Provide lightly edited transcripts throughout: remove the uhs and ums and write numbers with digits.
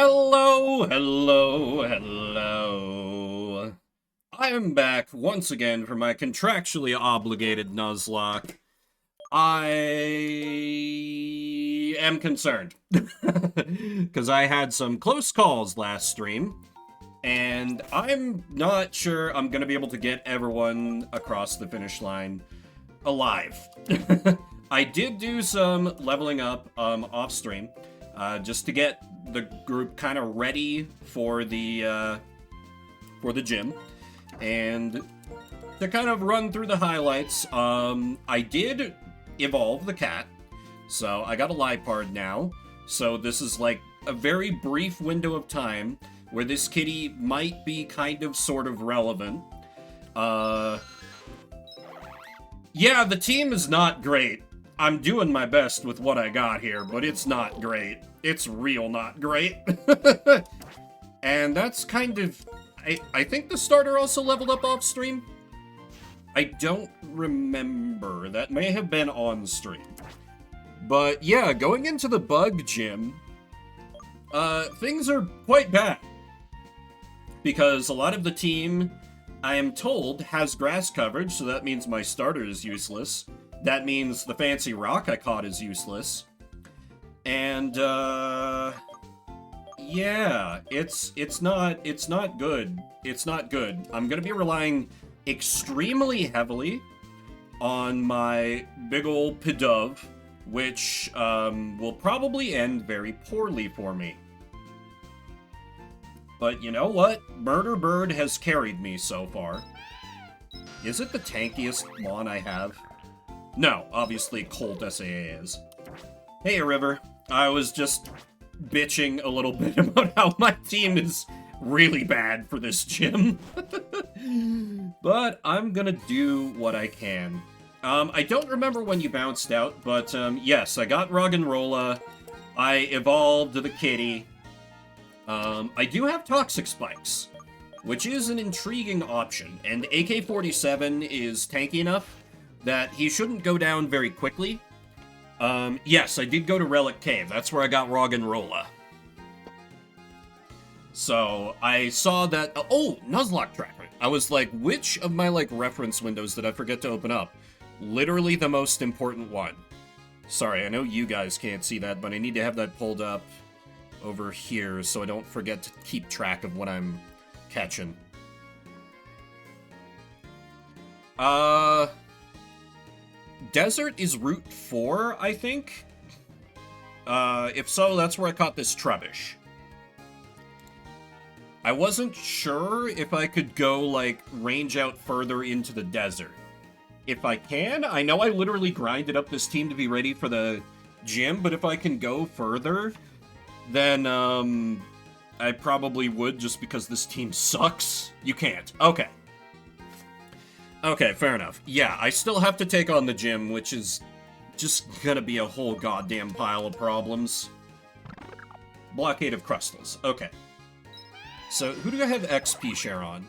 Hello, hello, hello. I am back once again for my contractually obligated Nuzlocke. I am concerned. Because I had some close calls last stream, and I'm not sure I'm going to be able to get everyone across the finish line alive. I did do some leveling up off stream, just to get the group kind of ready for the gym, and to kind of run through the highlights. I did evolve the cat, so I got a Lipard now. So this is like a very brief window of time where this kitty might be kind of sort of relevant. Yeah, the team is not great. I'm doing my best with what I got here, but it's not great. It's real not great. And that's kind of... I think the starter also leveled up off stream. I don't remember. That may have been on stream. But yeah, going into the bug gym, things are quite bad. Because a lot of the team, I am told, has grass coverage, so that means my starter is useless. That means the fancy rock I caught is useless. And, yeah, it's not good. It's not good. I'm gonna be relying extremely heavily on my big ol' Pidove, which, will probably end very poorly for me. But you know what? Murder Bird has carried me so far. Is it the tankiest Mon I have? No, obviously Colt SAA is. Hey, River. I was just bitching a little bit about how my team is really bad for this gym. But I'm gonna do what I can. I don't remember when you bounced out, but yes, I got Roggenrola. I evolved the kitty. I do have Toxic Spikes, which is an intriguing option, and AK-47 is tanky enough that he shouldn't go down very quickly. Yes, I did go to Relic Cave. That's where I got Roggenrola. So, I saw that... Oh, Nuzlocke tracker. I was like, which of my, reference windows did I forget to open up? Literally the most important one. Sorry, I know you guys can't see that, but I need to have that pulled up over here so I don't forget to keep track of what I'm catching. Desert is Route 4, I think? If so, that's where I caught this Trubbish. I wasn't sure if I could go, range out further into the desert. If I can, I know I literally grinded up this team to be ready for the gym, but if I can go further, then, I probably would, just because this team sucks. You can't. Okay. Okay, fair enough. Yeah, I still have to take on the gym, which is just gonna be a whole goddamn pile of problems. Blockade of Crustals. Okay. So, who do I have XP share on?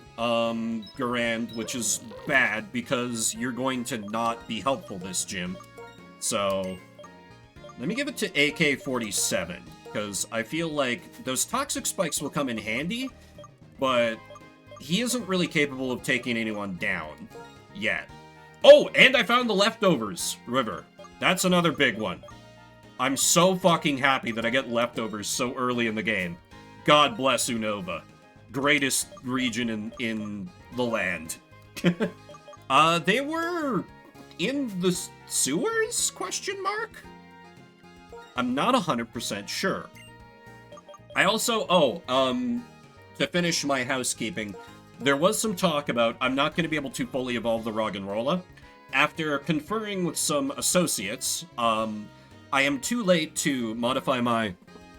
Garand, which is bad, because you're going to not be helpful this gym. So, let me give it to AK-47, because I feel like those Toxic Spikes will come in handy, but he isn't really capable of taking anyone down yet. Oh, and I found the leftovers, River. That's another big one. I'm so fucking happy that I get leftovers so early in the game. God bless Unova. Greatest region in the land. They were in the sewers? Question mark? I'm not 100% sure. I also, to finish my housekeeping, there was some talk about I'm not going to be able to fully evolve the Roggenrola. After conferring with some associates, I am too late to modify my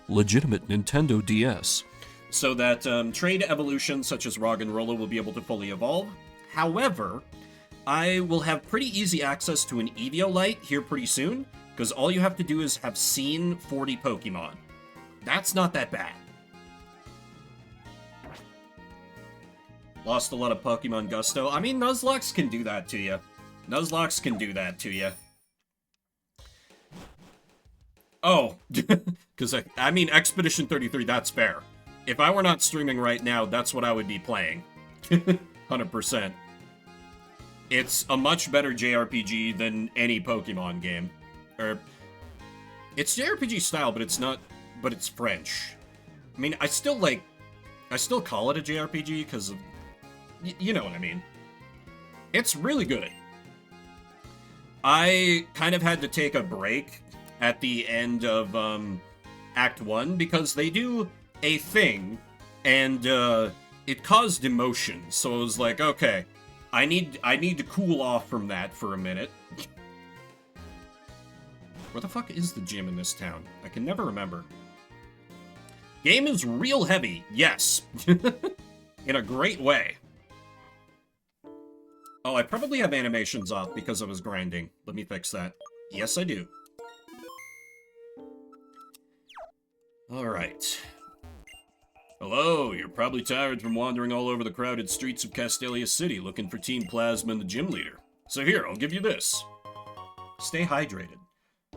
legitimate Nintendo DS, so that trade evolutions such as Roggenrola will be able to fully evolve. However, I will have pretty easy access to an Eviolite here pretty soon, because all you have to do is have seen 40 Pokemon. That's not that bad. Lost a lot of Pokemon Gusto. I mean, Nuzlocke can do that to you. Nuzlocke can do that to you. Oh, because Because, I mean, Expedition 33, that's fair. If I were not streaming right now, that's what I would be playing. 100%. It's a much better JRPG than any Pokemon game. Or, it's JRPG style, but it's not, but it's French. I mean, I still call it a JRPG because of, you know what I mean. It's really good. I kind of had to take a break at the end of Act 1 because they do a thing and it caused emotion. So I was like, okay, I need to cool off from that for a minute. Where the fuck is the gym in this town? I can never remember. Game is real heavy, yes. In a great way. Oh, I probably have animations off because I was grinding. Let me fix that. Yes, I do. Alright. Hello, you're probably tired from wandering all over the crowded streets of Castelia City looking for Team Plasma and the gym leader. So here, I'll give you this. Stay hydrated.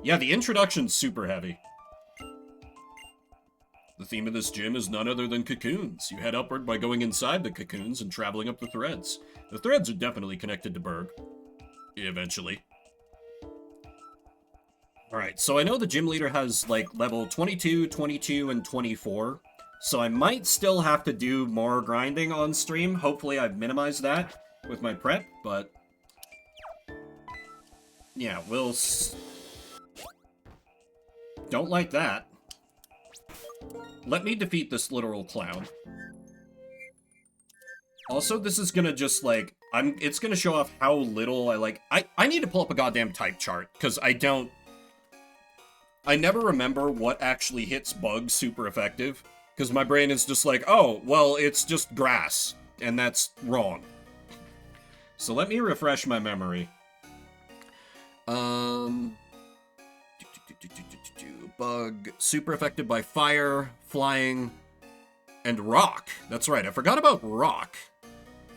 Yeah, the introduction's super heavy. The theme of this gym is none other than cocoons. You head upward by going inside the cocoons and traveling up the threads. The threads are definitely connected to Berg. Eventually. Alright, so I know the gym leader has, like, level 22, 22, and 24. So I might still have to do more grinding on stream. Hopefully I've minimized that with my prep, but... yeah, we'll... Don't like that. Let me defeat this literal clown. Also, this is gonna just, like, it's gonna show off how little I, like... I need to pull up a goddamn type chart, because I never remember what actually hits bugs super effective, because my brain is just like, oh, well, it's just grass, and that's wrong. So let me refresh my memory. Bug, super affected by fire, flying, and rock. That's right, I forgot about rock.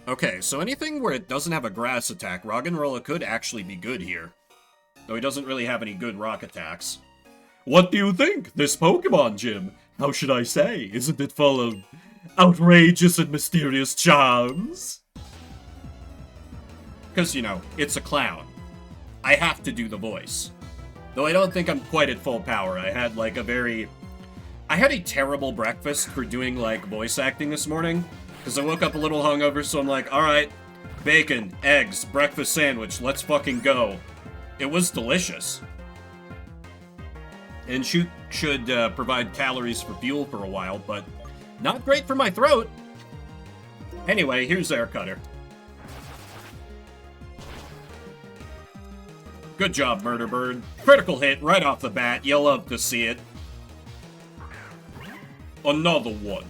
Okay, so anything where it doesn't have a grass attack, Roggenrola could actually be good here. Though he doesn't really have any good rock attacks. What do you think? This Pokemon gym, how should I say, isn't it full of outrageous and mysterious charms? Because, you know, it's a clown. I have to do the voice. Though I don't think I'm quite at full power. I had, like, I had a terrible breakfast for doing, like, voice acting this morning. Because I woke up a little hungover, so I'm like, alright, bacon, eggs, breakfast sandwich, let's fucking go. It was delicious. And should provide calories for fuel for a while, but not great for my throat. Anyway, here's Air Cutter. Good job, Murder Bird. Critical hit right off the bat. You'll love to see it. Another one.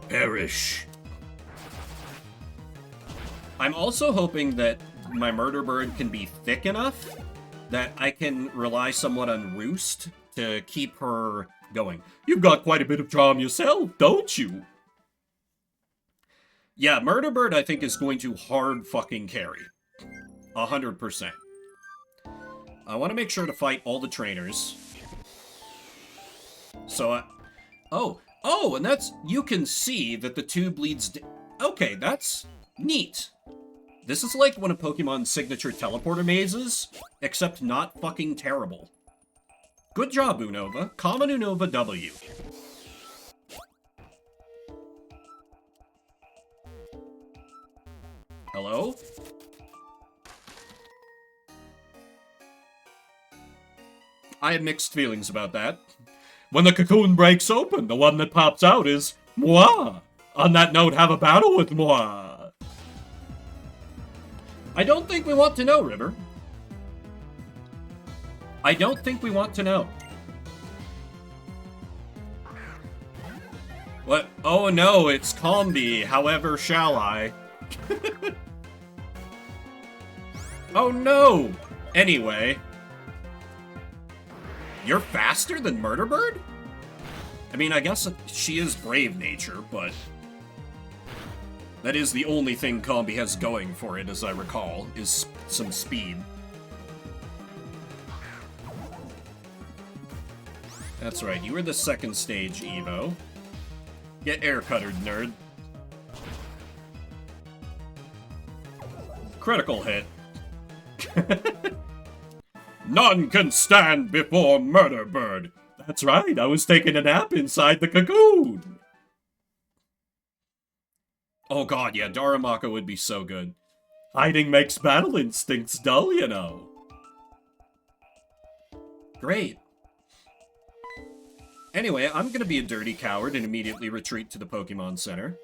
Perish. I'm also hoping that my Murder Bird can be thick enough that I can rely somewhat on Roost to keep her going. You've got quite a bit of charm yourself, don't you? Yeah, Murder Bird I think is going to hard fucking carry. 100%. I want to make sure to fight all the trainers. So, oh, and that's, you can see that the tube leads, okay, that's neat. This is like one of Pokemon's signature teleporter mazes, except not fucking terrible. Good job, Unova. Common Unova W. Hello? I have mixed feelings about that. When the cocoon breaks open, the one that pops out is moi. On that note, have a battle with moi. I don't think we want to know, River. I don't think we want to know. What? Oh no, it's Combi. However shall I? Oh no! Anyway. You're faster than Murder Bird? I mean, I guess she is brave nature, but that is the only thing Combi has going for it, as I recall, is some speed. That's right, you were the second stage, Evo. Get air cuttered, nerd. Critical hit. None can stand before Murder Bird. That's right, I was taking a nap inside the cocoon. Oh god, yeah, Daramaka would be so good. Hiding makes battle instincts dull, you know. Great. Anyway, I'm gonna be a dirty coward and immediately retreat to the Pokemon Center.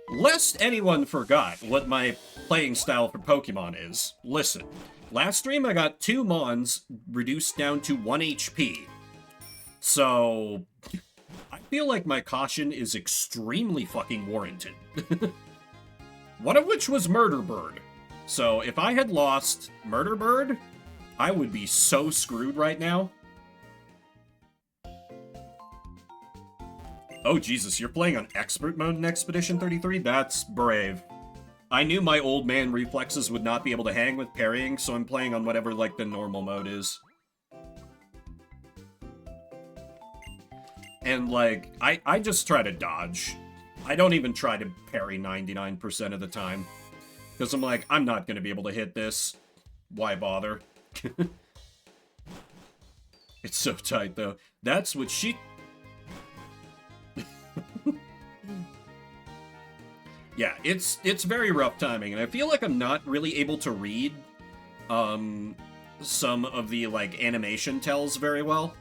Lest anyone forgot what my playing style for Pokemon is, listen. Last stream I got 2 Mons reduced down to 1 HP. So, I feel like my caution is extremely fucking warranted. One of which was Murder Bird. So, if I had lost Murder Bird, I would be so screwed right now. Oh, Jesus, you're playing on Expert Mode in Expedition 33? That's brave. I knew my old man reflexes would not be able to hang with parrying, so I'm playing on whatever, like, the normal mode is. And, like, I just try to dodge. I don't even try to parry 99% of the time. Because I'm like, I'm not going to be able to hit this. Why bother? It's so tight, though. That's what she... Yeah, it's very rough timing, and I feel like I'm not really able to read some of the, like, animation tells very well.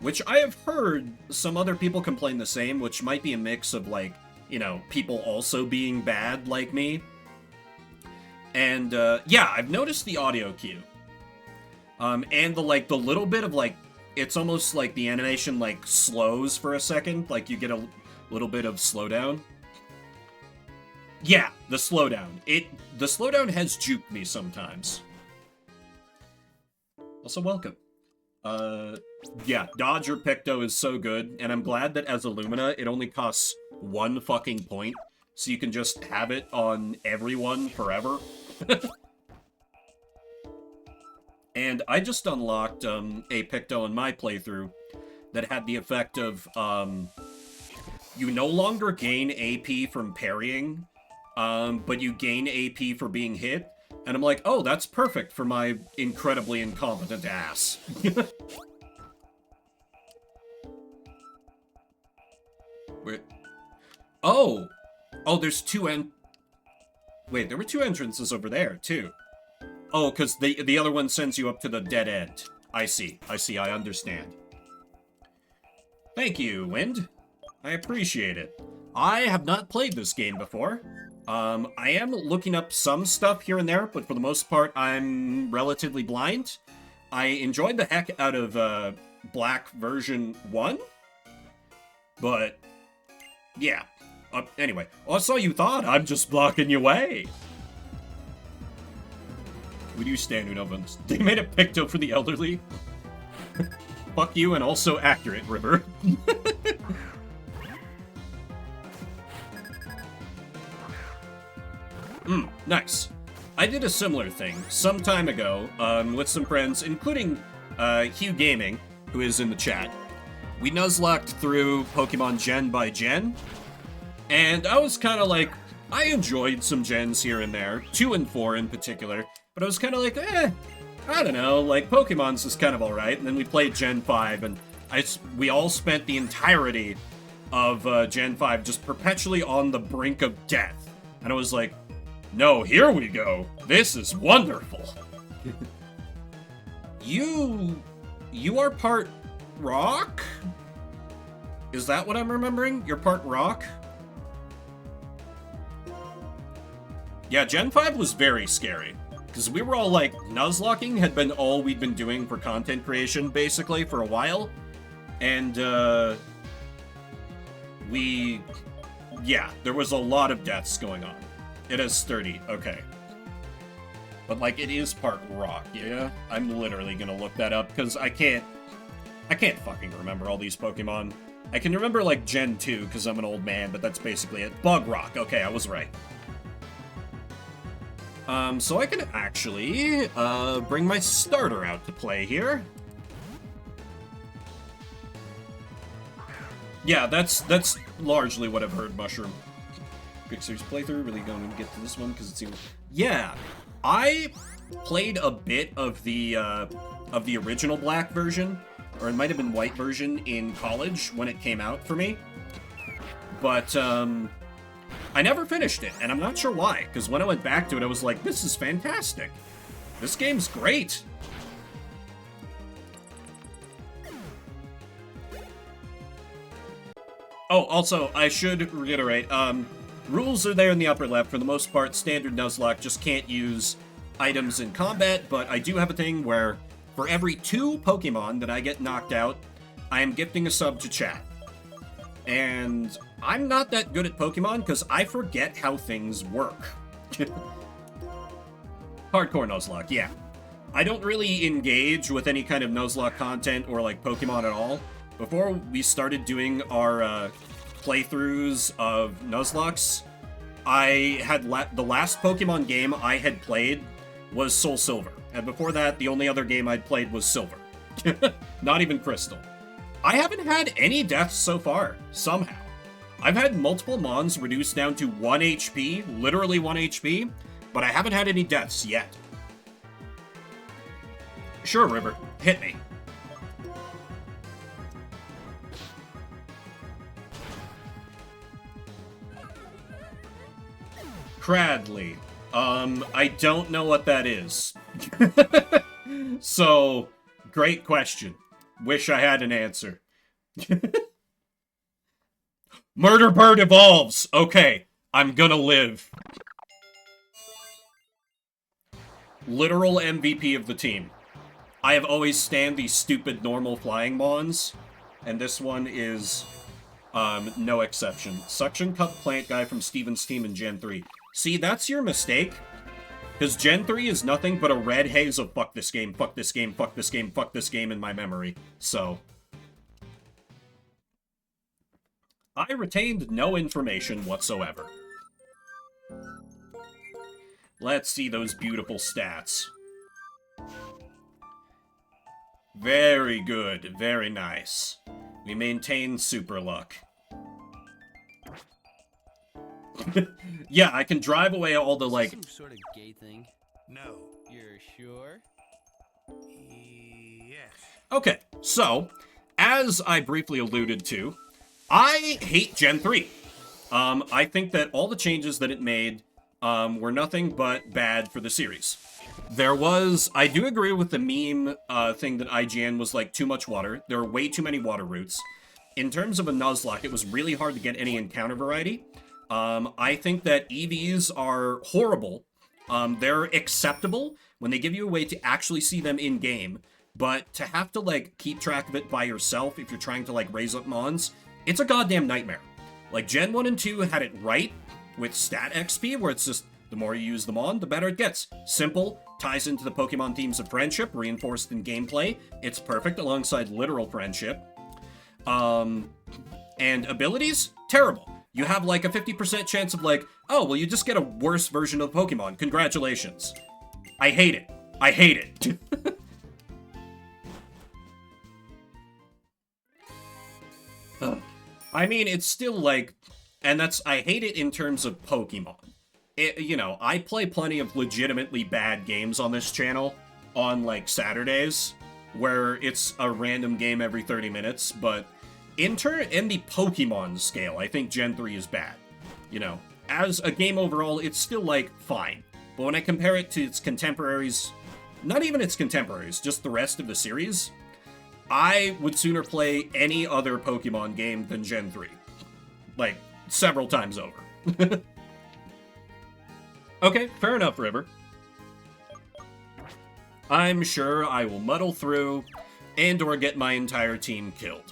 Which I have heard some other people complain the same, which might be a mix of, like, you know, people also being bad like me. And, yeah, I've noticed the audio cue. And the little bit of, like, it's almost like the animation, like, slows for a second. Like, you get a little bit of slowdown. Yeah, the slowdown. The slowdown has juked me sometimes. Also, welcome. Yeah, Dodge or Picto is so good, and I'm glad that as Illumina, it only costs 1 fucking point, so you can just have it on everyone forever. And I just unlocked a Picto in my playthrough that had the effect of, you no longer gain AP from parrying, but you gain AP for being hit. And I'm like, oh, that's perfect for my incredibly incompetent ass. Wait. Oh! Oh, there's 2 Wait, there were 2 entrances over there, too. Oh, because the other one sends you up to the dead end. I see, I understand. Thank you, Wind. I appreciate it. I have not played this game before. I am looking up some stuff here and there, but for the most part, I'm relatively blind. I enjoyed the heck out of, Black version 1. But, yeah. Anyway, so you thought I'm just blocking your way. Would you stand Unovans? They made a Picto for the elderly. Fuck you, and also accurate, River. Nice. I did a similar thing some time ago with some friends, including Hugh Gaming, who is in the chat. We Nuzlocked through Pokemon Gen by Gen, and I was kind of like, I enjoyed some gens here and there, 2 and 4 in particular, but I was kind of like, I don't know, like, Pokemon's is kind of alright, and then we played Gen 5, and we all spent the entirety of Gen 5 just perpetually on the brink of death, and I was like, no, here we go. This is wonderful. You are part rock? Is that what I'm remembering? You're part rock? Yeah, Gen 5 was very scary. Because we were all like, Nuzlocking had been all we'd been doing for content creation, basically, for a while. And, yeah, there was a lot of deaths going on. It is sturdy, okay. But, like, it is part rock, yeah? I'm literally gonna look that up, because I can't fucking remember all these Pokemon. I can remember, like, Gen 2, because I'm an old man, but that's basically it. Bug Rock, okay, I was right. So I can actually, bring my starter out to play here. Yeah, that's largely what I've heard, Mushroom. Quick series playthrough, really going to get to this one because it seems... Yeah, I played a bit of the original black version, or it might have been white version in college when it came out for me. But, I never finished it, and I'm not sure why, because when I went back to it, I was like, this is fantastic. This game's great. Oh, also, I should reiterate, rules are there in the upper left. For the most part, standard Nuzlocke just can't use items in combat, but I do have a thing where for every 2 Pokemon that I get knocked out, I am gifting a sub to chat. And I'm not that good at Pokemon because I forget how things work. Hardcore Nuzlocke, yeah. I don't really engage with any kind of Nuzlocke content or like Pokemon at all. Before we started doing our playthroughs of Nuzlockes, I had the last Pokemon game I had played was Soul Silver. And before that, the only other game I'd played was Silver. Not even Crystal. I haven't had any deaths so far, somehow. I've had multiple mons reduced down to 1 HP, literally 1 HP, but I haven't had any deaths yet. Sure, River, hit me. Cradley. I don't know what that is. So, great question. Wish I had an answer. Murder Bird evolves! Okay, I'm gonna live. Literal MVP of the team. I have always stand these stupid normal flying mons, and this one is, no exception. Suction Cup Plant Guy from Steven's team in Gen 3. See, that's your mistake. Because Gen 3 is nothing but a red haze of fuck this game, fuck this game, fuck this game, fuck this game in my memory. So, I retained no information whatsoever. Let's see those beautiful stats. Very good, very nice. We maintain super luck. Yeah, I can drive away all the, like... Some sort of gay thing. No. You're sure? Yes. Okay, so, as I briefly alluded to, I hate Gen 3. I think that all the changes that it made were nothing but bad for the series. There was... I do agree with the meme thing that IGN was like, too much water. There are way too many water routes. In terms of a Nuzlocke, it was really hard to get any encounter variety. I think that EVs are horrible. They're acceptable when they give you a way to actually see them in-game, but to have to, like, keep track of it by yourself if you're trying to, like, raise up mons, it's a goddamn nightmare. Like, Gen 1 and 2 had it right with stat XP, where it's just, the more you use the mon, the better it gets. Simple, ties into the Pokemon themes of friendship, reinforced in gameplay. It's perfect alongside literal friendship. And abilities? Terrible. You have, like, a 50% chance of, like, oh, well, you just get a worse version of Pokemon. Congratulations. I hate it. I hate it. I mean, it's still, like... And that's... I hate it in terms of Pokemon. You know, I play plenty of legitimately bad games on this channel on, like, Saturdays, where it's a random game every 30 minutes, but... In the Pokemon scale, I think Gen 3 is bad. You know, as a game overall, it's still, like, fine. But when I compare it to its contemporaries, not even its contemporaries, just the rest of the series, I would sooner play any other Pokemon game than Gen 3. Like, several times over. Okay, fair enough, River. I'm sure I will muddle through and or get my entire team killed.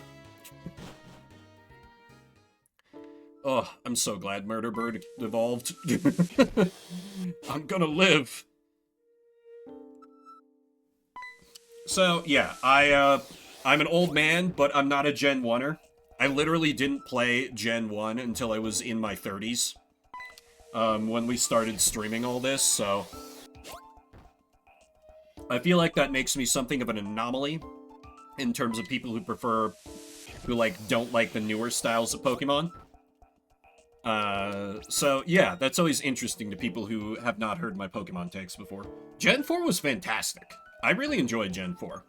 Oh, I'm so glad Murder Bird evolved. I'm gonna live. So, yeah, I'm an old man, but I'm not a Gen 1er. I literally didn't play Gen 1 until I was in my 30s. When we started streaming all this, so... I feel like that makes me something of an anomaly in terms of people who prefer who, like, don't like the newer styles of Pokemon. So, yeah, that's always interesting to people who have not heard my Pokemon takes before. Gen 4 was fantastic. I really enjoyed Gen 4.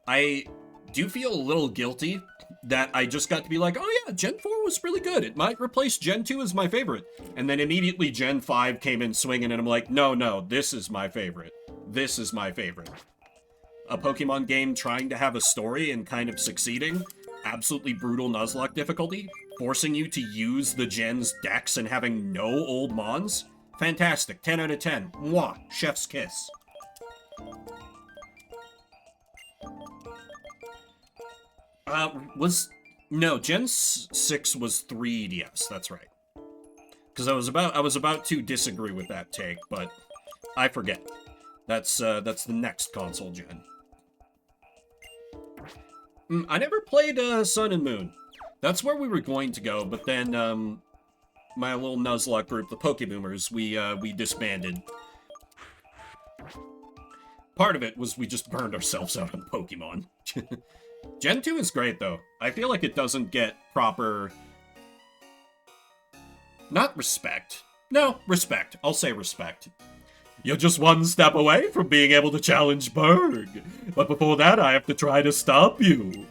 I do feel a little guilty that I just got to be like, oh yeah, Gen 4 was really good. It might replace Gen 2 as my favorite. And then immediately Gen 5 came in swinging, and I'm like, no, this is my favorite. This is my favorite. A Pokemon game trying to have a story and kind of succeeding. Absolutely brutal Nuzlocke difficulty. Forcing you to use the Gen's dex and having no old Mons. Fantastic. 10 out of 10. Mwah. Chef's kiss. No, Gen 6 was 3DS, that's right. Because I was about to disagree with that take, but I forget. That's the next console gen. I never played Sun and Moon. That's where we were going to go, but then my little Nuzlocke group, the Pokeboomers, we disbanded. Part of it was we just burned ourselves out on Pokemon. Gen 2 is great, though. I feel like it doesn't get proper... Not respect. No, respect. I'll say respect. You're just one step away from being able to challenge Berg. But before that, I have to try to stop you.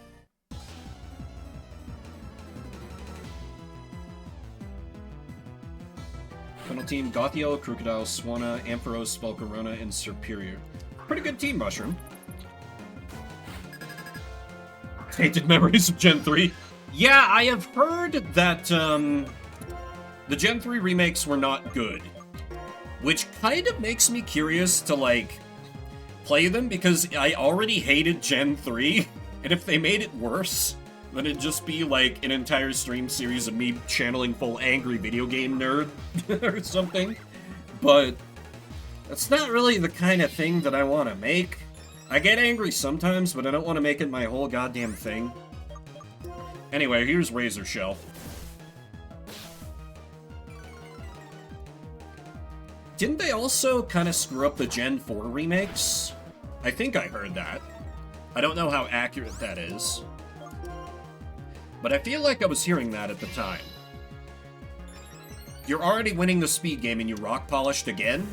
Final team, Gothio, Crocodile, Swanna, Ampharos, Volcarona, and Serperior. Pretty good team, Mushroom. Tainted memories of Gen 3. Yeah, I have heard that the Gen 3 remakes were not good. Which kind of makes me curious to, like, play them, because I already hated Gen 3, and if they made it worse, then it'd just be, like, an entire stream series of me channeling full angry video game nerd or something. But that's not really the kind of thing that I want to make. I get angry sometimes, but I don't want to make it my whole goddamn thing. Anyway, here's Razor Shell. Didn't they also kind of screw up the Gen 4 remakes? I think I heard that. I don't know how accurate that is. But I feel like I was hearing that at the time. You're already winning the speed game and you rock polished again?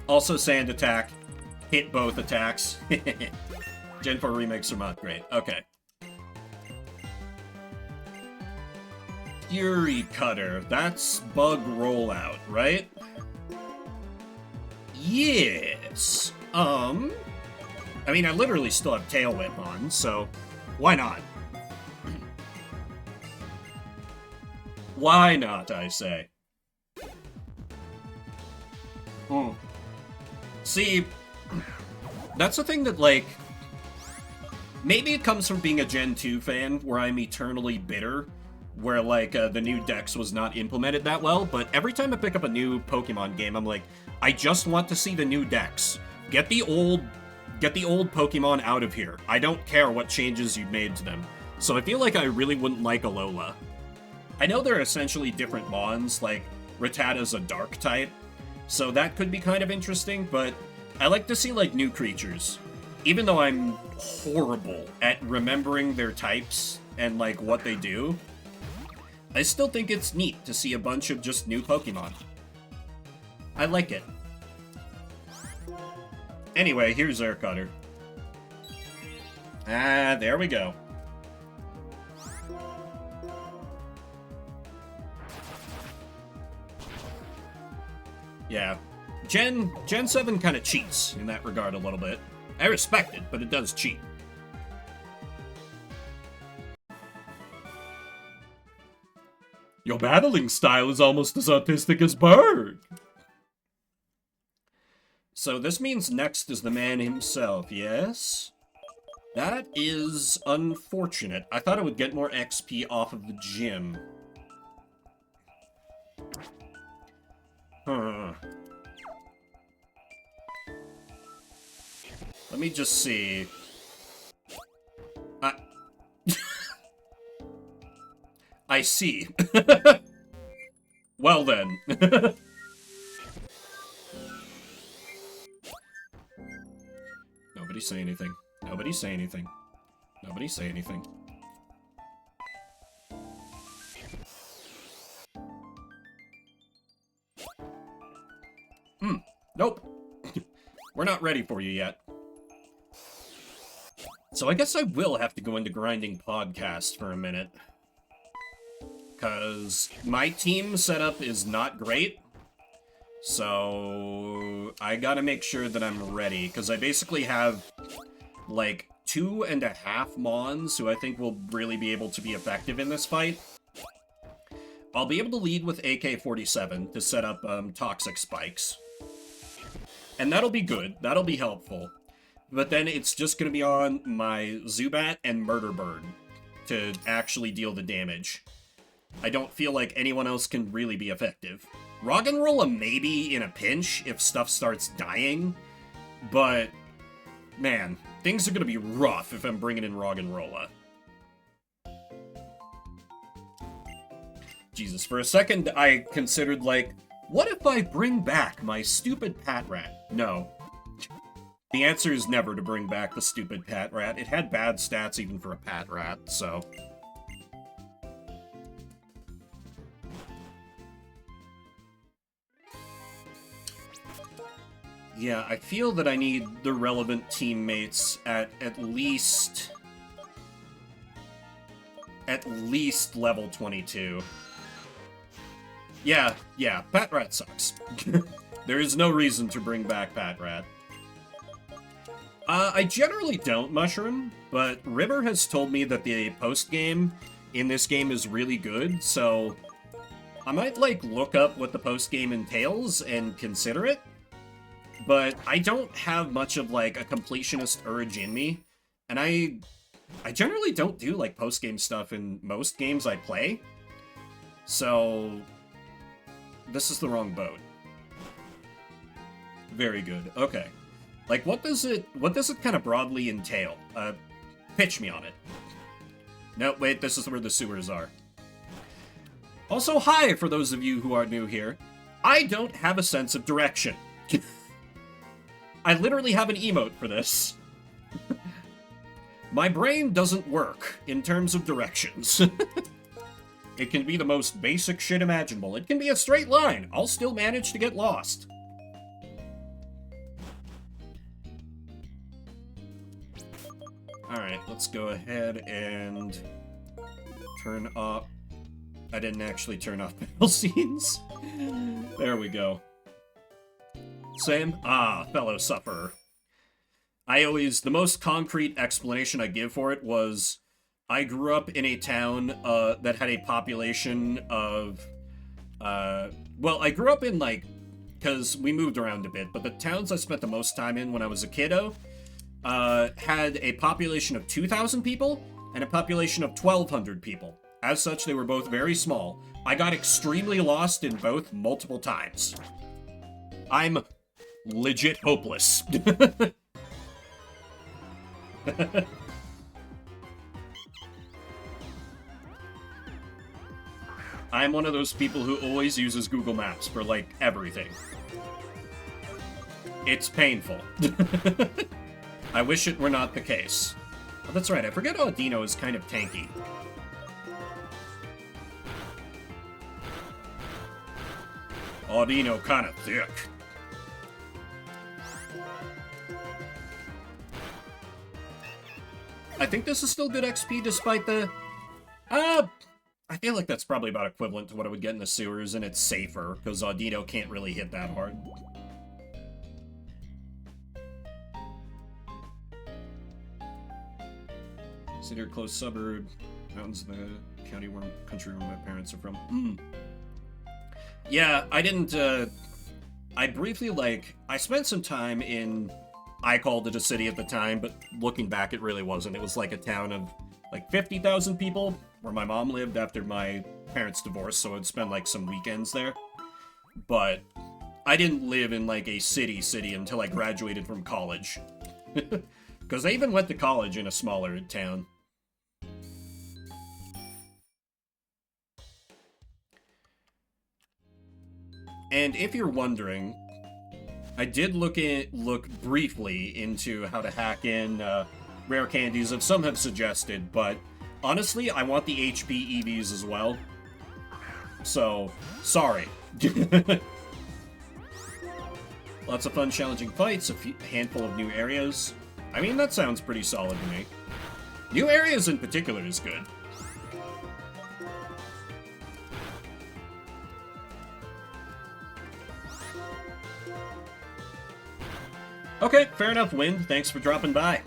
Also Sand Attack. Hit both attacks. Gen 4 remakes are not great. Okay. Fury Cutter. That's Bug Rollout, right? Yes. I mean, I literally still have Tail Whip on, so why not? Why not, I say? See, that's the thing that, like, maybe it comes from being a Gen 2 fan, where I'm eternally bitter, where, like, the new Dex was not implemented that well, but every time I pick up a new Pokemon game, I'm like, I just want to see the new Dex. Get the old Pokemon out of here. I don't care what changes you've made to them. So I feel like I really wouldn't like Alola. I know they're essentially different Mons, like, Rattata's a Dark type, so that could be kind of interesting, but I like to see, like, new creatures. Even though I'm horrible at remembering their types and, like, what they do, I still think it's neat to see a bunch of just new Pokemon. I like it. Anyway, here's Air Cutter. Ah, there we go. Yeah. Gen 7 kind of cheats in that regard a little bit. I respect it, but it does cheat. Your battling style is almost as autistic as Berg. So this means next is the man himself, yes? That is unfortunate. I thought I would get more XP off of the gym. Huh. Let me just see. I see. Well then. Nobody say anything. Nobody say anything. Nobody say anything. Nope. We're not ready for you yet. So I guess I will have to go into grinding podcast for a minute. Because my team setup is not great. So I gotta make sure that I'm ready. Because I basically have, like, 2.5 Mons who I think will really be able to be effective in this fight. I'll be able to lead with AK-47 to set up toxic spikes. And that'll be good. That'll be helpful. But then it's just going to be on my Zubat and Murder Bird to actually deal the damage. I don't feel like anyone else can really be effective. Roggenrola maybe in a pinch if stuff starts dying, but man, things are going to be rough if I'm bringing in Roggenrola. Jesus, for a second I considered, like, what if I bring back my stupid Patrat? No. The answer is never to bring back the stupid Patrat. It had bad stats even for a Patrat, so... Yeah, I feel that I need the relevant teammates at least level 22. Yeah, Patrat sucks. There is no reason to bring back Patrat. I generally don't mushroom, but River has told me that the post-game in this game is really good, so I might, like, look up what the post-game entails and consider it, but I don't have much of, like, a completionist urge in me, and I generally don't do, like, post-game stuff in most games I play, so this is the wrong boat. Very good, okay. Like, what does it kind of broadly entail? Pitch me on it. No, wait, this is where the sewers are. Also, hi, for those of you who are new here. I don't have a sense of direction. I literally have an emote for this. My brain doesn't work in terms of directions. It can be the most basic shit imaginable. It can be a straight line. I'll still manage to get lost. Alright, let's go ahead and turn off... I didn't actually turn off battle scenes. There we go. Same? Ah, fellow sufferer. The most concrete explanation I give for it was, I grew up in a town that had a population of... well, I grew up in, like... Because we moved around a bit, but the towns I spent the most time in when I was a kiddo had a population of 2,000 people and a population of 1,200 people. As such, they were both very small. I got extremely lost in both multiple times. I'm legit hopeless. I'm one of those people who always uses Google Maps for, like, everything. It's painful. I wish it were not the case. Oh, that's right, I forget Audino is kind of tanky. Audino kind of thick. I think this is still good XP despite the... I feel like that's probably about equivalent to what I would get in the sewers, and it's safer, because Audino can't really hit that hard. City or close suburb. Mountains of the country where my parents are from. Yeah, I didn't, I briefly, like, I spent some time in... I called it a city at the time, but looking back, it really wasn't. It was like a town of, like, 50,000 people, where my mom lived after my parents divorced, so I'd spend, like, some weekends there. But I didn't live in, like, a city until I graduated from college. Because I even went to college in a smaller town. And if you're wondering, I did look briefly into how to hack in rare candies that some have suggested, but honestly, I want the HP EVs as well. So, sorry. Lots of fun, challenging fights, a handful of new areas. I mean, that sounds pretty solid to me. New areas in particular is good. Okay, fair enough, Wind. Thanks for dropping by.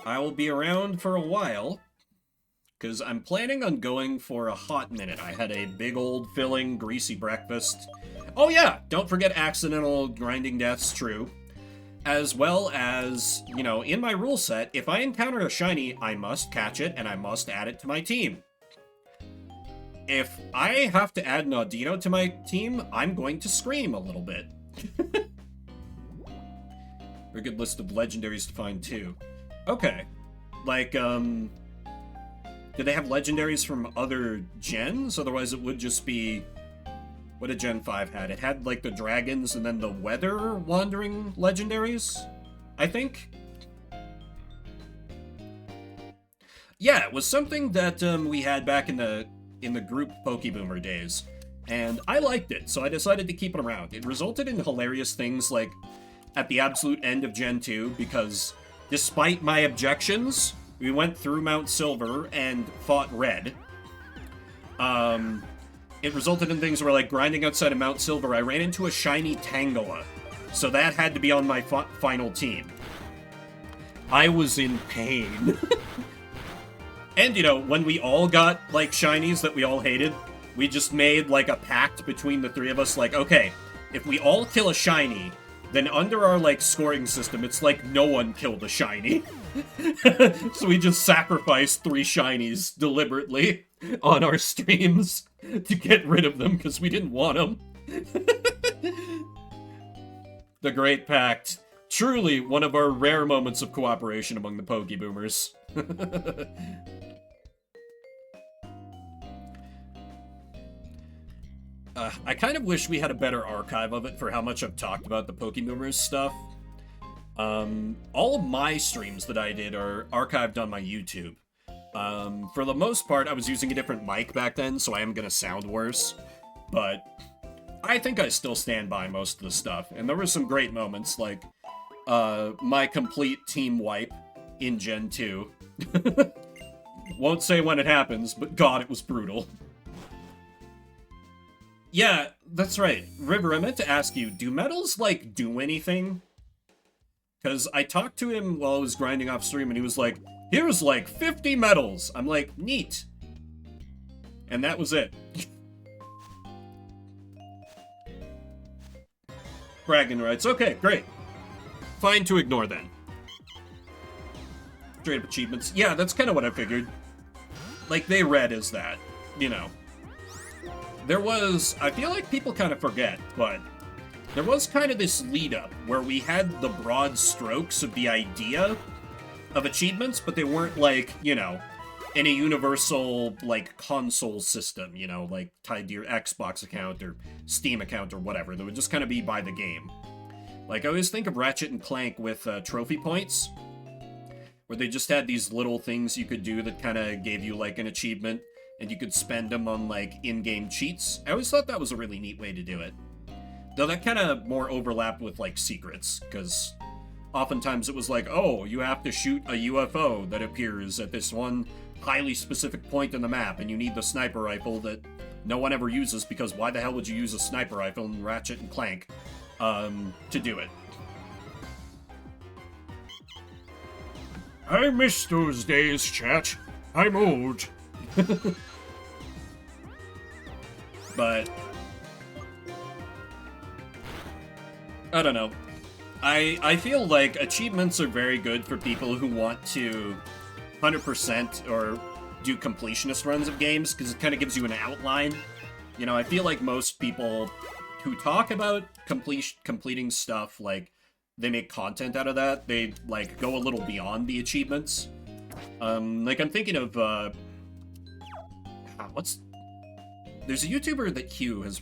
I will be around for a while, because I'm planning on going for a hot minute. I had a big old filling, greasy breakfast. Oh yeah, don't forget accidental grinding deaths, true. As well as, you know, in my rule set, if I encounter a shiny, I must catch it and I must add it to my team. If I have to add an Audino to my team, I'm going to scream a little bit. Very good list of legendaries to find, too. Okay. Like, do they have legendaries from other gens? Otherwise it would just be... What did Gen 5 had? It had, like, the dragons and then the weather wandering legendaries, I think? Yeah, it was something that we had back in the group Pokeboomer days, and I liked it, so I decided to keep it around. It resulted in hilarious things, like, at the absolute end of Gen 2, because despite my objections, we went through Mount Silver and fought Red. It resulted in things where, like, grinding outside of Mount Silver, I ran into a shiny Tangela, so that had to be on my final team. I was in pain. And, you know, when we all got, like, shinies that we all hated, we just made, like, a pact between the three of us, like, okay, if we all kill a shiny, then under our, like, scoring system, it's like no one killed a shiny. So we just sacrificed 3 shinies deliberately on our streams to get rid of them because we didn't want them. The Great Pact. Truly one of our rare moments of cooperation among the Pokeboomers. I kind of wish we had a better archive of it for how much I've talked about the Pokeboomers stuff. All of my streams that I did are archived on my YouTube. For the most part, I was using a different mic back then, so I am gonna sound worse. But I think I still stand by most of the stuff. And there were some great moments, like my complete team wipe in Gen 2. Won't say when it happens, but God, it was brutal. Yeah, that's right. River, I meant to ask you, do medals, like, do anything? Because I talked to him while I was grinding off stream, and he was like, here's, like, 50 medals! I'm like, neat. And that was it. Bragging rights. Okay, great. Fine to ignore, then. Straight up achievements. Yeah, that's kind of what I figured. Like, they read as that, you know. There was, I feel like people kind of forget, but there was kind of this lead-up where we had the broad strokes of the idea of achievements, but they weren't, like, you know, in a universal, like, console system, you know, like, tied to your Xbox account or Steam account or whatever. They would just kind of be by the game. Like, I always think of Ratchet and Clank with trophy points, where they just had these little things you could do that kind of gave you, like, an achievement, and you could spend them on, like, in-game cheats. I always thought that was a really neat way to do it. Though that kind of more overlapped with, like, secrets, because oftentimes it was like, oh, you have to shoot a UFO that appears at this one highly specific point in the map, and you need the sniper rifle that no one ever uses, because why the hell would you use a sniper rifle in Ratchet and Clank to do it? I miss those days, chat. I'm old. But I don't know. I feel like achievements are very good for people who want to 100% or do completionist runs of games, because it kind of gives you an outline. You know, I feel like most people who talk about completing stuff, like, they make content out of that. They, like, go a little beyond the achievements. Like, I'm thinking of, there's a YouTuber that Hugh has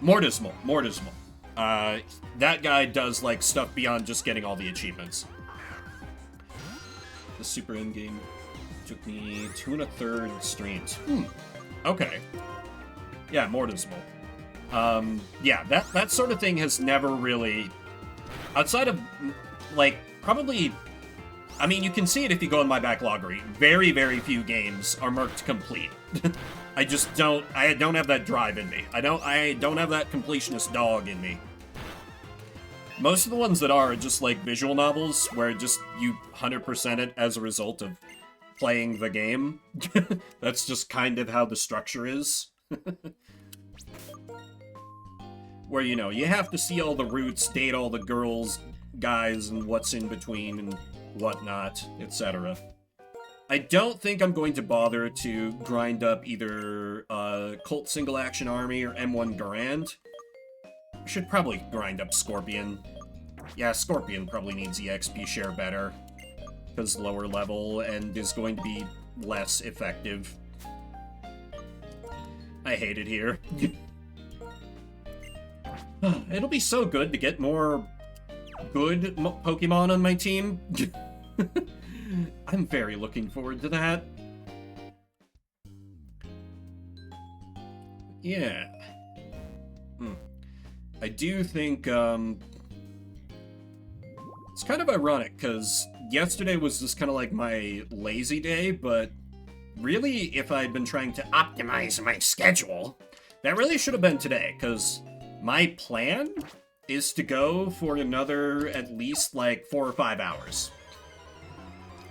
Mortismal. That guy does, like, stuff beyond just getting all the achievements. The super endgame took me 2 1/3 streams. Okay. Yeah, Mortismal. Yeah, that sort of thing has never really... Outside of, like, probably... I mean, you can see it if you go in my backloggery. Very, very few games are marked complete. I just don't... I don't have that drive in me. I don't have that completionist dog in me. Most of the ones that are just, like, visual novels, where just you 100% it as a result of playing the game. That's just kind of how the structure is. Where, you know, you have to see all the routes, date all the girls, guys, and what's in between, and whatnot, etc. I don't think I'm going to bother to grind up either Colt Single Action Army or M1 Garand. I should probably grind up Scorpion. Yeah, Scorpion probably needs EXP share better, because lower level and is going to be less effective. I hate it here. It'll be so good to get more good Pokemon on my team. I'm very looking forward to that. Yeah. I do think, it's kind of ironic, because yesterday was just kind of like my lazy day, but really, if I'd been trying to optimize my schedule, that really should have been today, because my plan is to go for another at least, like, 4 or 5 hours.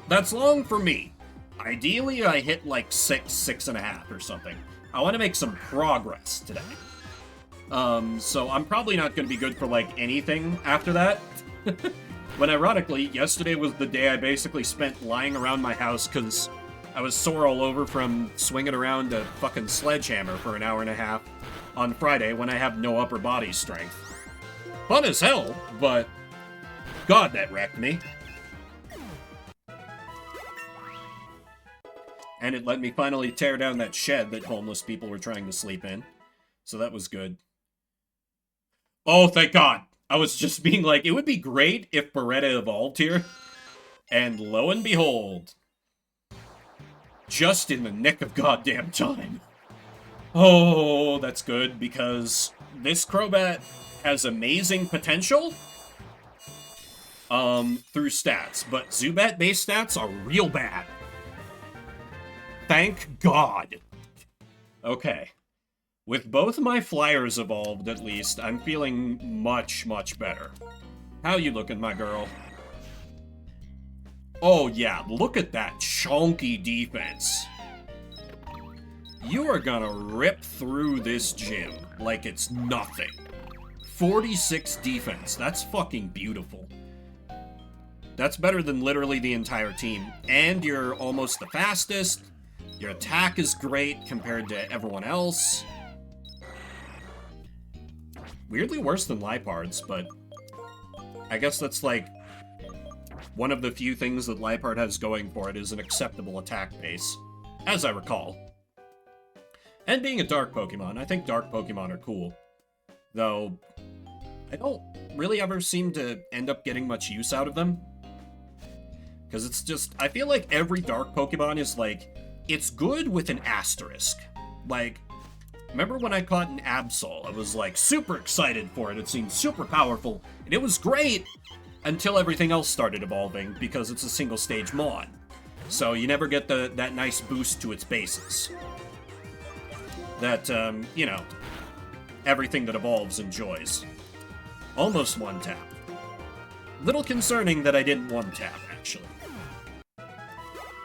That's long for me. Ideally, I hit, like, 6.5 or something. I want to make some progress today. So I'm probably not going to be good for, like, anything after that. When ironically, yesterday was the day I basically spent lying around my house because I was sore all over from swinging around a fucking sledgehammer for an hour and a half on Friday when I have no upper body strength. Fun as hell, but God, that wrecked me. And it let me finally tear down that shed that homeless people were trying to sleep in. So that was good. Oh, thank God. I was just being like, it would be great if Beretta evolved here. And lo and behold, just in the nick of goddamn time. Oh, that's good, because this Crobat has amazing potential through stats, but Zubat-based stats are real bad. Thank God. Okay. With both my flyers evolved, at least, I'm feeling much, much better. How you looking, my girl? Oh, yeah, look at that chunky defense. You are gonna rip through this gym like it's nothing. 46 defense, that's fucking beautiful. That's better than literally the entire team. And you're almost the fastest. Your attack is great compared to everyone else. Weirdly worse than Lipard's, but I guess that's like one of the few things that Lipard has going for it is an acceptable attack base, as I recall. And being a dark Pokemon, I think dark Pokemon are cool. Though, I don't really ever seem to end up getting much use out of them. Because it's just, I feel like every dark Pokemon is like, it's good with an asterisk. Like, remember when I caught an Absol? I was like super excited for it. It seemed super powerful, and it was great until everything else started evolving because it's a single stage Mon. So you never get that nice boost to its bases. That, you know, everything that evolves enjoys. Almost one tap. Little concerning that I didn't one tap, actually.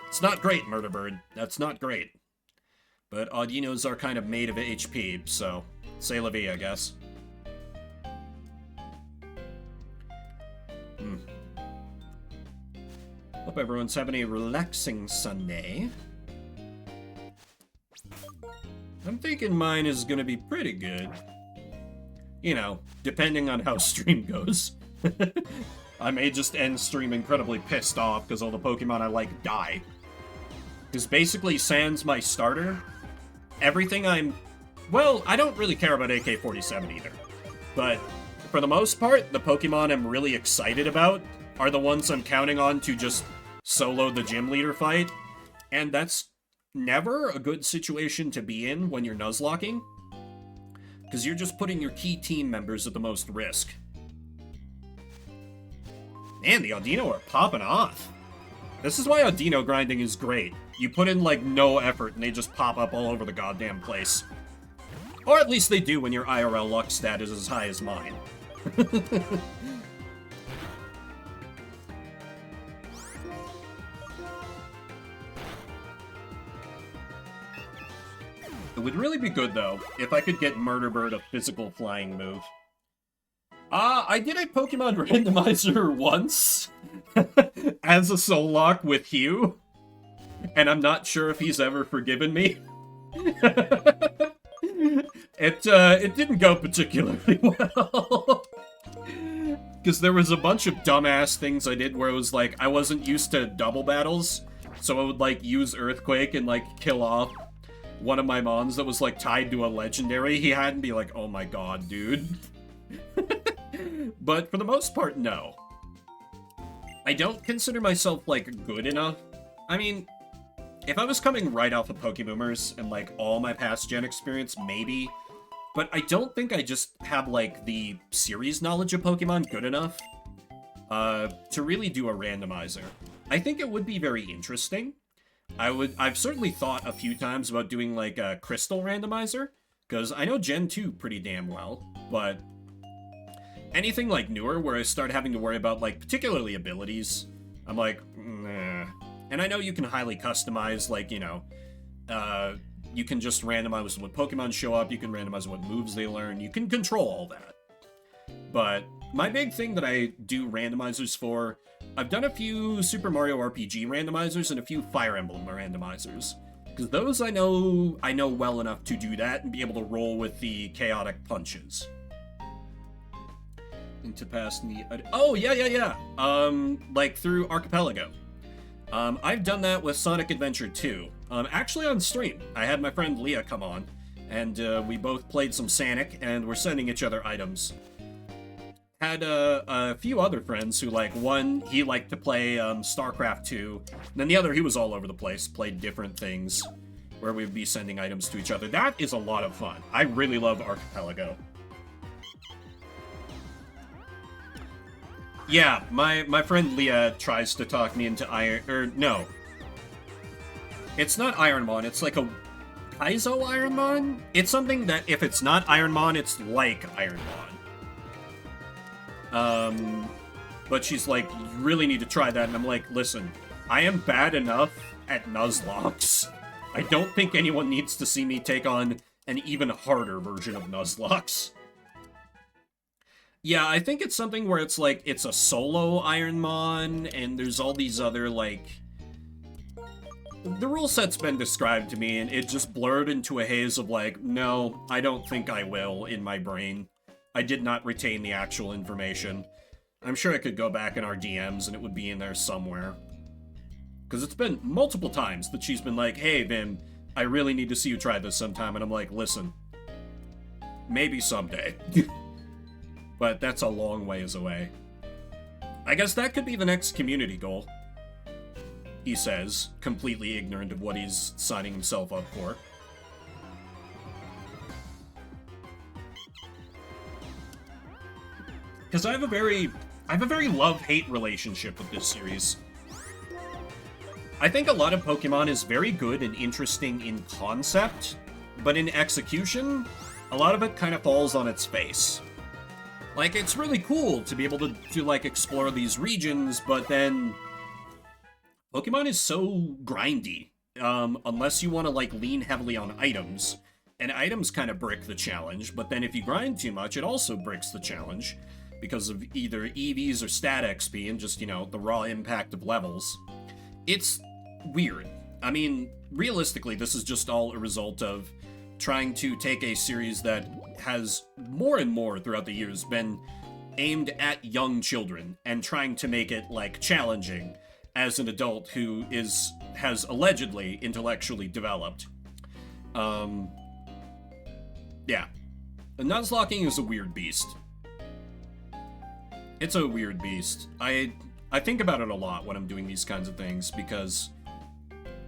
It's not great, Murderbird. That's not great. But Audinos are kind of made of HP, so c'est la vie, I guess. Hope everyone's having a relaxing Sunday. I'm thinking mine is gonna be pretty good. You know, depending on how stream goes. I may just end stream incredibly pissed off because all the Pokemon I like die. Because basically, sans my starter, everything I'm Well, I don't really care about AK-47 either. But for the most part, the Pokemon I'm really excited about are the ones I'm counting on to just solo the gym leader fight. And that's never a good situation to be in when you're Nuzlocking, because you're just putting your key team members at the most risk. Man, the Audino are popping off. This is why Audino grinding is great. You put in, like, no effort, and they just pop up all over the goddamn place. Or at least they do when your IRL luck stat is as high as mine. It would really be good, though, if I could get Murder Bird a physical flying move. I did a Pokemon randomizer once as a Soul Lock with Hugh, and I'm not sure if he's ever forgiven me. It didn't go particularly well. Because there was a bunch of dumbass things I did where it was like, I wasn't used to double battles, so I would, like, use Earthquake and, like, kill off one of my mons that was, like, tied to a legendary he had and be like, oh my god, dude. But for the most part, no. I don't consider myself, like, good enough. I mean, if I was coming right off of Pokéboomers and, like, all my past gen experience, maybe. But I don't think I just have, like, the series knowledge of Pokemon good enough to really do a randomizer. I think it would be very interesting. I've certainly thought a few times about doing, like, a Crystal randomizer, because I know Gen 2 pretty damn well, but anything, like, newer where I start having to worry about, like, particularly abilities, I'm like, nah. And I know you can highly customize, like, you know, you can just randomize what Pokemon show up, you can randomize what moves they learn, you can control all that. But my big thing that I do randomizers for, I've done a few Super Mario RPG randomizers and a few Fire Emblem randomizers. Because those I know well enough to do that and be able to roll with the chaotic punches. Into past the... Oh, yeah. Like through Archipelago. I've done that with Sonic Adventure 2. Actually on stream. I had my friend Leah come on, and we both played some Sonic, and we're sending each other items. Had a few other friends who, like, one, he liked to play StarCraft 2, and then the other, he was all over the place, played different things, where we'd be sending items to each other. That is a lot of fun. I really love Archipelago. Yeah, my friend Leah tries to talk me into no. It's not Ironmon, it's like a Kaizo Ironmon? It's something that, if it's not Ironmon, it's like Ironmon. But she's like, you really need to try that, and I'm like, listen, I am bad enough at Nuzlocke. I don't think anyone needs to see me take on an even harder version of Nuzlocke. Yeah, I think it's something where it's like, it's a solo Ironmon, and there's all these other, like... The rule set's been described to me, and it just blurred into a haze of like, no, I don't think I will, in my brain. I did not retain the actual information. I'm sure I could go back in our DMs, and it would be in there somewhere. Because it's been multiple times that she's been like, hey, Vin, I really need to see you try this sometime, and I'm like, listen, maybe someday. But that's a long ways away. I guess that could be the next community goal, he says, completely ignorant of what he's signing himself up for. Because I have a very love-hate relationship with this series. I think a lot of Pokemon is very good and interesting in concept, but in execution, a lot of it kind of falls on its face. Like, it's really cool to be able to like, explore these regions, but then Pokemon is so grindy, unless you want to, like, lean heavily on items. And items kind of brick the challenge, but then if you grind too much, it also bricks the challenge, because of either EVs or stat XP and just, you know, the raw impact of levels. It's weird. I mean, realistically, this is just all a result of trying to take a series that has more and more throughout the years been aimed at young children and trying to make it, like, challenging as an adult who has allegedly intellectually developed. yeah. The Nuzlocking is a weird beast. It's a weird beast. I think about it a lot when I'm doing these kinds of things, because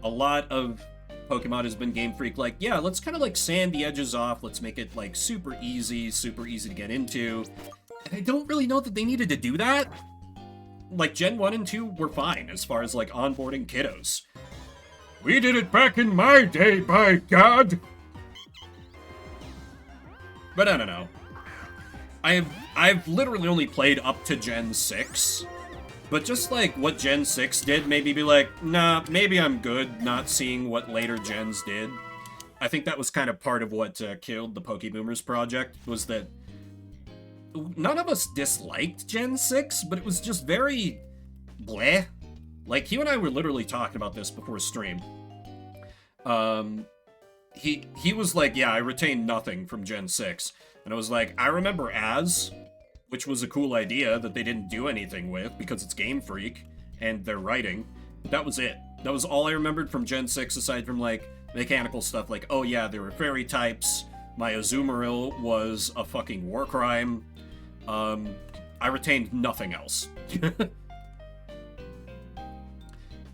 a lot of Pokemon has been Game Freak like, yeah, let's kind of like sand the edges off, let's make it like super easy to get into. And I don't really know that they needed to do that. Like, Gen 1 and 2 were fine as far as like onboarding kiddos. We did it back in my day, by God! But I don't know. I've literally only played up to Gen 6. But just like what Gen 6 did made me be like, nah, maybe I'm good not seeing what later gens did. I think that was kind of part of what killed the Pokeboomers project, was that none of us disliked Gen 6, but it was just very bleh. Like, you and I were literally talking about this before stream. He was like, yeah, I retained nothing from Gen 6. And I was like, I remember As, which was a cool idea that they didn't do anything with because it's Game Freak and their writing. But that was it. That was all I remembered from Gen 6, aside from, like, mechanical stuff like, oh yeah, there were fairy types, my Azumarill was a fucking war crime. I retained nothing else.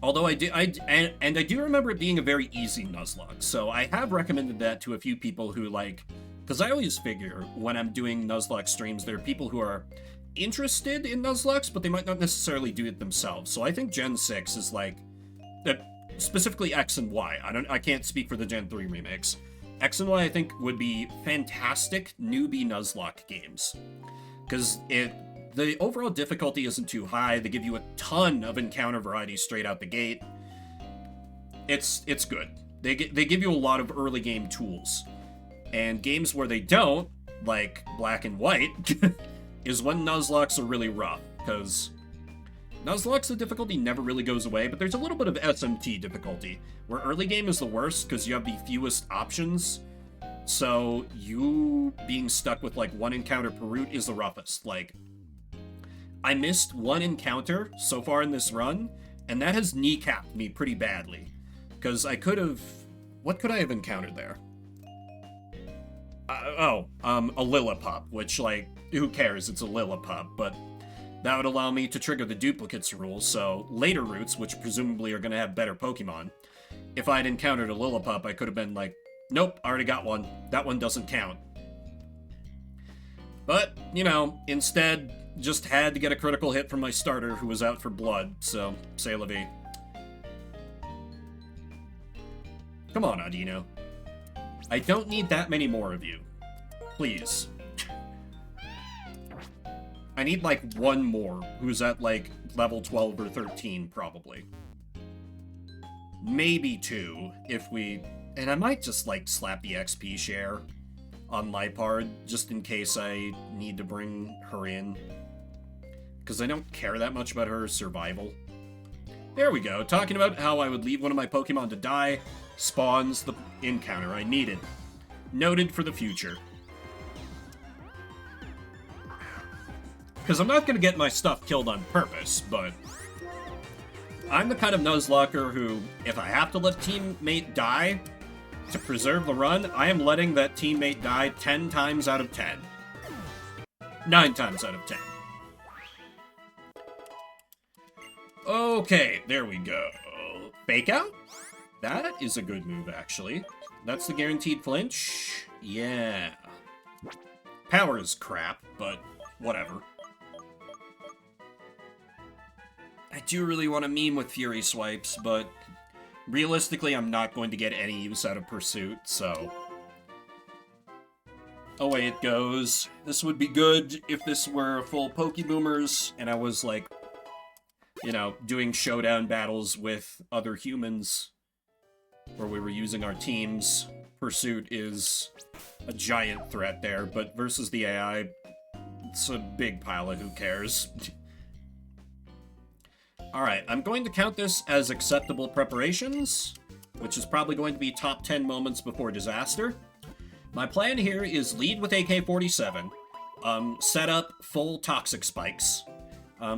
Although I do remember it being a very easy Nuzlocke, so I have recommended that to a few people who, like, because I always figure when I'm doing Nuzlocke streams, there are people who are interested in Nuzlockes, but they might not necessarily do it themselves. So I think Gen 6 is like, specifically X and Y. I can't speak for the Gen 3 remakes. X and Y, I think, would be fantastic newbie Nuzlocke games, because the overall difficulty isn't too high. They give you a ton of encounter variety straight out the gate. It's good. They give you a lot of early game tools. And games where they don't, like Black and White, is when Nuzlocks are really rough, because Nuzlocks, the difficulty never really goes away, but there's a little bit of SMT difficulty, where early game is the worst because you have the fewest options. So you being stuck with like one encounter per route is the roughest. Like, I missed one encounter so far in this run, and that has kneecapped me pretty badly. Because I could have... What could I have encountered there? A Lillipup, which, like, who cares? It's a Lillipup, but that would allow me to trigger the duplicates rule, so later routes, which presumably are going to have better Pokemon, if I'd encountered a Lillipup, I could have been like, nope, I already got one. That one doesn't count. But, you know, instead, just had to get a critical hit from my starter who was out for blood, so, c'est la vie. Come on, Audino. I don't need that many more of you. Please. I need, like, one more who's at, like, level 12 or 13, probably. Maybe two, if we... And I might just, like, slap the XP share on Lipard, just in case I need to bring her in. Because I don't care that much about her survival. There we go, talking about how I would leave one of my Pokemon to die, spawns the encounter I needed. Noted for the future. Because I'm not going to get my stuff killed on purpose, but I'm the kind of Nuzlocker who, if I have to let teammate die to preserve the run, I am letting that teammate die 10 times out of 10. 9 times out of 10. Okay, there we go. Fake out? That is a good move, actually. That's the guaranteed flinch? Yeah. Power is crap, but whatever. I do really want to meme with Fury Swipes, but realistically, I'm not going to get any use out of Pursuit, so... Away it goes. This would be good if this were full Pokeboomers, and I was, like, you know, doing showdown battles with other humans, where we were using our teams. Pursuit is a giant threat there, but versus the AI, it's a big pile of who cares. Alright, I'm going to count this as acceptable preparations, which is probably going to be top 10 moments before disaster. My plan here is lead with AK-47, set up full toxic spikes,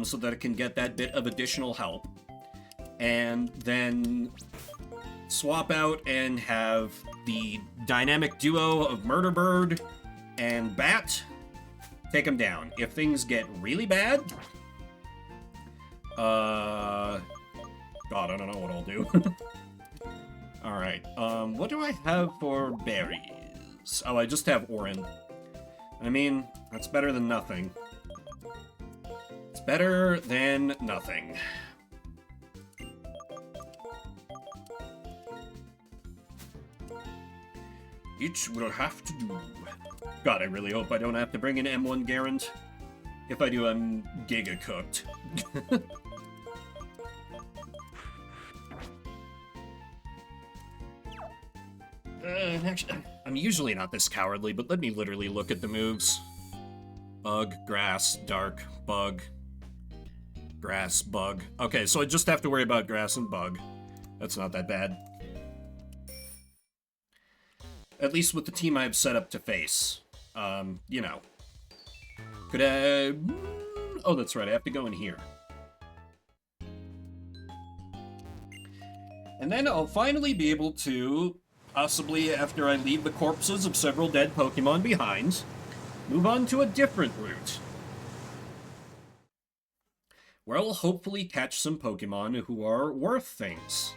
so that it can get that bit of additional help, and then swap out and have the dynamic duo of Murder Bird and Bat. Take them down. If things get really bad... God, I don't know what I'll do. Alright, what do I have for berries? Oh, I just have Orin. I mean, that's better than nothing. It's better than nothing. Each will have to do. God, I really hope I don't have to bring in M1 Garand. If I do, I'm giga cooked. Actually, I'm usually not this cowardly, but let me literally look at the moves. Bug, grass, dark, bug. Grass, bug. Okay, so I just have to worry about grass and bug. That's not that bad. At least with the team I have set up to face. You know. Could I... Oh, that's right, I have to go in here. And then I'll finally be able to, possibly after I leave the corpses of several dead Pokemon behind, move on to a different route. Where I'll hopefully catch some Pokemon who are worth things.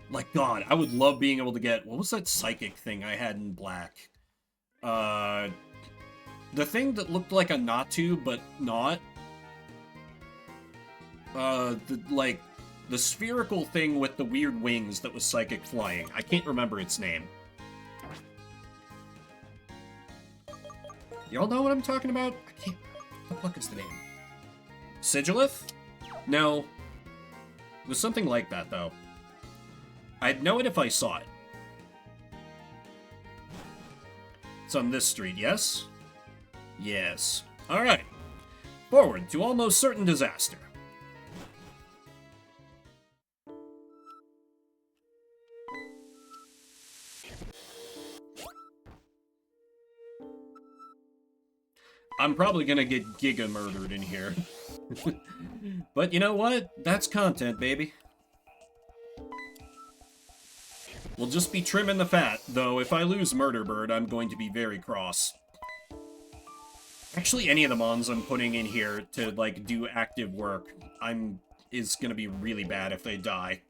Like, God, I would love being able to get... What was that psychic thing I had in black? The thing that looked like a Natu, but not. The spherical thing with the weird wings that was psychic flying. I can't remember its name. Y'all know what I'm talking about? I can't... What the fuck is the name? Sigilith? No. It was something like that, though. I'd know it if I saw it. It's on this street, yes? Yes. Alright. Forward to almost certain disaster. I'm probably gonna get giga murdered in here. But you know what? That's content, baby. We'll just be trimming the fat, though if I lose Murder Bird, I'm going to be very cross. Actually, any of the mons I'm putting in here to, like, do active work, is gonna be really bad if they die.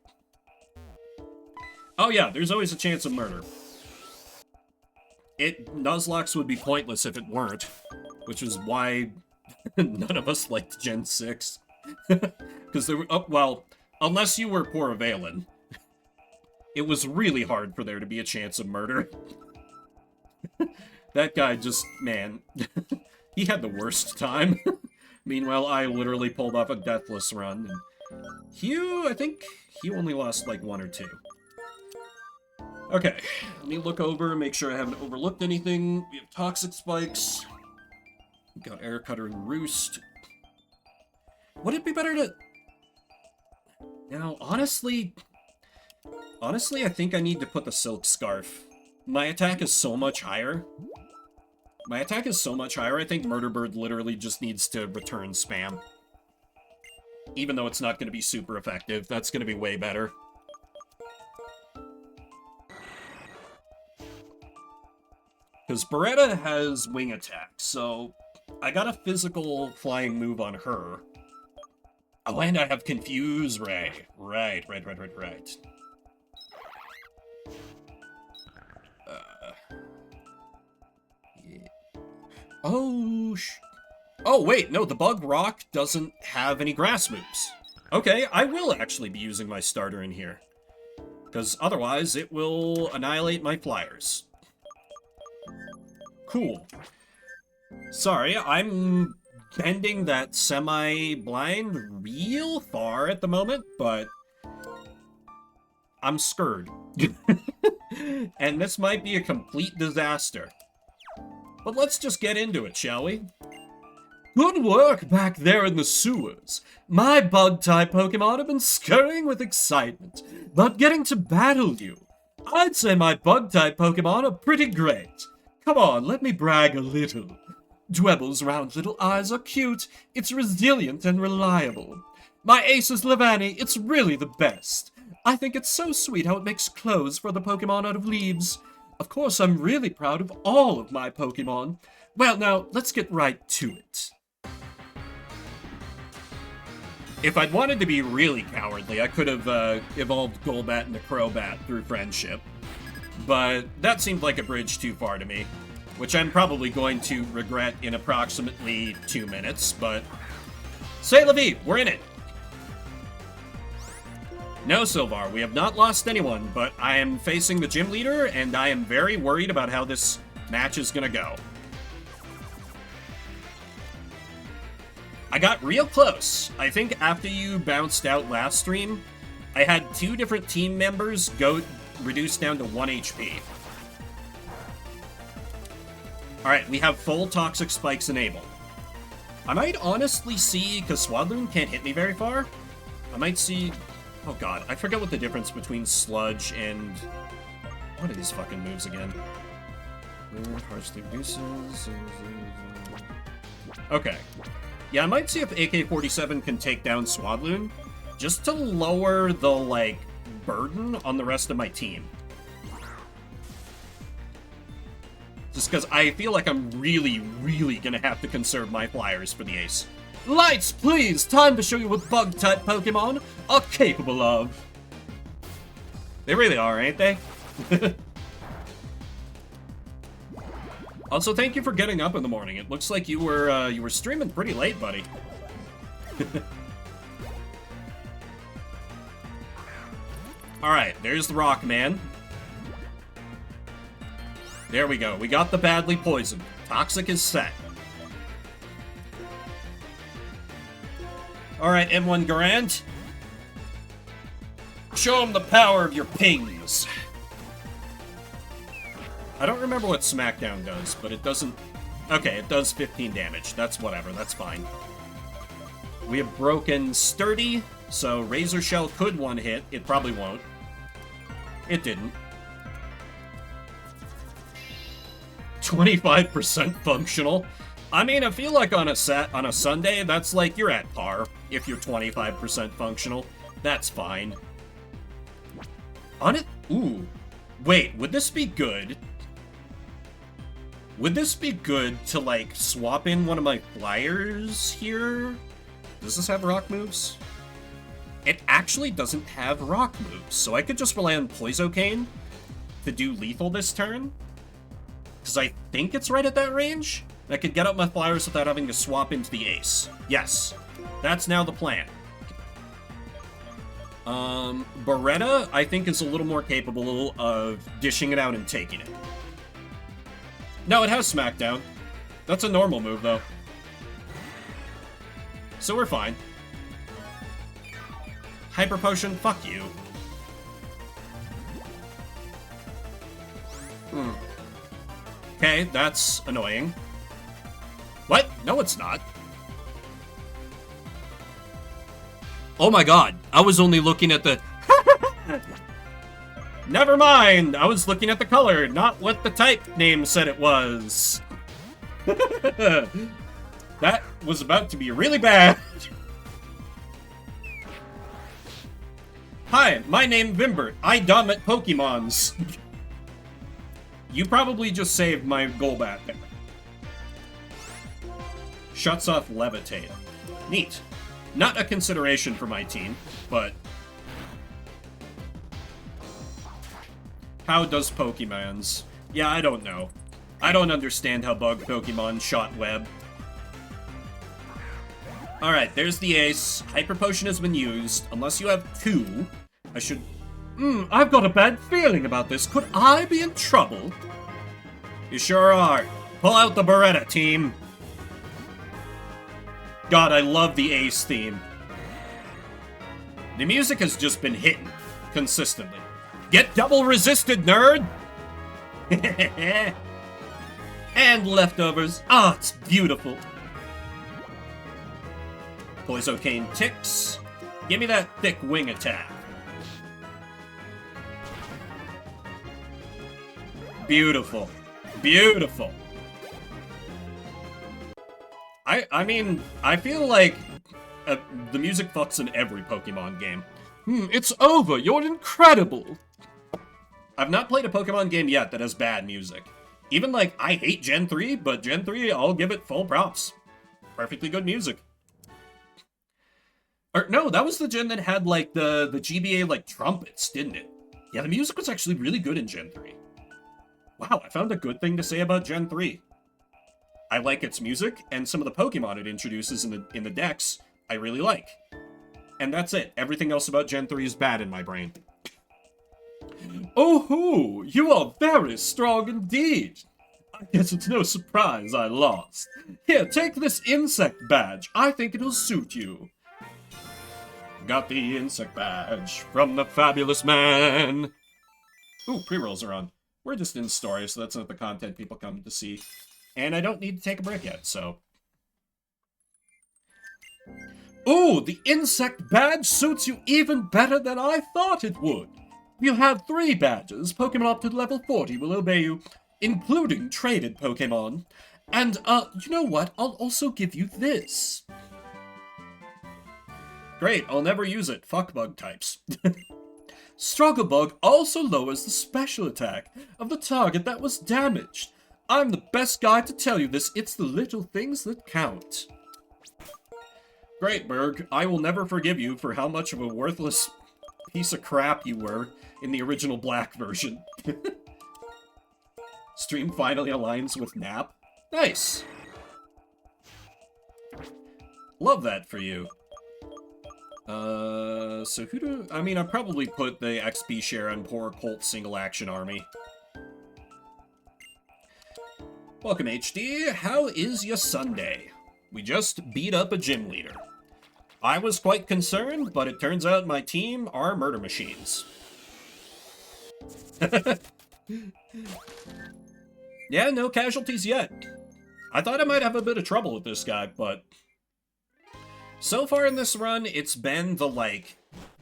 Oh yeah, there's always a chance of murder. Nuzlocks would be pointless if it weren't, which is why none of us liked Gen 6. Because there were, oh, well, unless you were Poor Valen, it was really hard for there to be a chance of murder. That guy just, man, he had the worst time. Meanwhile, I literally pulled off a deathless run. And Hugh, I think he only lost like 1 or 2. Okay, let me look over and make sure I haven't overlooked anything. We have Toxic Spikes. We've got Air Cutter and Roost. Would it be better to... Now, honestly, I think I need to put the Silk Scarf. My attack is so much higher. I think Murder Bird literally just needs to return spam. Even though it's not going to be super effective, that's going to be way better. Because Beretta has wing attack, so I got a physical flying move on her. Oh, and I have Confuse Ray. Right. Yeah. Oh, wait, no, the Bug Rock doesn't have any grass moves. Okay, I will actually be using my starter in here. Because otherwise, it will annihilate my flyers. Cool. Sorry, I'm bending that semi-blind real far at the moment, but I'm scared. And this might be a complete disaster. But let's just get into it, shall we? Good work back there in the sewers. My bug-type Pokemon have been scurrying with excitement about getting to battle you. I'd say my bug-type Pokemon are pretty great. Come on, let me brag a little. Dwebble's round little eyes are cute, it's resilient and reliable. My ace is Levani, it's really the best. I think it's so sweet how it makes clothes for the Pokemon out of leaves. Of course, I'm really proud of all of my Pokemon. Well, now, let's get right to it. If I'd wanted to be really cowardly, I could have evolved Golbat into Crobat through friendship. But that seemed like a bridge too far to me, which I'm probably going to regret in approximately 2 minutes, but c'est la vie, we're in it. No, Sylvar, we have not lost anyone, but I am facing the gym leader, and I am very worried about how this match is gonna go. I got real close. I think after you bounced out last stream, I had 2 different team members go reduced down to 1 HP. Alright, we have full Toxic Spikes enabled. I might honestly see, because Swadloon can't hit me very far, I might see... Oh god, I forget what the difference between Sludge and... What are these fucking moves again? Partially reduces... Okay. Yeah, I might see if AK-47 can take down Swadloon, just to lower the, like, burden on the rest of my team. Just because I feel like I'm really, really gonna have to conserve my flyers for the ace. Lights, please! Time to show you what Bug-type Pokemon are capable of. They really are, ain't they? Also, thank you for getting up in the morning. It looks like you were streaming pretty late, buddy. Alright, there's the Rock Man. There we go. We got the badly poisoned. Toxic is set. Alright, M1 Garand. Show him the power of your pings. I don't remember what Smackdown does, but it doesn't... Okay, it does 15 damage. That's whatever, that's fine. We have broken Sturdy, so Razor Shell could one-hit. It probably won't. It didn't. 25% functional. I mean, I feel like on a Sunday, that's like you're at par. If you're 25% functional, that's fine. On it? Ooh. Wait, would this be good? Would this be good to, like, swap in one of my flyers here? Does this have rock moves? It actually doesn't have rock moves, so I could just rely on Poisocane to do lethal this turn. Because I think it's right at that range. I could get up my flyers without having to swap into the ace. Yes, that's now the plan. Beretta, I think, is a little more capable of dishing it out and taking it. No, it has Smackdown. That's a normal move, though. So we're fine. Hyper Potion, fuck you. Okay, that's annoying. What? No, it's not. Oh my god, I was only looking at the... Never mind, I was looking at the color, not what the type name said it was. That was about to be really bad. Hi, my name Vimbert. I dominate Pokemons. You probably just saved my Golbat there. Shuts off Levitate. Neat. Not a consideration for my team, but... How does Pokemon's? Yeah, I don't know. I don't understand how bug Pokemon shot web. Alright, there's the ace. Hyper Potion has been used. Unless you have 2, I should... I've got a bad feeling about this. Could I be in trouble? You sure are. Pull out the Beretta, team. God, I love the Ace theme. The music has just been hitting consistently. Get double resisted, nerd! And leftovers. Ah, it's beautiful. Poisocane ticks. Give me that thick wing attack. Beautiful. Beautiful. I mean, I feel like the music fucks in every Pokemon game. It's over. You're incredible. I've not played a Pokemon game yet that has bad music. Even, like, I hate Gen 3, but Gen 3, I'll give it full props. Perfectly good music. Or, no, that was the gen that had, like, the GBA, like, trumpets, didn't it? Yeah, the music was actually really good in Gen 3. Wow, I found a good thing to say about Gen 3. I like its music, and some of the Pokemon it introduces in the decks, I really like. And that's it. Everything else about Gen 3 is bad in my brain. Oh-hoo! You are very strong indeed! I guess it's no surprise I lost. Here, take this insect badge. I think it'll suit you. Got the insect badge from the fabulous man. Ooh, pre-rolls are on. We're just in story, so that's not the content people come to see. And I don't need to take a break yet, so... Ooh, the insect badge suits you even better than I thought it would. You have 3 badges. Pokemon up to level 40 will obey you, including traded Pokemon. And, you know what? I'll also give you this. Great, I'll never use it. Fuck bug types. Struggle Bug also lowers the special attack of the target that was damaged. I'm the best guy to tell you this. It's the little things that count. Great, Berg. I will never forgive you for how much of a worthless piece of crap you were in the original Black version. Stream finally aligns with Nap. Nice. Love that for you. So who do... I mean, I'd probably put the XP share on poor Colt Single Action Army. Welcome, HD. How is your Sunday? We just beat up a gym leader. I was quite concerned, but it turns out my team are murder machines. Yeah, no casualties yet. I thought I might have a bit of trouble with this guy, but... So far in this run, it's been the, like,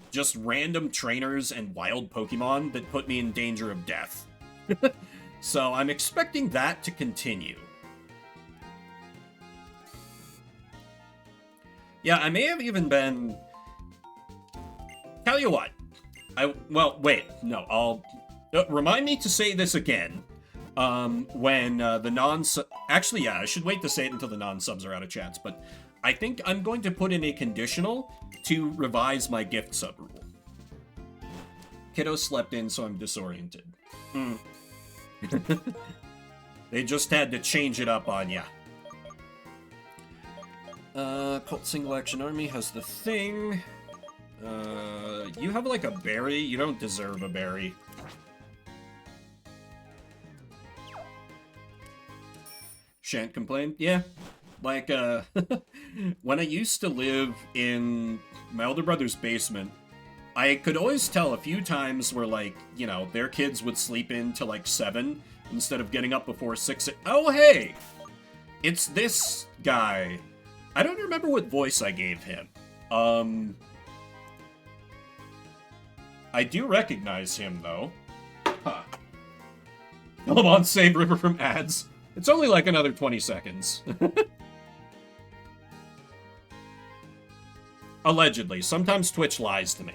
just random trainers and wild Pokemon that put me in danger of death. So I'm expecting that to continue. Yeah, I may have even been... Tell you what. Well, wait. No, I'll... remind me to say this again. When the non-sub... Actually, yeah, I should wait to say it until the non-subs are out of chats, but... I think I'm going to put in a conditional to revise my gift sub rule. Kiddo slept in, so I'm disoriented. They just had to change it up on ya. Colt Single Action Army has the thing. You have like a berry? You don't deserve a berry. Shan't complain? Yeah. Like, when I used to live in my older brother's basement, I could always tell a few times where, like, you know, their kids would sleep in till, like, 7 instead of getting up before 6. Oh, hey! It's this guy. I don't remember what voice I gave him. I do recognize him, though. Huh. Come on, save River from ads. It's only like another 20 seconds. Allegedly. Sometimes Twitch lies to me.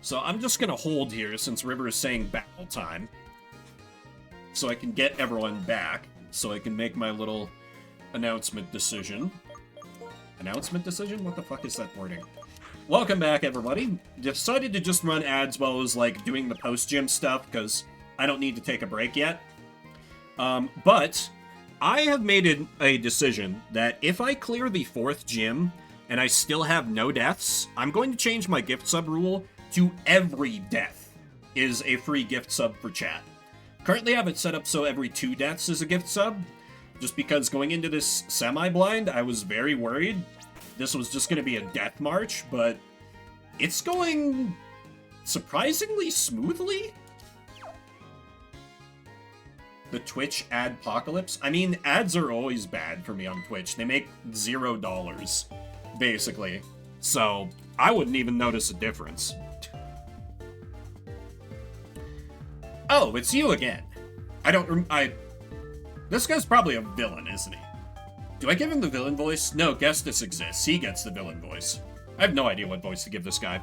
So I'm just gonna hold here since River is saying battle time. So I can get everyone back. So I can make my little announcement decision. Announcement decision? What the fuck is that wording? Welcome back, everybody. Decided to just run ads while I was, like, doing the post-gym stuff, because I don't need to take a break yet. But I have made a decision that if I clear the 4th gym and I still have no deaths, I'm going to change my gift sub rule to every death is a free gift sub for chat. Currently I have it set up so every 2 deaths is a gift sub, just because going into this semi-blind, I was very worried this was just going to be a death march, but it's going surprisingly smoothly. The Twitch adpocalypse? I mean, ads are always bad for me on Twitch. They make $0, basically. So, I wouldn't even notice a difference. Oh, it's you again. This guy's probably a villain, isn't he? Do I give him the villain voice? No, Gestus exists. He gets the villain voice. I have no idea what voice to give this guy.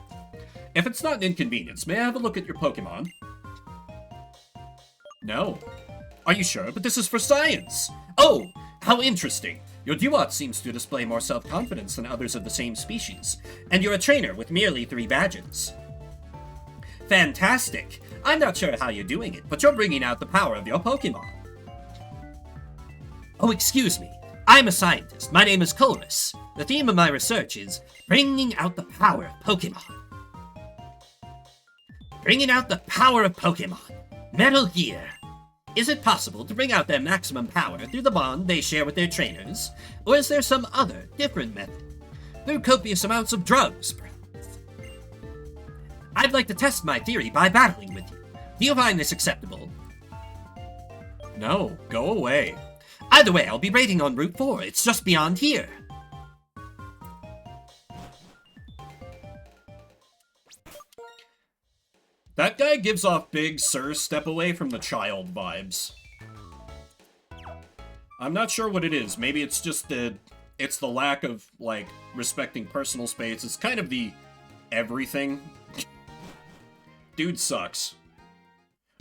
If it's not an inconvenience, may I have a look at your Pokemon? No. Are you sure? But this is for science! Oh! How interesting! Your Duat seems to display more self-confidence than others of the same species, and you're a trainer with merely 3 badges. Fantastic! I'm not sure how you're doing it, but you're bringing out the power of your Pokemon. Oh, excuse me. I'm a scientist. My name is Colress. The theme of my research is bringing out the power of Pokemon. Bringing out the power of Pokemon. Metal Gear. Is it possible to bring out their maximum power through the bond they share with their trainers? Or is there some other, different method? Through copious amounts of drugs, perhaps? I'd like to test my theory by battling with you. Do you find this acceptable? No, go away. Either way, I'll be raiding on Route 4. It's just beyond here. That guy gives off big sir step away from the child vibes. I'm not sure what it is. Maybe it's just the lack of, like, respecting personal space. It's kind of the everything. Dude sucks.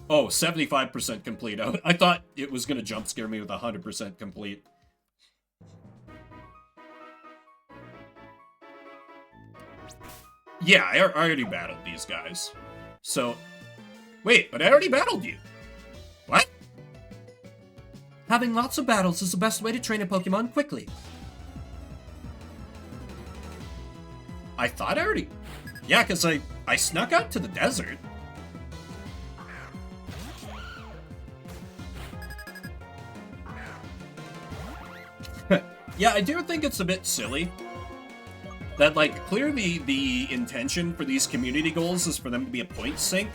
Oh, 75% complete. I thought it was gonna jump scare me with 100% complete. Yeah, I already battled these guys. So, wait, but I already battled you. What? Having lots of battles is the best way to train a Pokemon quickly. I thought I already... Yeah, because I snuck out to the desert. Yeah, I do think it's a bit silly that, like, clearly the intention for these community goals is for them to be a point sink,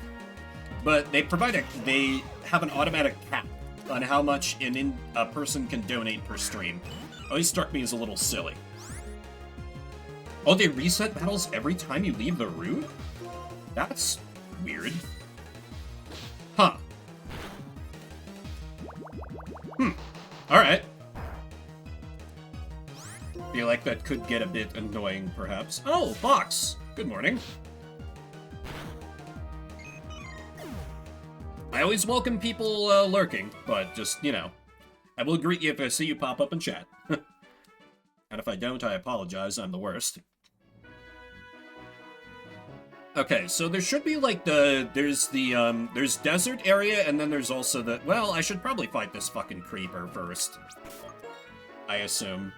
but they have an automatic cap on how much a person can donate per stream. Always struck me as a little silly. Oh, they reset battles every time you leave the route? That's weird. Huh. Alright. Feel like that could get a bit annoying, perhaps. Oh, Fox! Good morning. I always welcome people lurking, but just, you know, I will greet you if I see you pop up in chat. And if I don't, I apologize, I'm the worst. Okay, so there should be, like, there's desert area, and then there's also the... Well, I should probably fight this fucking creeper first. I assume.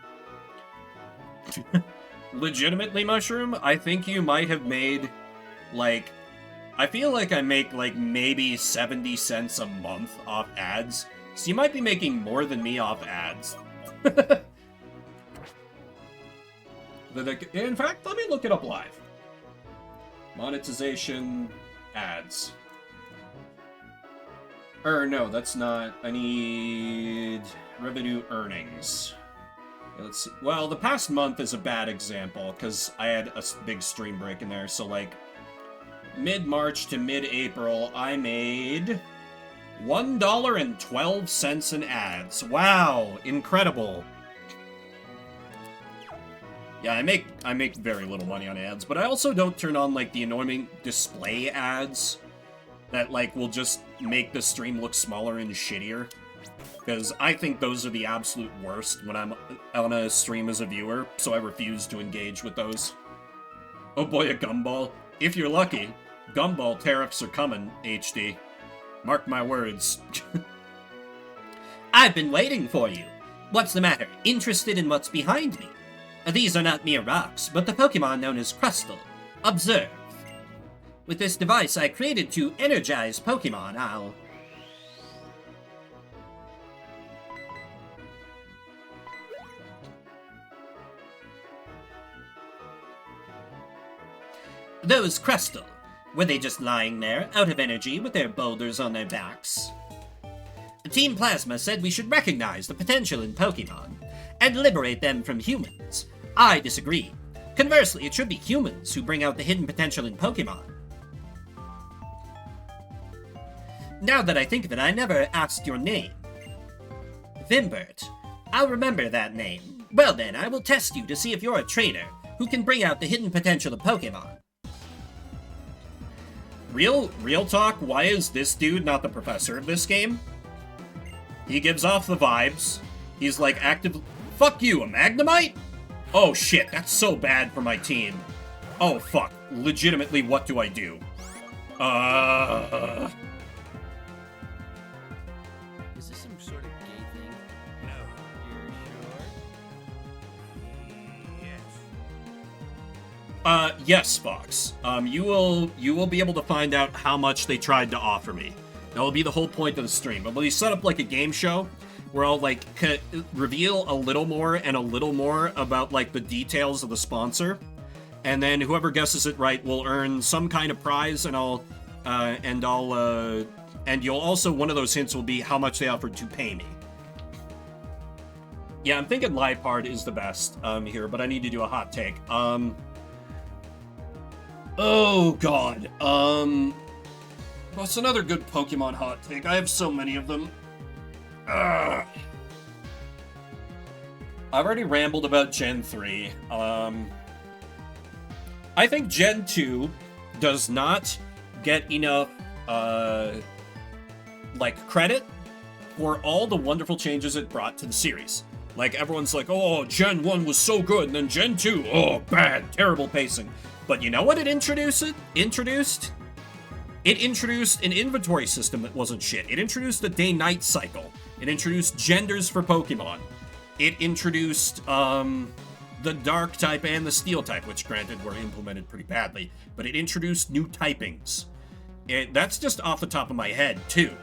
Legitimately, Mushroom, I think you might have made, like... I feel like I make, like, maybe 70 cents a month off ads, so you might be making more than me off ads. In fact, let me look it up live. Monetization, ads. No, that's not... I need revenue earnings. Let's see. Well, the past month is a bad example, because I had a big stream break in there, so, like, mid-March to mid-April, I made $1.12 in ads. Wow, incredible. Yeah, I make very little money on ads, but I also don't turn on, like, the annoying display ads that, like, will just make the stream look smaller and shittier. Because I think those are the absolute worst when I'm on a stream as a viewer, so I refuse to engage with those. Oh boy, a gumball. If you're lucky, gumball tariffs are coming, HD. Mark my words. I've been waiting for you. What's the matter? Interested in what's behind me? These are not mere rocks, but the Pokemon known as Crustal. Observe. With this device I created to energize Pokemon, I'll... Those Crustal, were they just lying there, out of energy, with their boulders on their backs? Team Plasma said we should recognize the potential in Pokemon, and liberate them from humans. I disagree. Conversely, it should be humans who bring out the hidden potential in Pokemon. Now that I think of it, I never asked your name. Vimbert. I'll remember that name. Well then, I will test you to see if you're a trainer who can bring out the hidden potential of Pokemon. Real talk, why is this dude not the professor of this game? He gives off the vibes. He's like active. Fuck you, a Magnemite? Oh shit, that's so bad for my team. Oh fuck, legitimately, what do I do? Is this some sort of gay thing? No. You're sure? Yes. Yes, Fox. You will be able to find out how much they tried to offer me. That will be the whole point of the stream. But we'll set up like a game show where I'll like reveal a little more and a little more about like the details of the sponsor, and then whoever guesses it right will earn some kind of prize, and you'll also, one of those hints will be how much they offered to pay me. Yeah, I'm thinking Liepard is the best here, but I need to do a hot take. Oh god. What's another good Pokemon hot take? I have so many of them. I've already rambled about Gen 3. I think Gen 2 does not get enough, like, credit for all the wonderful changes it brought to the series. Like, everyone's like, oh, Gen 1 was so good, and then Gen 2, oh, bad, terrible pacing. But you know what it introduced? It introduced an inventory system that wasn't shit. It introduced a day-night cycle. It introduced genders for Pokemon. It introduced, the Dark type and the Steel type, which granted were implemented pretty badly. But it introduced new typings. That's just off the top of my head, too.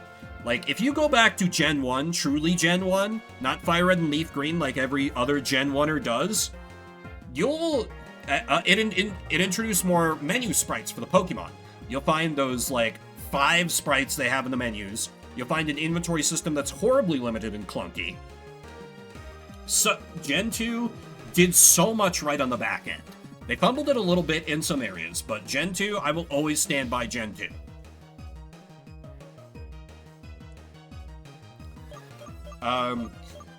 Like, if you go back to Gen 1, truly Gen 1, not Fire Red and Leaf Green like every other Gen 1er does, you'll... it introduced more menu sprites for the Pokemon. You'll find those, like, 5 sprites they have in the menus. You'll find an inventory system that's horribly limited and clunky. So, Gen 2 did so much right on the back end. They fumbled it a little bit in some areas, but Gen 2, I will always stand by Gen 2.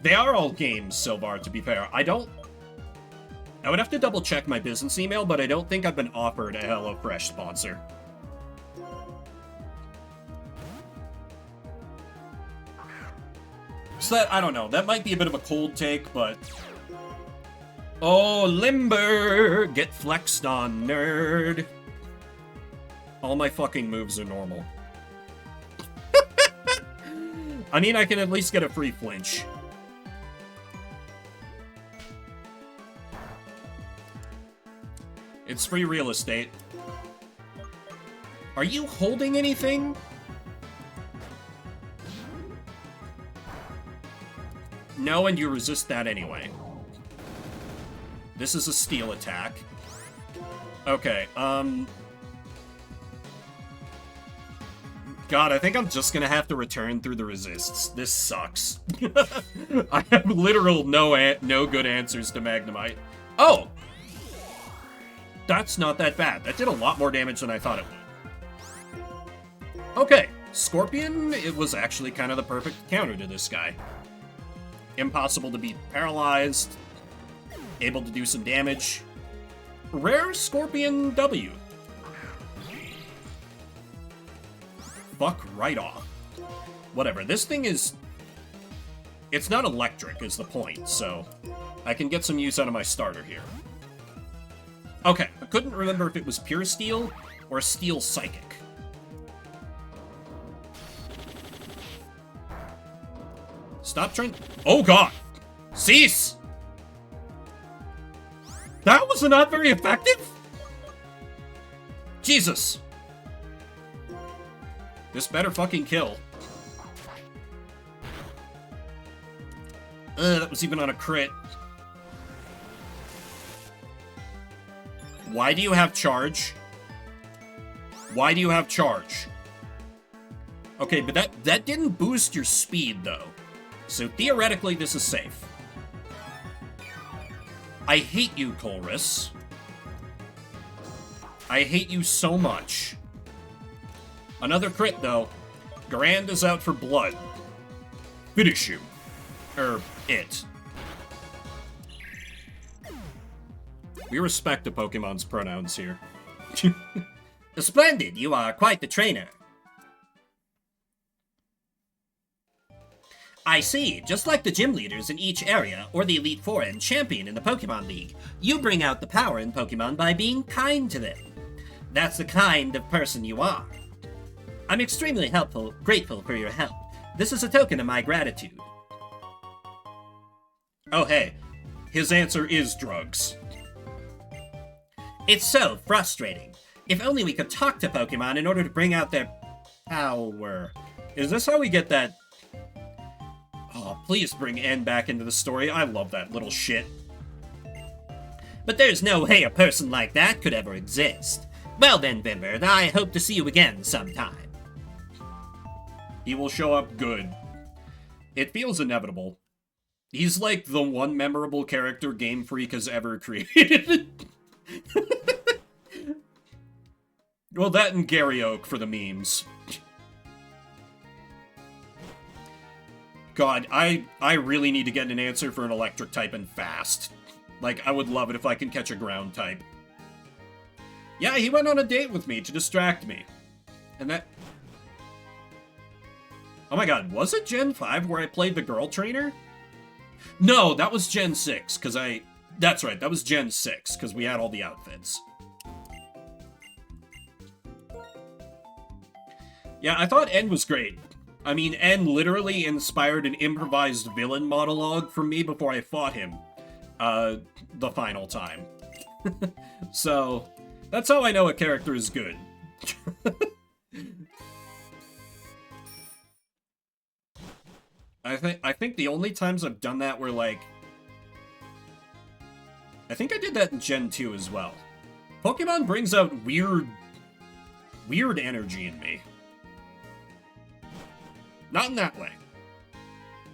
They are all games, Silvar, to be fair. I would have to double check my business email, but I don't think I've been offered a HelloFresh sponsor. So that, I don't know, that might be a bit of a cold take, but... Oh, Limber! Get flexed on, nerd. All my fucking moves are normal. I mean, I can at least get a free flinch. It's free real estate. Are you holding anything? No, and you resist that anyway. This is a steel attack. Okay, God, I think I'm just gonna have to return through the resists. This sucks. I have literal no good answers to Magnemite. Oh! That's not that bad. That did a lot more damage than I thought it would. Okay, Scorpion, it was actually kind of the perfect counter to this guy. Impossible to be paralyzed, able to do some damage. Rare Scorpion W. Fuck right off. Whatever, this thing is... It's not electric is the point, so I can get some use out of my starter here. Okay, I couldn't remember if it was pure steel or steel psychic. Stop trying... Oh god! Cease! That was not very effective? Jesus! This better fucking kill. That was even on a crit. Why do you have charge? Why do you have charge? Okay, but that didn't boost your speed, though. So theoretically, this is safe. I hate you, Colress. I hate you so much. Another crit, though. Grand is out for blood. Finish him. It. We respect the Pokemon's pronouns here. Splendid, you are quite the trainer. I see, just like the gym leaders in each area, or the Elite Four and champion in the Pokemon League, you bring out the power in Pokemon by being kind to them. That's the kind of person you are. I'm extremely grateful for your help. This is a token of my gratitude. Oh hey, his answer is drugs. It's so frustrating. If only we could talk to Pokemon in order to bring out their power. Is this how we get that? Oh, please bring N back into the story. I love that little shit. But there's no way a person like that could ever exist. Well then, Vimber, I hope to see you again sometime. He will show up good. It feels inevitable. He's like the one memorable character Game Freak has ever created. Well, that and Gary Oak for the memes. God, I really need to get an answer for an electric type and fast. Like, I would love it if I can catch a ground type. Yeah, he went on a date with me to distract me. And that... Oh my god, was it Gen 5 where I played the girl trainer? No, that was Gen 6, because I... That's right, that was Gen 6, because we had all the outfits. Yeah, I thought N was great. I mean, N literally inspired an improvised villain monologue from me before I fought him. The final time. So, that's how I know a character is good. I think the only times I've done that were like... I think I did that in Gen 2 as well. Pokemon brings out weird energy in me. Not in that way.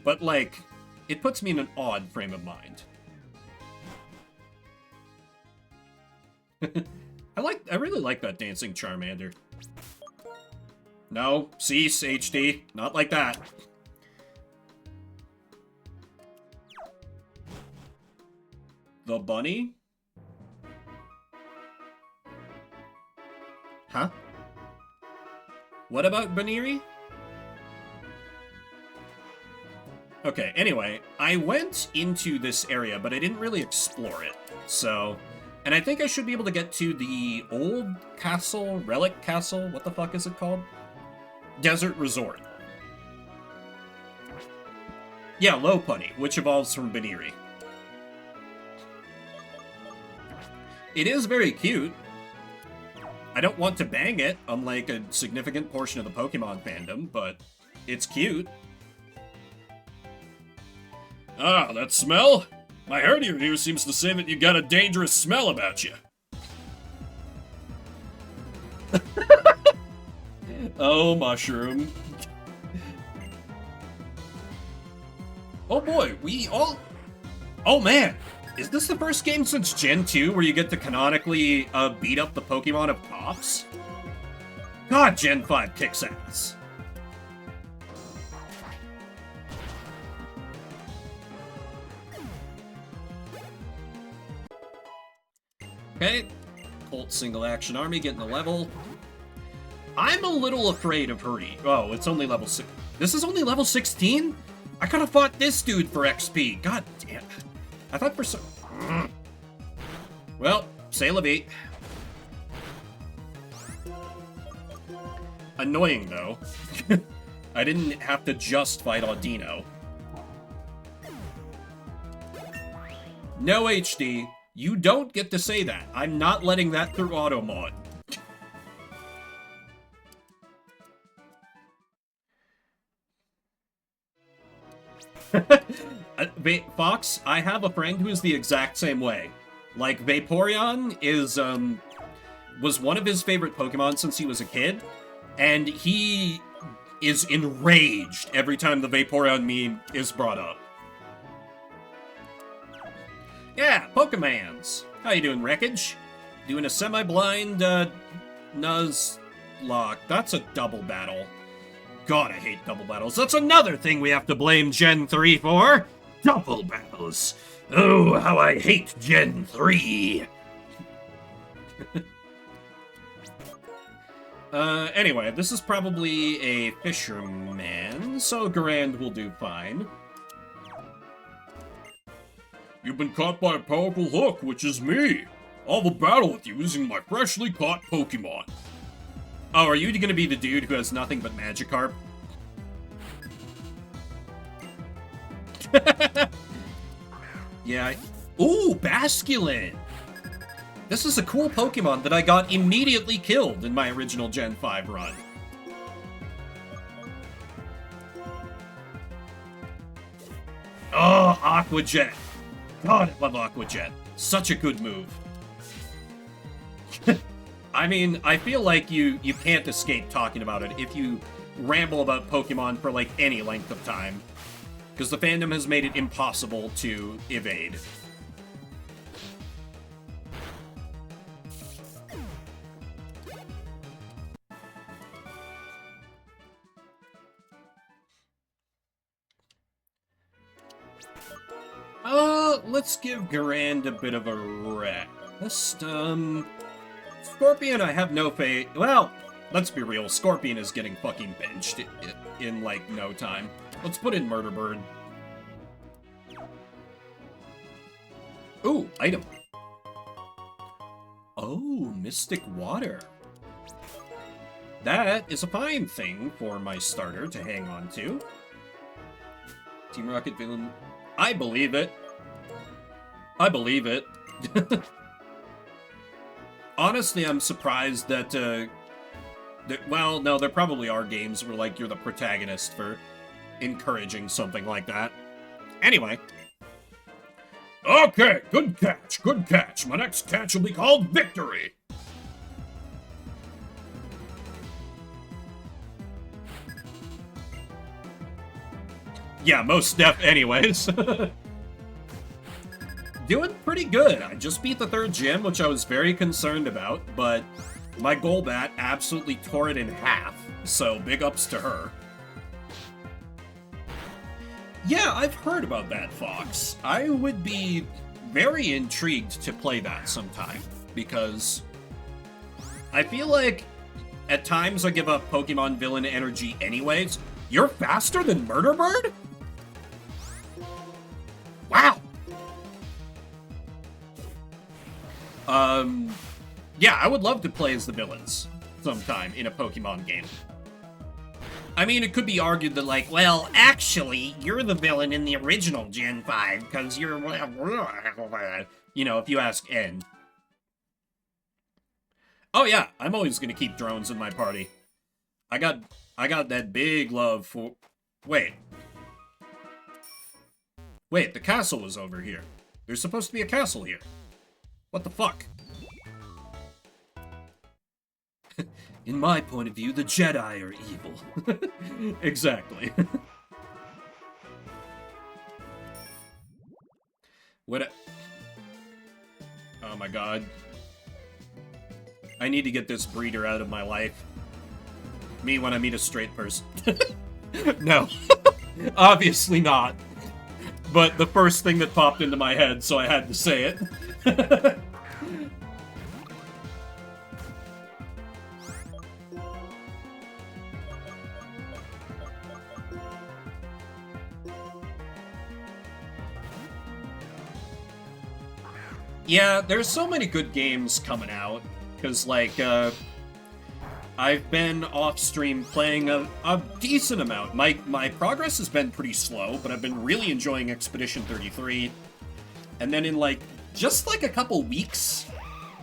But, like, it puts me in an odd frame of mind. I really like that dancing Charmander. No, cease, HD. Not like that. The bunny? Huh? What about Baniri? Okay, anyway, I went into this area, but I didn't really explore it, so... And I think I should be able to get to the old castle, relic castle, what the fuck is it called? Desert Resort. Yeah, Lopunny, which evolves from Baniri. It is very cute. I don't want to bang it, unlike a significant portion of the Pokemon fandom, but it's cute. Ah, that smell? My herdier here seems to say that you got a dangerous smell about you. Oh, mushroom. Oh boy, we all... Oh man, is this the first game since Gen 2 where you get to canonically beat up the Pokemon of Pops? God, Gen 5 kicks ass. Okay, Colt single action army getting a level. I'm a little afraid of Hurry. Oh, it's only level 6. This is only level 16? I could have fought this dude for XP. God damn. I thought for some... Well, c'est la vie. Annoying, though. I didn't have to just fight Audino. No HD. You don't get to say that. I'm not letting that through auto mod. Fox, I have a friend who is the exact same way. Like, Vaporeon is, was one of his favorite Pokemon since he was a kid, and he is enraged every time the Vaporeon meme is brought up. Yeah, Pokemans. How you doing, Wreckage? Doing a semi-blind, Nuzlocke. That's a double battle. God, I hate double battles. That's another thing we have to blame Gen 3 for. Double battles. Oh, how I hate Gen 3. Anyway, this is probably a fisherman, so Garand will do fine. You've been caught by a powerful hook, which is me. I'll have a battle with you using my freshly caught Pokemon. Oh, are you gonna be the dude who has nothing but Magikarp? Yeah. Ooh, Basculin! This is a cool Pokemon that I got immediately killed in my original Gen 5 run. Oh, Aqua Jet. God, I love Aqua Jet. Such a good move. I mean, I feel like you can't escape talking about it if you ramble about Pokemon for, like, any length of time. Because the fandom has made it impossible to evade. Let's give Garand a bit of a rest. Scorpion, I have no faith. Well, let's be real. Scorpion is getting fucking benched in like, no time. Let's put in Murder Bird. Ooh, item. Oh, Mystic Water. That is a fine thing for my starter to hang on to. Team Rocket villain. I believe it. I believe it. Honestly, I'm surprised that, well, no, there probably are games where, like, you're the protagonist for encouraging something like that. Anyway. Okay, good catch, good catch. My next catch will be called Victory. Yeah, most def anyways. Doing pretty good. I just beat the 3rd gym, which I was very concerned about, but my Golbat absolutely tore it in half, so big ups to her. Yeah, I've heard about that, Fox. I would be very intrigued to play that sometime, because I feel like at times I give up Pokemon villain energy anyways. You're faster than Murder Bird? Wow! Yeah, I would love to play as the villains sometime in a Pokemon game. I mean, it could be argued that, like, well, actually, you're the villain in the original Gen 5, because you're... You know, if you ask N. Oh, yeah, I'm always gonna keep drones in my party. I got that big love for... Wait, the castle was over here. There's supposed to be a castle here. What the fuck? In my point of view, the Jedi are evil. Exactly. Oh my god. I need to get this breeder out of my life. Me when I meet a straight person. No. Obviously not. But the first thing that popped into my head, so I had to say it. Yeah, there's so many good games coming out, because, like, I've been off-stream playing a decent amount. My progress has been pretty slow, but I've been really enjoying Expedition 33. And then in, like, just, like, a couple weeks,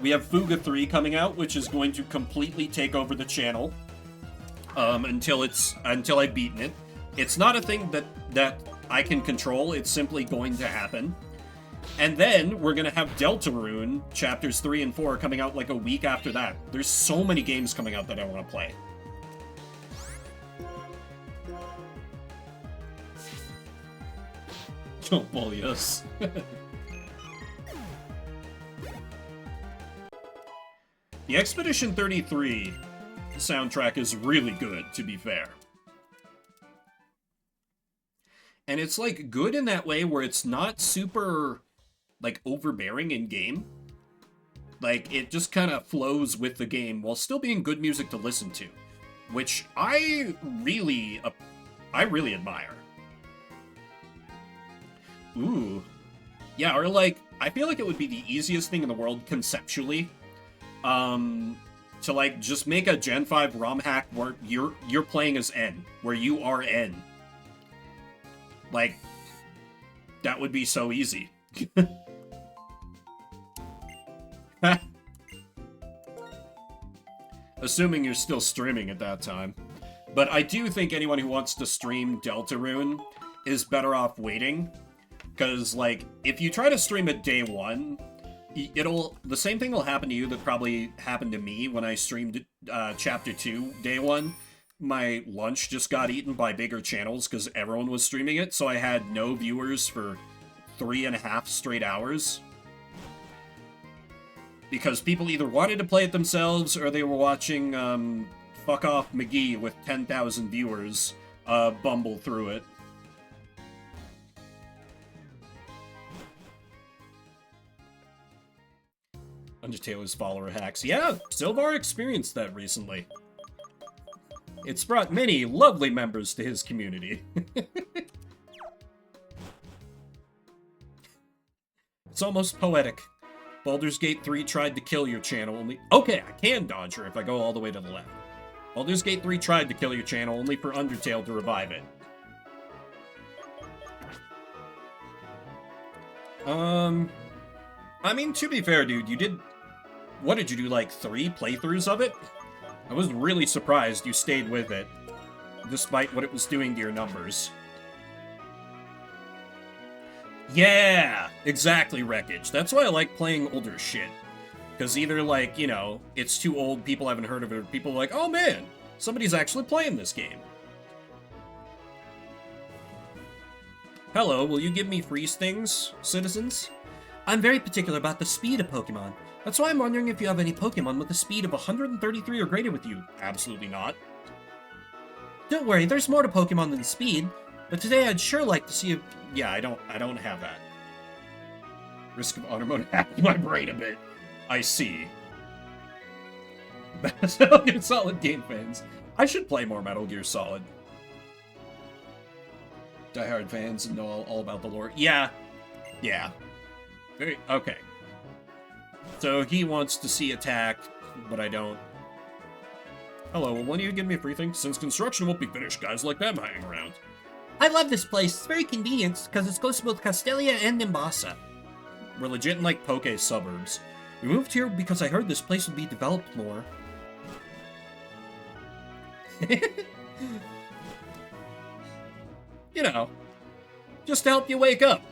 we have Fuga 3 coming out, which is going to completely take over the channel, until I've beaten it. It's not a thing that I can control, it's simply going to happen. And then we're gonna have Deltarune chapters 3 and 4 coming out like a week after that. There's so many games coming out that I want to play. Oh, well, yes. The Expedition 33 soundtrack is really good, to be fair. And it's, like, good in that way where it's not super, like, overbearing in game. Like, it just kind of flows with the game while still being good music to listen to, which I really admire. Ooh. Yeah, or like, I feel like it would be the easiest thing in the world conceptually, to like just make a Gen 5 ROM hack where you're playing as N, where you are N. Like, that would be so easy. Assuming you're still streaming at that time. But I do think anyone who wants to stream Deltarune is better off waiting. Because, like, if you try to stream it day one, the same thing will happen to you that probably happened to me when I streamed Chapter 2 day one. My lunch just got eaten by bigger channels because everyone was streaming it, so I had no viewers for 3.5 straight hours. Because people either wanted to play it themselves, or they were watching Fuck Off McGee with 10,000 viewers bumble through it. Undertale's follower hacks. Yeah, Silvar experienced that recently. It's brought many lovely members to his community. It's almost poetic. Baldur's Gate 3 tried to kill your channel only... Okay, I can dodge her if I go all the way to the left. Baldur's Gate 3 tried to kill your channel only for Undertale to revive it. I mean, to be fair, dude, you did... What did you do, like 3 playthroughs of it? I was really surprised you stayed with it, despite what it was doing to your numbers. Yeah, exactly, Wreckage. That's why I like playing older shit. Because either, like, you know, it's too old, people haven't heard of it, or people are like, oh man, somebody's actually playing this game. Hello, will you give me freeze things, citizens? I'm very particular about the speed of Pokemon. That's why I'm wondering if you have any Pokemon with a speed of 133 or greater with you. Absolutely not. Don't worry, there's more to Pokemon than speed. But today I'd sure like to see if... Yeah, I don't have that. Risk of auto mode hacked my brain a bit. I see. Metal Gear Solid game fans. I should play more Metal Gear Solid. Die Hard fans know all about the lore. Yeah. Yeah. Very... Okay. So he wants to see attack, but I don't. Hello, well, when do you give me a free thing? Since construction won't be finished, guys like them hang around. I love this place. It's very convenient, because it's close to both Castelia and Nimbasa. We're legit in, like, Poke suburbs. We moved here because I heard this place would be developed more. You know, just to help you wake up.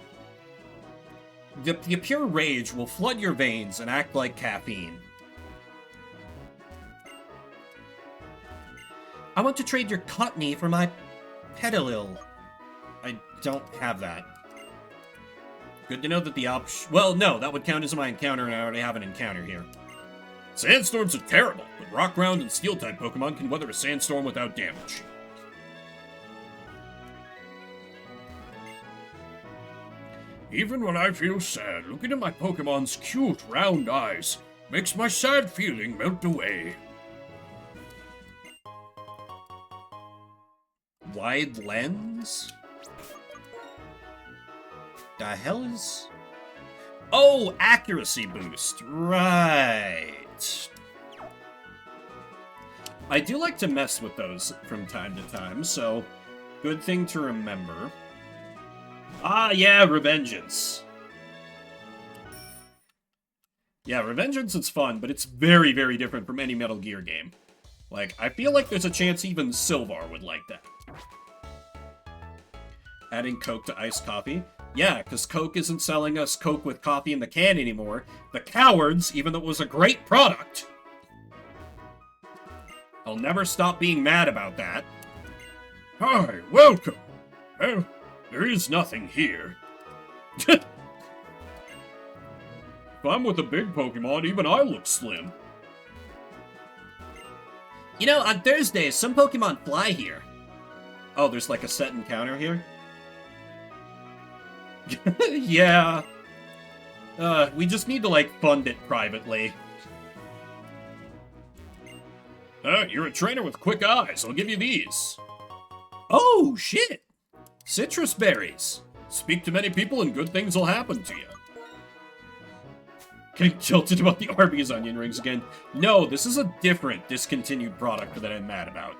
The pure rage will flood your veins and act like caffeine. I want to trade your Cottony for my Petalil. I don't have that. Good to know that the option... Well, no, that would count as my encounter, and I already have an encounter here. Sandstorms are terrible, but Rock Ground and Steel-type Pokemon can weather a sandstorm without damage. Even when I feel sad, looking at my Pokemon's cute, round eyes makes my sad feeling melt away. Wide lens? The hell is... Oh, accuracy boost. Right. I do like to mess with those from time to time, so good thing to remember. Ah, yeah, Revengeance. Yeah, Revengeance is fun, but it's very, very different from any Metal Gear game. Like, I feel like there's a chance even Silvar would like that. Adding Coke to iced coffee? Yeah, because Coke isn't selling us Coke with coffee in the can anymore. The cowards, even though it was a great product. I'll never stop being mad about that. Hi, welcome. Well, there is nothing here. If I'm with a big Pokemon, even I look slim. You know, on Thursdays, some Pokemon fly here. Oh, there's like a set encounter here? Yeah. We just need to, like, fund it privately. You're a trainer with quick eyes. I'll give you these. Oh, shit! Citrus berries. Speak to many people and good things will happen to you. Getting tilted about the Arby's onion rings again. No, this is a different discontinued product that I'm mad about.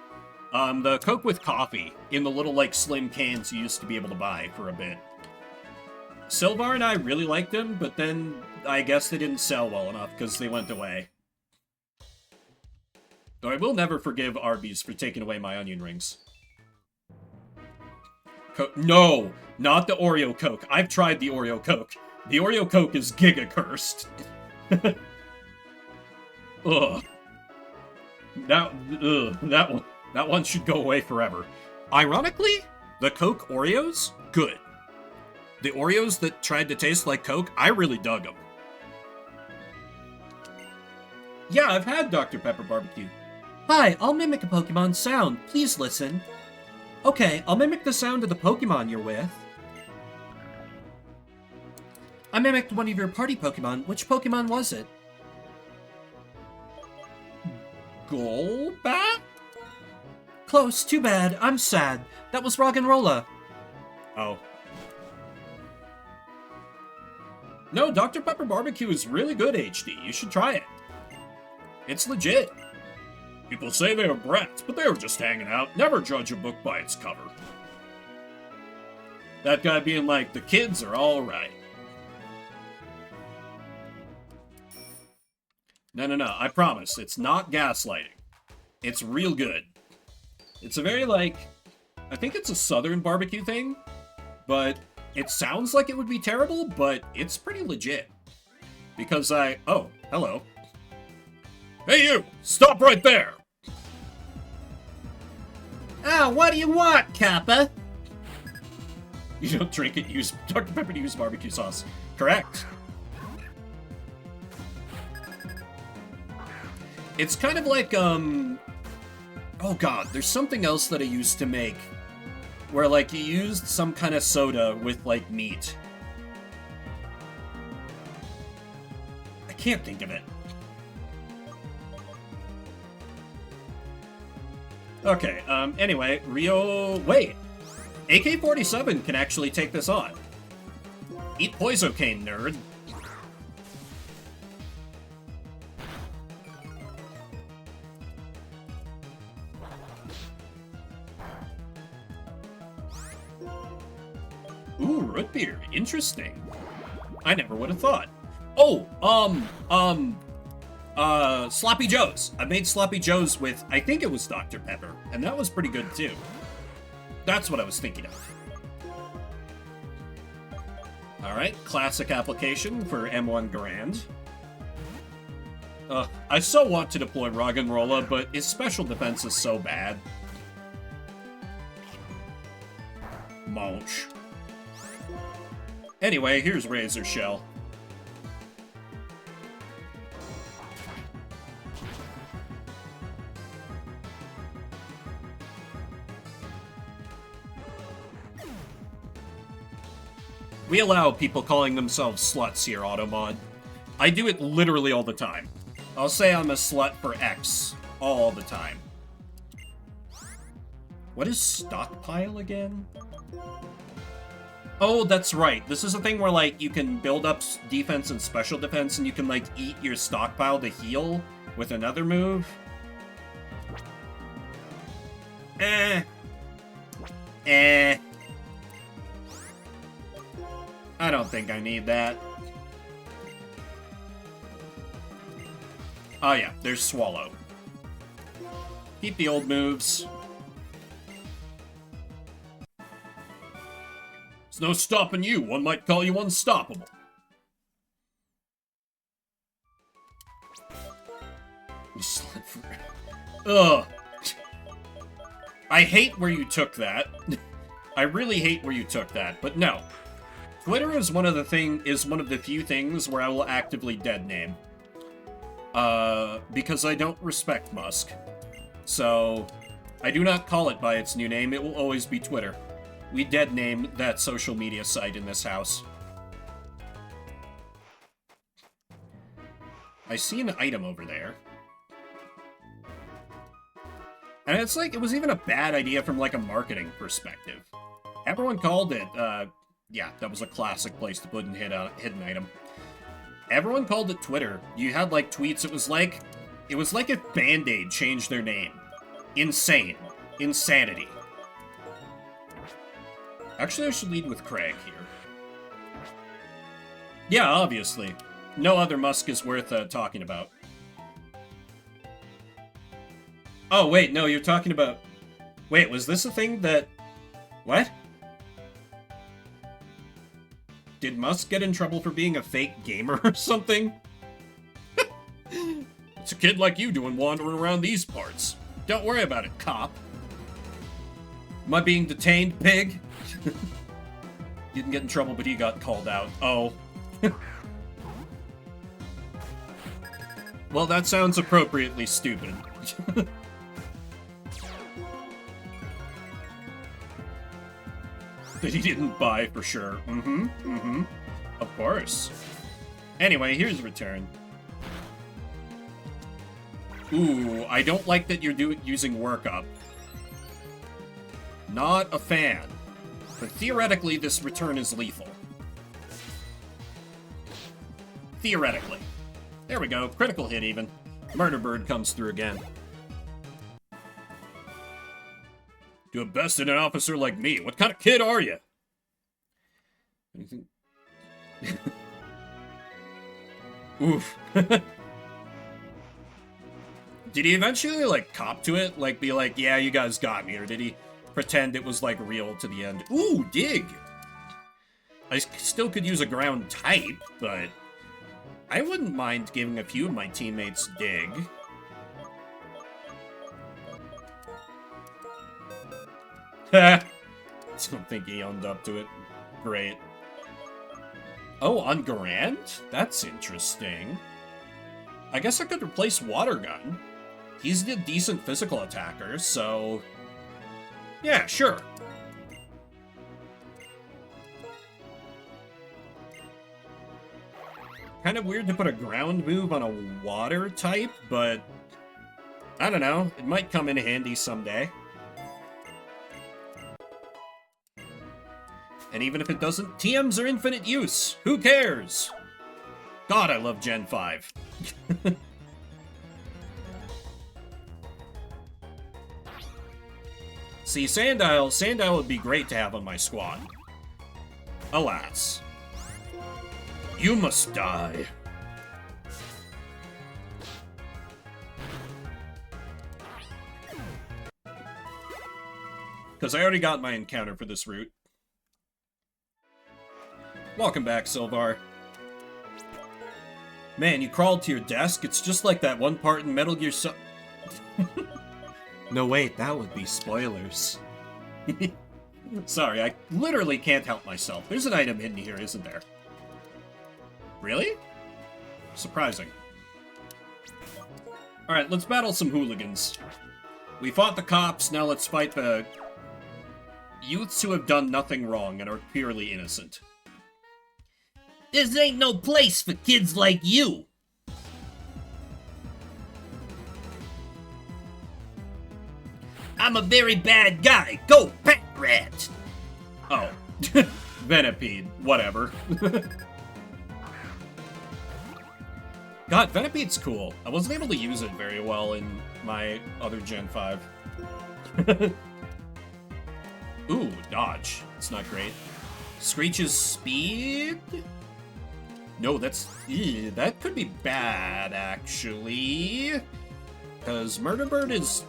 The Coke with coffee in the little, like, slim cans you used to be able to buy for a bit. Silvar and I really liked them, but then I guess they didn't sell well enough because they went away. Though I will never forgive Arby's for taking away my onion rings. No! Not the Oreo Coke. I've tried the Oreo Coke. The Oreo Coke is giga cursed. Ugh. That one should go away forever. Ironically, the Coke Oreos, good. The Oreos that tried to taste like Coke, I really dug them. Yeah, I've had Dr. Pepper Barbecue. Hi, I'll mimic a Pokemon sound. Please listen. Okay, I'll mimic the sound of the Pokemon you're with. I mimicked one of your party Pokemon. Which Pokemon was it? Golbat? Close, too bad. I'm sad. That was Roggenrola. Oh. No, Dr. Pepper Barbecue is really good, HD. You should try it. It's legit. People say they were brats, but they were just hanging out. Never judge a book by its cover. That guy being like, the kids are alright. No, I promise. It's not gaslighting. It's real good. It's a very, like, I think it's a southern barbecue thing, but it sounds like it would be terrible, but it's pretty legit. Because oh, hello. Hey you! Stop right there! What do you want, Kappa? You don't drink it, use Dr. Pepper to use barbecue sauce. Correct. It's kind of like, oh god, there's something else that I used to make where, like, you used some kind of soda with, like, meat. I can't think of it. Okay, anyway, wait. AK-47 can actually take this on. Eat Poisocane, nerd. Ooh, root beer. Interesting. I never would have thought. Oh, Sloppy Joe's. I made Sloppy Joe's with, I think it was Dr. Pepper, and that was pretty good too. That's what I was thinking of. Alright, classic application for M1 Garand. I so want to deploy Roggenrola, but his special defense is so bad. Munch. Anyway, here's Razor Shell. We allow people calling themselves sluts here, Automod. I do it literally all the time. I'll say I'm a slut for X all the time. What is stockpile again? Oh, that's right. This is a thing where, like, you can build up defense and special defense, and you can, like, eat your stockpile to heal with another move. I don't think I need that. Oh yeah, there's Swallow. Keep the old moves. There's no stopping you. One might call you unstoppable. You slept for... Ugh. I hate where you took that. I really hate where you took that, but no. Twitter is one of the few things where I will actively dead name. Because I don't respect Musk. So, I do not call it by its new name. It will always be Twitter. We dead name that social media site in this house. I see an item over there. And it's like, it was even a bad idea from, like, a marketing perspective. Everyone called it, yeah, that was a classic place to put in hidden item. Everyone called it Twitter. You had, like, tweets. It was like if Band-Aid changed their name. Insane. Insanity. Actually, I should lead with Craig here. Yeah, obviously. No other Musk is worth talking about. Oh, wait, no, you're talking about... Wait, was this a thing that... What? Did Musk get in trouble for being a fake gamer or something? It's a kid like you doing wandering around these parts. Don't worry about it, cop. Am I being detained, pig? Didn't get in trouble, but he got called out. Oh. Well, that sounds appropriately stupid. That he didn't buy for sure. Of course. Anyway, here's return. Ooh, I don't like that you're using workup. Not a fan. But theoretically, this return is lethal. Theoretically. There we go. Critical hit, even. Murder Bird comes through again. To have bested an officer like me. What kind of kid are you? Anything? Oof. Did he eventually, like, cop to it? Like, be like, yeah, you guys got me. Or did he pretend it was, like, real to the end? Ooh, dig! I still could use a ground type, but I wouldn't mind giving a few of my teammates dig. Ha! Don't think he owned up to it. Great. Oh, on Garand? That's interesting. I guess I could replace Water Gun. He's a decent physical attacker, so... yeah, sure. Kind of weird to put a ground move on a water type, but... I don't know. It might come in handy someday. And even if it doesn't, TMs are infinite use. Who cares? God, I love Gen 5. See, Sandile would be great to have on my squad. Alas. You must die. Because I already got my encounter for this route. Welcome back, Silvar. Man, you crawled to your desk? It's just like that one part in Metal Gear No, wait, that would be spoilers. Sorry, I literally can't help myself. There's an item hidden here, isn't there? Really? Surprising. Alright, let's battle some hooligans. We fought the cops, now let's fight the youths who have done nothing wrong and are purely innocent. This ain't no place for kids like you! I'm a very bad guy. Go, Pet Rat! Oh. Venipede. Whatever. God, Venipede's cool. I wasn't able to use it very well in my other Gen 5. Ooh, dodge. It's not great. Screech's speed? No, that's... ew, that could be bad, actually. Because Murder Bird is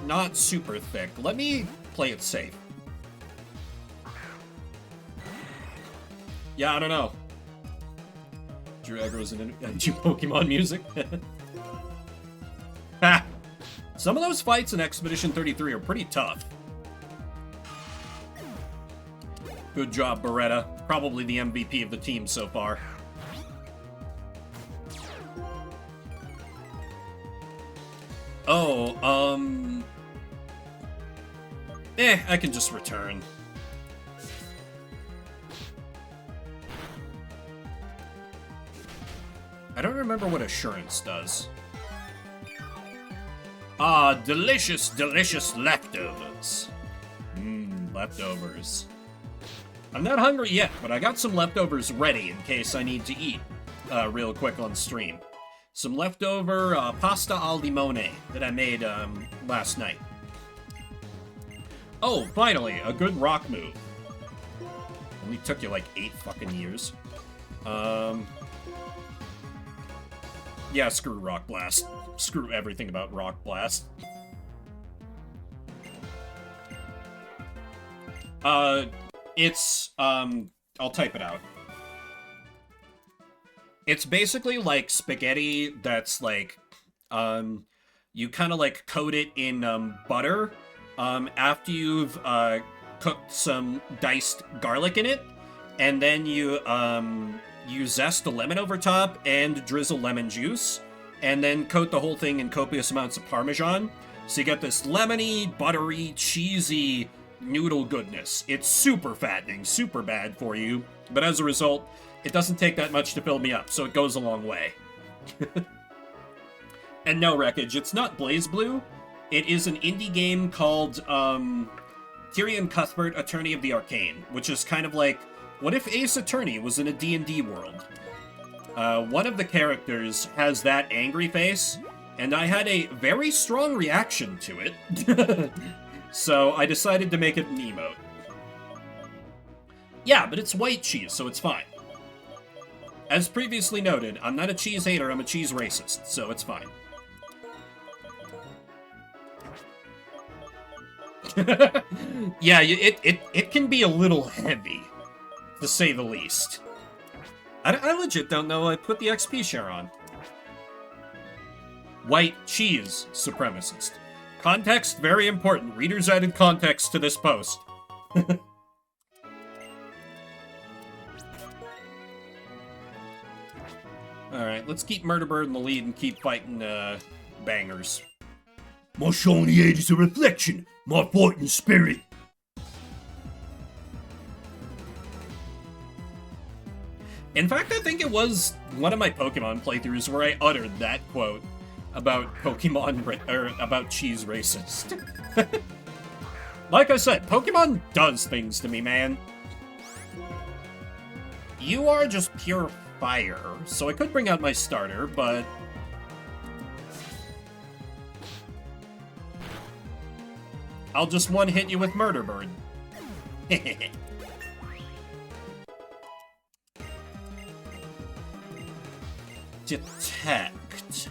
not super thick. Let me play it safe. Yeah, I don't know. Drew aggro's in Pokemon music. Ha! Some of those fights in Expedition 33 are pretty tough. Good job, Beretta. Probably the MVP of the team so far. Oh, I can just return. I don't remember what assurance does. Delicious, delicious leftovers. Leftovers. I'm not hungry yet, but I got some leftovers ready in case I need to eat real quick on stream. Some leftover pasta al limone that I made last night. Oh, finally, a good rock move. Only took you like 8 fucking years. Yeah, screw Rock Blast. Screw everything about Rock Blast. I'll type it out. It's basically like spaghetti that's like, you kind of like coat it in, butter, after you've, cooked some diced garlic in it, and then you zest a lemon over top and drizzle lemon juice, and then coat the whole thing in copious amounts of Parmesan. So you get this lemony, buttery, cheesy noodle goodness. It's super fattening, super bad for you, but as a result, it doesn't take that much to fill me up, so it goes a long way. And no, Wreckage, it's not BlazBlue. It is an indie game called, Tyrion Cuthbert, Attorney of the Arcane, which is kind of like, what if Ace Attorney was in a D&D world? One of the characters has that angry face, and I had a very strong reaction to it. So I decided to make it an emote. Yeah, but it's white cheese, so it's fine. As previously noted, I'm not a cheese hater, I'm a cheese racist, so it's fine. Yeah, it can be a little heavy, to say the least. I legit don't know I put the XP share on. White cheese supremacist. Context, very important. Readers added context to this post. Alright, let's keep Murderbird in the lead and keep fighting, bangers. My shiny head is a reflection, my fighting spirit. In fact, I think it was one of my Pokemon playthroughs where I uttered that quote about about cheese racist. Like I said, Pokemon does things to me, man. You are just pure fire, so I could bring out my starter, but... I'll just one-hit you with Murderbird. Detect.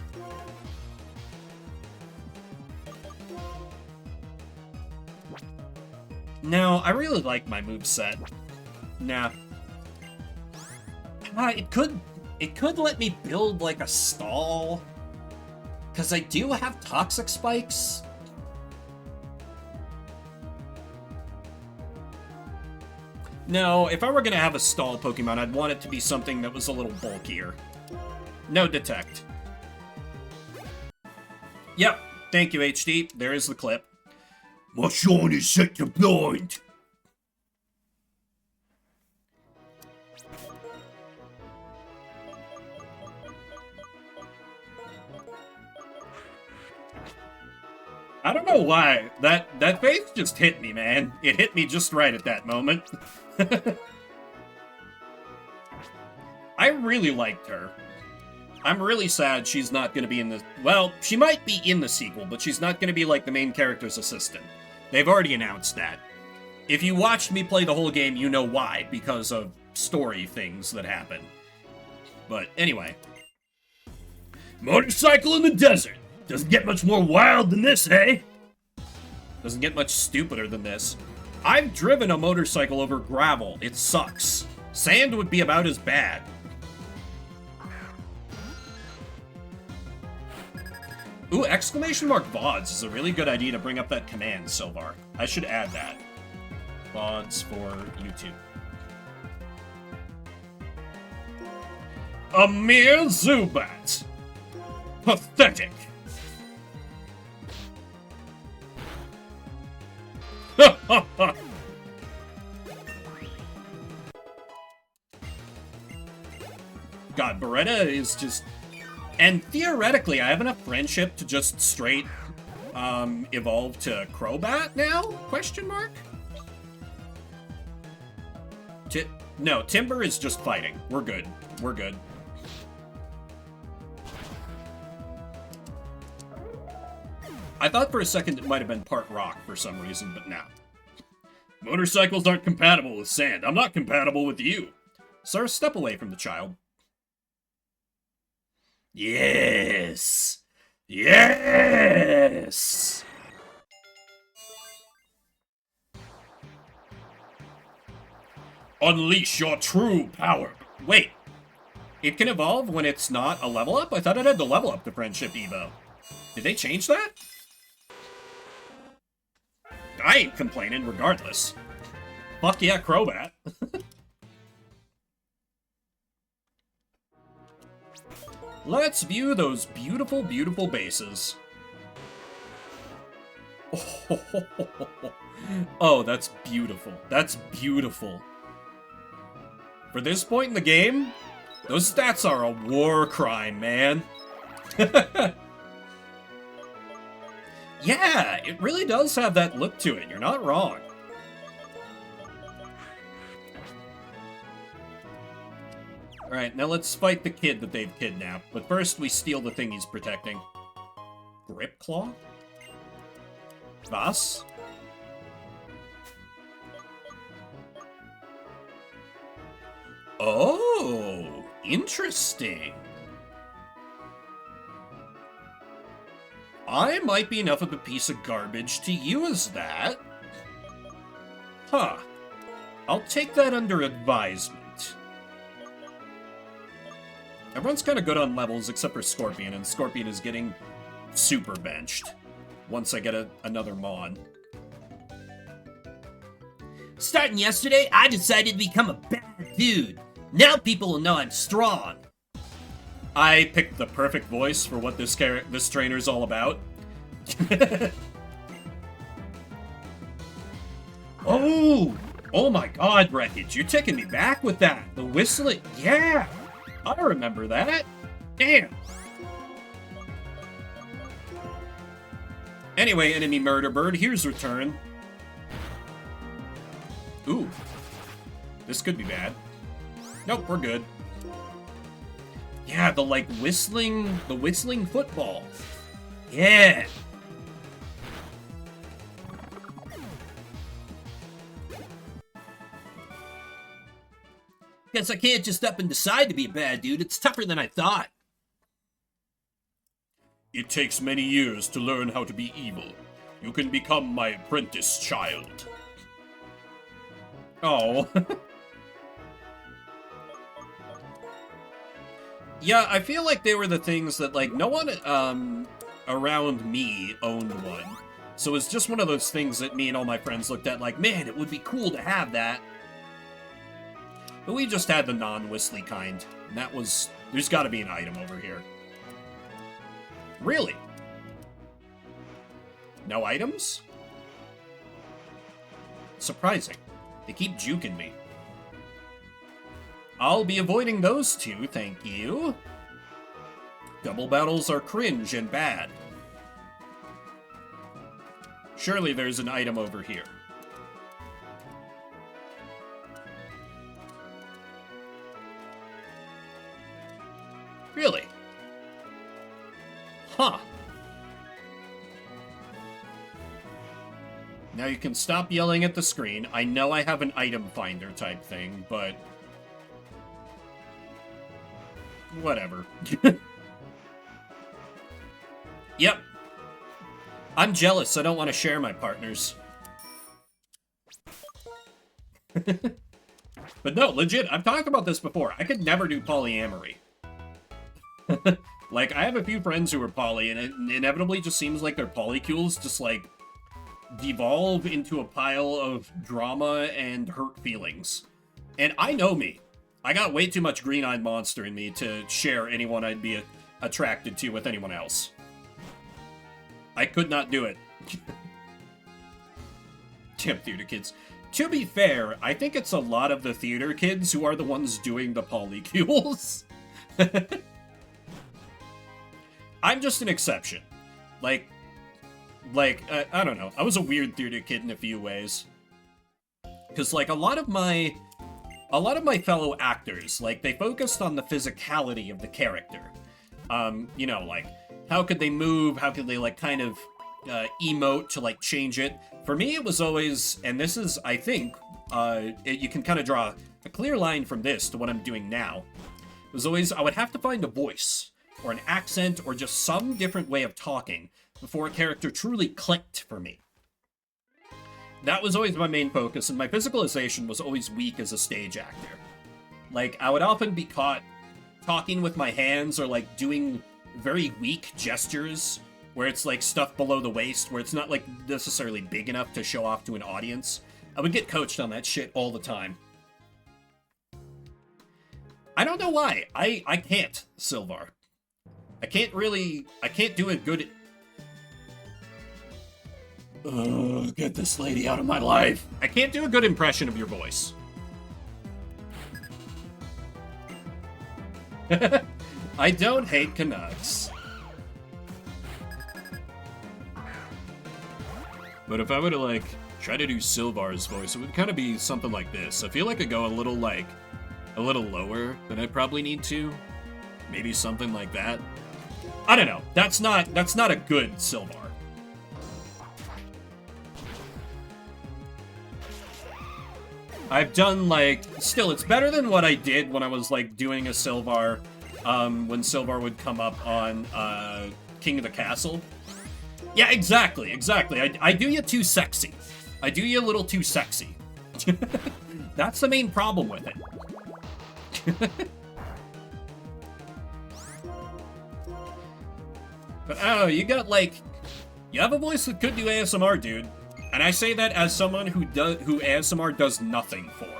No, I really like my moveset. Nah. It could let me build like a stall. Cause I do have toxic spikes. No, if I were gonna have a stall Pokemon, I'd want it to be something that was a little bulkier. No detect. Yep, thank you, HD. There is the clip. My shine is set to blind. I don't know why. That face just hit me, man. It hit me just right at that moment. I really liked her. I'm really sad she's not going to be in the... Well, she might be in the sequel, but she's not going to be like the main character's assistant. They've already announced that. If you watched me play the whole game, you know why, because of story things that happen. But anyway. Motorcycle in the desert. Doesn't get much more wild than this, eh? Doesn't get much stupider than this. I've driven a motorcycle over gravel. It sucks. Sand would be about as bad. Ooh, exclamation mark VODs is a really good idea to bring up that command, Silvar. I should add that. VODs for YouTube. A mere Zubat. Pathetic. God, Beretta is just And theoretically, I have enough friendship to just straight evolve to Crobat now? Question mark? No, Timber is just fighting. We're good. We're good. I thought for a second it might have been part rock for some reason, but no. Motorcycles aren't compatible with sand. I'm not compatible with you. Sir, step away from the child. Yes! Yes! Unleash your true power. Wait. It can evolve when it's not a level up? I thought it had to level up the Friendship Evo. Did they change that? I ain't complaining regardless. Fuck yeah, Crobat. Let's view those beautiful, beautiful bases. Oh, that's beautiful. That's beautiful. For this point in the game, those stats are a war crime, man. Yeah, it really does have that look to it. You're not wrong. Alright, now let's fight the kid that they've kidnapped. But first, we steal the thing he's protecting. Grip Claw? Was? Oh, interesting. I might be enough of a piece of garbage to use that. Huh. I'll take that under advisement. Everyone's kind of good on levels except for Scorpion, and Scorpion is getting super benched once I get another Mon. Starting yesterday, I decided to become a bad dude. Now people will know I'm strong. I picked the perfect voice for what this trainer's all about. Oh my god, Wreckage, you're taking me back with that. The whistling, yeah, I remember that. Damn. Anyway, enemy murder bird, here's return. Ooh, this could be bad. Nope, we're good. Yeah, the whistling football. Yeah. Guess I can't just up and decide to be a bad dude. It's tougher than I thought. It takes many years to learn how to be evil. You can become my apprentice, child. Oh. Yeah, I feel like they were the things that, like, no one around me owned one. So it's just one of those things that me and all my friends looked at like, man, it would be cool to have that. But we just had the non-whistly kind. And that was... There's gotta be an item over here. Really? No items? Surprising. They keep juking me. I'll be avoiding those two, thank you. Double battles are cringe and bad. Surely there's an item over here. Really? Huh. Now you can stop yelling at the screen. I know I have an item finder type thing, but... whatever. Yep. I'm jealous. I don't want to share my partners. But no, legit, I've talked about this before. I could never do polyamory. Like, I have a few friends who are poly, and it inevitably just seems like their polycules just, like, devolve into a pile of drama and hurt feelings. And I know me. I got way too much green-eyed monster in me to share anyone I'd be attracted to with anyone else. I could not do it. Damn theater kids. To be fair, I think it's a lot of the theater kids who are the ones doing the polycules. I'm just an exception. Like, I don't know. I was a weird theater kid in a few ways. Because, like, a lot of my fellow actors, like, they focused on the physicality of the character. You know, like, how could they move? How could they, like, kind of emote to, like, change it? For me, it was always, and this is, I think, you can kind of draw a clear line from this to what I'm doing now. It was always, I would have to find a voice, or an accent, or just some different way of talking before a character truly clicked for me. That was always my main focus, and my physicalization was always weak as a stage actor. Like, I would often be caught talking with my hands, or, like, doing very weak gestures, where it's, like, stuff below the waist, where it's not, like, necessarily big enough to show off to an audience. I would get coached on that shit all the time. I don't know why. I can't, Sylvar. I can't do a good... Get this lady out of my life. I can't do a good impression of your voice. I don't hate Canucks. But if I were to, like, try to do Sylvar's voice, it would kind of be something like this. I feel like I go a little lower than I probably need to. Maybe something like that. I don't know. That's not a good Sylvar. I've done, like, still, it's better than what I did when I was, like, doing a Sylvar, when Sylvar would come up on, King of the Castle. Yeah, exactly. I do you too sexy. I do you a little too sexy. That's the main problem with it. But, oh, you got, like, you have a voice that could do ASMR, dude. And I say that as someone who ASMR does nothing for.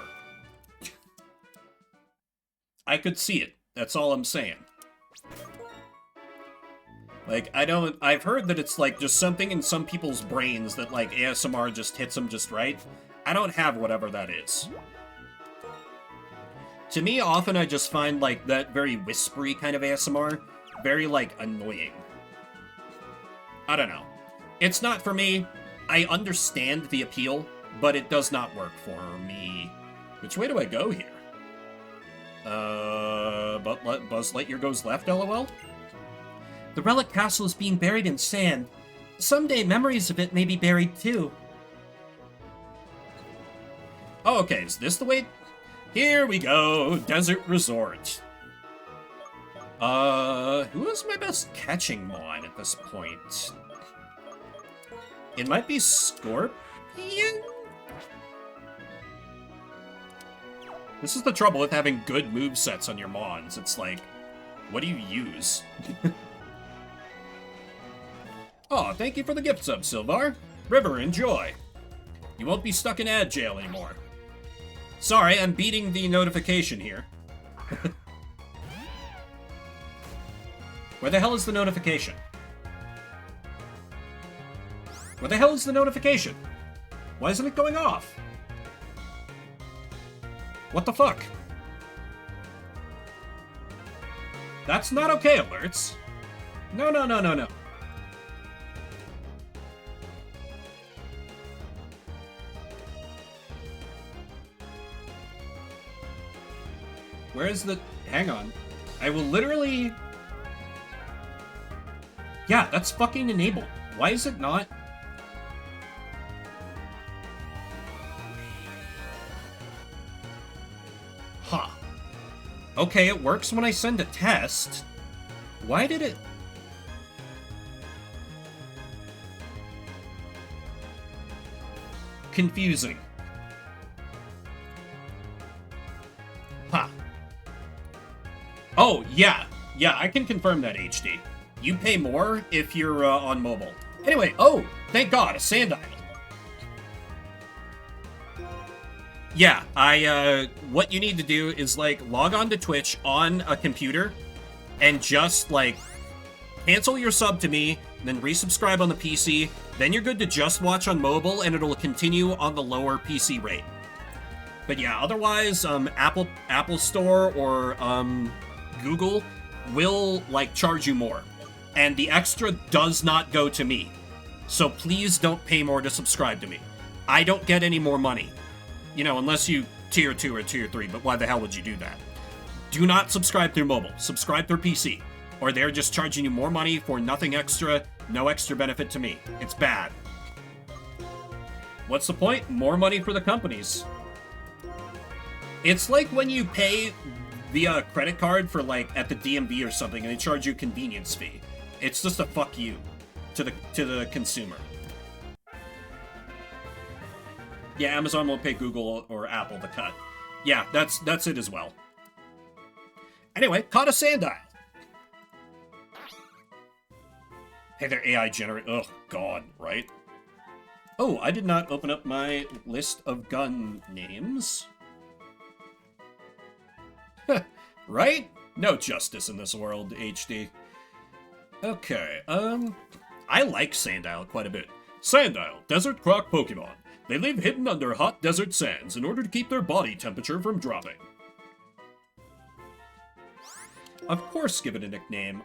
I could see it. That's all I'm saying. Like, I've heard that it's, like, just something in some people's brains that, like, ASMR just hits them just right. I don't have whatever that is. To me, often I just find, like, that very whispery kind of ASMR very, like, annoying. I don't know. It's not for me. I understand the appeal, but it does not work for me. Which way do I go here? Buzz Lightyear goes left, lol? The relic castle is being buried in sand. Someday memories of it may be buried too. Oh, okay, is this the way? Here we go, Desert Resort. Who is my best catching mon at this point? It might be Scorpion? This is the trouble with having good movesets on your mons. It's like, what do you use? Oh, thank you for the gift sub, Sylvar. River, enjoy. You won't be stuck in ad jail anymore. Sorry, I'm beating the notification here. Where the hell is the notification? Where the hell is the notification? Why isn't it going off? What the fuck? That's not okay, alerts. No. Where is the... Hang on. I will literally... Yeah, that's fucking enabled. Why is it not... Huh. Okay, it works when I send a test. Why did it... Confusing. Huh. Oh, yeah. Yeah, I can confirm that, HD. You pay more if you're on mobile. Anyway, oh, thank God, a sand island. Yeah, what you need to do is, like, log on to Twitch on a computer and just, like, cancel your sub to me, then resubscribe on the PC, then you're good to just watch on mobile, and it'll continue on the lower PC rate. But yeah, otherwise, Apple Store or, Google will, like, charge you more. and the extra does not go to me. So please don't pay more to subscribe to me. I don't get any more money. You know, unless you tier 2 or tier 3, but why the hell would you do that? Do not subscribe through mobile. Subscribe through PC. Or they're just charging you more money for nothing extra, no extra benefit to me. It's bad. What's the point? More money for the companies. It's like when you pay via credit card for, like, at the DMV or something, and they charge you a convenience fee. It's just a fuck you to the consumer. Yeah, Amazon won't pay Google or Apple the cut. Yeah, that's it as well. Anyway, caught a sandile. Hey, they're AI generate. Oh, God, right? Oh, I did not open up my list of gun names. Right? No justice in this world, HD. Okay, I like Sandile quite a bit. Sandile, desert croc Pokemon. They live hidden under hot desert sands in order to keep their body temperature from dropping. Of course, give it a nickname.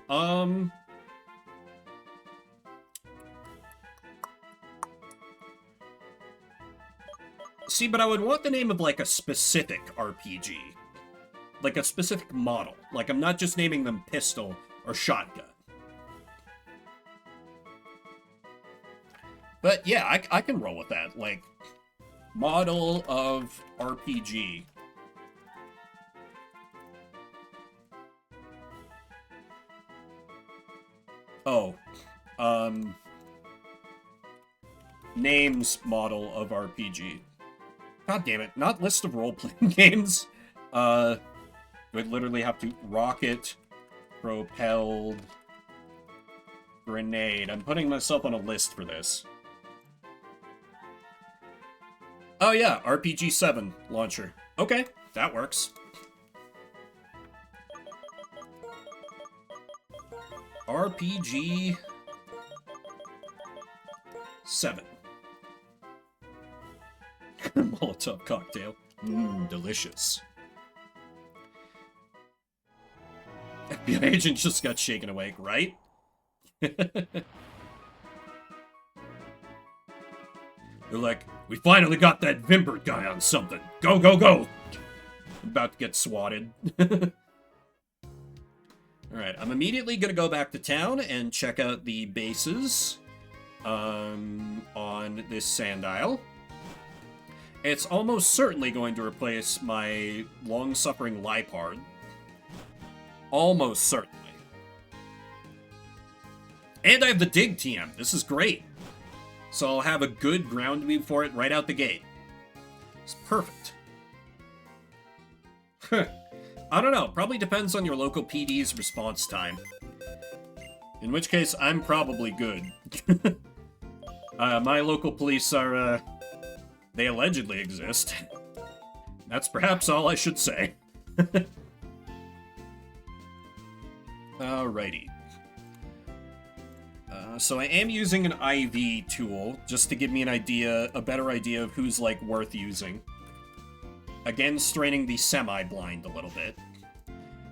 See, but I would want the name of, like, a specific RPG. Like, a specific model. Like, I'm not just naming them pistol or shotgun. But, yeah, I can roll with that. Like, model of RPG. Oh. Names model of RPG. God damn it, not list of role-playing games. We'd literally have to rocket, propelled, grenade. I'm putting myself on a list for this. Oh yeah, RPG 7 launcher. Okay, that works. RPG 7. Molotov cocktail. Mmm, delicious. FBI agent just got shaken awake, right? They're like, we finally got that Vimbert guy on something. Go, go, go! I'm about to get swatted. Alright, I'm immediately gonna go back to town and check out the bases on this Sandile. It's almost certainly going to replace my long-suffering Lipard. Almost certainly. And I have the Dig TM. This is great. So I'll have a good ground beam for it right out the gate. It's perfect. I don't know. Probably depends on your local PD's response time. In which case, I'm probably good. My local police are, they allegedly exist. That's perhaps all I should say. Alrighty. So I am using an IV tool, just to give me an idea, a better idea of who's, like, worth using. Again, straining the semi-blind a little bit.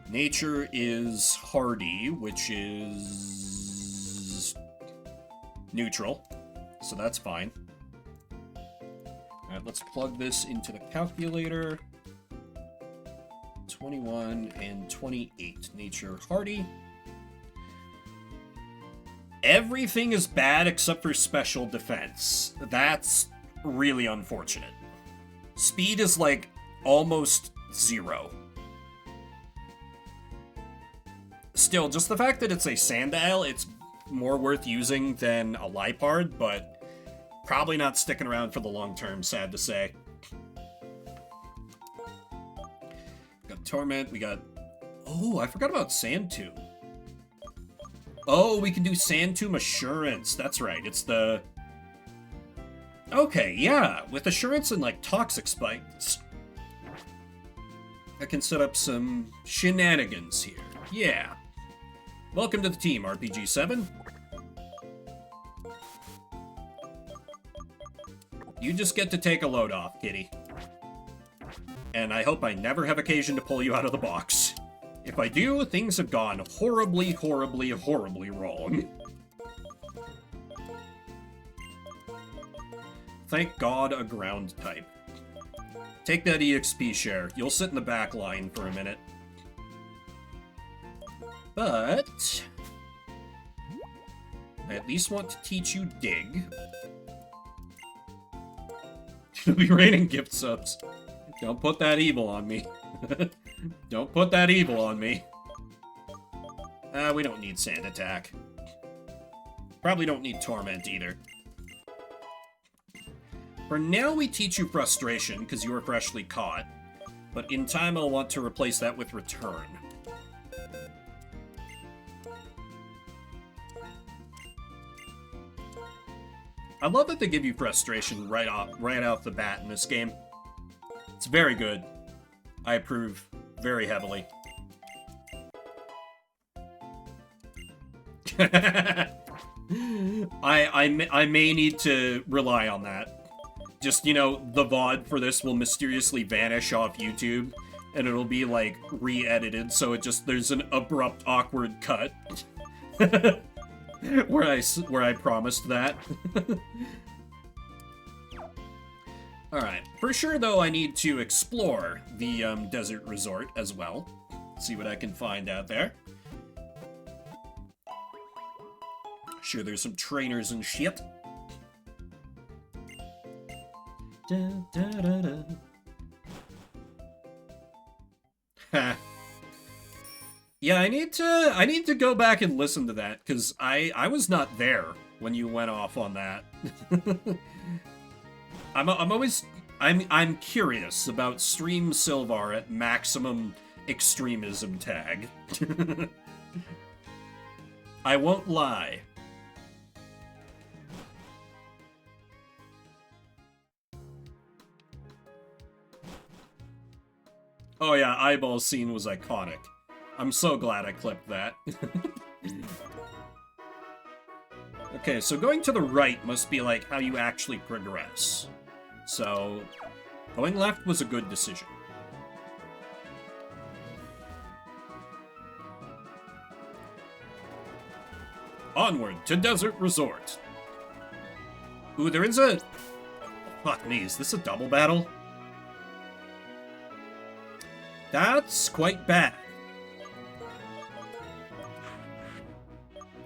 Nature is hardy, which is neutral, so that's fine. Alright, let's plug this into the calculator. 21 and 28. Nature hardy. Everything is bad except for special defense. That's really unfortunate. Speed is, like, almost 0. Still, just the fact that it's a Sandile, it's more worth using than a Lipard, but probably not sticking around for the long term, sad to say. We got Torment, we got... Oh, I forgot about Sandtomb. Oh, we can do Sandtomb Assurance. That's right, it's the... Okay, yeah, with Assurance and, like, Toxic Spikes, I can set up some shenanigans here. Yeah. Welcome to the team, RPG7. You just get to take a load off, kitty. And I hope I never have occasion to pull you out of the box. If I do, things have gone horribly, horribly, horribly wrong. Thank God, a ground type. Take that EXP share. You'll sit in the back line for a minute. But I at least want to teach you dig. It'll be raining gift subs. Don't put that evil on me. Don't put that evil on me. We don't need Sand Attack. Probably don't need Torment either. For now, we teach you Frustration, because you were freshly caught. But in time, I'll want to replace that with Return. I love that they give you Frustration right off the bat in this game. It's very good. I approve very heavily. I may need to rely on that. Just, you know, the VOD for this will mysteriously vanish off YouTube, and it'll be, like, re-edited, so there's an abrupt, awkward cut. where I promised that. Alright, for sure, though, I need to explore the, desert resort as well. See what I can find out there. Sure, there's some trainers and shit. Da, da, da, da. Ha. Yeah, I need to go back and listen to that, because I was not there when you went off on that. I'm curious about Stream Silvar at maximum extremism tag. I won't lie. Oh yeah, eyeball scene was iconic. I'm so glad I clipped that. Okay, so going to the right must be like how you actually progress. So, going left was a good decision. Onward to Desert Resort. Ooh, there is a... Fuck me, is this a double battle? That's quite bad.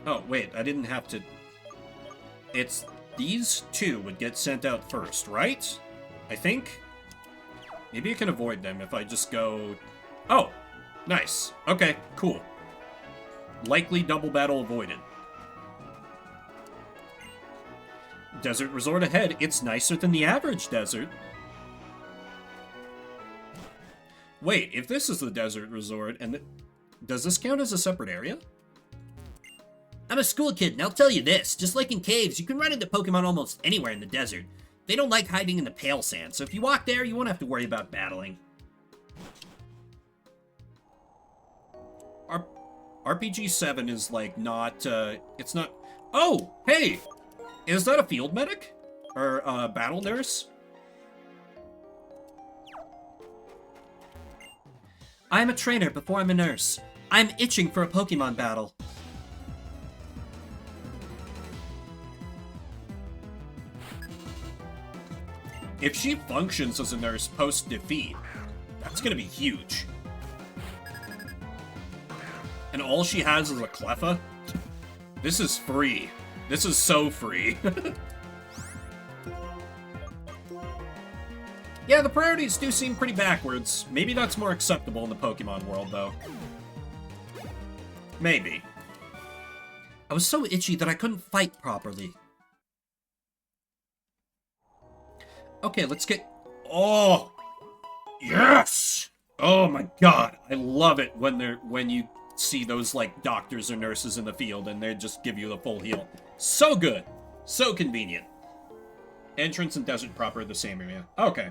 Oh, wait, I didn't have to... It's... These two would get sent out first, right? I think? Maybe I can avoid them if I just go... Oh! Nice. Okay, cool. Likely double battle avoided. Desert Resort ahead. It's nicer than the average desert. Wait, if this is the Desert Resort, and does this count as a separate area? I'm a school kid, and I'll tell you this. Just like in caves, you can run into Pokemon almost anywhere in the desert. They don't like hiding in the pale sand, so if you walk there, you won't have to worry about battling. RPG 7 is, like, not, it's not... Oh! Hey! Is that a field medic? Or, battle nurse? I'm a trainer before I'm a nurse. I'm itching for a Pokemon battle. If she functions as a nurse post-defeat, that's gonna be huge. And all she has is a Cleffa? This is free. This is so free. Yeah, the priorities do seem pretty backwards. Maybe that's more acceptable in the Pokemon world, though. Maybe. I was so itchy that I couldn't fight properly. Okay, let's get... Oh! Yes! Oh my god, I love it when you see those, like, doctors or nurses in the field and they just give you the full heal. So good! So convenient. Entrance and desert proper are the same area. Okay.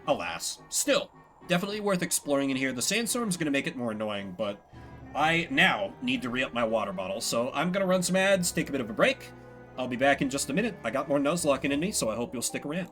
Alas. Still, definitely worth exploring in here. The sandstorm's gonna make it more annoying, but I now need to re-up my water bottle, so I'm gonna run some ads, take a bit of a break. I'll be back in just a minute. I got more Nuzlocke in me, so I hope you'll stick around.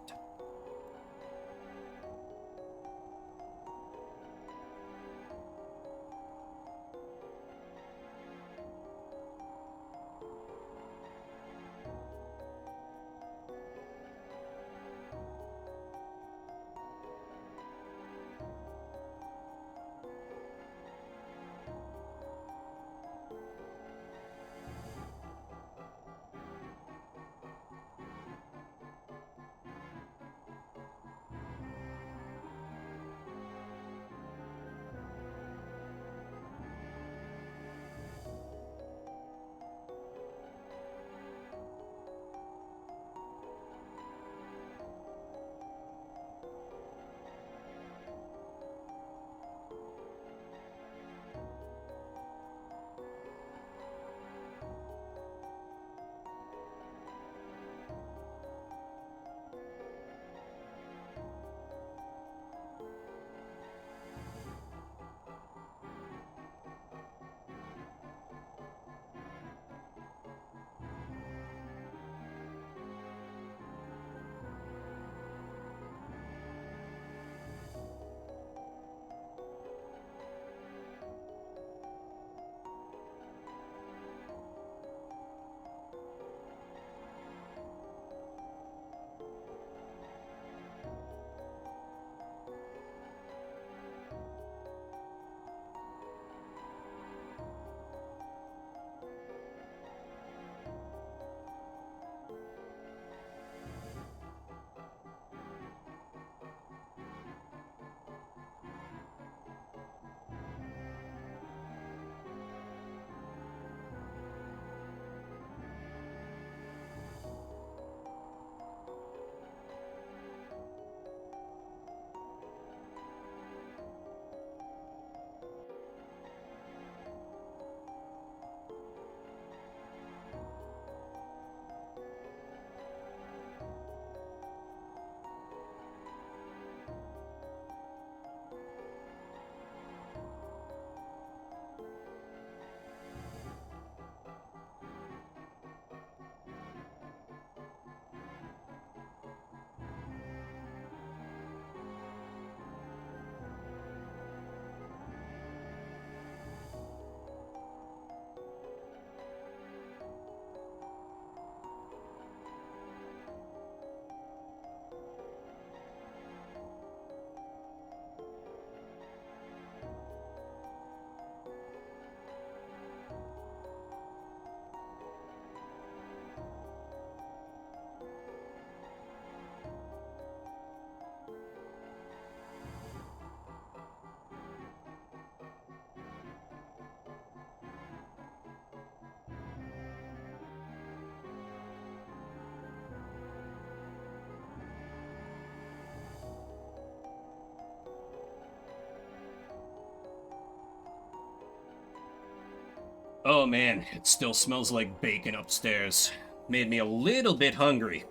Oh man, it still smells like bacon upstairs. Made me a little bit hungry.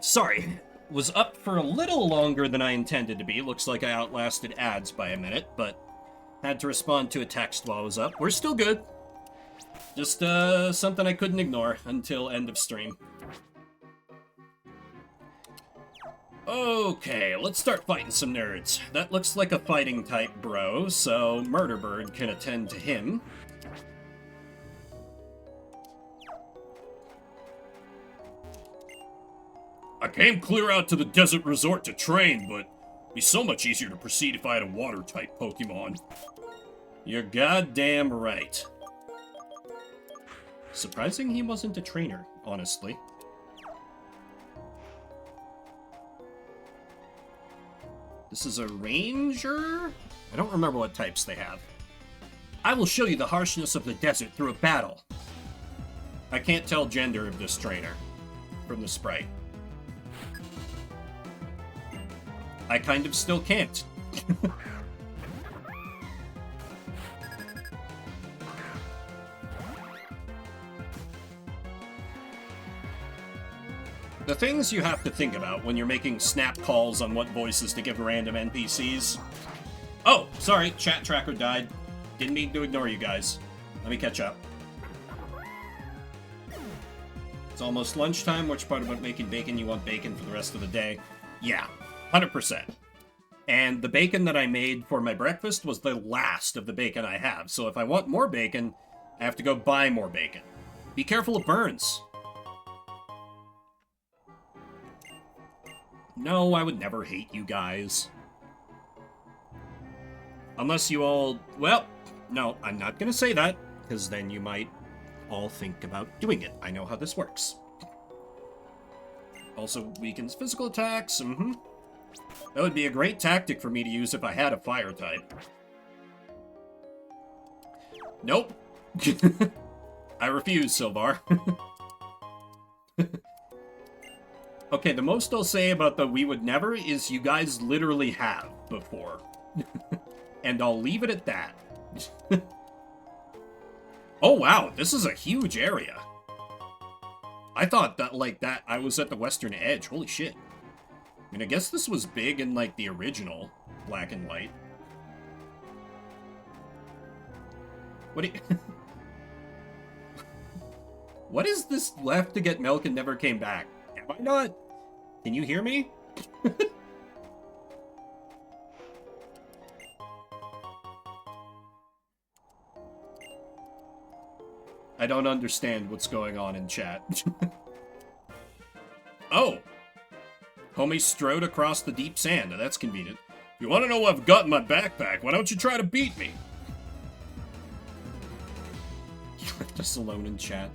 Sorry. Was up for a little longer than I intended to be. Looks like I outlasted ads by a minute, but had to respond to a text while I was up. We're still good. Just, something I couldn't ignore until end of stream. Okay, let's start fighting some nerds. That looks like a fighting type bro, so Murderbird can attend to him. I came clear out to the desert resort to train, but it'd be so much easier to proceed if I had a water-type Pokemon. You're goddamn right. Surprising he wasn't a trainer, honestly. This is a ranger? I don't remember what types they have. I will show you the harshness of the desert through a battle. I can't tell gender of this trainer from the sprite. I kind of still can't. The things you have to think about when you're making snap calls on what voices to give random NPCs. Oh, sorry, chat tracker died. Didn't mean to ignore you guys. Let me catch up. It's almost lunchtime. Which part about making bacon you want bacon for the rest of the day? Yeah, 100%. And the bacon that I made for my breakfast was the last of the bacon I have. So if I want more bacon, I have to go buy more bacon. Be careful of burns. No, I would never hate you guys. Unless you all... Well, no, I'm not gonna say that, because then you might all think about doing it. I know how this works. Also weakens physical attacks, That would be a great tactic for me to use if I had a fire type. Nope. I refuse, Silvar. Okay, the most I'll say about the we would never is you guys literally have before. And I'll leave it at that. Oh wow, this is a huge area. I thought that, like, that I was at the western edge. Holy shit. I mean, I guess this was big in, like, the original Black and White. What do you... What is this left to get milk and never came back? Am I not? Can you hear me? I don't understand what's going on in chat. Oh! Homie strode across the deep sand. Now that's convenient. You want to know what I've got in my backpack? Why don't you try to beat me? You left us alone in chat.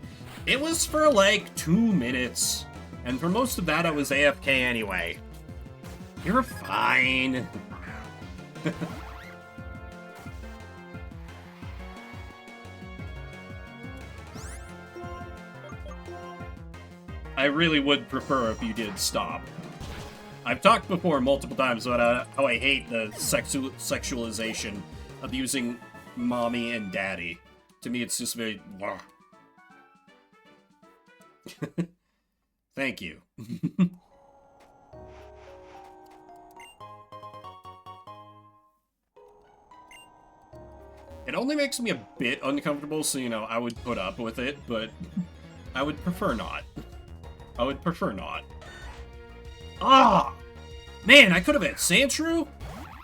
It was for like 2 minutes. And for most of that, I was AFK anyway. You're fine. I really would prefer if you did stop. I've talked before multiple times about how I hate the sexualization of using mommy and daddy. To me, it's just very... Thank you. It only makes me a bit uncomfortable, so, you know, I would put up with it, but I would prefer not. I would prefer not. Ah! Man, I could have had Sandshrew?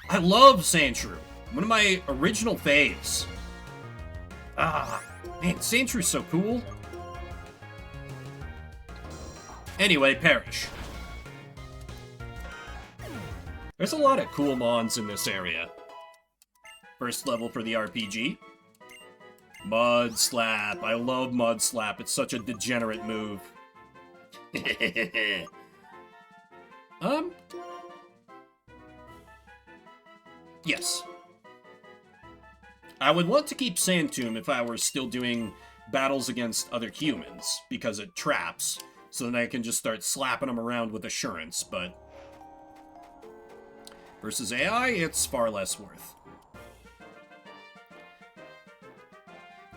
I love Sandshrew. One of my original faves. Ah, man, Sandshrews so cool. Anyway, Perish. There's a lot of cool mons in this area. First level for the RPG. Mud Slap. I love Mud Slap. It's such a degenerate move. Yes. I would want to keep Sandtomb if I were still doing battles against other humans, because it traps, so then I can just start slapping them around with assurance, but... Versus AI, it's far less worth.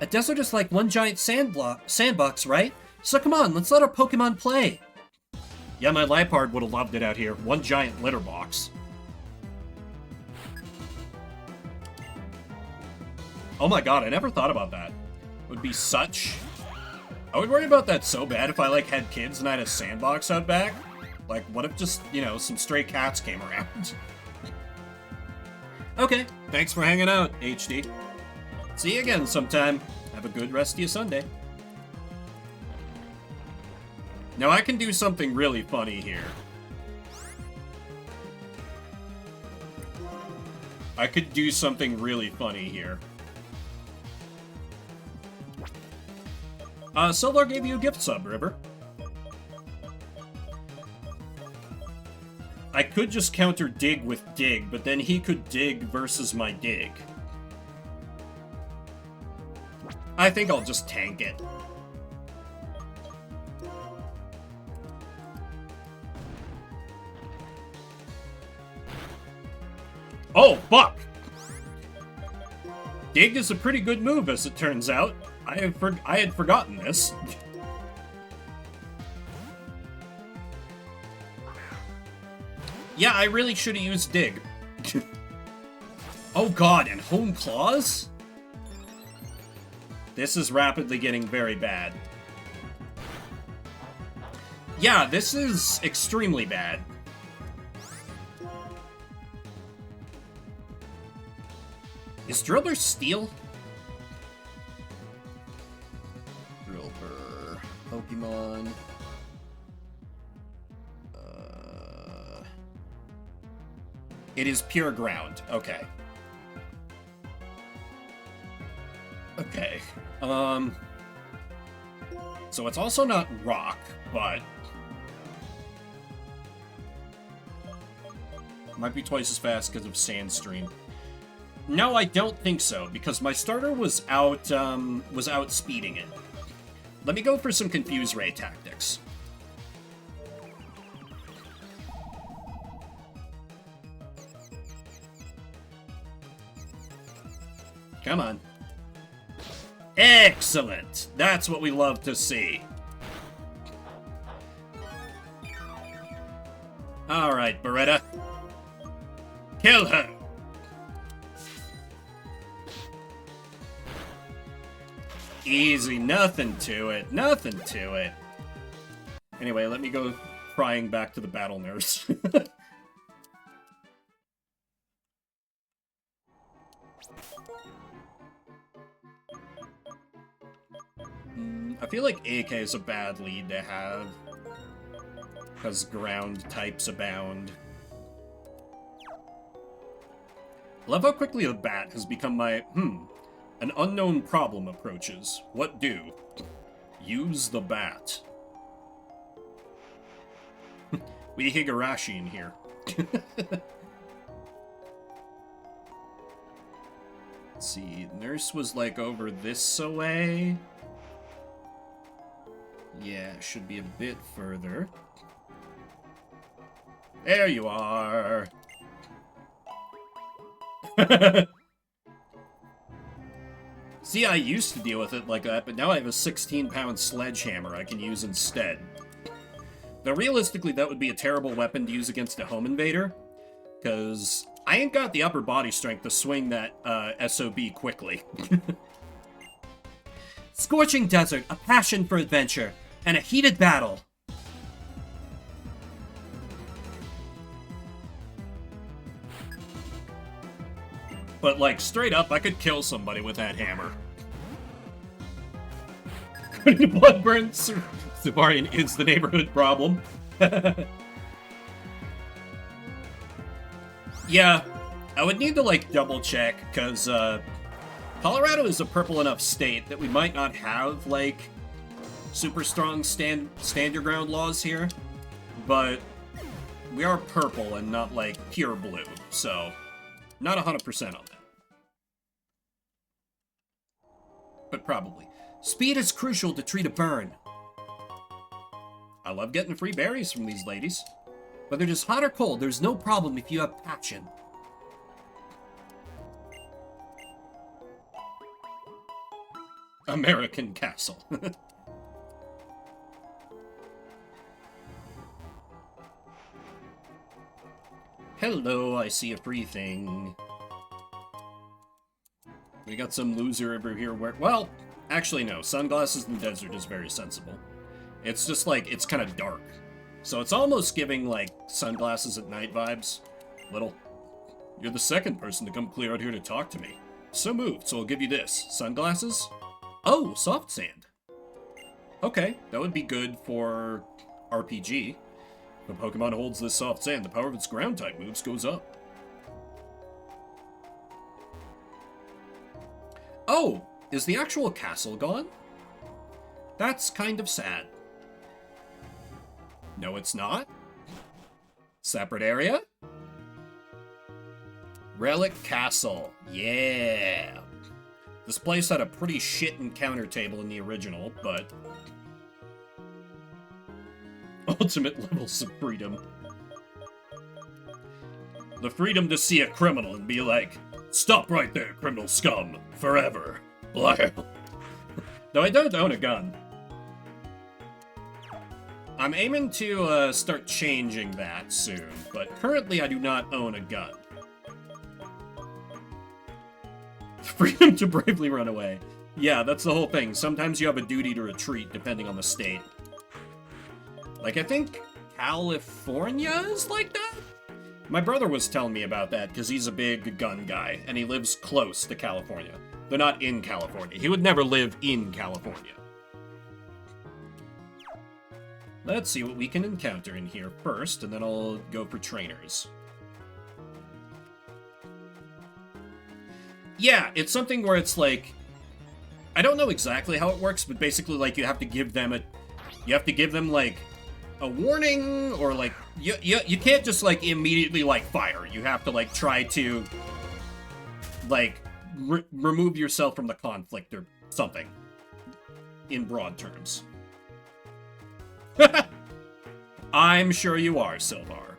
A desert is like one giant sandbox, right? So come on, let's let our Pokemon play. Yeah, my Liepard would have loved it out here. One giant litter box. Oh my god, I never thought about that. It would be such... I would worry about that so bad if I, like, had kids and I had a sandbox out back. Like, what if just, you know, some stray cats came around? Okay, thanks for hanging out, HD. See you again sometime. Have a good rest of your Sunday. Now I can do something really funny here. I could do something really funny here. Solar gave you a gift sub, River. I could just counter dig with dig, but then he could dig versus my dig. I think I'll just tank it. Oh, fuck! Dig is a pretty good move, as it turns out. I had forgotten this. Yeah, I really should have used dig. Oh god, and home claws? This is rapidly getting very bad. Yeah, this is extremely bad. Is Drillbur steel? Drillbur. Pokemon. It is pure ground. Okay. Okay. So it's also not rock, but... Might be twice as fast because of Sandstream. No, I don't think so, because my starter was out speeding it. Let me go for some Confuse Ray tactics. Come on. Excellent! That's what we love to see. Alright, Beretta. Kill her! Easy, nothing to it, nothing to it. Anyway, let me go crying back to the battle nurse. I feel like AK is a bad lead to have, because ground types abound. Love how quickly the bat has become my, an unknown problem approaches. What do? Use the bat. We Higurashi in here. Let's see, Nurse was like over this way. Yeah, it should be a bit further. There you are! See, I used to deal with it like that, but now I have a 16-pound sledgehammer I can use instead. Though realistically, that would be a terrible weapon to use against a home invader, because I ain't got the upper body strength to swing that SOB quickly. Scorching desert, a passion for adventure, and a heated battle. But, like, straight up, I could kill somebody with that hammer. Bloodburn Safarian is the neighborhood problem. Yeah, I would need to, like, double-check, because, Colorado is a purple enough state that we might not have, like, super strong stand your ground laws here, but we are purple and not, like, pure blue, so not 100% on that. But probably. Speed is crucial to treat a burn. I love getting free berries from these ladies. Whether it is hot or cold, there's no problem if you have passion. American castle. Hello, I see a free thing. We got some loser over here where... Well, actually no. Sunglasses in the desert is very sensible. It's just like, it's kind of dark. So it's almost giving, like, sunglasses at night vibes. Little. You're the second person to come clear out here to talk to me. So moved, so I'll give you this. Sunglasses? Oh, soft sand. Okay, that would be good for RPG. If a Pokemon holds this soft sand, the power of its ground-type moves goes up. Oh, is the actual castle gone? That's kind of sad. No, it's not. Separate area? Relic Castle. Yeah. This place had a pretty shit encounter table in the original, but... Ultimate levels of freedom. The freedom to see a criminal and be like, stop right there, criminal scum. Forever. Blah. No, I don't own a gun. I'm aiming to start changing that soon, but currently I do not own a gun. Freedom to bravely run away. Yeah, that's the whole thing. Sometimes you have a duty to retreat, depending on the state. Like, I think California is like that? My brother was telling me about that, because he's a big gun guy, and he lives close to California. They're not in California. He would never live in California. Let's see what we can encounter in here first, and then I'll go for trainers. Yeah, it's something where it's like... I don't know exactly how it works, but basically, like, you have to give them, like, a warning, or, like... You can't just, like, immediately, like, fire. You have to, like, try to, like, remove yourself from the conflict or something. In broad terms. I'm sure you are, Silvar.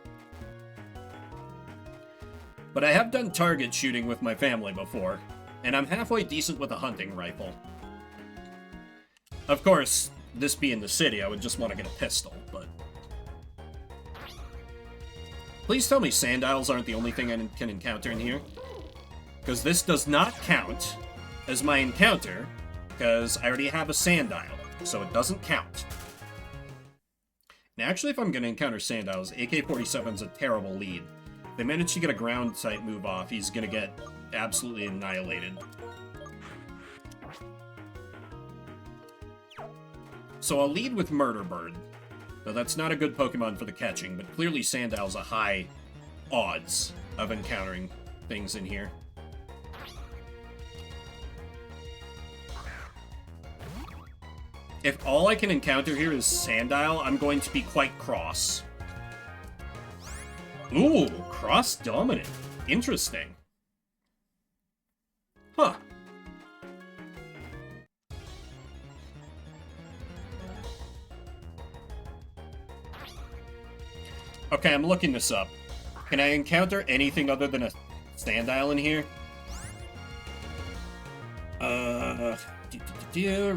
But I have done target shooting with my family before, and I'm halfway decent with a hunting rifle. Of course, this being the city, I would just want to get a pistol, but... Please tell me Sandiles aren't the only thing I can encounter in here. Because this does not count as my encounter, because I already have a Sandile, so it doesn't count. Now, actually, if I'm going to encounter Sandiles, AK-47's a terrible lead. If they manage to get a ground-type move off, he's going to get absolutely annihilated. So I'll lead with Murder Bird. Though that's not a good Pokemon for the catching, but clearly Sandile's a high odds of encountering things in here. If all I can encounter here is Sandile, I'm going to be quite cross. Ooh, cross-dominant. Interesting. Huh. Okay, I'm looking this up. Can I encounter anything other than a Sandile in here?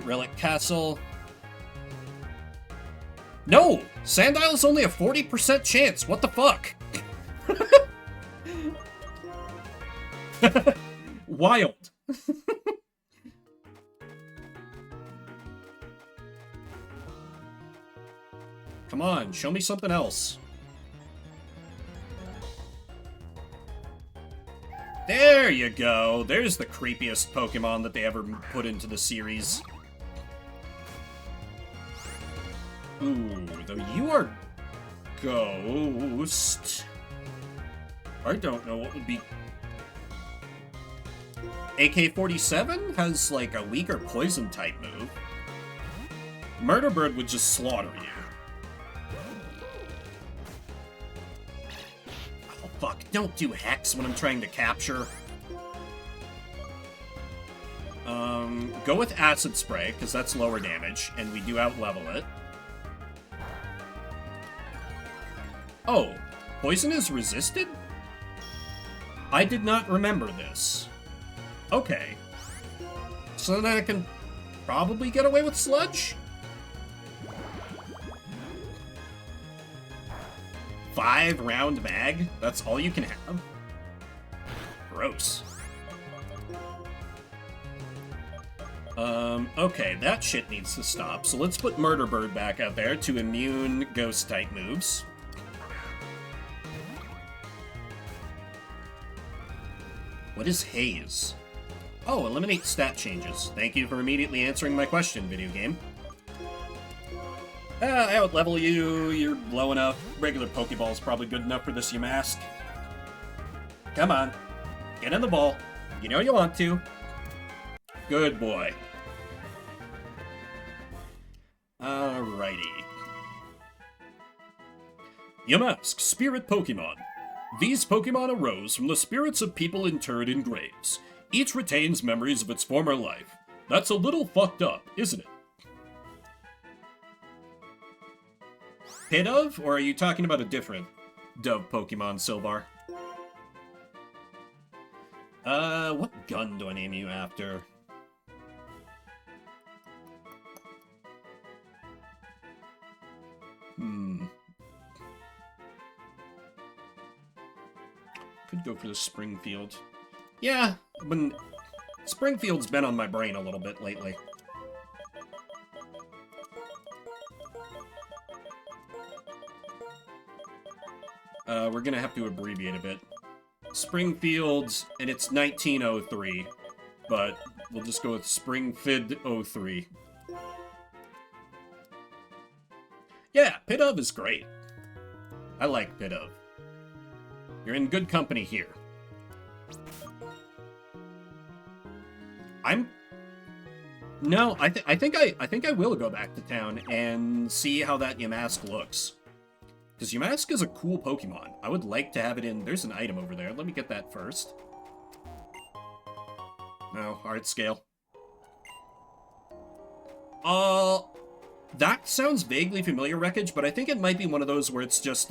Relic Castle. No! Sandile's only a 40% chance. What the fuck? Wild. Come on, show me something else. There you go. There's the creepiest Pokemon that they ever put into the series. Ooh, though you are Ghost. I don't know what would be... AK-47 has, like, a weaker poison-type move. Murder Bird would just slaughter you. Oh, fuck. Don't do Hex when I'm trying to capture. Go with Acid Spray, because that's lower damage, and we do out-level it. Oh, poison is resisted? I did not remember this. Okay. So then I can probably get away with Sludge. 5-round mag? That's all you can have? Gross. Okay, that shit needs to stop. So let's put Murder Bird back out there to immune ghost-type moves. What is Haze? Oh, eliminate stat changes. Thank you for immediately answering my question, video game. I out-level you, you're low enough. Regular Pokeball's probably good enough for this Yamask. Come on. Get in the ball. You know you want to. Good boy. Alrighty. Yamask, Spirit Pokemon. These Pokemon arose from the spirits of people interred in graves. Each retains memories of its former life. That's a little fucked up, isn't it? Pidove? Or are you talking about a different Dove Pokemon, Silvar? What gun do I name you after? Could go for the Springfield. Yeah, but Springfield's been on my brain a little bit lately. We're gonna have to abbreviate a bit. Springfield, and it's 1903, but we'll just go with Springfid 03. Yeah, Pidove is great. I like Pidove. You're in good company here. No, I think I will go back to town and see how that Yamask looks. Because Yamask is a cool Pokemon. I would like to have it in... There's an item over there. Let me get that first. No, art scale. That sounds vaguely familiar, Wreckage, but I think it might be one of those where it's just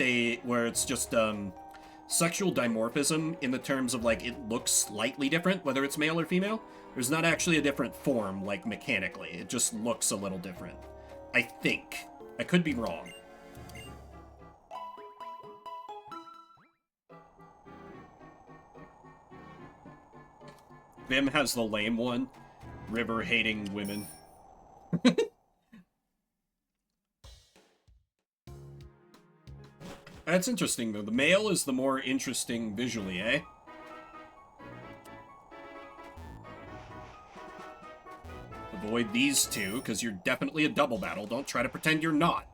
sexual dimorphism in the terms of, like, it looks slightly different, whether it's male or female. There's not actually a different form, like, mechanically. It just looks a little different. I think. I could be wrong. Vim has the lame one. River hating women. That's interesting, though. The male is the more interesting visually, eh? Avoid these two, because you're definitely a double battle. Don't try to pretend you're not.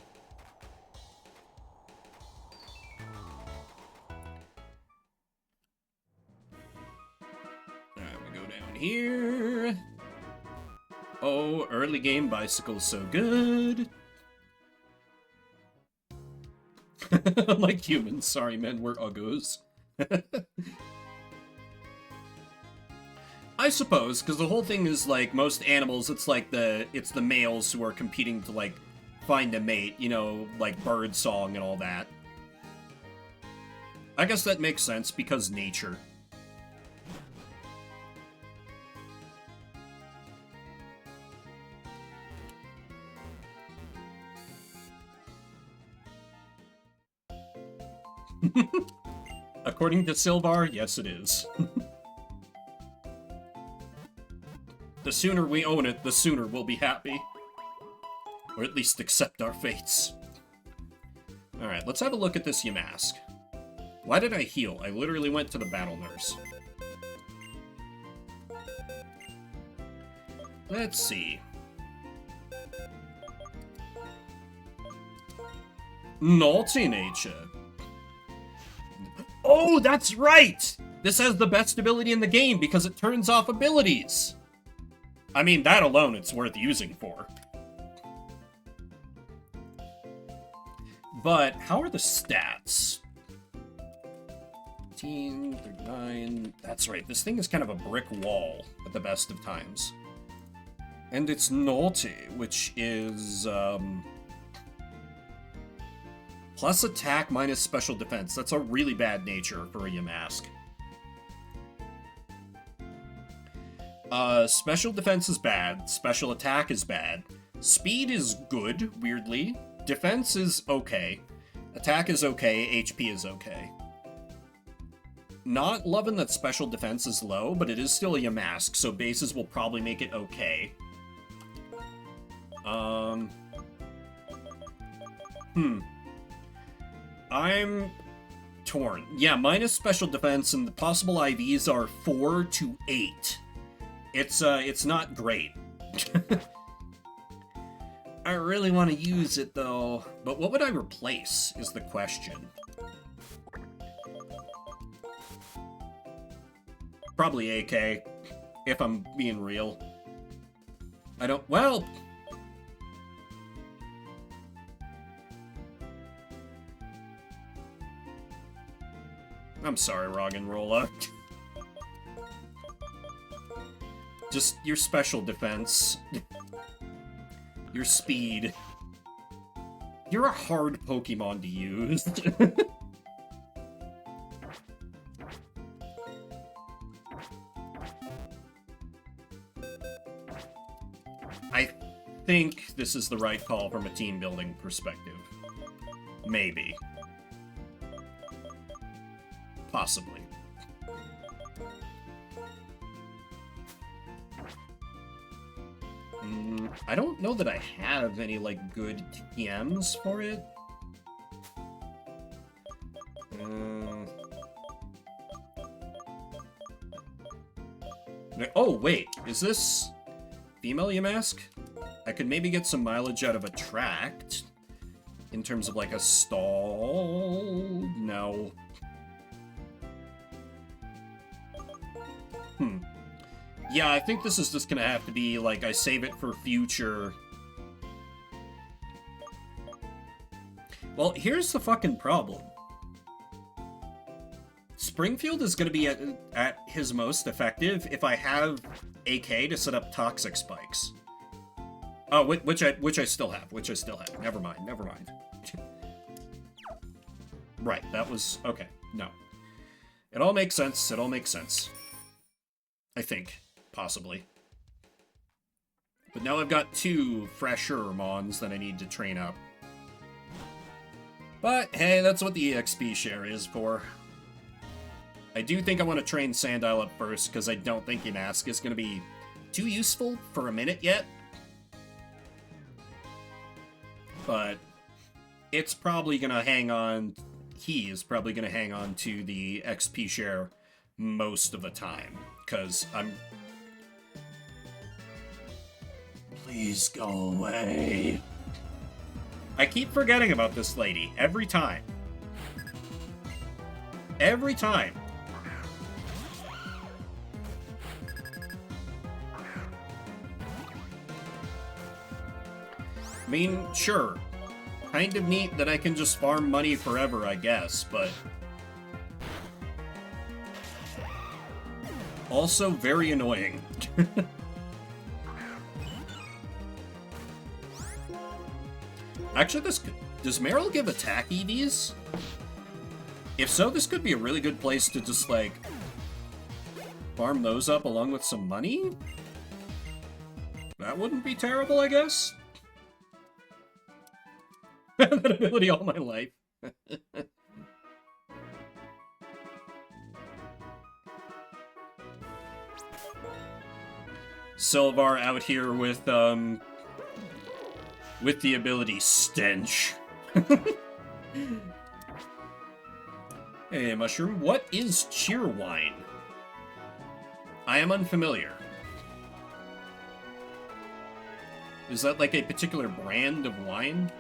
Alright, we go down here. Oh, early game bicycle's so good. Like humans. Sorry, men, we're uggos. I suppose, because the whole thing is, like, most animals, it's the males who are competing to, like, find a mate, you know, like bird song and all that. I guess that makes sense, because nature. According to Silvar, yes it is. The sooner we own it, the sooner we'll be happy. Or at least accept our fates. Alright, let's have a look at this Yamask. Why did I heal? I literally went to the battle nurse. Let's see. Naughty nature. Oh, that's right! This has the best ability in the game because it turns off abilities. I mean, that alone it's worth using for. But how are the stats? 15, 39... That's right, this thing is kind of a brick wall at the best of times. And it's naughty, which is, plus attack minus special defense. That's a really bad nature for a Yamask. Special defense is bad. Special attack is bad. Speed is good, weirdly. Defense is okay. Attack is okay. HP is okay. Not loving that special defense is low, but it is still a Yamask, so bases will probably make it okay. I'm torn. Yeah, minus special defense, and the possible IVs are 4 to 8. It's not great. I really want to use it, though. But what would I replace, is the question. Probably AK, if I'm being real. I don't... Well... I'm sorry, Roggenrola. Just your special defense. Your speed. You're a hard Pokemon to use. I think this is the right call from a team building perspective. Maybe. Possibly. I don't know that I have any, like, good TMs for it. Oh, wait. Is this female Yamask? I could maybe get some mileage out of Attract. In terms of, like, a stall... No. Yeah, I think this is just gonna have to be, like, I save it for future... Well, here's the fucking problem. Springfield is gonna be at his most effective if I have AK to set up Toxic Spikes. Oh, which I still have, Never mind. Right, that was... Okay, no. It all makes sense, I think. Possibly. But now I've got 2 fresher Mons that I need to train up. But, hey, that's what the EXP share is for. I do think I want to train Sandile up first, because I don't think Yamask is going to be too useful for a minute yet. But it's probably going to hang on... He is probably going to hang on to the XP share most of the time, because I'm... Please go away. I keep forgetting about this lady every time. Every time. I mean, sure. Kind of neat that I can just farm money forever, I guess, but... Also very annoying. Actually, does Meryl give attack EVs? If so, this could be a really good place to just, like, farm those up along with some money? That wouldn't be terrible, I guess. That ability all my life. Sylvar out here with the ability Stench. Hey, Mushroom, what is Cheerwine? I am unfamiliar. Is that like a particular brand of wine?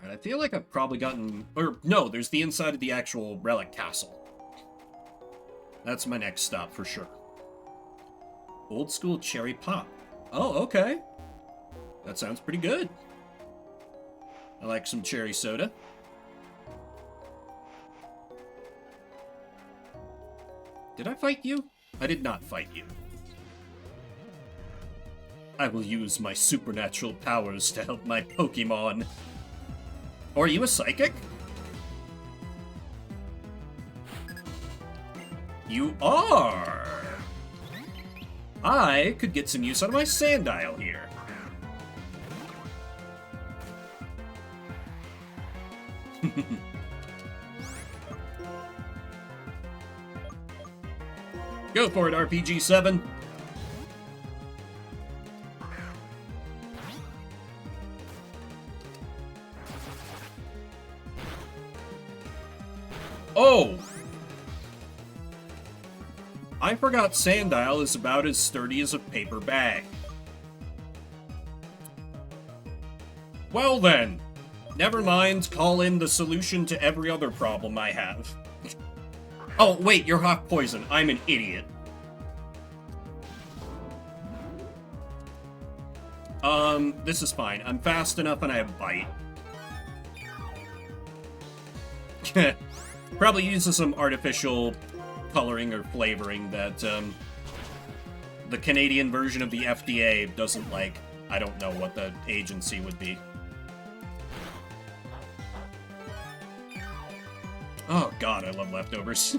Alright, I feel like I've probably gotten... Or, no, there's the inside of the actual Relic Castle. That's my next stop for sure. Old school cherry pop. Oh, okay. That sounds pretty good. I like some cherry soda. Did I fight you? I did not fight you. I will use my supernatural powers to help my Pokemon. Or are you a psychic? You are! I could get some use out of my sand dial here. Go for it, RPG-7. Oh! I forgot Sandile is about as sturdy as a paper bag. Well then, never mind, call in the solution to every other problem I have. Oh, wait, you're half poison. I'm an idiot. This is fine. I'm fast enough and I have bite. Probably uses some artificial coloring or flavoring that, the Canadian version of the FDA doesn't like. I don't know what the agency would be. Oh god, I love leftovers.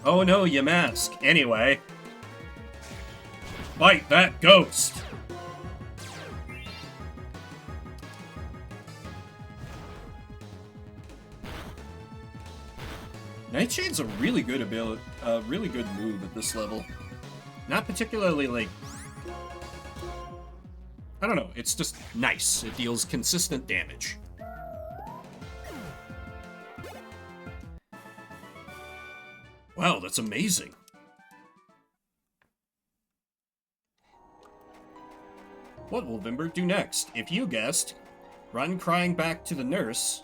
Oh no, you mask. Anyway. Fight that ghost! Nightshade's a really good really good move at this level. Not particularly, like... I don't know, it's just nice. It deals consistent damage. Wow, that's amazing. What will Vimber do next? If you guessed, run crying back to the nurse,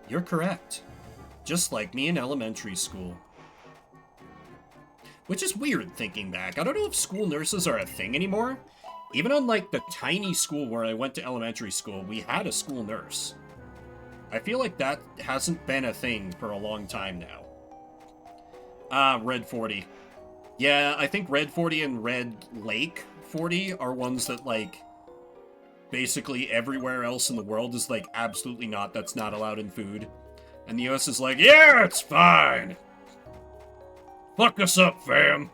you're correct. Just like me in elementary school. Which is weird thinking back. I don't know if school nurses are a thing anymore. Even on like the tiny school where I went to elementary school, we had a school nurse. I feel like that hasn't been a thing for a long time now. Red 40. Yeah, I think Red 40 and Red Lake 40 are ones that, like, basically everywhere else in the world is like, absolutely not, that's not allowed in food. And the US is like, yeah, it's fine! Fuck us up, fam!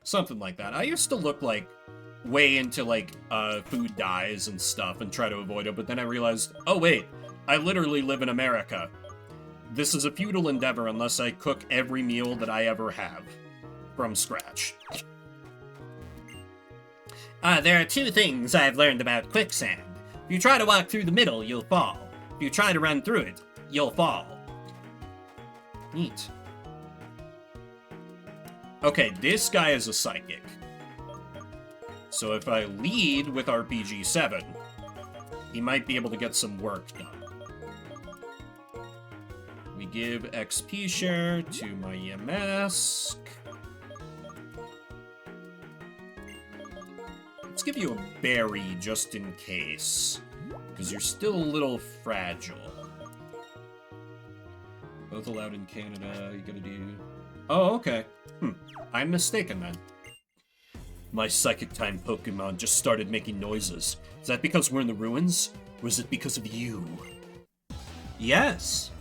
Something like that. I used to look, like, way into, like, food dyes and stuff and try to avoid it, but then I realized, oh wait, I literally live in America. This is a futile endeavor unless I cook every meal that I ever have. From scratch. There are two things I've learned about quicksand. If you try to walk through the middle, you'll fall. If you try to run through it, you'll fall. Neat. Okay, this guy is a psychic. So if I lead with RPG-7, he might be able to get some work done. We give XP share to my mask. Let's give you a berry just in case, because you're still a little fragile. Both allowed in Canada, you gotta do... Oh, okay. I'm mistaken then. My Psychic Time Pokemon just started making noises. Is that because we're in the ruins? Or is it because of you? Yes.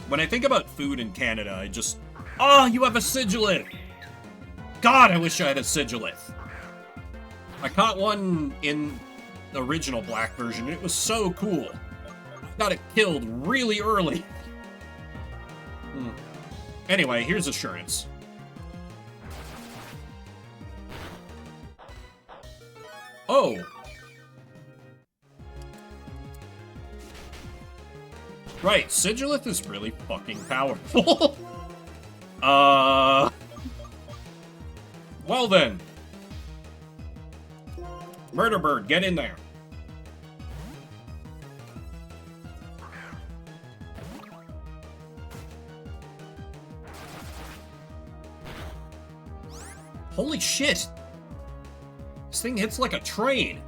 When I think about food in Canada, I just... Oh, you have a Sigilith! God, I wish I had a Sigilith. I caught one in the original black version. It was so cool. Got it killed really early. Anyway, here's Assurance. Oh! Right, Sigilith is really fucking powerful. Well then. Murder Bird, get in there. Holy shit! This thing hits like a train.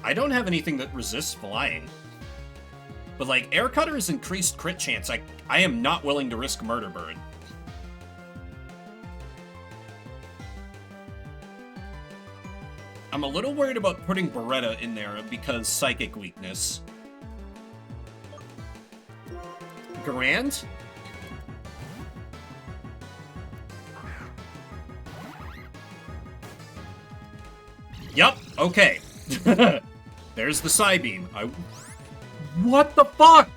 I don't have anything that resists flying. But, like, Air Cutter's increased crit chance. I am not willing to risk Murder Bird. I'm a little worried about putting Beretta in there because Psychic Weakness. Grand? Yup, okay. There's the Psybeam. What the fuck?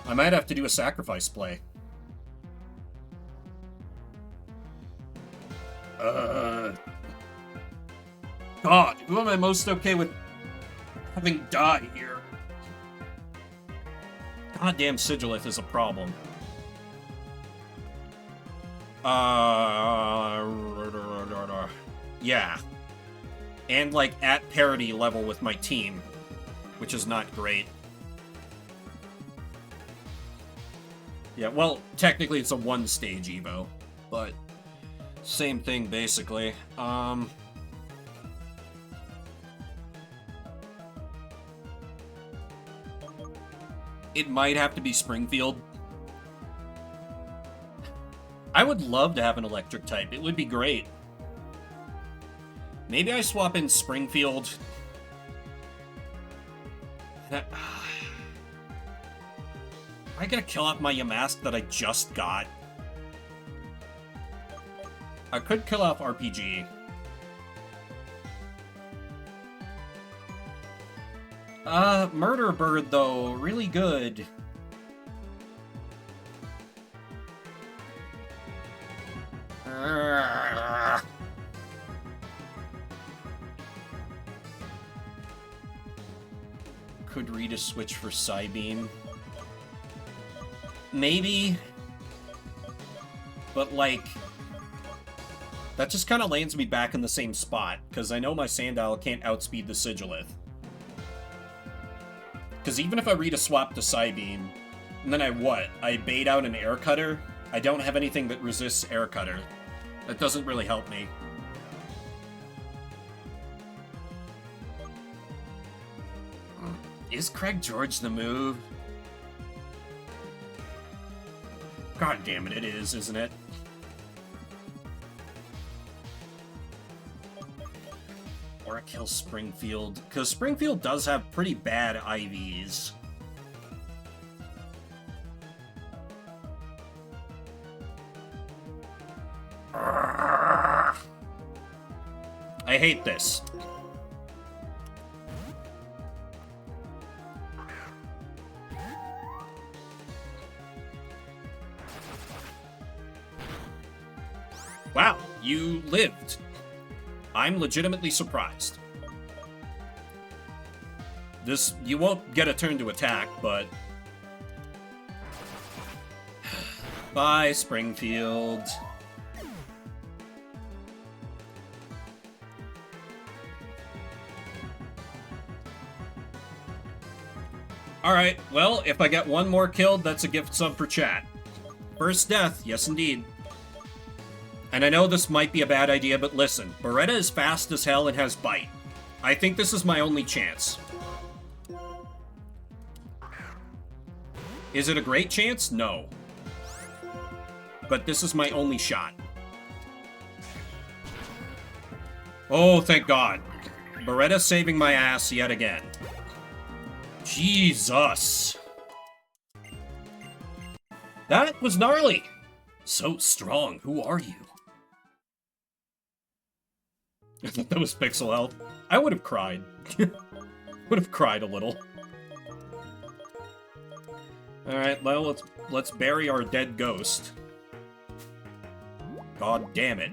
I might have to do a sacrifice play. God, who am I most okay with having die here? Goddamn Sigilith is a problem. Yeah. And, like, at parity level with my team, which is not great. Yeah, well, technically it's a one-stage Evo, but same thing, basically. It might have to be Springfield. I would love to have an electric type. It would be great. Maybe I swap in Springfield. I gotta kill off my Yamask that I just got. I could kill off RPG. Murder Bird, though. Really good. Could read a switch for Psybeam. Maybe. But, like, that just kind of lands me back in the same spot, because I know my Sandile can't outspeed the Sigilith. Because even if I read a swap to Psybeam, and then I bait out an Air Cutter, I don't have anything that resists Air Cutter. That doesn't really help me. Is Craig George the move? God damn it, it is, isn't it? Or I kill Springfield, because Springfield does have pretty bad IVs. I hate this. Wow, you lived. I'm legitimately surprised. You won't get a turn to attack, but... Bye, Springfield. Alright, well, if I get one more killed, that's a gift sub for chat. First death, yes indeed. And I know this might be a bad idea, but listen, Beretta is fast as hell and has bite. I think this is my only chance. Is it a great chance? No. But this is my only shot. Oh, thank God. Beretta saving my ass yet again. Jesus. That was gnarly. So strong. Who are you? I thought that was pixel health. I would have cried. Would have cried a little. Alright, well, let's bury our dead ghost. God damn it.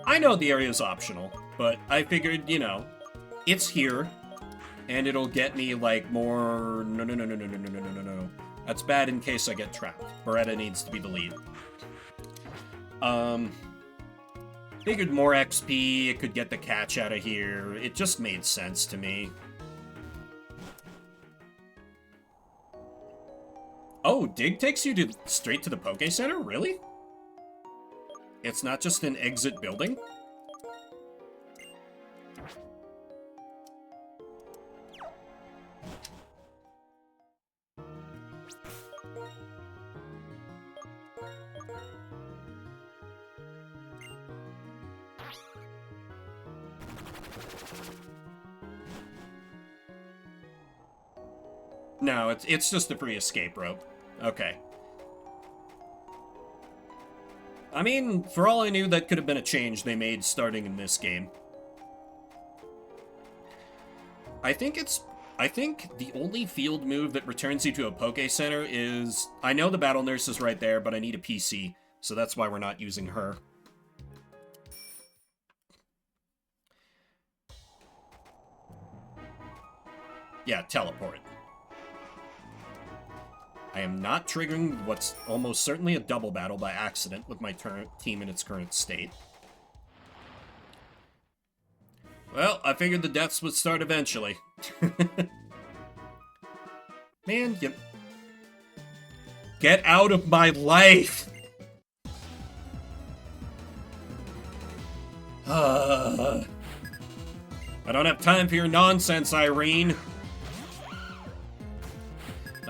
I know the area's optional, but I figured, you know, it's here, and it'll get me, like, more... No. That's bad in case I get trapped. Beretta needs to be the lead. Figured more XP, it could get the catch out of here. It just made sense to me. Oh, Dig takes you straight to the Poke Center? Really? It's not just an exit building? No, it's just a free escape rope. Okay. I mean, for all I knew, that could have been a change they made starting in this game. I think the only field move that returns you to a Poke Center is... I know the Battle Nurse is right there, but I need a PC, so that's why we're not using her. Yeah, teleport. I am not triggering what's almost certainly a double battle by accident with my team in its current state. Well, I figured the deaths would start eventually. Man, you... Get out of my life! I don't have time for your nonsense, Irene.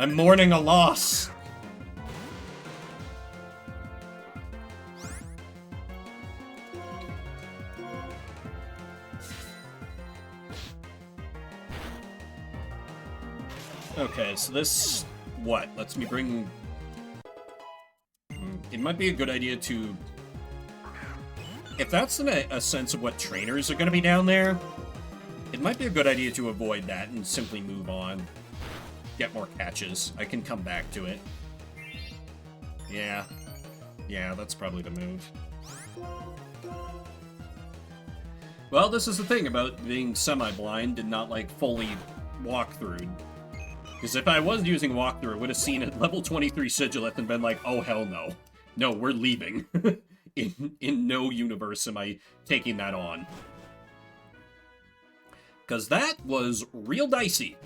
I'm mourning a loss. Okay, so this... what? Lets me bring... It might be a good idea to... If that's a sense of what trainers are going to be down there, it might be a good idea to avoid that and simply move on. Get more catches. I can come back to it. Yeah. Yeah, that's probably the move. Well, this is the thing about being semi-blind and not, like, fully walkthrough. Because if I was using walkthrough, I would have seen it level 23 Sigilith and been like, oh, hell no. No, we're leaving. In no universe am I taking that on. Because that was real dicey.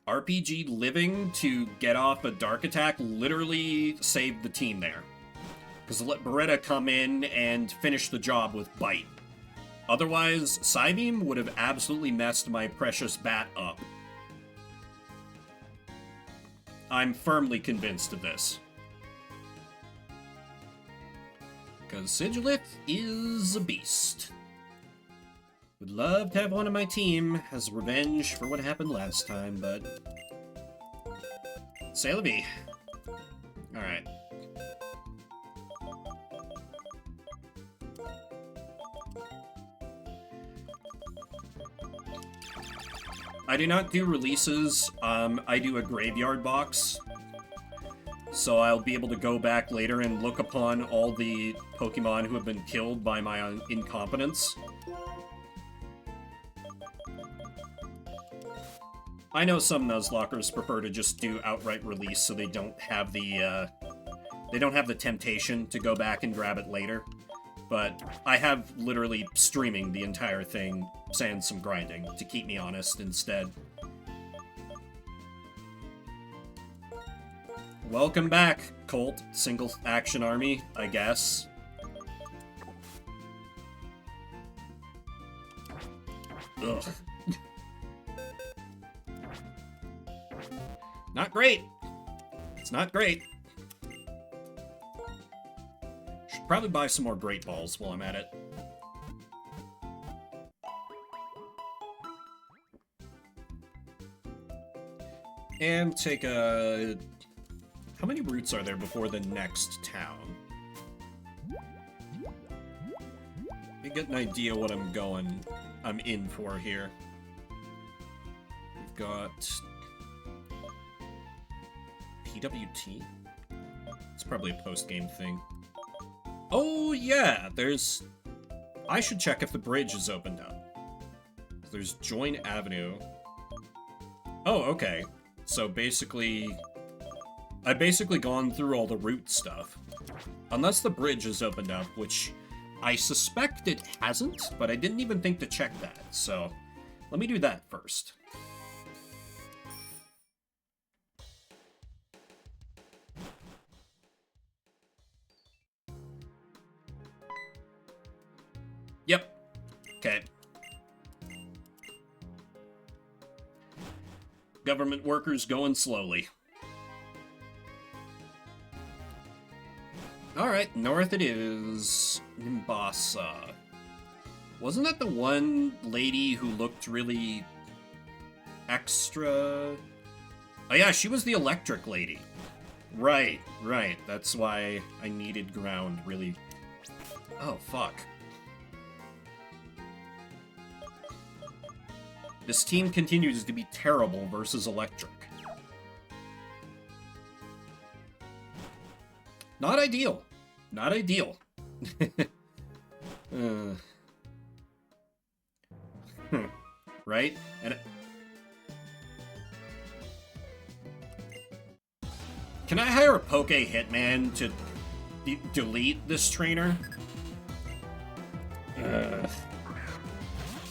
RPG living to get off a dark attack literally saved the team there. Because let Beretta come in and finish the job with Bite. Otherwise, Psybeam would have absolutely messed my precious bat up. I'm firmly convinced of this. Because Sigilith is a beast. Would love to have one on my team as revenge for what happened last time, but... C'est la vie. Alright. I do not do releases, I do a graveyard box. So I'll be able to go back later and look upon all the Pokemon who have been killed by my incompetence. I know some Nuzlockers prefer to just do outright release so they don't have the temptation to go back and grab it later. But I have literally streaming the entire thing, sans some grinding, to keep me honest instead. Welcome back, Colt. Single action army, I guess. Ugh. Not great. It's not great. Should probably buy some more Great Balls while I'm at it. And take a... How many routes are there before the next town? Let me get an idea what I'm in for here. We've got... PWT? It's probably a post-game thing. Oh, yeah, there's... I should check if the bridge is opened up. There's Join Avenue. Oh, okay. So basically... I've basically gone through all the route stuff. Unless the bridge is opened up, which I suspect it hasn't, but I didn't even think to check that, so let me do that first. Yep. Okay. Government workers going slowly. Alright, north it is. Nimbasa. Wasn't that the one lady who looked really extra? Oh yeah, she was the electric lady. Right, right. That's why I needed ground, really. Oh, fuck. This team continues to be terrible versus electric. Not ideal. Not ideal. Right? And can I hire a Poke Hitman to delete this trainer?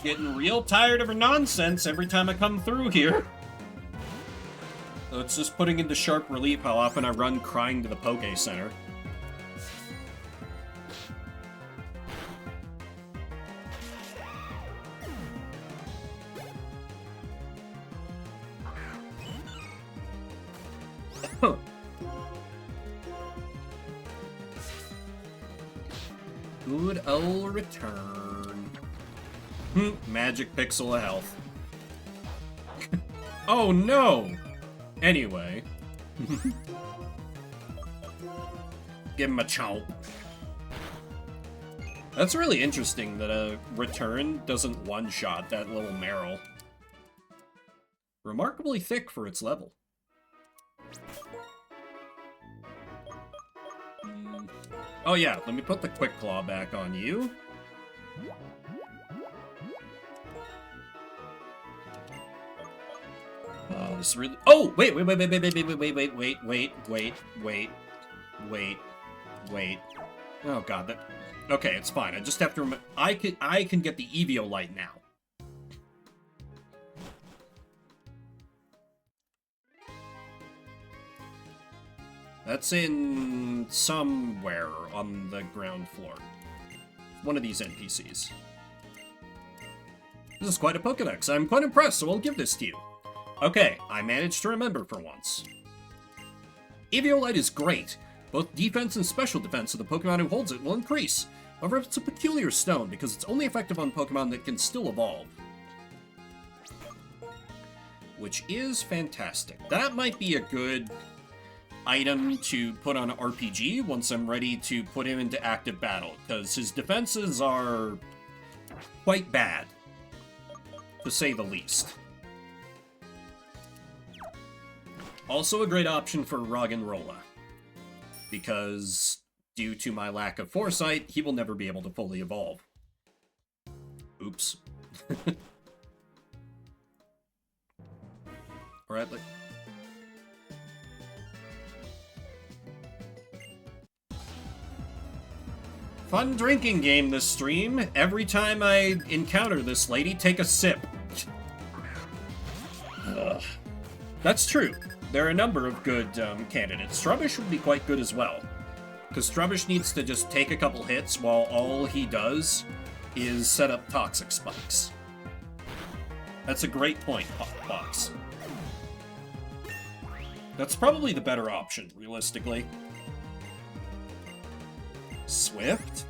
Getting real tired of her nonsense every time I come through here. So it's just putting into sharp relief how often I run crying to the Poke Center. Good old return. Magic pixel of health. Oh no! Anyway. Give him a chomp. That's really interesting that a return doesn't one-shot that little Meryl. Remarkably thick for its level. Oh yeah, let me put the Quick Claw back on you. This really— oh, wait. Oh god, that— okay, it's fine. I just have to remember— I can get the Evio Light now. That's in somewhere on the ground floor. One of these NPCs. This is quite a Pokédex. I'm quite impressed, so I'll give this to you. Okay, I managed to remember for once. Eviolite is great. Both defense and special defense of the Pokemon who holds it will increase. However, it's a peculiar stone because it's only effective on Pokemon that can still evolve. Which is fantastic. That might be a good item to put on an RPG once I'm ready to put him into active battle, because his defenses are quite bad, to say the least. Also a great option for Roggenrola, because due to my lack of foresight, he will never be able to fully evolve. Oops. Alright, like— fun drinking game this stream. Every time I encounter this lady, take a sip. That's true. There are a number of good candidates. Trubbish would be quite good as well. Because Trubbish needs to just take a couple hits while all he does is set up toxic spikes. That's a great point, Fox. That's probably the better option, realistically. Swift?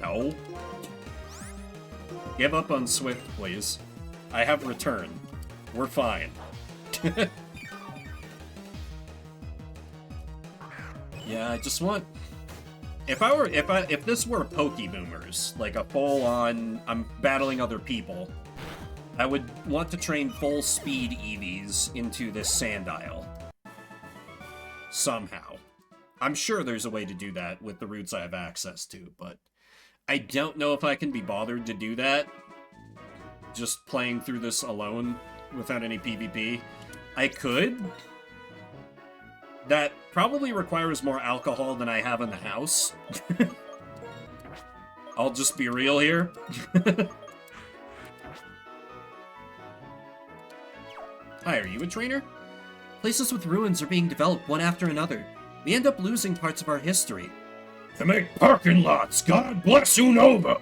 No. Give up on Swift, please. I have Return. We're fine. Yeah, I just want— if this were Pokeboomers, like a full-on I'm battling other people, I would want to train full speed Eevees into this Sandile. Somehow. I'm sure there's a way to do that with the routes I have access to, but I don't know if I can be bothered to do that just playing through this alone without any PvP. I could. That probably requires more alcohol than I have in the house. I'll just be real here. Hi, are you a trainer? Places with ruins are being developed one after another. We end up losing parts of our history. To make parking lots, God bless Unova!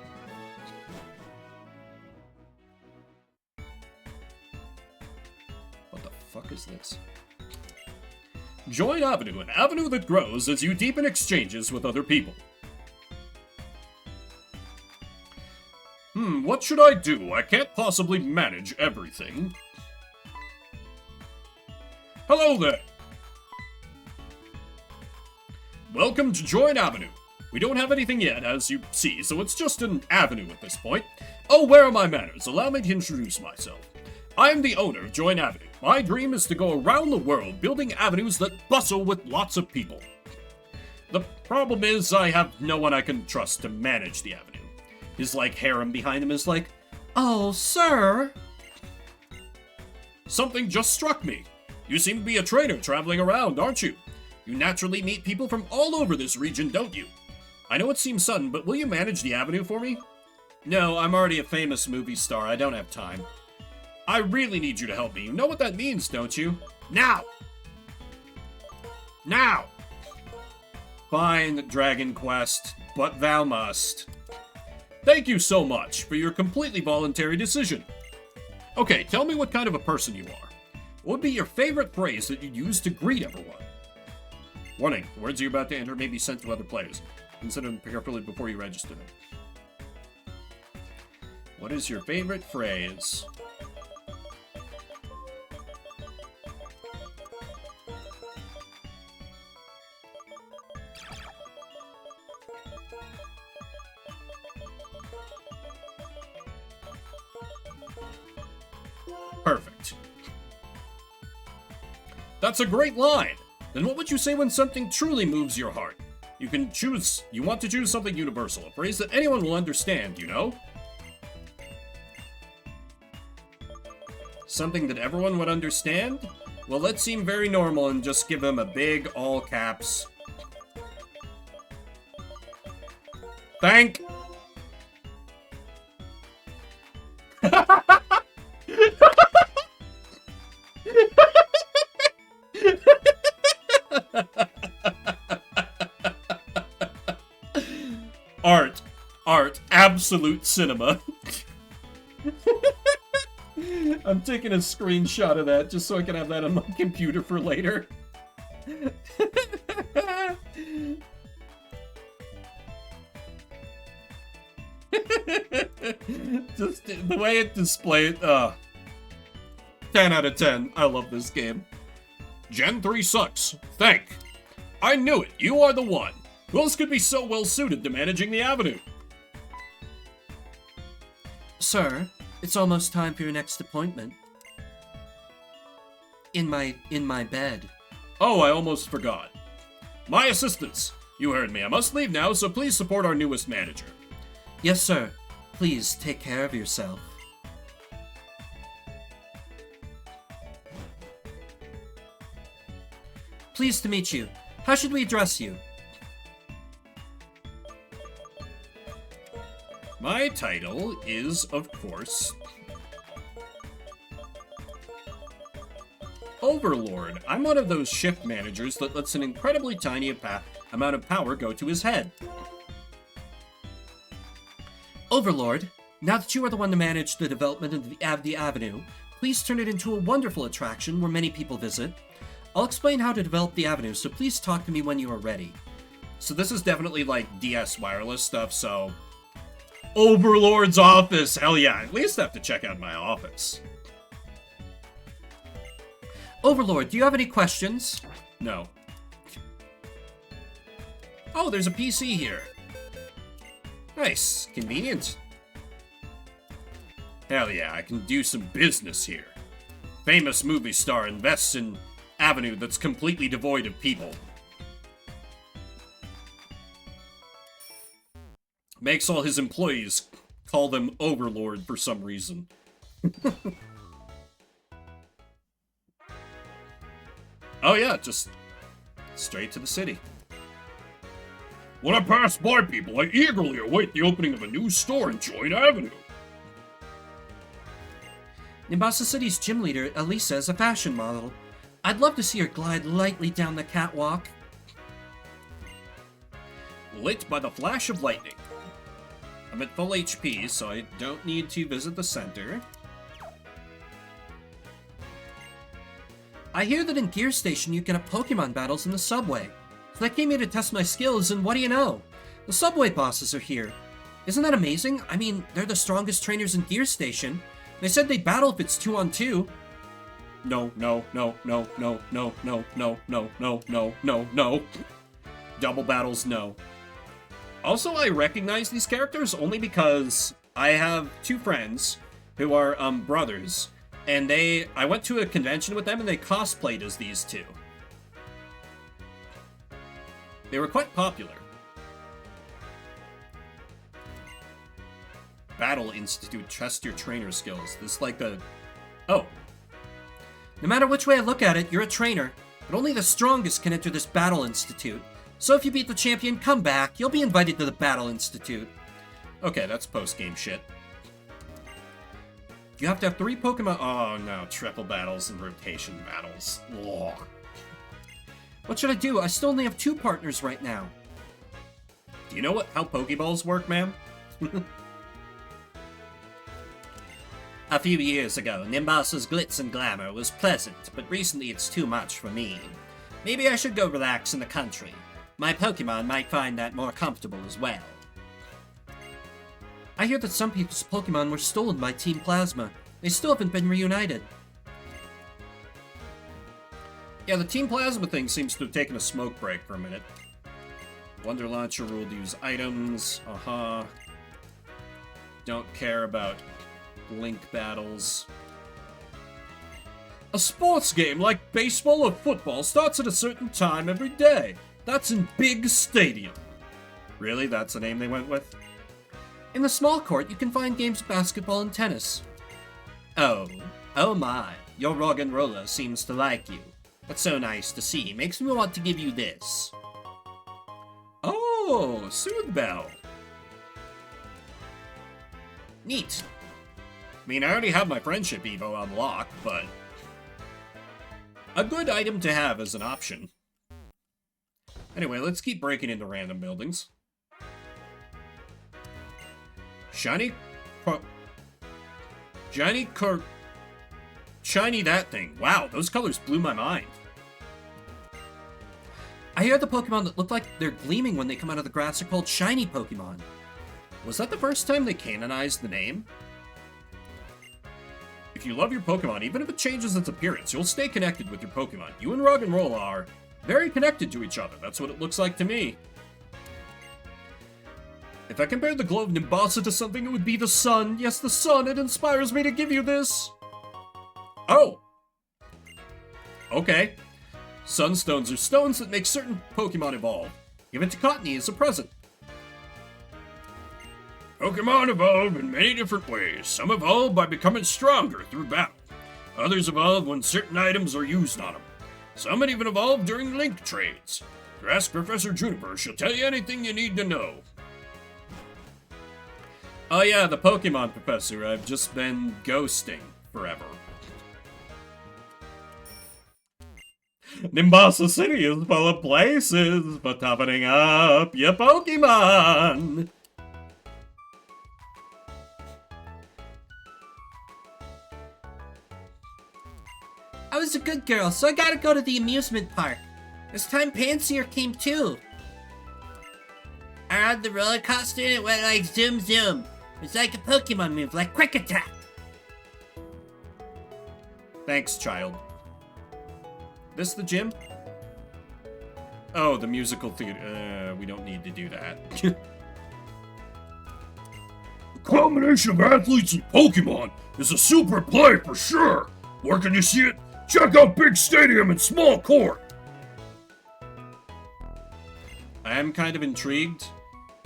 What fuck is this? Join Avenue, an avenue that grows as you deepen exchanges with other people. What should I do? I can't possibly manage everything. Hello there! Welcome to Join Avenue. We don't have anything yet, as you see, so it's just an avenue at this point. Oh, where are my manners? Allow me to introduce myself. I am the owner of Join Avenue. My dream is to go around the world building avenues that bustle with lots of people. The problem is I have no one I can trust to manage the avenue. His, harem behind him is like, "Oh, sir." Something just struck me. You seem to be a trader traveling around, aren't you? You naturally meet people from all over this region, don't you? I know it seems sudden, but will you manage the avenue for me? No, I'm already a famous movie star. I don't have time. I really need you to help me. You know what that means, don't you? Now! Now! Fine, Dragon Quest, but thou must. Thank you so much for your completely voluntary decision. Okay, tell me what kind of a person you are. What would be your favorite phrase that you use to greet everyone? Warning, words you're about to enter may be sent to other players. Consider them carefully before you register them. What is your favorite phrase? Perfect. That's a great line! Then what would you say when something truly moves your heart? You want to choose something universal, a phrase that anyone will understand, you know? Something that everyone would understand? Well, let's seem very normal and just give them a big all caps. Thank. Art, absolute cinema. I'm taking a screenshot of that just so I can have that on my computer for later. Just the way it displayed, 10 out of 10. I love this game. Gen 3 sucks. Thank. I knew it. You are the one. Who else could be so well suited to managing the avenue? Sir, it's almost time for your next appointment. In my bed. Oh, I almost forgot. My assistants. You heard me. I must leave now, so please support our newest manager. Yes, sir. Please take care of yourself. Pleased to meet you. How should we address you? My title is, of course, Overlord. I'm one of those shift managers that lets an incredibly tiny amount of power go to his head. Overlord, now that you are the one to manage the development of the Avenue, please turn it into a wonderful attraction where many people visit. I'll explain how to develop the Avenue, so please talk to me when you are ready. So this is definitely like DS wireless stuff, so... Overlord's office! Hell yeah, at least I have to check out my office. Overlord, do you have any questions? No. Oh, there's a PC here. Nice. Convenient. Hell yeah, I can do some business here. Famous movie star invests in avenue that's completely devoid of people. Makes all his employees call them Overlord for some reason. Oh yeah, just straight to the city. when I pass by people, I eagerly await the opening of a new store in Join Avenue. Nimbasa City's gym leader, Elisa, is a fashion model. I'd love to see her glide lightly down the catwalk. Lit by the flash of lightning. I'm at full HP, so I don't need to visit the center. I hear that in Gear Station you can have Pokemon battles in the subway. So that came here to test my skills, and what do you know? The subway bosses are here. Isn't that amazing? I mean, they're the strongest trainers in Gear Station. They said they battle if it's 2-on-2. No, no, no, no, no, no, no, no, no, no, no, no, no. Double battles, no. Also, I recognize these characters only because I have two friends who are, brothers. And I went to a convention with them and they cosplayed as these two. They were quite popular. Battle Institute, test your trainer skills. This is like the... Oh. No matter which way I look at it, you're a trainer. But only the strongest can enter this Battle Institute. So if you beat the champion, come back. You'll be invited to the Battle Institute. Okay, that's post-game shit. You have to have 3 Pokemon... Oh no, triple battles and rotation battles. Ugh. What should I do? I still only have 2 partners right now. Do you know how Pokeballs work, ma'am? A few years ago, Nimbus's glitz and glamour was pleasant, but recently it's too much for me. Maybe I should go relax in the country. My Pokemon might find that more comfortable as well. I hear that some people's Pokemon were stolen by Team Plasma. They still haven't been reunited. Yeah, the Team Plasma thing seems to have taken a smoke break for a minute. Wonder Launcher ruled to use items. Don't care about Link battles. A sports game like baseball or football starts at a certain time every day. That's in Big Stadium. Really? That's the name they went with? In the small court, you can find games of basketball and tennis. Oh my. Your rock and roller seems to like you. That's so nice to see. Makes me want to give you this. Oh, Soothe Bell. Neat. I mean, I already have my Friendship Evo unlocked, but... a good item to have as an option. Anyway, let's keep breaking into random buildings. Shiny that thing. Wow, those colors blew my mind. I hear the Pokemon that look like they're gleaming when they come out of the grass are called Shiny Pokemon. Was that the first time they canonized the name? If you love your Pokemon, even if it changes its appearance, you'll stay connected with your Pokemon. You and Roggenrola are very connected to each other. That's what it looks like to me. If I compared the glow of Nimbasa to something, it would be the sun. Yes, the sun. It inspires me to give you this. Oh! Okay. Sunstones are stones that make certain Pokemon evolve. Give it to Cottony as a present. Pokemon evolve in many different ways. Some evolve by becoming stronger through battle. Others evolve when certain items are used on them. Some even evolve during link trades. To ask Professor Juniper, she'll tell you anything you need to know. Oh yeah, the Pokemon Professor I've just been ghosting forever. Nimbasa City is full of places for toughening up your Pokemon. I was a good girl, so I gotta go to the amusement park. This time Pansear came too. I rode the roller coaster and it went like zoom zoom. It's like a Pokemon move, like Quick Attack. Thanks, child. This the gym? Oh, the musical theater. We don't need to do that. The combination of athletes and Pokemon is a super play for sure. Where can you see it? Check out Big Stadium and Small Court. I am kind of intrigued.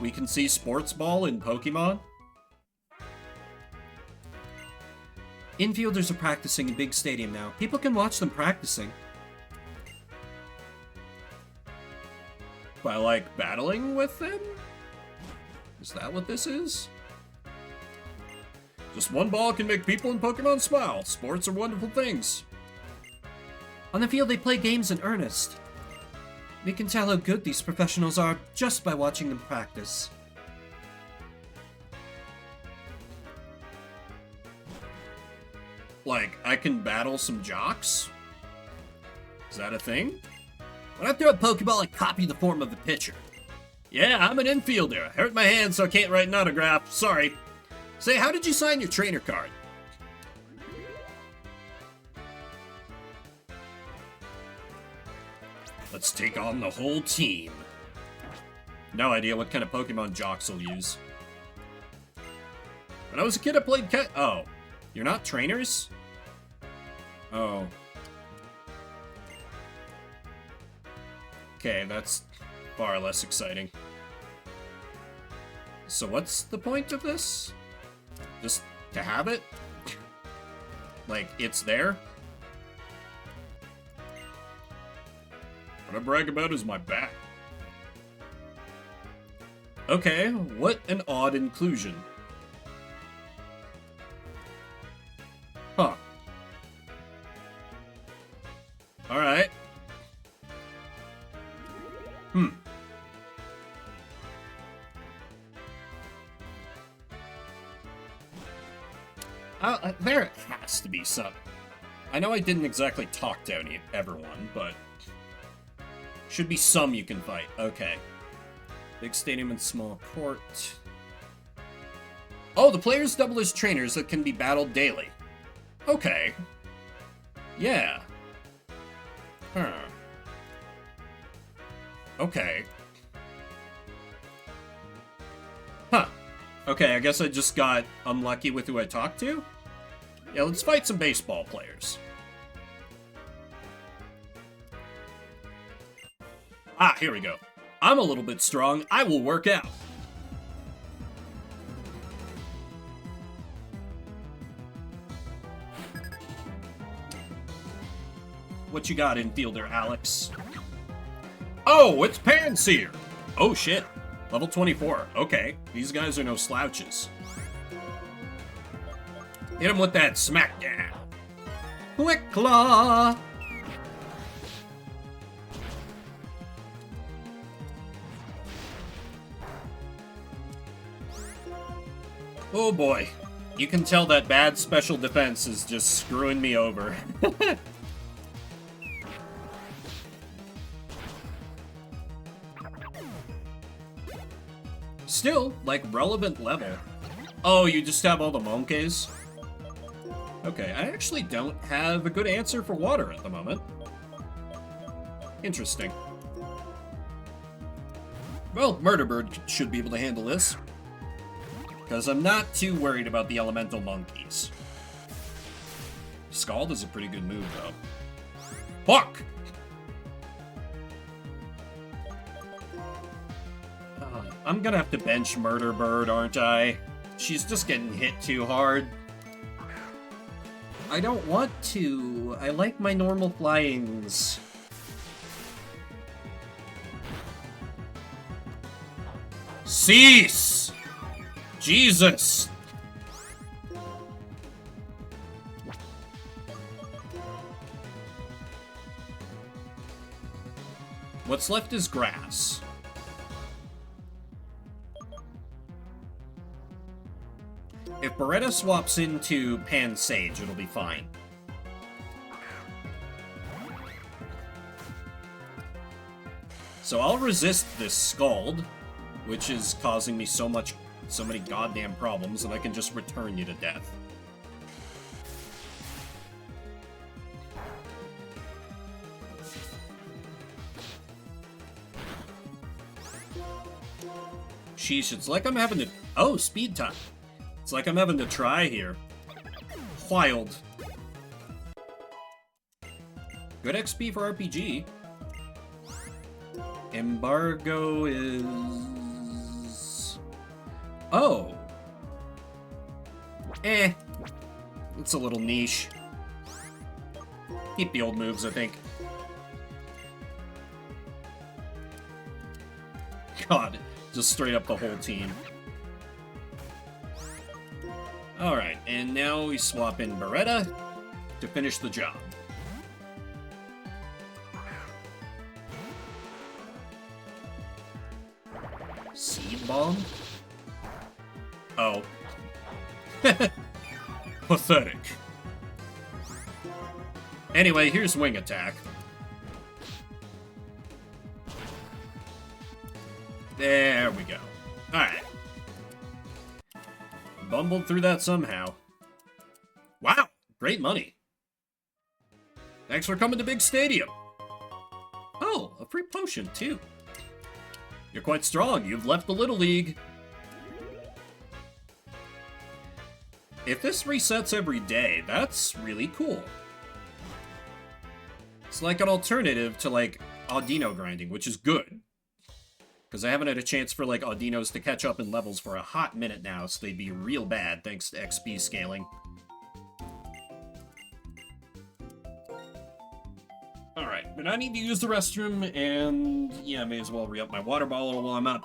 We can see sports ball in Pokemon. Infielders are practicing in Big Stadium now. People can watch them practicing. By, like, battling with them? Is that what this is? Just one ball can make people in Pokemon smile. Sports are wonderful things. On the field, they play games in earnest. We can tell how good these professionals are just by watching them practice. Like, I can battle some jocks? Is that a thing? When I throw a Pokeball, I copy the form of the pitcher. Yeah, I'm an infielder. I hurt my hand, so I can't write an autograph. Sorry. Say, how did you sign your trainer card? Let's take on the whole team. No idea what kind of Pokemon Jocks will use. When I was a kid, I played Oh. You're not trainers? Oh. Okay, that's far less exciting. So what's the point of this? Just to have it? Like, it's there? What I brag about is my back. Okay, what an odd inclusion. Huh. Alright. There has to be some. I know I didn't exactly talk down everyone, but should be some you can fight. Okay. Big stadium and small court. Oh, the players double as trainers that can be battled daily. Okay. Yeah. Huh. Okay. Huh. Okay, I guess I just got unlucky with who I talked to? Yeah, let's fight some baseball players. Ah, here we go. I'm a little bit strong. I will work out. What you got, infielder Alex? Oh, it's Panseer! Oh, shit. Level 24. Okay, these guys are no slouches. Hit him with that smackdown. Quick Claw! Oh boy. You can tell that bad special defense is just screwing me over. Still, like, relevant level. Oh, you just have all the monkeys? Okay, I actually don't have a good answer for water at the moment. Interesting. Well, Murderbird should be able to handle this. Because I'm not too worried about the elemental monkeys. Scald is a pretty good move, though. Fuck! I'm gonna have to bench Murderbird, aren't I? She's just getting hit too hard. I don't want to. I like my normal flyings. Cease! Jesus! What's left is grass. If Beretta swaps into Pansage, it'll be fine. So I'll resist this Scald, which is causing me so many goddamn problems, and I can just return you to death. Sheesh, it's like I'm having to... Oh, speed time. It's like I'm having to try here. Wild. Good XP for RPG. Embargo is... Oh. Eh. It's a little niche. Keep the old moves, I think. God, just straight up the whole team. Alright, and now we swap in Beretta to finish the job. Seed Bomb? Oh. Pathetic. Anyway, here's Wing Attack. There we go. Alright. Bumbled through that somehow. Wow, great money. Thanks for coming to Big Stadium. Oh, a free potion, too. You're quite strong. You've left the Little League. If this resets every day, that's really cool. It's like an alternative to, like, Audino grinding, which is good. Because I haven't had a chance for, like, Audinos to catch up in levels for a hot minute now, so they'd be real bad thanks to XP scaling. Alright, but I need to use the restroom, and yeah, I may as well re-up my water bottle while I'm up.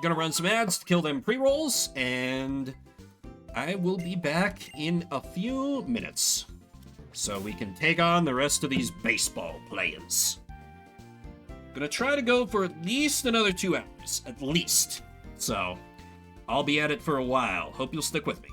Gonna run some ads to kill them pre-rolls, and I will be back in a few minutes. So we can take on the rest of these baseball players. Gonna try to go for at least another 2 hours, at least. So, I'll be at it for a while. Hope you'll stick with me.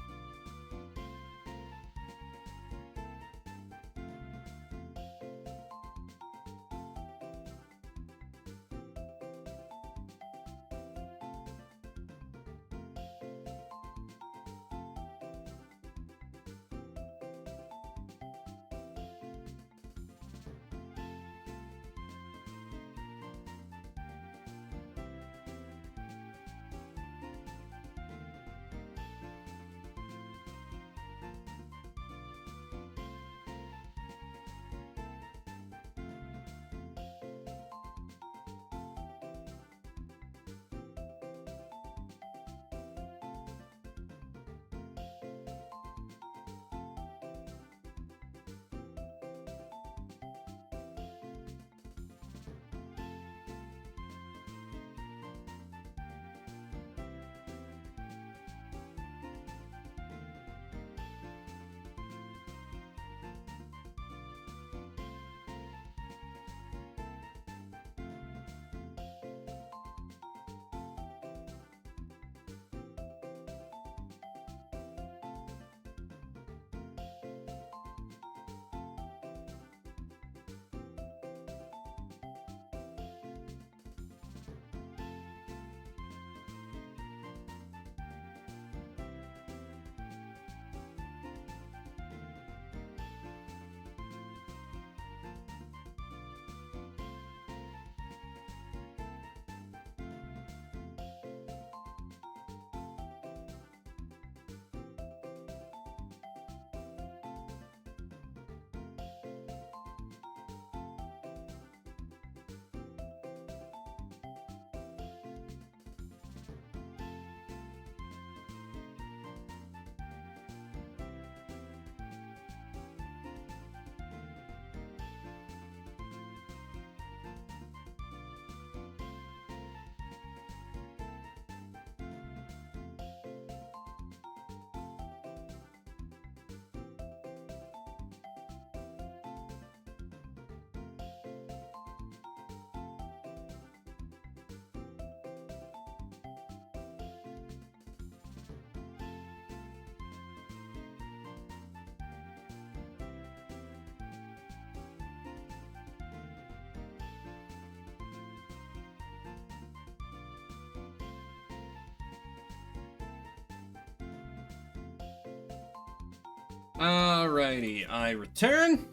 Alrighty, I return.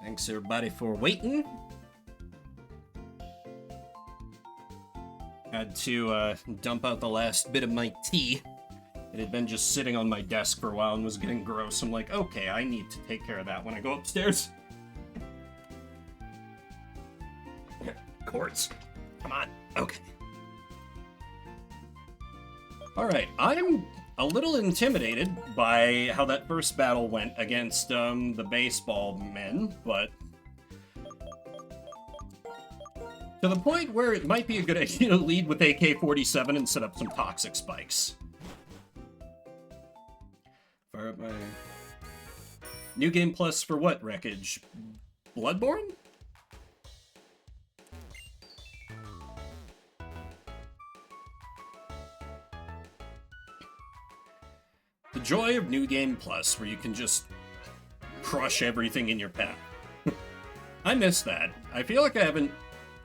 Thanks everybody for waiting. Had to dump out the last bit of my tea. It had been just sitting on my desk for a while and was getting gross. I'm like, okay, I need to take care of that when I go upstairs. Cords. Come on. Okay. Alright, I'm a little intimidated by how that first battle went against the baseball men, but to the point where it might be a good idea to lead with AK-47 and set up some toxic spikes. Fire up my new game plus for what, Wreckage? Bloodborne? The joy of New Game Plus, where you can just crush everything in your path. I miss that. I feel like I haven't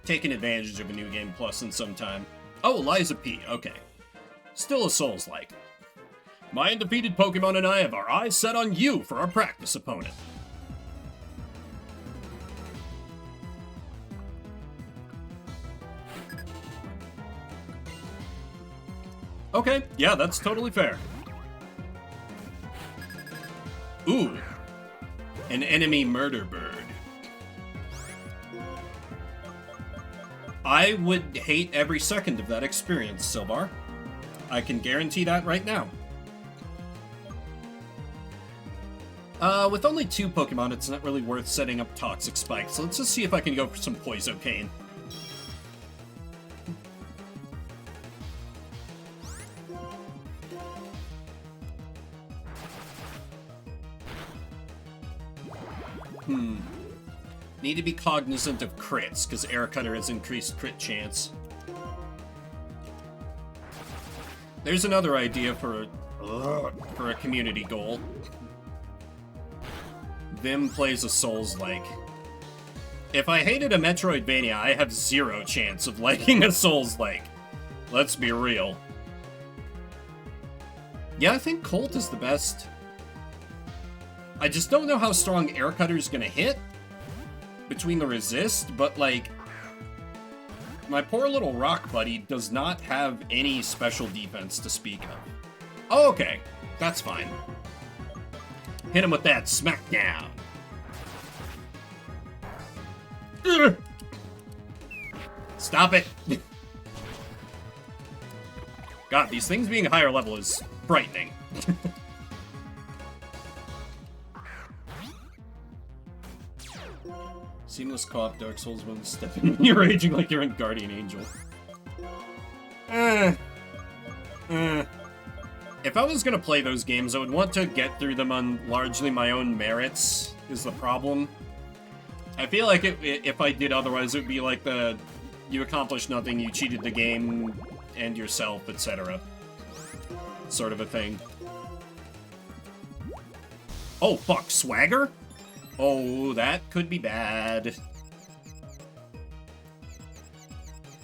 taken advantage of a New Game Plus in some time. Oh, Liza P. Okay. Still a Souls-like. My undefeated Pokemon and I have our eyes set on you for our practice opponent. Okay, yeah, that's totally fair. Ooh. An enemy murder bird. I would hate every second of that experience, Silvar. I can guarantee that right now. With only 2 Pokemon, it's not really worth setting up Toxic Spike, so let's just see if I can go for some Poison-Cane. Need to be cognizant of crits, because Air Cutter has increased crit chance. There's another idea for a community goal. Vim plays a Souls-like. If I hated a Metroidvania, I have 0 chance of liking a Souls-like. Let's be real. Yeah, I think Colt is the best. I just don't know how strong Air Cutter's gonna hit between the resist, but like, my poor little rock buddy does not have any special defense to speak of. Oh, okay. That's fine. Hit him with that smackdown. Ugh. Stop it. God, these things being higher level is frightening. Seamless co-op Dark Souls when stepping. You're raging like you're in Guardian Angel. If I was gonna play those games, I would want to get through them on largely my own merits, is the problem. I feel like if I did otherwise, it would be like the you accomplished nothing, you cheated the game and yourself, etc. Sort of a thing. Oh, fuck, Swagger? Oh, that could be bad.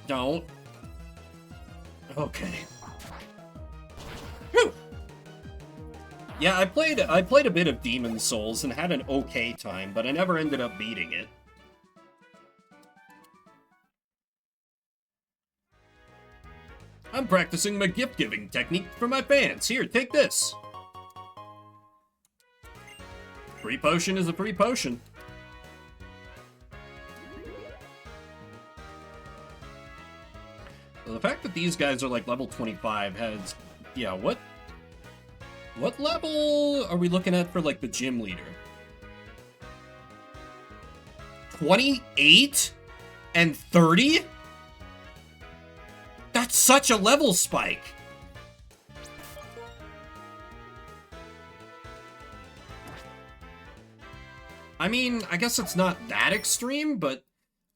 Don't. Okay. Whew. Yeah, I played a bit of Demon's Souls and had an okay time, but I never ended up beating it. I'm practicing my gift-giving technique for my fans. Here, take this. Free potion is a free potion. Well, the fact that these guys are like level 25 has... Yeah, what level are we looking at for like the gym leader? 28 and 30? That's such a level spike. I mean, I guess it's not that extreme, but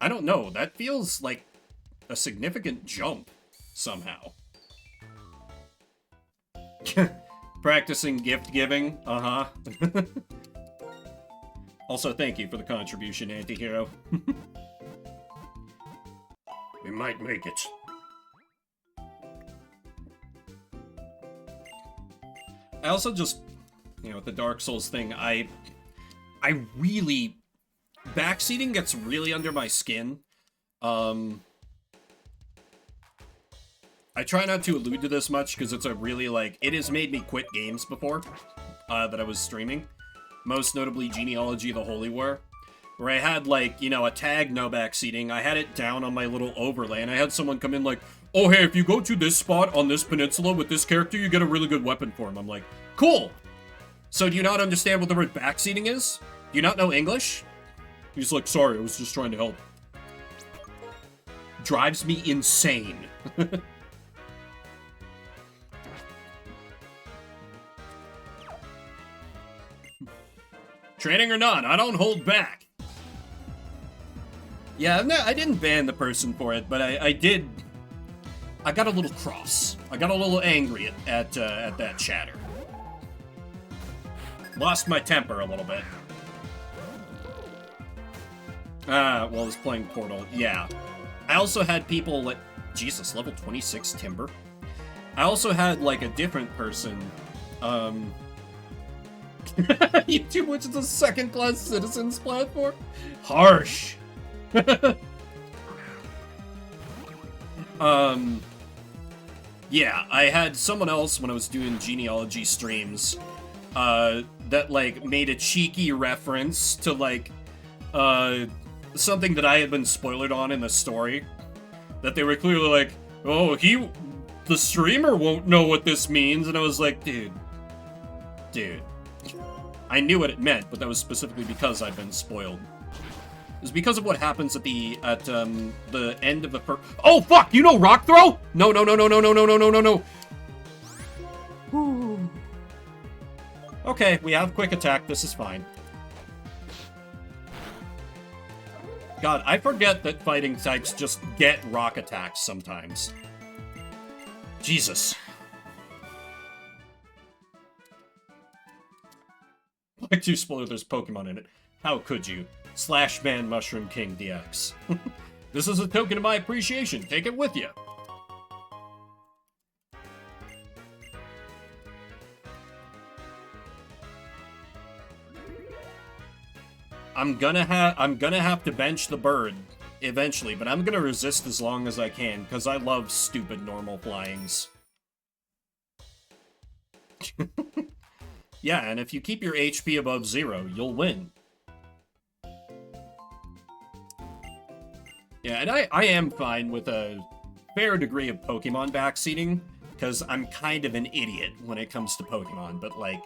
I don't know. That feels like a significant jump somehow. Practicing gift giving. Uh-huh. Also, thank you for the contribution, Antihero. We might make it. I also just, you know, with the Dark Souls thing, I really... Backseating gets really under my skin. I try not to allude to this much, because it's a really, like... It has made me quit games before, that I was streaming. Most notably Genealogy of the Holy War, where I had, like, you know, a tag no backseating. I had it down on my little overlay, and I had someone come in like, oh, hey, if you go to this spot on this peninsula with this character, you get a really good weapon for him. I'm like, cool! So do you not understand what the word backseating is? Do you not know English? He's like, sorry, I was just trying to help. Drives me insane. Training or not, I don't hold back. Yeah, no, I didn't ban the person for it, but I did... I got a little cross. I got a little angry at that chatter. Lost my temper a little bit. Well, I was playing Portal. Yeah. I also had people Jesus, level 26 Timber. I also had, like, a different person, YouTube, which is a second-class citizens platform? Harsh! Yeah, I had someone else when I was doing genealogy streams, that, like, made a cheeky reference to, like, something that I had been spoiled on in the story. That they were clearly like, oh, the streamer won't know what this means, and I was like, dude. I knew what it meant, but that was specifically because I'd been spoiled. It was because of what happens at the end of the first. Oh fuck! You know Rock Throw? No. Whew. Okay, we have Quick Attack. This is fine. God, I forget that fighting types just get rock attacks sometimes. Jesus. Like 2 spoiler, there's Pokemon in it. How could you? /ban Mushroom King DX. This is a token of my appreciation. Take it with you. I'm gonna have to bench the bird eventually, but I'm gonna resist as long as I can because I love stupid normal flyings. Yeah, and if you keep your HP above 0, you'll win. Yeah, and I am fine with a fair degree of Pokemon backseating, because I'm kind of an idiot when it comes to Pokemon, but, like,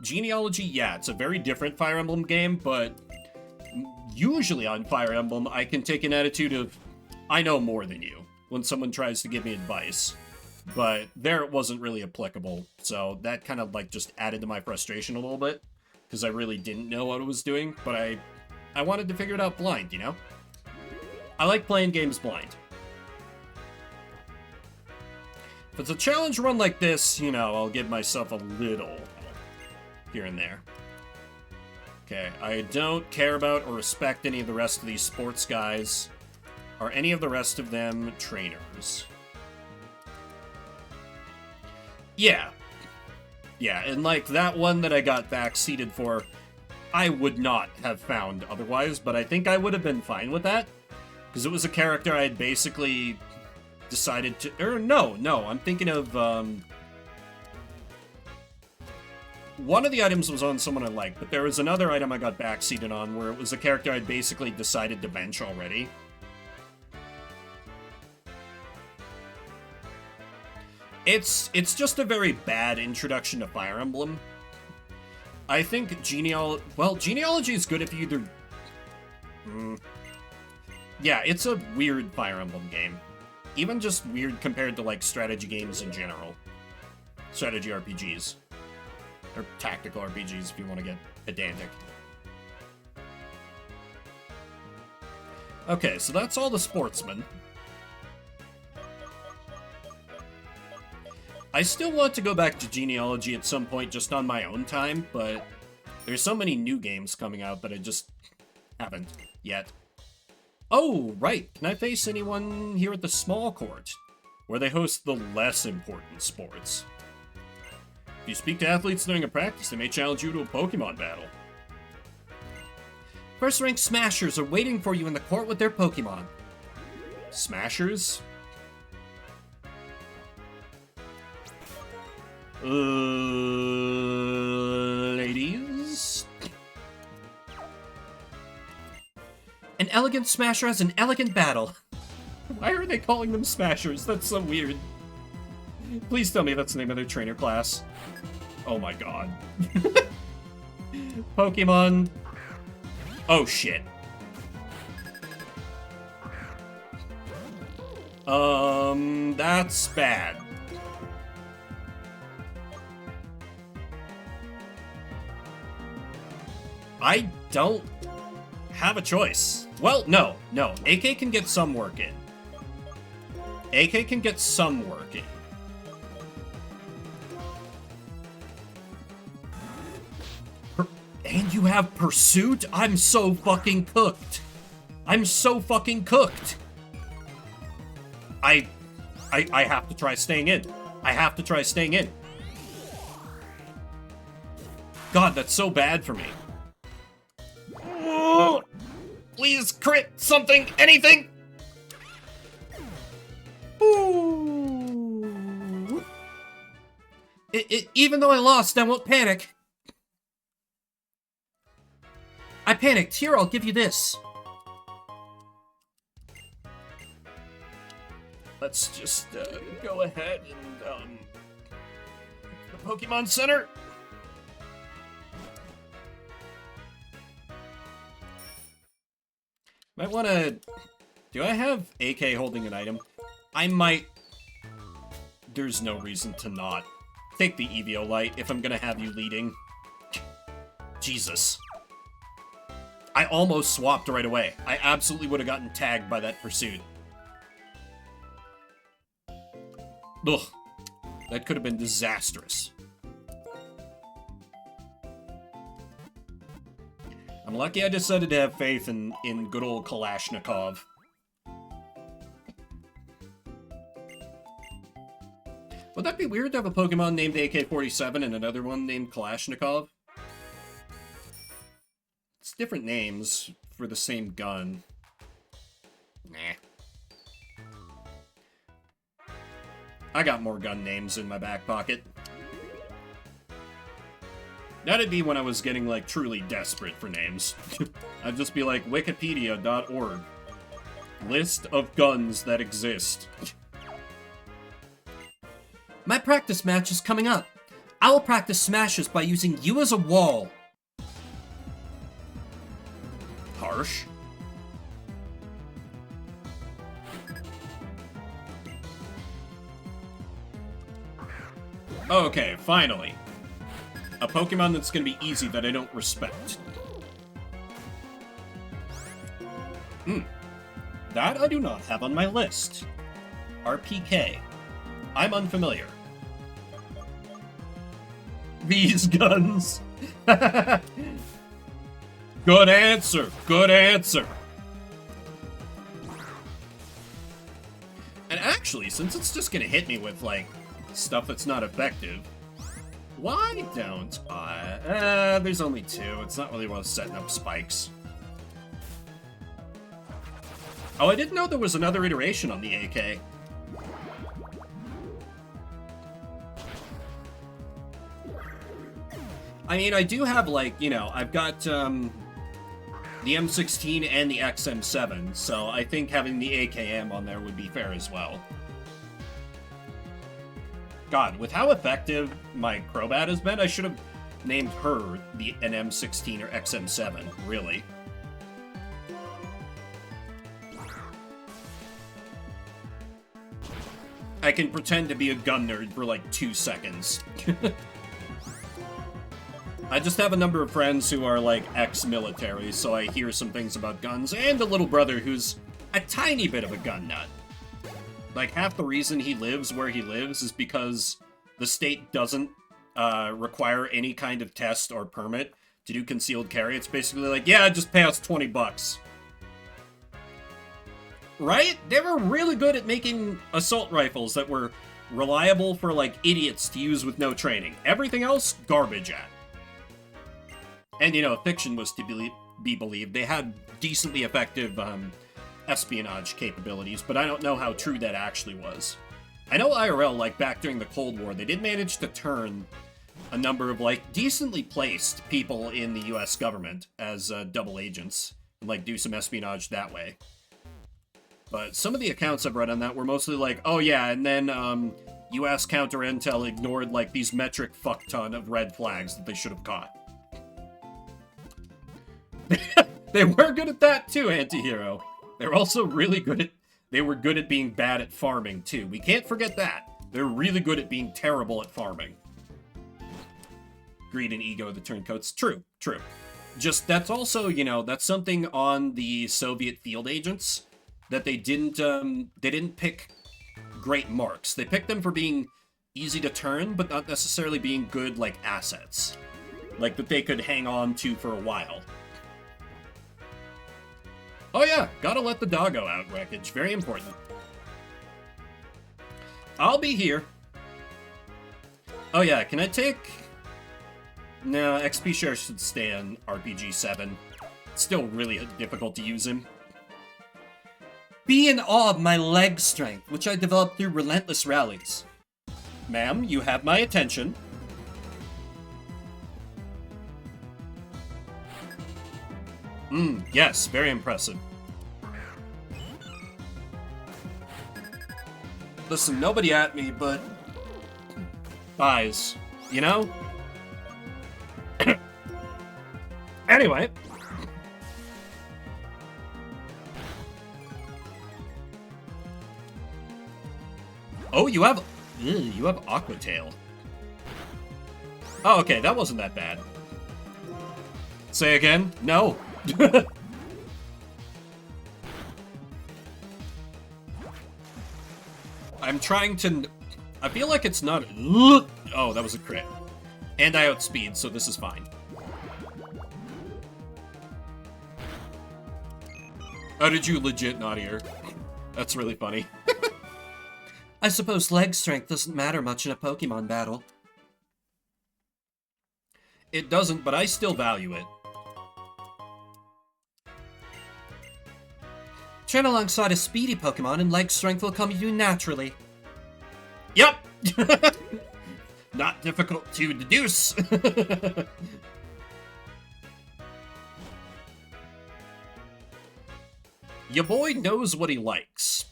Genealogy, yeah, it's a very different Fire Emblem game, but usually on Fire Emblem, I can take an attitude of, I know more than you, when someone tries to give me advice. But there it wasn't really applicable, so that kind of, like, just added to my frustration a little bit, because I really didn't know what I was doing, but I wanted to figure it out blind, you know? I like playing games blind. If it's a challenge run like this, you know, I'll give myself a little help here and there. Okay, I don't care about or respect any of the rest of these sports guys. Are any of the rest of them trainers? Yeah. Yeah, and like that one that I got backseated for, I would not have found otherwise, but I think I would have been fine with that. Because it was a character I had basically decided to... no, I'm thinking of, one of the items was on someone I liked, but there was another item I got backseated on where it was a character I'd basically decided to bench already. It's just a very bad introduction to Fire Emblem. I think Genealogy is good if you either... Yeah, it's a weird Fire Emblem game. Even just weird compared to, like, strategy games in general. Strategy RPGs. Or tactical RPGs, if you want to get pedantic. Okay, so that's all the sportsmen. I still want to go back to Genealogy at some point just on my own time, but there's so many new games coming out that I just haven't yet. Oh, right. Can I face anyone here at the small court, where they host the less important sports? If you speak to athletes during a practice, they may challenge you to a Pokemon battle. First-rank Smashers are waiting for you in the court with their Pokemon. Smashers? Ladies? An elegant Smasher has an elegant battle. Why are they calling them Smashers? That's so weird. Please tell me that's the name of their trainer class. Oh my god. Pokemon. Oh shit. That's bad. I don't have a choice. Well, no. AK can get some work in. AK can get some work in. And you have Pursuit? I'm so fucking cooked. I'm so fucking cooked. I have to try staying in. I have to try staying in. God, that's so bad for me. Oh, please crit something, anything. Ooh. Even though I lost, I won't panic. I panicked. Here, I'll give you this. Let's just go ahead and the Pokemon Center. Might want to... Do I have AK holding an item? I might... There's no reason to not. Take the Eviolite if I'm gonna have you leading. Jesus. I almost swapped right away. I absolutely would have gotten tagged by that pursuit. Ugh. That could have been disastrous. I'm lucky I decided to have faith in good old Kalashnikov. Would that be weird to have a Pokemon named AK-47 and another one named Kalashnikov? It's different names for the same gun. Nah. I got more gun names in my back pocket. That'd be when I was getting, like, truly desperate for names. I'd just be like, wikipedia.org. List of guns that exist. My practice match is coming up. I will practice smashes by using you as a wall. Harsh. Okay, finally. A Pokemon that's gonna be easy that I don't respect. That I do not have on my list. RPK. I'm unfamiliar. These guns. Good answer. Good answer. And actually, since it's just gonna hit me with, like, stuff that's not effective, why don't I... there's only two. It's not really worth setting up spikes. Oh, I didn't know there was another iteration on the AK. I mean, I do have, like, you know, I've got, the M16 and the XM7, so I think having the AKM on there would be fair as well. God, with how effective my Crobat has been, I should have named her an M16 or XM7, really. I can pretend to be a gun nerd for like 2 seconds. I just have a number of friends who are like ex-military, so I hear some things about guns, and a little brother who's a tiny bit of a gun nut. Like, half the reason he lives where he lives is because the state doesn't require any kind of test or permit to do concealed carry. It's basically like, yeah, just pay us 20 bucks. Right? They were really good at making assault rifles that were reliable for, like, idiots to use with no training. Everything else, garbage at. And, you know, if fiction was to be believed, they had decently effective espionage capabilities, but I don't know how true that actually was. I know IRL, like, back during the Cold War, they did manage to turn a number of, like, decently placed people in the US government as double agents, and, like, do some espionage that way. But some of the accounts I've read on that were mostly like, oh yeah, and then US counter-intel ignored, like, these metric fuck-ton of red flags that they should have caught. They were good at that too, Antihero. They're also really good at... They were good at being bad at farming, too. We can't forget that. They're really good at being terrible at farming. Greed and ego of the turncoats. True, true. Just, that's also, you know, that's something on the Soviet field agents that they didn't pick great marks. They picked them for being easy to turn, but not necessarily being good, like, assets. Like, that they could hang on to for a while. Oh yeah, gotta let the doggo out, Wreckage. Very important. I'll be here. Oh yeah, can I take... No, XP share should stay on RPG 7. It's still really difficult to use him. Be in awe of my leg strength, which I developed through relentless rallies. Ma'am, you have my attention. Yes, very impressive. Listen, nobody at me, but... thighs, you know? Anyway. Oh, you have Aqua Tail. Oh, okay, that wasn't that bad. Say again? No. I'm trying to... I feel like it's not... Oh, that was a crit. And I outspeed, so this is fine. How did you legit not hear? That's really funny. I suppose leg strength doesn't matter much in a Pokemon battle. It doesn't, but I still value it. Train alongside a speedy Pokemon and leg strength will come to you naturally. Yep! Not difficult to deduce. Your boy knows what he likes.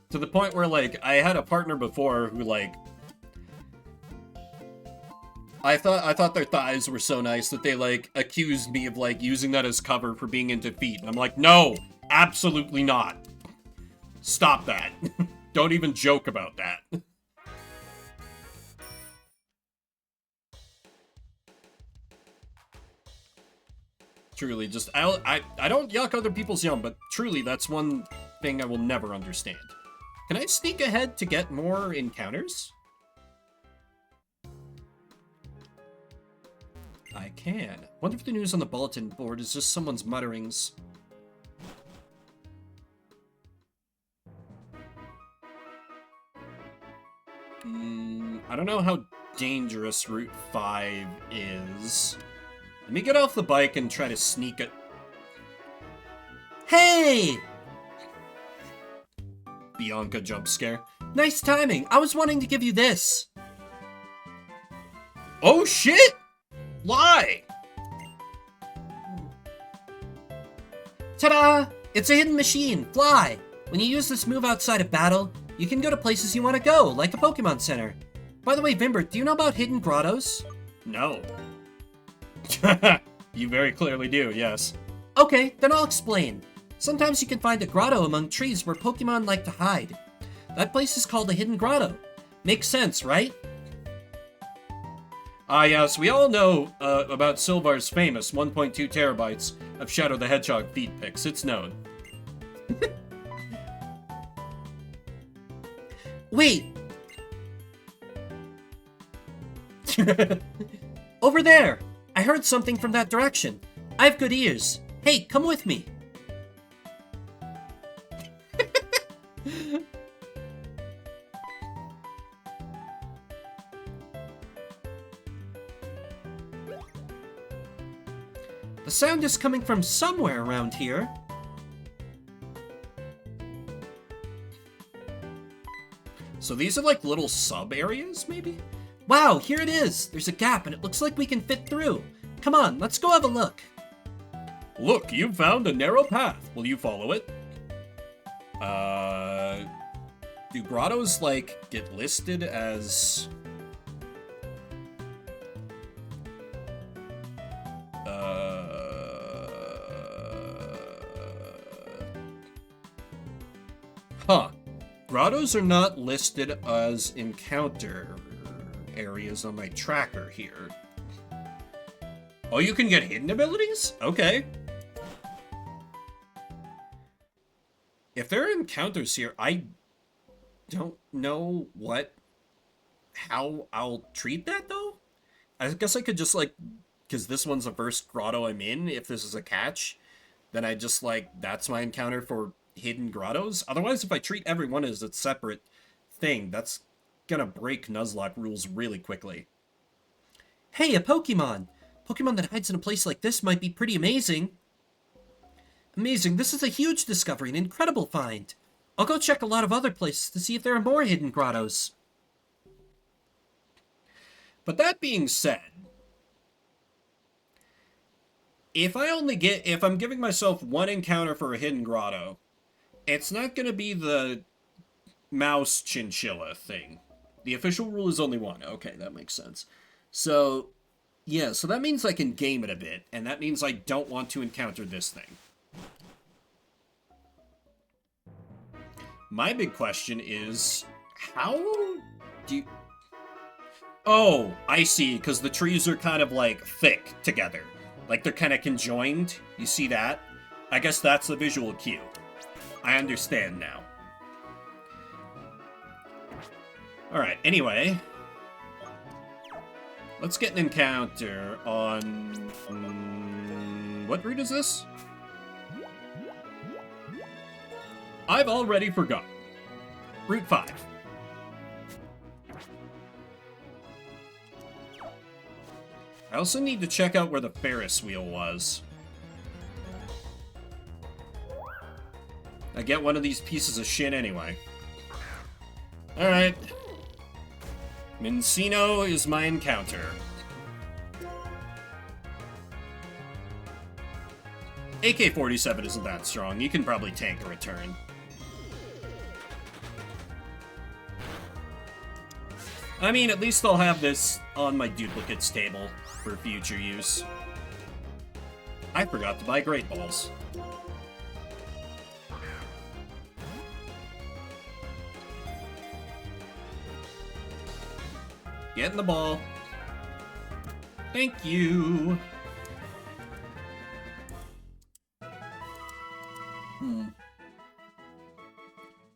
To the point where, like, I had a partner before who, like... I thought their thighs were so nice that they, like, accused me of, like, using that as cover for being into feet. And I'm like, no! Absolutely not! Stop that. Don't even joke about that. Truly, just... I don't yuck other people's yum, but truly, that's one thing I will never understand. Can I sneak ahead to get more encounters? I can. Wonder if the news on the bulletin board is just someone's mutterings. I don't know how dangerous Route 5 is. Let me get off the bike and try to sneak it. Hey! Bianca jump scare. Nice timing. I was wanting to give you this. Oh shit! Lie! Ta-da! It's a hidden machine. Fly! When you use this move outside of battle, you can go to places you want to go, like a Pokemon Center. By the way, Vimbert, do you know about hidden grottos? No. You very clearly do, yes. Okay, then I'll explain. Sometimes you can find a grotto among trees where Pokemon like to hide. That place is called a hidden grotto. Makes sense, right? Ah, yes, we all know about Silvar's famous 1.2 terabytes of Shadow the Hedgehog feed pics. It's known. Wait! Over there! I heard something from that direction. I have good ears. Hey, come with me. The sound is coming from somewhere around here. So these are like little sub-areas, maybe? Wow, here it is. There's a gap and it looks like we can fit through. Come on, let's go have a look. Look, you've found a narrow path. Will you follow it? Do grottos, like, get listed as... Huh. Grottos are not listed as encounter areas on my tracker here. Oh, you can get hidden abilities? Okay. If there are encounters here, I don't know how I'll treat that, though. I guess I could just, like, because this one's the first grotto I'm in, if this is a catch, then I just, like, that's my encounter for hidden grottos. Otherwise, if I treat everyone as a separate thing, that's gonna break Nuzlocke rules really quickly. Hey, a Pokemon! Pokemon that hides in a place like this might be pretty amazing. Amazing, this is a huge discovery, an incredible find. I'll go check a lot of other places to see if there are more hidden grottos. But that being said, if I'm giving myself one encounter for a hidden grotto, it's not going to be the mouse chinchilla thing. The official rule is only one. Okay, that makes sense. So, yeah, so that means I can game it a bit, and that means I don't want to encounter this thing. My big question is, how do you... Oh, I see, because the trees are kind of, like, thick together. Like, they're kind of conjoined. You see that? I guess that's the visual cue. I understand now. Alright, anyway. Let's get an encounter on... what route is this? I've already forgotten. Route 5. I also need to check out where the Ferris wheel was. I get one of these pieces of shit anyway. Alright. Mincino is my encounter. AK-47 isn't that strong. You can probably tank a return. I mean, at least I'll have this on my duplicates table for future use. I forgot to buy Great Balls. Get in the ball. Thank you.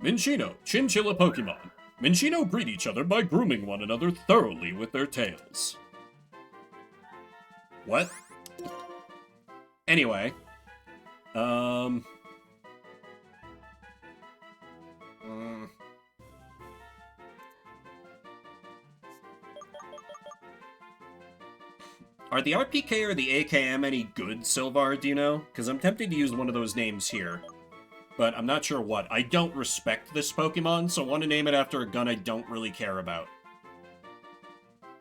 Minccino, chinchilla Pokemon. Minccino greet each other by grooming one another thoroughly with their tails. What? Anyway. Are the RPK or the AKM any good, Silvar, do you know? Because I'm tempted to use one of those names here. But I'm not sure what. I don't respect this Pokemon, so I want to name it after a gun I don't really care about.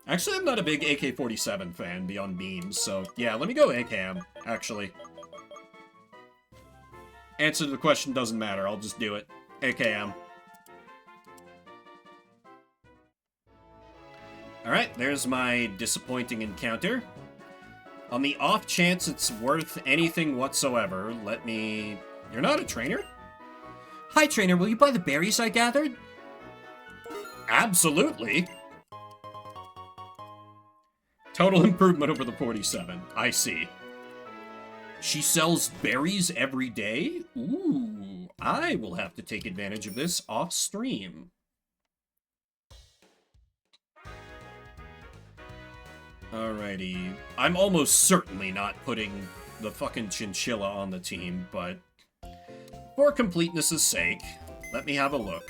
Actually, I'm not a big AK-47 fan beyond memes, so yeah, let me go AKM, actually. Answer to the question doesn't matter, I'll just do it. AKM. Alright, there's my disappointing encounter. On the off chance it's worth anything whatsoever, let me... You're not a trainer? Hi, trainer, will you buy the berries I gathered? Absolutely! Total improvement over the 47. I see. She sells berries every day? Ooh, I will have to take advantage of this off-stream. Alrighty. I'm almost certainly not putting the fucking chinchilla on the team, but for completeness' sake, let me have a look.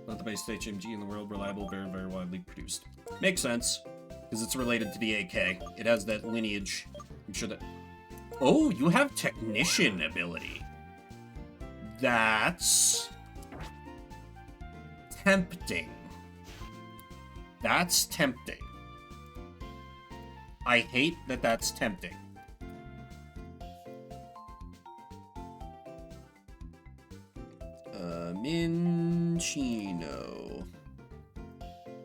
Not the best HMG in the world, reliable, very, very widely produced. Makes sense, because it's related to the AK. It has that lineage. I'm sure that... Oh, you have Technician ability. That's... tempting. That's tempting. I hate that that's tempting. Minccino.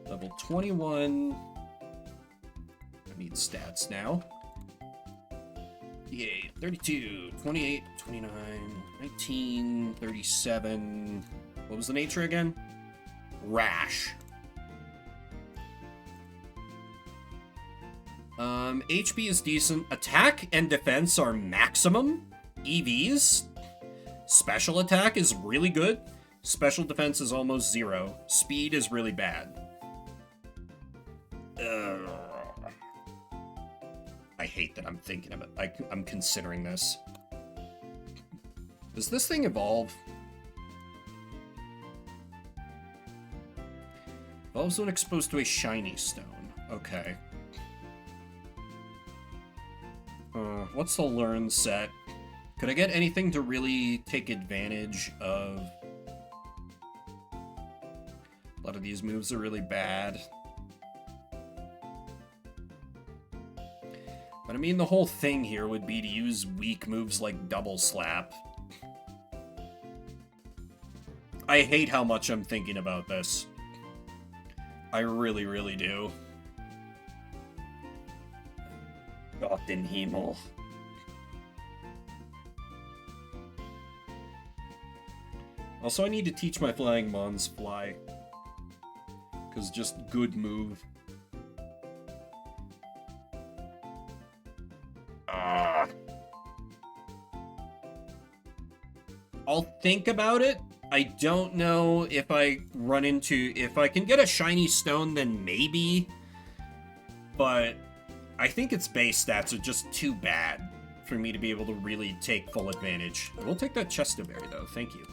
Level 21. I need stats now. Yay, 32, 28, 29, 19, 37. What was the nature again? Rash. HP is decent. Attack and defense are maximum. EVs. Special attack is really good. Special defense is almost 0. Speed is really bad. hate that I'm thinking of it. I'm considering this. Does this thing evolve? Evolves when exposed to a shiny stone. Okay. What's the learn set? Could I get anything to really take advantage of? A lot of these moves are really bad. But I mean, the whole thing here would be to use weak moves like Double Slap. I hate how much I'm thinking about this. I really, really do. Gott den Himmel. Also, I need to teach my flying mons fly. Because just good move. I'll think about it. I don't know if I run into... If I can get a shiny stone, then maybe. But I think its base stats are just too bad for me to be able to really take full advantage. I will take that Chesterberry, though. Thank you.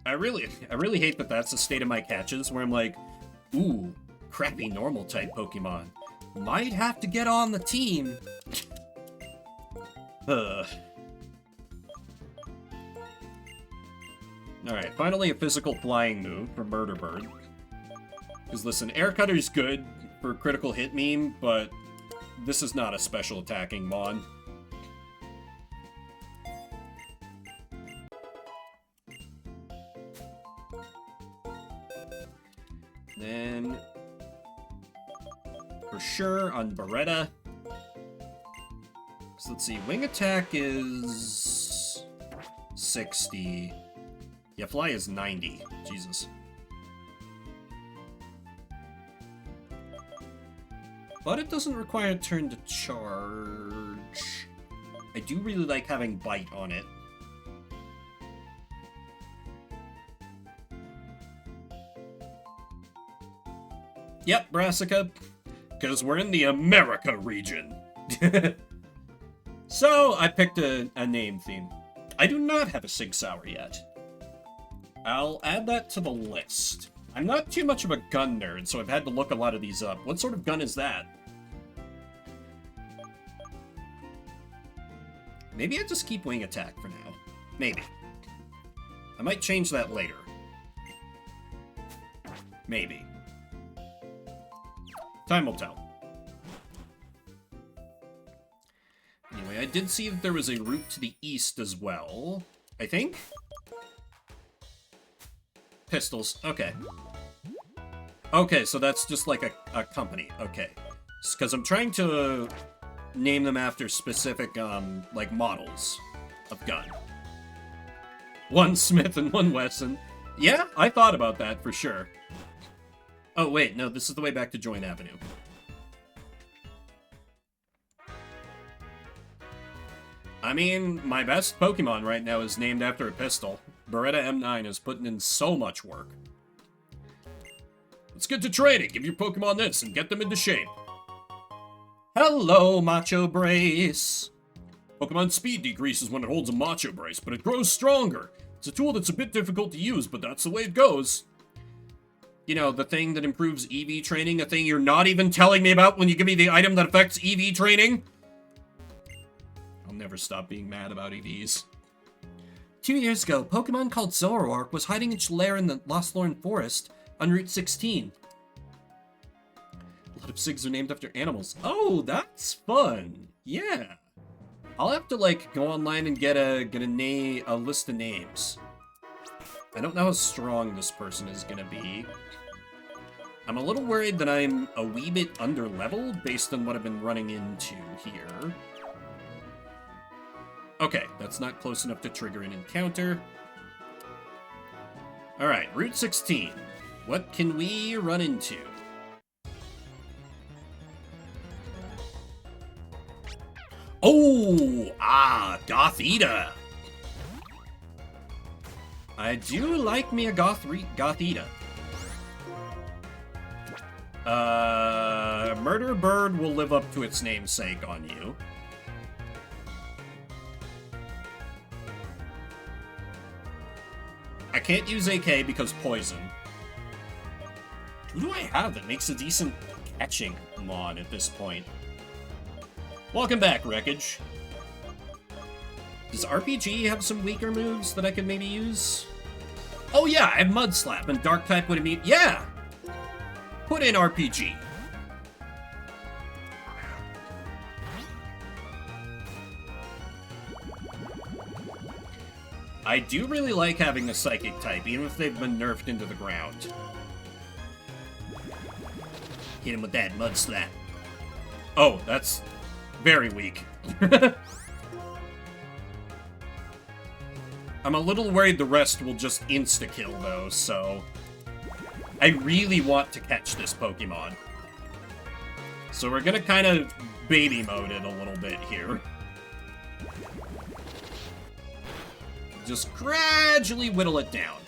I really hate that that's the state of my catches, where I'm like, ooh, crappy normal type Pokemon. Might have to get on the team. Alright, finally a physical flying move for Murder Bird. Because listen, Air Cutter's good for critical hit meme, but this is not a special attacking mon. Then, for sure, on Beretta. So let's see, wing attack is 60. Yeah, fly is 90. Jesus. But it doesn't require a turn to charge. I do really like having bite on it. Yep, Brassica, because we're in the America region. So, I picked a name theme. I do not have a Sig Sauer yet. I'll add that to the list. I'm not too much of a gun nerd, so I've had to look a lot of these up. What sort of gun is that? Maybe I just keep wing attack for now. Maybe. I might change that later. Maybe. Time will tell. Anyway, I did see that there was a route to the east as well. I think? Pistols. Okay. Okay, so that's just like a company. Okay. Because I'm trying to name them after specific, like, models of gun. One Smith and one Wesson. Yeah, I thought about that for sure. Oh, wait, no, this is the way back to Joint Avenue. I mean, my best Pokemon right now is named after a pistol. Beretta M9 is putting in so much work. Let's get to training. Give your Pokemon this and get them into shape. Hello, Macho Brace. Pokemon speed decreases when it holds a Macho Brace, but it grows stronger. It's a tool that's a bit difficult to use, but that's the way it goes. You know, the thing that improves EV training, a thing you're not even telling me about when you give me the item that affects EV training? I'll never stop being mad about EVs. 2 years ago, Pokemon called Zoroark was hiding its lair in the Lothlorn Forest on Route 16. A lot of SIGs are named after animals. Oh, that's fun. Yeah. I'll have to, like, go online and get a list of names. I don't know how strong this person is gonna be. I'm a little worried that I'm a wee bit under-leveled based on what I've been running into here. Okay, that's not close enough to trigger an encounter. Alright, Route 16. What can we run into? Oh! Gothita! I do like me a Gothita. Murder Bird will live up to its namesake on you. I can't use AK because poison. Who do I have that makes a decent catching mod at this point? Welcome back, Wreckage. Does RPG have some weaker moves that I could maybe use? Oh yeah, I have Mud Slap, and Dark type would immediately... Yeah! Put in RPG. I do really like having a Psychic type, even if they've been nerfed into the ground. Hit him with that Mud Slap. Oh, that's very weak. I'm a little worried the rest will just insta-kill, though, so... I really want to catch this Pokemon. So we're gonna kind of baby mode it a little bit here. Just gradually whittle it down.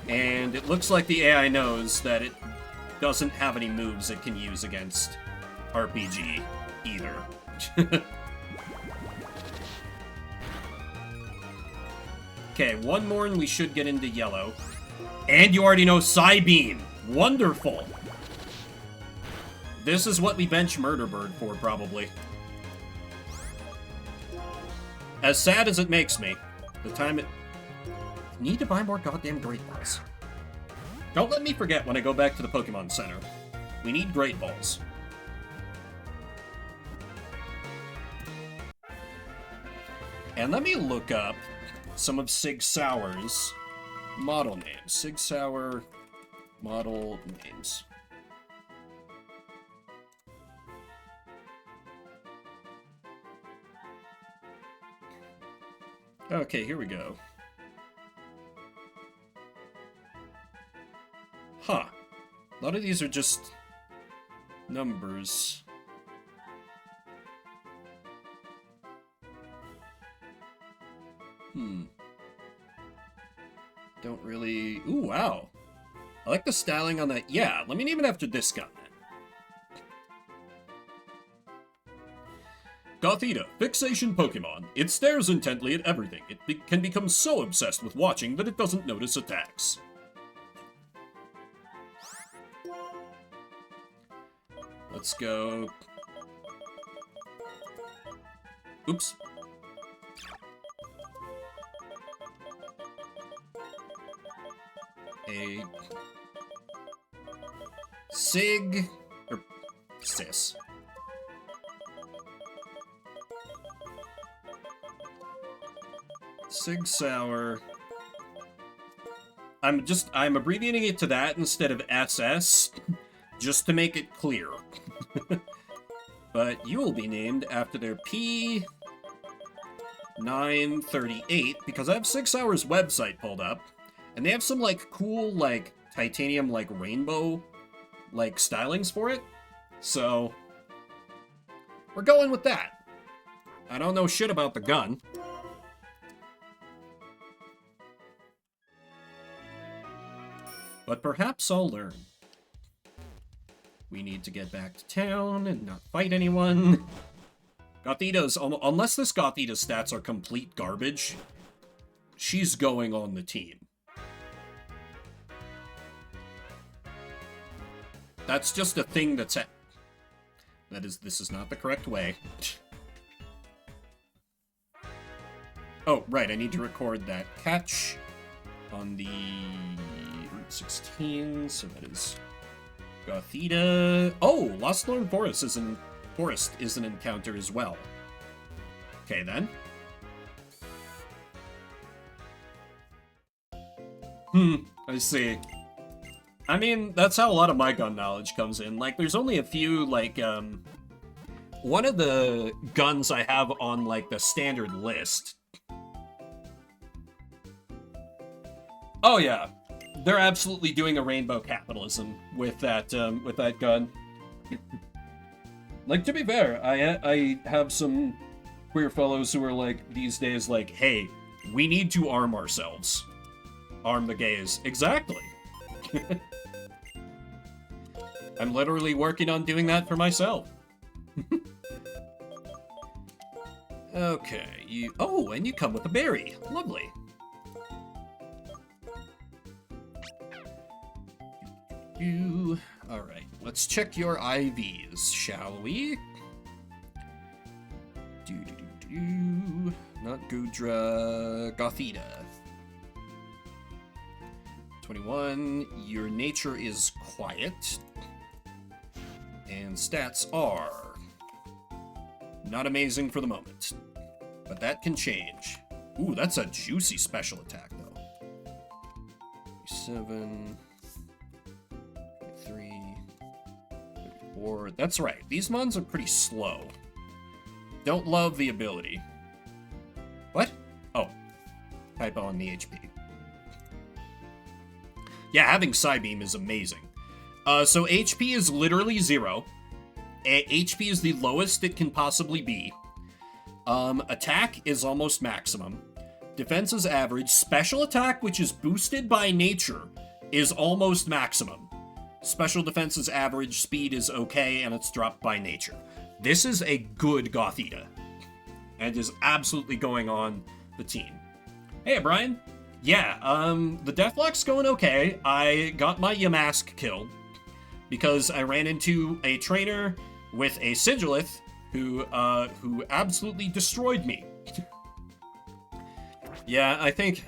And it looks like the AI knows that it doesn't have any moves it can use against RPG either. Okay, one more and we should get into yellow. And you already know Psybeam. Wonderful. This is what we bench Murder Bird for, probably. As sad as it makes me, the time it... Need to buy more goddamn Great Balls. Don't let me forget when I go back to the Pokemon Center. We need Great Balls. And let me look up some of Sig Sauer's model names. Sig Sauer model names. Okay, here we go. Huh. A lot of these are just numbers. Don't really... Ooh, wow. I like the styling on that. Yeah, let me name it after this gun, then. Gothita, Fixation Pokemon. It stares intently at everything. It can become so obsessed with watching that it doesn't notice attacks. Let's go... Oops. A... Sig... or... Sis. Sig Sauer. I'm abbreviating it to that instead of SS, just to make it clear. But you will be named after their P938, because I have Sig Sauer's website pulled up, and they have some, like, cool, like, titanium, like, rainbow, like, stylings for it. So, we're going with that. I don't know shit about the gun. But perhaps I'll learn. We need to get back to town and not fight anyone. Gothita's, unless this Gothita's stats are complete garbage, she's going on the team. That's just a thing that's... This is not the correct way. Oh, right, I need to record that catch on the Route 16, so that is Gothita. Oh, Lost Lorn Forest is an encounter as well. Okay, then. I see. I mean, that's how a lot of my gun knowledge comes in. Like, there's only a few, like, one of the guns I have on, like, the standard list. Oh, yeah. They're absolutely doing a rainbow capitalism with that gun. Like, to be fair, I have some queer fellows who are, like, these days, like, hey, we need to arm ourselves. Arm the gays. Exactly. I'm literally working on doing that for myself. Okay, you... Oh, and you come with a berry. Lovely. Alright, let's check your IVs, shall we? Not Gudra, Gothita. 21, your nature is quiet. And stats are not amazing for the moment, but that can change. Ooh, that's a juicy special attack, though. 7, 3, 34. That's right. These mons are pretty slow. Don't love the ability. What? Oh, typo on the HP. Yeah, having Psybeam is amazing. So HP is literally 0. HP is the lowest it can possibly be. Attack is almost maximum. Defense is average. Special attack, which is boosted by nature, is almost maximum. Special defense is average, speed is okay, and it's dropped by nature. This is a good Gothita, and is absolutely going on the team. Hey, Brian. Yeah, the Deathlock's going okay. I got my Yamask killed because I ran into a trainer with a Sigilith who absolutely destroyed me. Yeah, I think,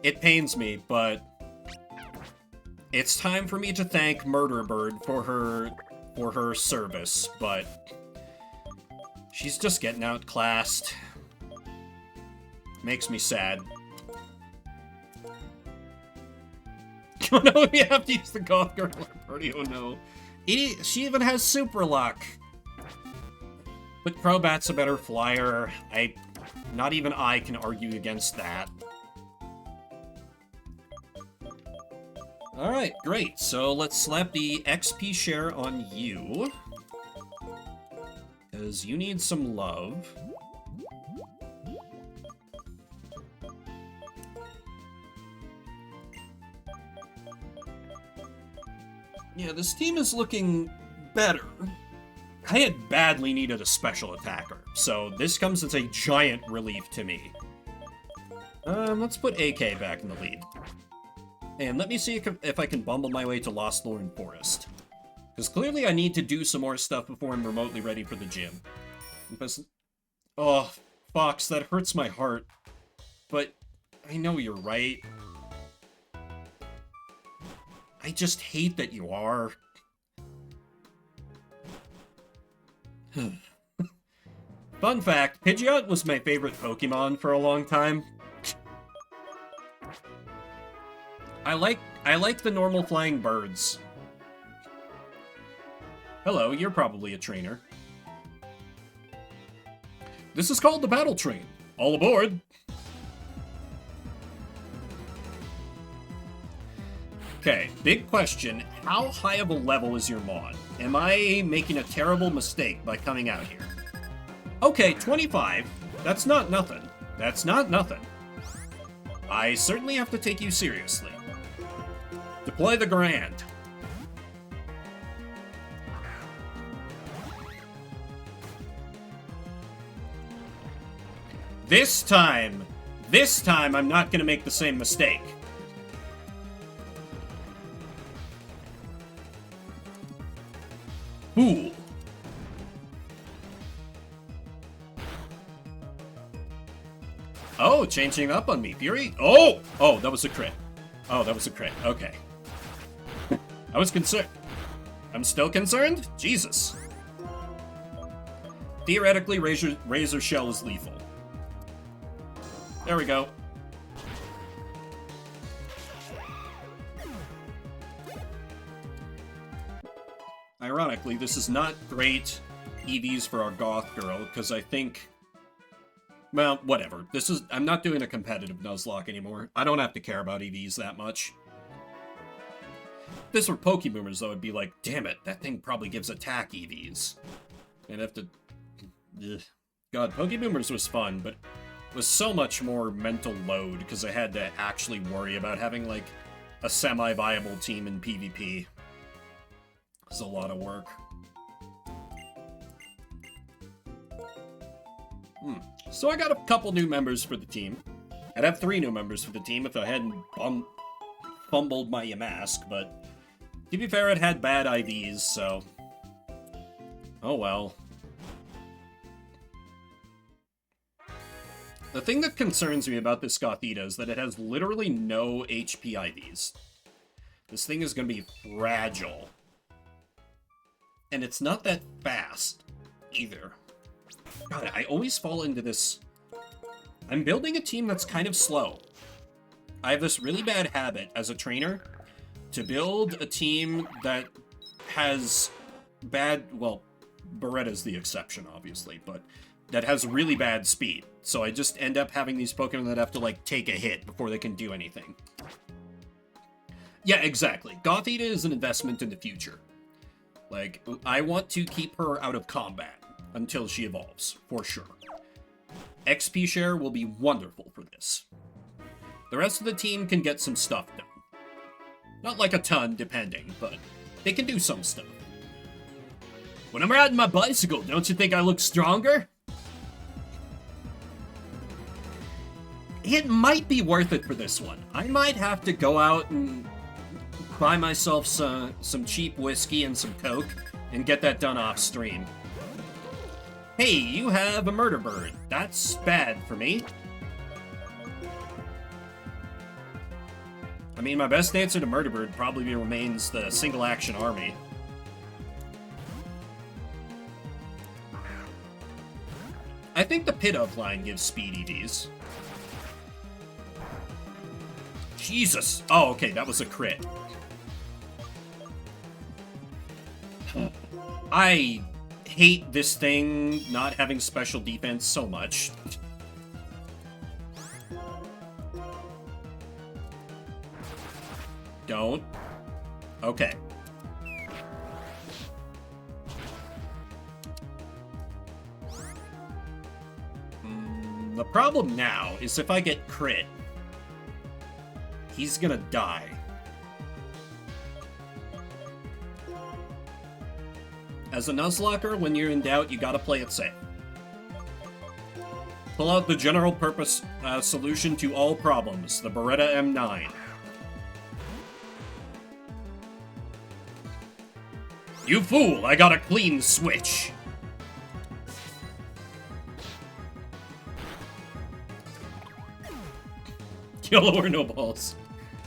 it pains me, but it's time for me to thank Murderbird for her service, but she's just getting outclassed. Makes me sad. Oh no, we have to use the Goth Girl party, oh no. She even has Super Luck. But Crobat's a better flyer. Not even I can argue against that. Alright, great. So let's slap the XP share on you. Because you need some love. Yeah, this team is looking better. I had badly needed a special attacker, so this comes as a giant relief to me. Let's put AK back in the lead. And let me see if I can bumble my way to Lost Lorn Forest. Because clearly I need to do some more stuff before I'm remotely ready for the gym. Because... Oh, Fox, that hurts my heart. But I know you're right. I just hate that you are. Fun fact, Pidgeot was my favorite Pokemon for a long time. I like the normal flying birds. Hello, you're probably a trainer. This is called the Battle Train. All aboard! Okay, big question. How high of a level is your mod? Am I making a terrible mistake by coming out here? Okay, 25. That's not nothing. That's not nothing. I certainly have to take you seriously. Deploy the Grand. This time I'm not gonna make the same mistake. Fool. Oh, changing up on me. Fury? Oh! Oh, that was a crit. Oh, that was a crit. Okay. I was concerned. I'm still concerned? Jesus. Theoretically, Razor Shell is lethal. There we go. Ironically, this is not great EVs for our Goth Girl, because I think... Well, whatever. I'm not doing a competitive Nuzlocke anymore. I don't have to care about EVs that much. If this were Pokéboomers, though, I'd be like, damn it, that thing probably gives attack EVs. I'd have to... Ugh. God, Pokéboomers was fun, but it was so much more mental load, because I had to actually worry about having, like, a semi-viable team in PvP. It's a lot of work. So I got a couple new members for the team. I'd have 3 new members for the team if I hadn't fumbled my Yamask, but to be fair, it had bad IVs, so... Oh well. The thing that concerns me about this Gothita is that it has literally no HP IVs. This thing is going to be fragile. And it's not that fast, either. God, I always fall into this... I'm building a team that's kind of slow. I have this really bad habit as a trainer to build a team that has bad... Well, Beretta's the exception, obviously, but that has really bad speed. So I just end up having these Pokemon that have to, like, take a hit before they can do anything. Yeah, exactly. Gothita is an investment in the future. Like, I want to keep her out of combat until she evolves, for sure. XP share will be wonderful for this. The rest of the team can get some stuff done. Not like a ton, depending, but they can do some stuff. When I'm riding my bicycle, don't you think I look stronger? It might be worth it for this one. I might have to go out and buy myself some cheap whiskey and some Coke and get that done off stream. Hey, you have a murder bird. That's bad for me. I mean, my best answer to murder bird probably remains the single action army. I think the Pit Up line gives speed EVs. Jesus! Oh, okay, that was a crit. I hate this thing not having special defense so much. Don't. Okay. The problem now is if I get crit, he's gonna die. As a Nuzlocker, when you're in doubt, you gotta play it safe. Pull out the general purpose solution to all problems, the Beretta M9. You fool, I got a clean switch. YOLO or no balls.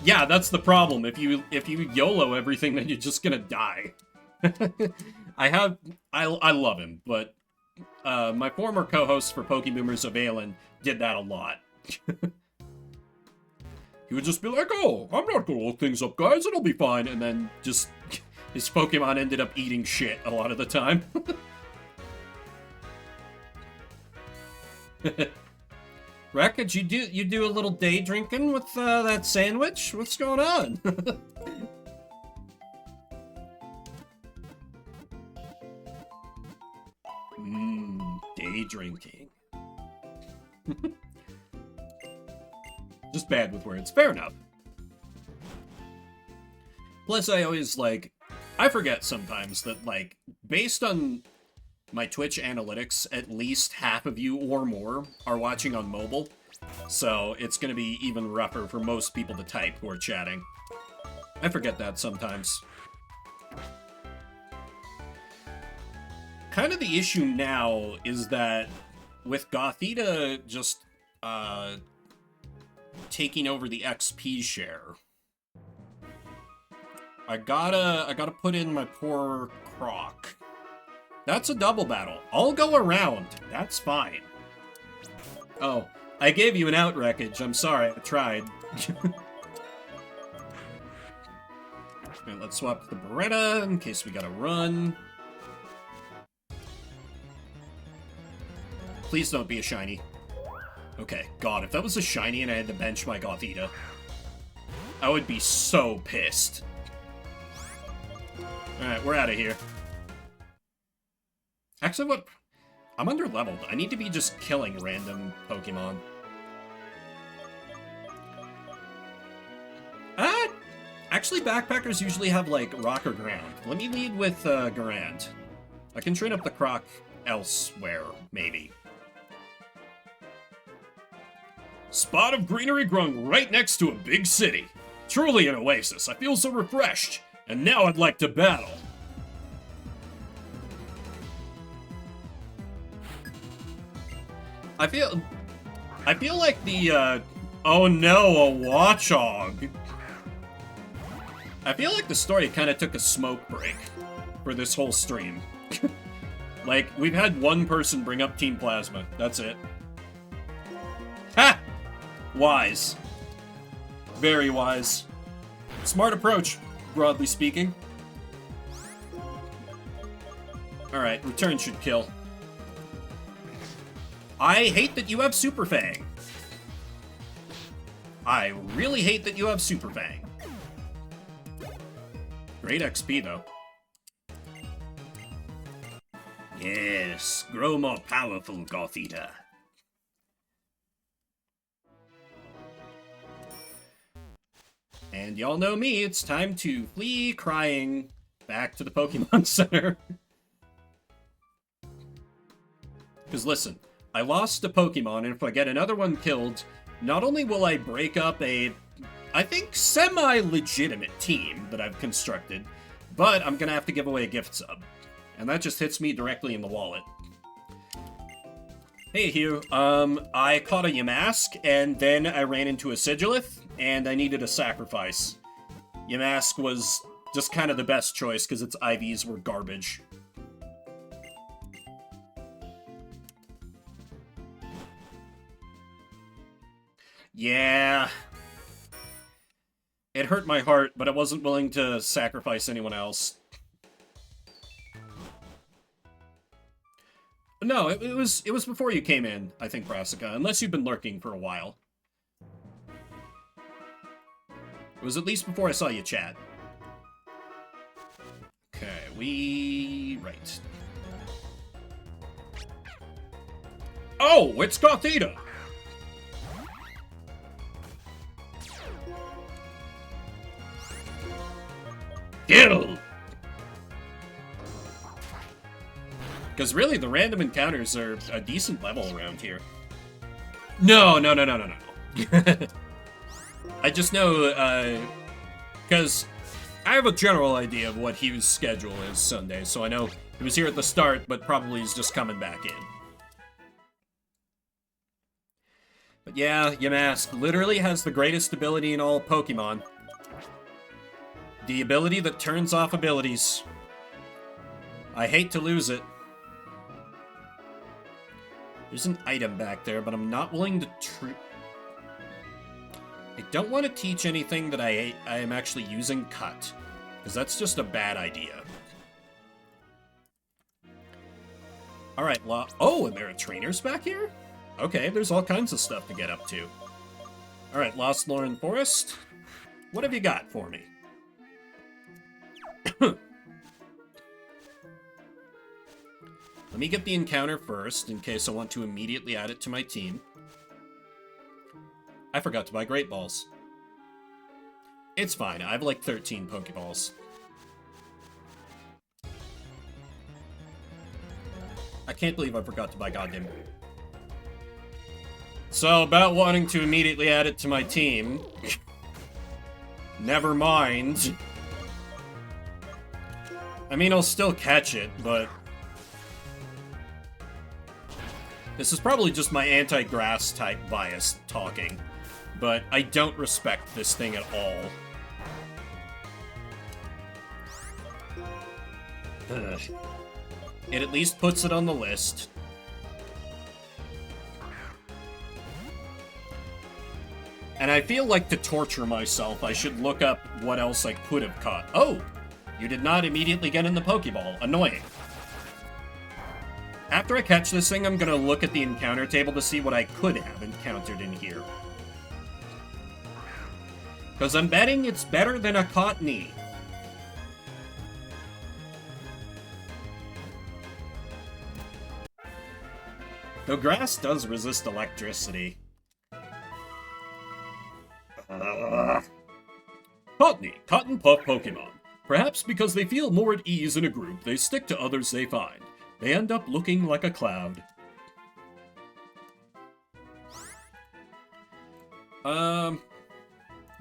Yeah, that's the problem. If you YOLO everything, then you're just gonna die. I love him, but my former co-host for Pokeboomers of Aelin did that a lot. He would just be like, oh, I'm not gonna look things up, guys, it'll be fine, and then just his Pokemon ended up eating shit a lot of the time. Wreckage, you do a little day drinking with that sandwich? What's going on? Day drinking. Just bad with words. Fair enough. Plus, I always, like, I forget sometimes that, like, based on my Twitch analytics, at least half of you or more are watching on mobile. So it's going to be even rougher for most people to type who are chatting. I forget that sometimes. Kind of the issue now is that with Gothita just taking over the XP share, I gotta put in my poor Croc. That's a double battle. I'll go around. That's fine. Oh, I gave you an out, Wreckage. I'm sorry, I tried. Alright, let's swap the Beretta in case we gotta run. Please don't be a shiny. Okay, God, if that was a shiny and I had to bench my Gothita, I would be so pissed. Alright, we're out of here. Actually, what? I'm under-leveled. I need to be just killing random Pokemon. Actually, backpackers usually have, like, rock or ground. Let me lead with Garand. I can train up the croc elsewhere, maybe. Spot of greenery growing right next to a big city. Truly an oasis. I feel so refreshed. And now I'd like to battle. I feel like the, oh no, a watchog. I feel like the story kind of took a smoke break for this whole stream. Like, we've had one person bring up Team Plasma. That's it. Ha! Wise. Very wise. Smart approach, broadly speaking. Alright, return should kill. I hate that you have Super Fang. I really hate that you have Super Fang. Great XP, though. Yes, grow more powerful, Goth Eater. And y'all know me, it's time to flee crying back to the Pokemon Center. Because listen, I lost a Pokemon, and if I get another one killed, not only will I break up a, I think, semi-legitimate team that I've constructed, but I'm gonna have to give away a gift sub. And that just hits me directly in the wallet. Hey, Hugh. I caught a Yamask, and then I ran into a Sigilith, and I needed a sacrifice. Yamask was just kind of the best choice, because its IVs were garbage. Yeah. It hurt my heart, but I wasn't willing to sacrifice anyone else. No, it was before you came in, I think, Brassica, unless you've been lurking for a while. It was at least before I saw you chat. Okay, right. Oh, it's Gothita! Kill! Because really, the random encounters are a decent level around here. No. I just know, because I have a general idea of what Hugh's schedule is Sunday, so I know he was here at the start, but probably is just coming back in. But yeah, Yamask literally has the greatest ability in all Pokemon. The ability that turns off abilities. I hate to lose it. There's an item back there, but I'm not willing to I don't want to teach anything that I am actually using Cut, because that's just a bad idea. Alright, oh, and there are trainers back here? Okay, there's all kinds of stuff to get up to. Alright, Lost Lauren Forest. What have you got for me? Let me get the encounter first, in case I want to immediately add it to my team. I forgot to buy Great Balls. It's fine, I have like 13 Pokeballs. I can't believe I forgot to buy goddamn... So, about wanting to immediately add it to my team... Never mind. I mean, I'll still catch it, but... This is probably just my anti-grass type bias talking, but I don't respect this thing at all. Ugh. It at least puts it on the list. And I feel like to torture myself, I should look up what else I could have caught. Oh! You did not immediately get in the Pokeball. Annoying. After I catch this thing, I'm gonna look at the encounter table to see what I could have encountered in here. Because I'm betting it's better than a Cottony. Though grass does resist electricity. Cottony, Cotton Puff Pokemon. Perhaps because they feel more at ease in a group, they stick to others they find. They end up looking like a cloud.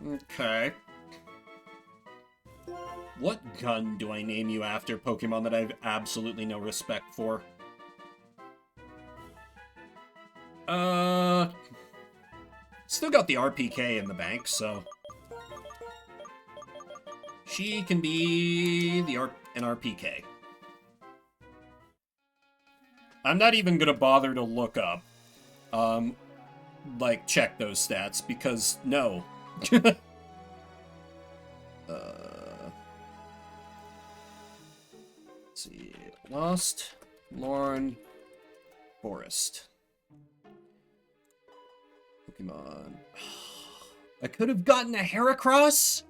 Okay. What gun do I name you after, Pokemon that I have absolutely no respect for? Still got the RPK in the bank, so... She can be an RPK. I'm not even gonna bother to look up, like, check those stats, because, no. Let's see. Lost, Lorne, Forest. Pokemon. I could have gotten a Heracross?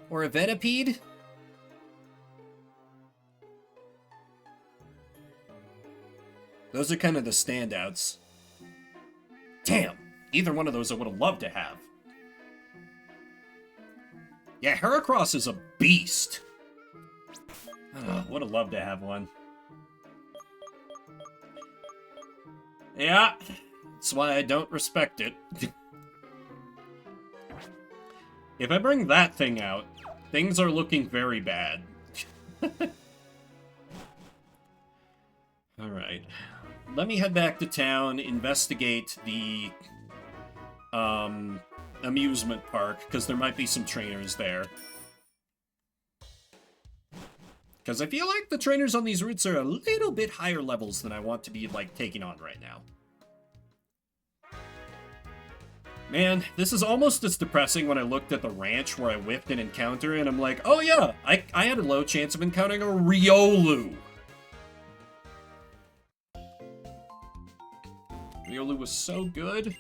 Or a Venipede? Those are kind of the standouts. Damn! Either one of those I would have loved to have. Yeah, Heracross is a beast. Would have loved to have one. Yeah, that's why I don't respect it. If I bring that thing out, things are looking very bad. Alright. Let me head back to town, investigate the amusement park, because there might be some trainers there. Because I feel like the trainers on these routes are a little bit higher levels than I want to be, like, taking on right now. Man, this is almost as depressing when I looked at the ranch where I whipped an encounter, and I'm like, oh yeah, I had a low chance of encountering a Riolu. Riolu was so good.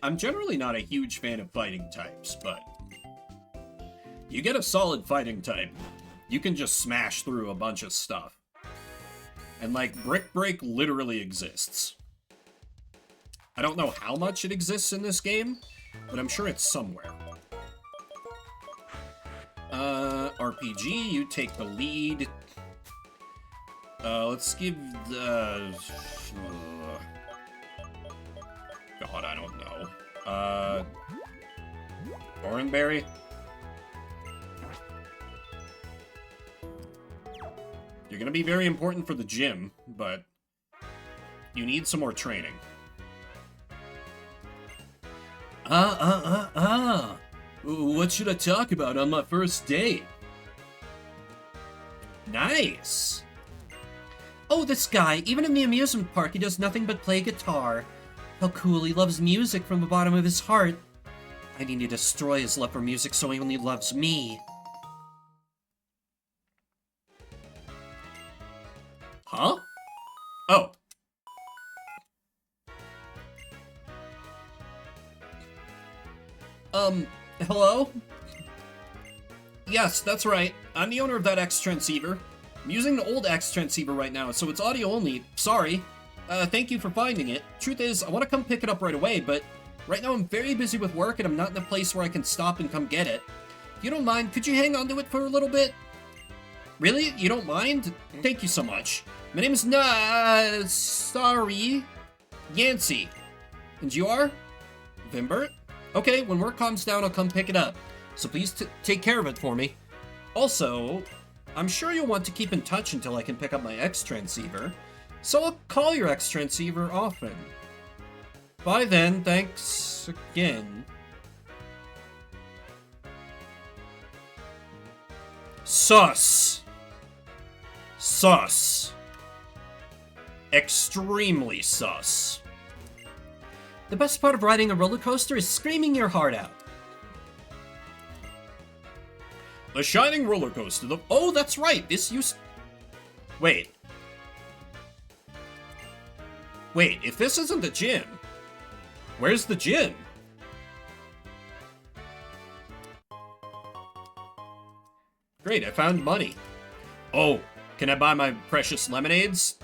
I'm generally not a huge fan of fighting types, but you get a solid fighting type, you can just smash through a bunch of stuff. And, like, Brick Break literally exists. I don't know how much it exists in this game, but I'm sure it's somewhere. RPG, you take the lead. Let's give the... God, I don't know. Oranberry? You're gonna be very important for the gym, but you need some more training. What should I talk about on my first date? Nice! Oh, this guy. Even in the amusement park, he does nothing but play guitar. How cool, he loves music from the bottom of his heart. I need to destroy his love for music so he only loves me. Huh? Oh. Hello? Yes, that's right. I'm the owner of that X transceiver. I'm using the old X transceiver right now, so it's audio only. Sorry. Thank you for finding it. Truth is, I want to come pick it up right away, but right now I'm very busy with work and I'm not in a place where I can stop and come get it. If you don't mind, could you hang on to it for a little bit? Really? You don't mind? Thank you so much. My name is sorry, Yancey. And you are? Vimbert? Okay, when work calms down, I'll come pick it up. So please take care of it for me. Also, I'm sure you'll want to keep in touch until I can pick up my X transceiver. So I'll call your X transceiver often. Bye then, thanks again. Sus. Sus. Extremely sus. The best part of riding a roller coaster is screaming your heart out. The Shining Roller Coaster. Oh, that's right. This used... Wait. Wait, if this isn't the gym, where's the gym? Great, I found money. Oh, Can I buy my precious lemonades?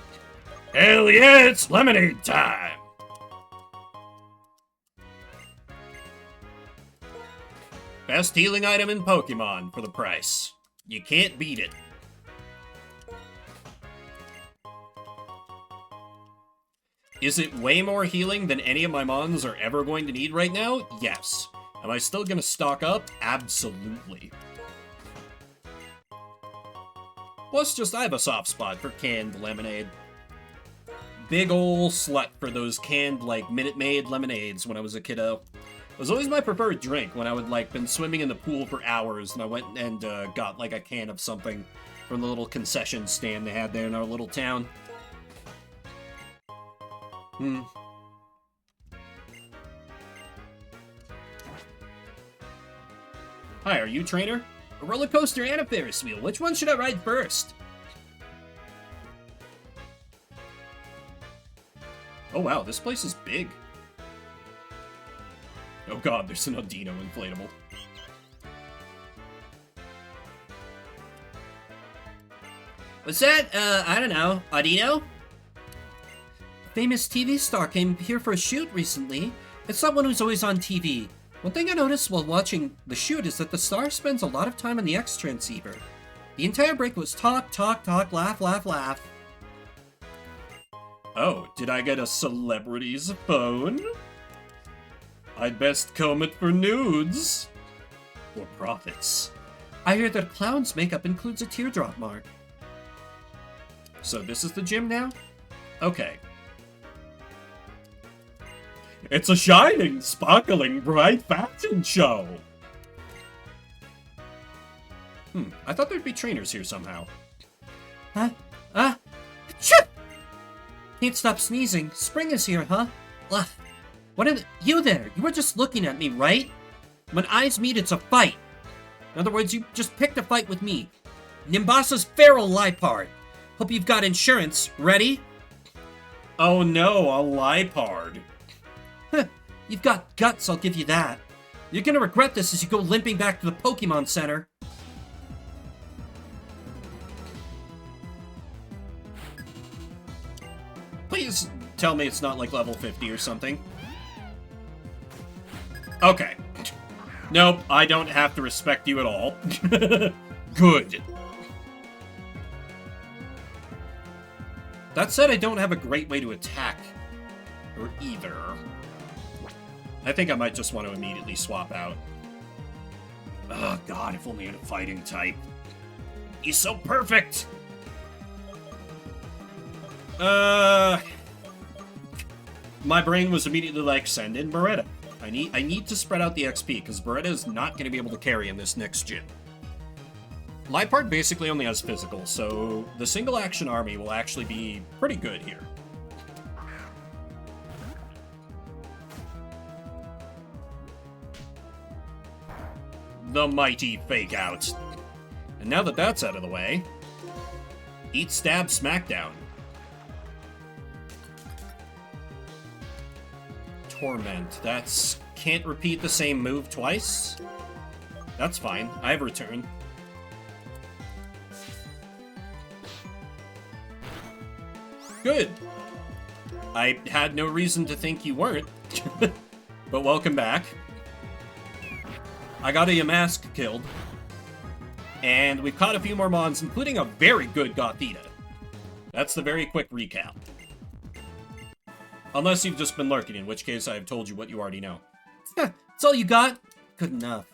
Hell yeah, it's lemonade time! Best healing item in Pokemon for the price. You can't beat it. Is it way more healing than any of my mons are ever going to need right now? Yes. Am I still gonna stock up? Absolutely. Plus, just I have a soft spot for canned lemonade. Big ol' slut for those canned, like, Minute Maid lemonades when I was a kiddo. It was always my preferred drink when I would, like, been swimming in the pool for hours and I went and got, like, a can of something from the little concession stand they had there in our little town. Hi, are you trainer? A roller coaster and a Ferris wheel. Which one should I ride first? Oh wow, this place is big. Oh god, there's an Audino inflatable. What's that? I don't know. Audino? Famous TV star came here for a shoot recently. It's someone who's always on TV. One thing I noticed while watching the shoot is that the star spends a lot of time on the X transceiver. The entire break was talk, talk, talk, laugh, laugh, laugh. Oh, did I get a celebrity's phone? I'd best comb it for nudes. Or profits. I hear that a clown's makeup includes a teardrop mark. So this is the gym now? Okay. It's a shining, sparkling, bright fashion show. I thought there'd be trainers here somehow. Huh? Achoo! Can't stop sneezing. Spring is here, huh? Ugh. You there? You were just looking at me, right? When eyes meet, it's a fight. In other words, you just picked a fight with me. Nimbasa's feral Lipard. Hope you've got insurance. Ready? Oh no, a Lipard. You've got guts, I'll give you that. You're gonna regret this as you go limping back to the Pokemon Center. Please tell me it's not like level 50 or something. Okay. Nope, I don't have to respect you at all. Good. That said, I don't have a great way to attack. Or either. I think I might just want to immediately swap out. Oh god, if only I had a fighting type. He's so perfect! My brain was immediately like, send in Beretta. I need to spread out the XP, because Beretta is not going to be able to carry in this next gym. Lipard basically only has physical, so the single action army will actually be pretty good here. The mighty fake out. And now that that's out of the way, eat, stab, smackdown. Torment. That's... can't repeat the same move twice? That's fine. I have return. Good. I had no reason to think you weren't. But welcome back. I got a Yamask killed. And we've caught a few more mons, including a very good Gothita. That's the very quick recap. Unless you've just been lurking, in which case I have told you what you already know. That's all you got? Good enough.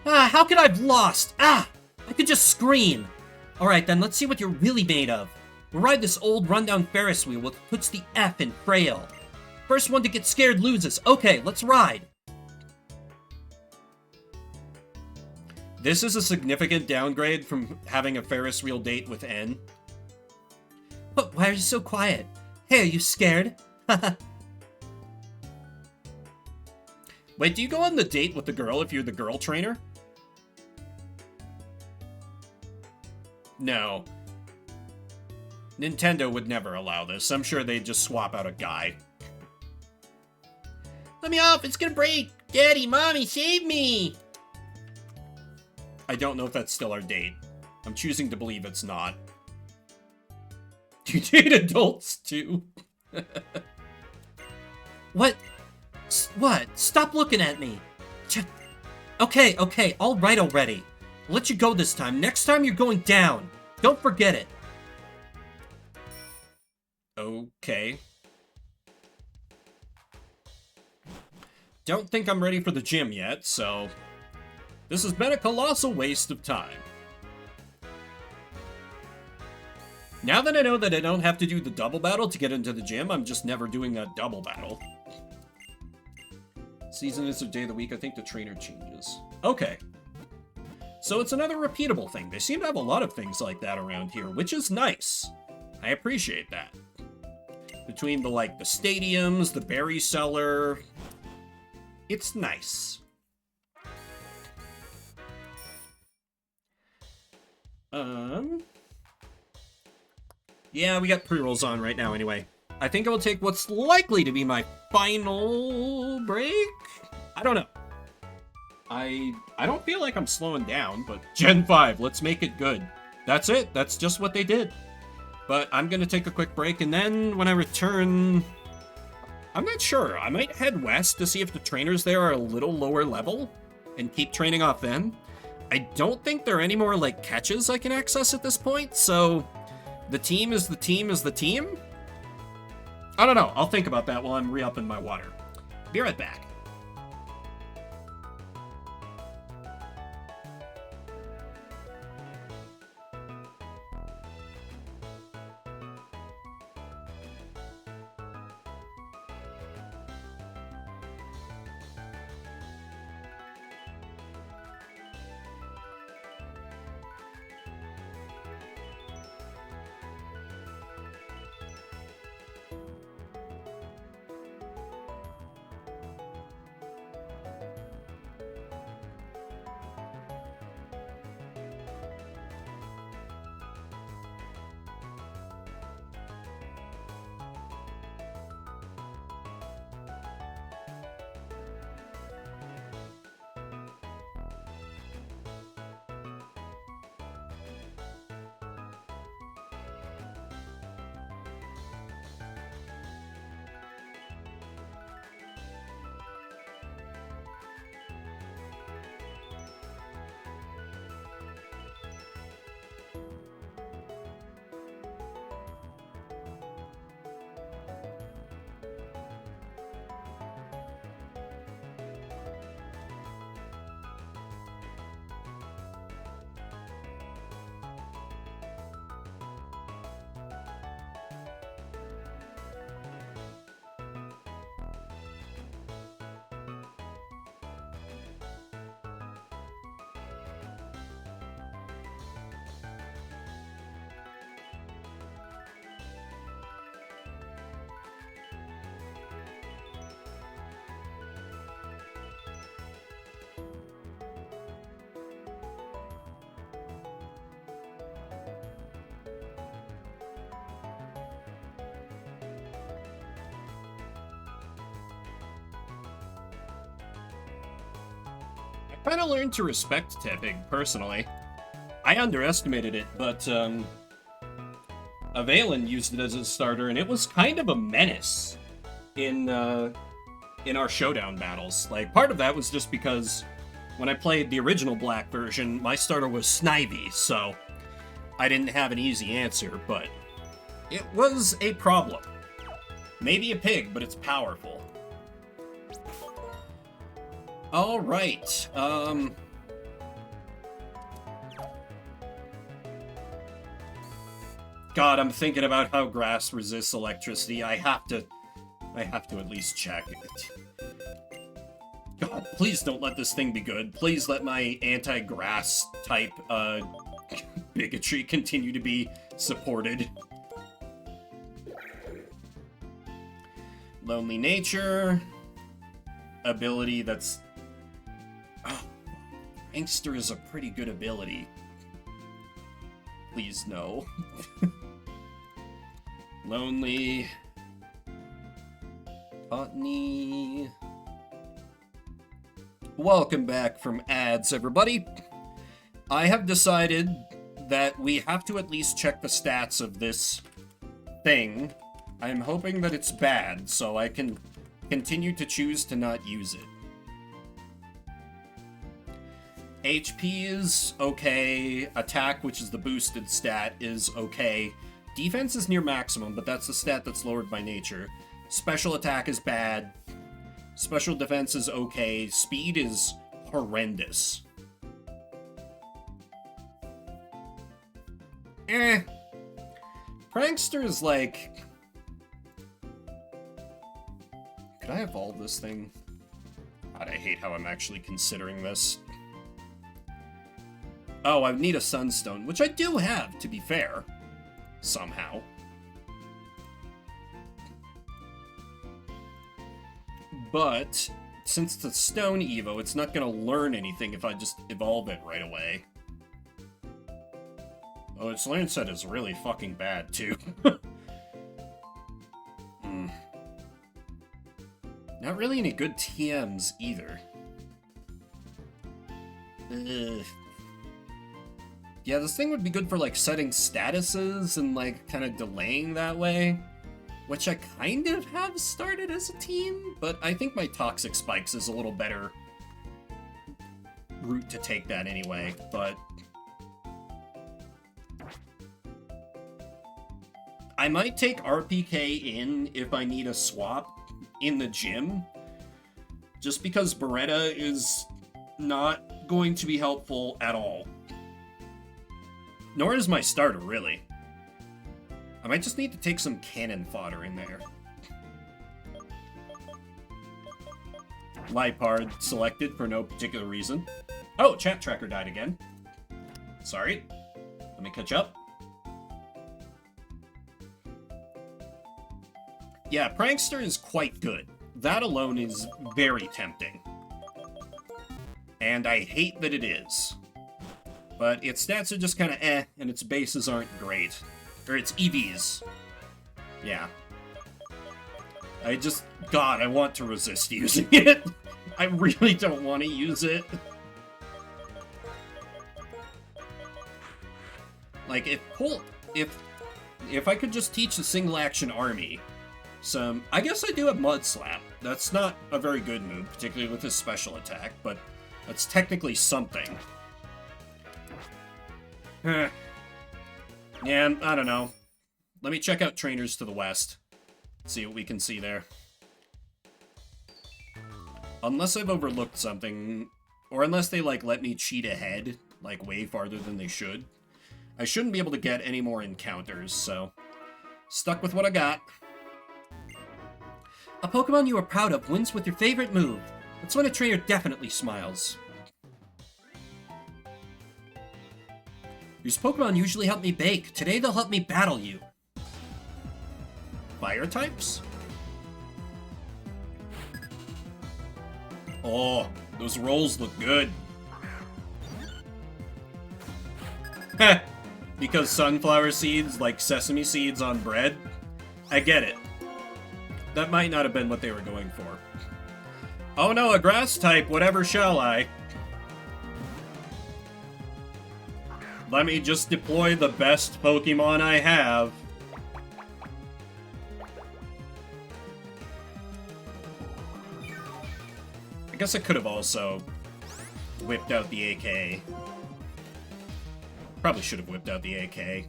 How could I have lost? I could just scream. Alright then, let's see what you're really made of. We'll ride this old rundown Ferris wheel which puts the F in frail. First one to get scared loses. Okay, let's ride. This is a significant downgrade from having a Ferris wheel date with N. But why are you so quiet? Hey, are you scared? Wait, do you go on the date with the girl if you're the girl trainer? No. Nintendo would never allow this. I'm sure they'd just swap out a guy. Let me off! It's gonna break! Daddy, Mommy, save me! I don't know if that's still our date. I'm choosing to believe it's not. You date adults, too. What? What? Stop looking at me. Okay, okay, all right already. I'll let you go this time. Next time you're going down. Don't forget it. Okay. Don't think I'm ready for the gym yet, so... This has been a colossal waste of time. Now that I know that I don't have to do the double battle to get into the gym, I'm just never doing a double battle. Season is a day of the week, I think the trainer changes. Okay. So it's another repeatable thing. They seem to have a lot of things like that around here, which is nice. I appreciate that. Between the, like, the stadiums, the berry cellar... It's nice. Yeah, we got pre-rolls on right now anyway. I think I will take what's likely to be my final break? I don't know. I don't feel like I'm slowing down, but Gen 5, let's make it good. That's it. That's just what they did. But I'm gonna take a quick break, and then when I return... I'm not sure. I might head west to see if the trainers there are a little lower level, and keep training off them. I don't think there are any more, like, catches I can access at this point, so... The team is the team is the team? I don't know. I'll think about that while I'm re-upping my water. Be right back. I kind of learned to respect tipping, personally. I underestimated it, but, Avalon used it as a starter, and it was kind of a menace in our showdown battles. Like, part of that was just because when I played the original Black version, my starter was Snivy, so I didn't have an easy answer, but it was a problem. Maybe a pig, but it's powerful. All right. God, I'm thinking about how grass resists electricity. I have to at least check it. God, please don't let this thing be good. Please let my anti-grass type bigotry continue to be supported. Lonely nature. Ability that's... Oh, Prankster is a pretty good ability. Please, no. Lonely. Botany. Welcome back from ads, everybody. I have decided that we have to at least check the stats of this thing. I'm hoping that it's bad, so I can continue to choose to not use it. HP is okay. Attack, which is the boosted stat, is okay. Defense is near maximum, but that's the stat that's lowered by nature. Special attack is bad. Special defense is okay. Speed is horrendous. Prankster is like... Could I evolve this thing? God, I hate how I'm actually considering this. Oh, I need a Sunstone, which I do have, to be fair. Somehow. But, since it's a Stone Evo, it's not gonna learn anything if I just evolve it right away. Oh, its learn set is really fucking bad, too. Not really any good TMs, either. Yeah, this thing would be good for, like, setting statuses and, like, kind of delaying that way. Which I kind of have started as a team, but I think my Toxic Spikes is a little better route to take that anyway, but... I might take RPK in if I need a swap in the gym, just because Beretta is not going to be helpful at all. Nor is my starter, really. I might just need to take some cannon fodder in there. Lipard selected for no particular reason. Oh, chat tracker died again. Sorry. Let me catch up. Yeah, Prankster is quite good. That alone is very tempting. And I hate that it is. But its stats are just kind of and its bases aren't great. Or its EVs. Yeah. God, I want to resist using it. I really don't want to use it. Like, if I could just teach the single action army some... I guess I do have Mud Slap. That's not a very good move, particularly with his special attack, but that's technically something. Yeah, I don't know. Let me check out Trainers to the West. See what we can see there. Unless I've overlooked something, or unless they, like, let me cheat ahead, like, way farther than they should. I shouldn't be able to get any more encounters, so... Stuck with what I got. A Pokemon you are proud of wins with your favorite move. That's when a trainer definitely smiles. These Pokemon usually help me bake. Today they'll help me battle you. Fire types? Oh, those rolls look good. Heh, because sunflower seeds like sesame seeds on bread? I get it. That might not have been what they were going for. Oh no, a grass type, whatever shall I? Let me just deploy the best Pokemon I have. I guess I could have also whipped out the AK. Probably should have whipped out the AK.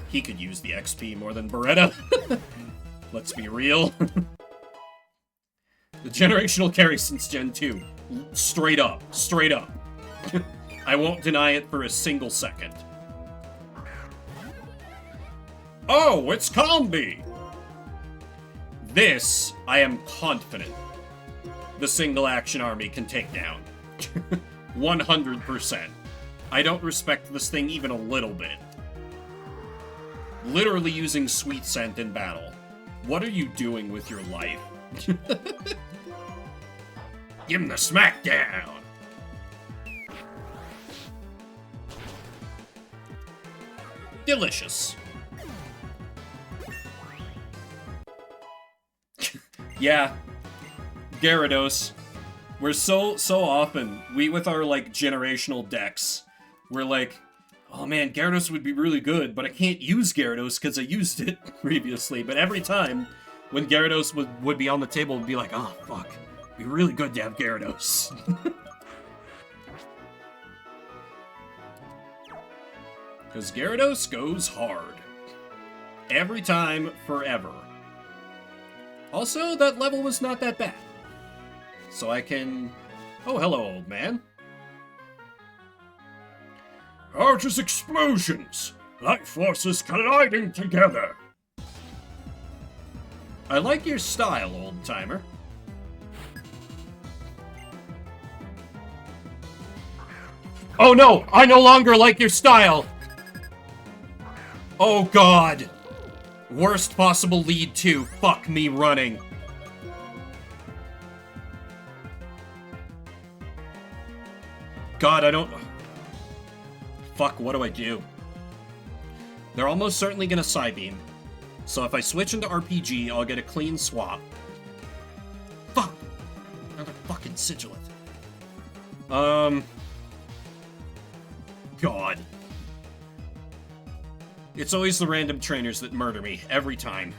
He could use the XP more than Beretta. Let's be real. The generational carry since Gen 2. Straight up. Straight up. I won't deny it for a single second. Oh, it's Combi! This, I am confident, the single action army can take down. 100%. I don't respect this thing even a little bit. Literally using Sweet Scent in battle. What are you doing with your life? Give him the smackdown! Delicious. Yeah. Gyarados. We're so often, with our, like, generational decks, We're like, oh man, Gyarados would be really good, but I can't use Gyarados because I used it previously. But every time when Gyarados would be on the table, it'd be like, oh fuck, it'd be really good to have Gyarados. Because Gyarados goes hard. Every time, forever. Also, that level was not that bad. So I can... Oh, hello, old man. Gorgeous explosions! Life forces colliding together! I like your style, old-timer. Oh no! I no longer like your style! Oh god! Worst possible lead too. Fuck me running. God, I don't... Fuck, what do I do? They're almost certainly gonna Psybeam. So if I switch into RPG, I'll get a clean swap. Fuck! Another fucking Sigilith. God. It's always the random trainers that murder me, every time.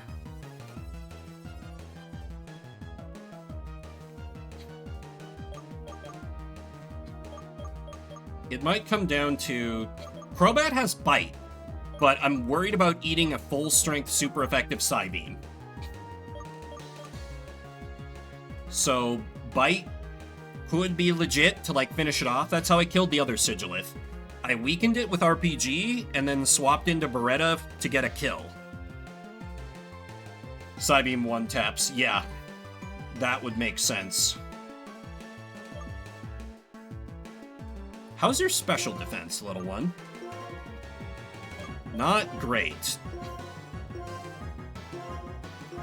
It might come down to... Crobat has Bite, but I'm worried about eating a full-strength, super-effective Psybeam. So, Bite could be legit to, like, finish it off. That's how I killed the other Sigilith. I weakened it with RPG, and then swapped into Beretta to get a kill. Psybeam one-taps, yeah. That would make sense. How's your special defense, little one? Not great.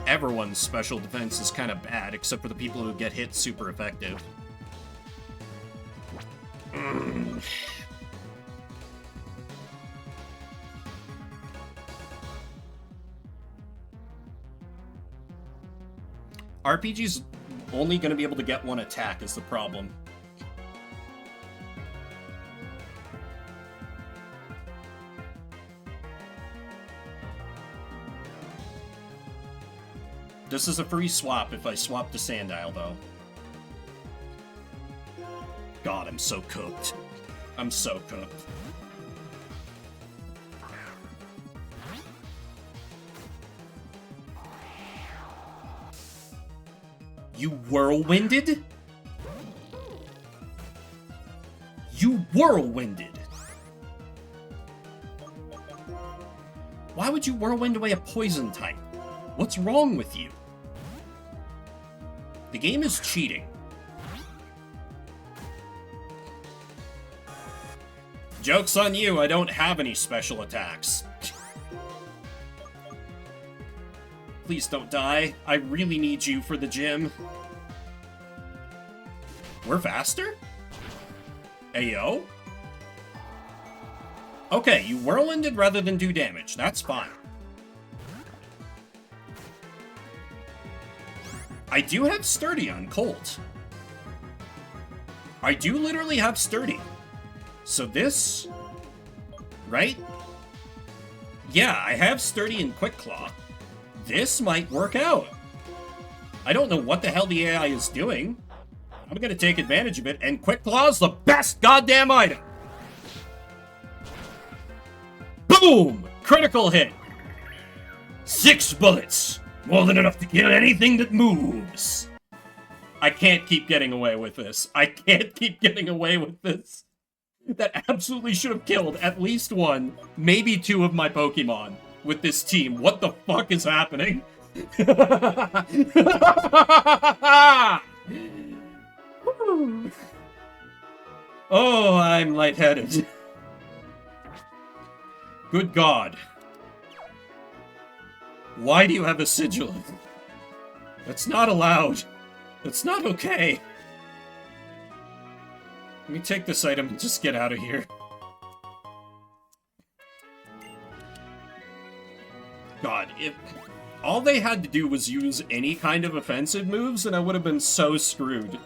Everyone's special defense is kind of bad, except for the people who get hit super effective. RPG's only going to be able to get one attack is the problem. This is a free swap if I swap to Sandile, though. God, I'm so cooked. I'm so cooked. You whirlwinded? You whirlwinded! Why would you whirlwind away a poison type? What's wrong with you? The game is cheating. Joke's on you, I don't have any special attacks. Please don't die. I really need you for the gym. We're faster? Ayo? Okay, you whirlwinded rather than do damage. That's fine. I do have Sturdy on Colt. I do literally have Sturdy. So this... Right? Yeah, I have Sturdy and Quick Claw. This might work out. I don't know what the hell the AI is doing. I'm gonna take advantage of it, and Quick Claw's the best goddamn item! Boom! Critical hit! 6 bullets! More than enough to kill anything that moves! I can't keep getting away with this. I can't keep getting away with this. That absolutely should have killed at least one, maybe 2 of my Pokemon with this team. What the fuck is happening? Oh, I'm lightheaded. Good God. Why do you have a sigil? That's not allowed. That's not okay. Let me take this item and just get out of here. God, if all they had to do was use any kind of offensive moves, and I would have been so screwed.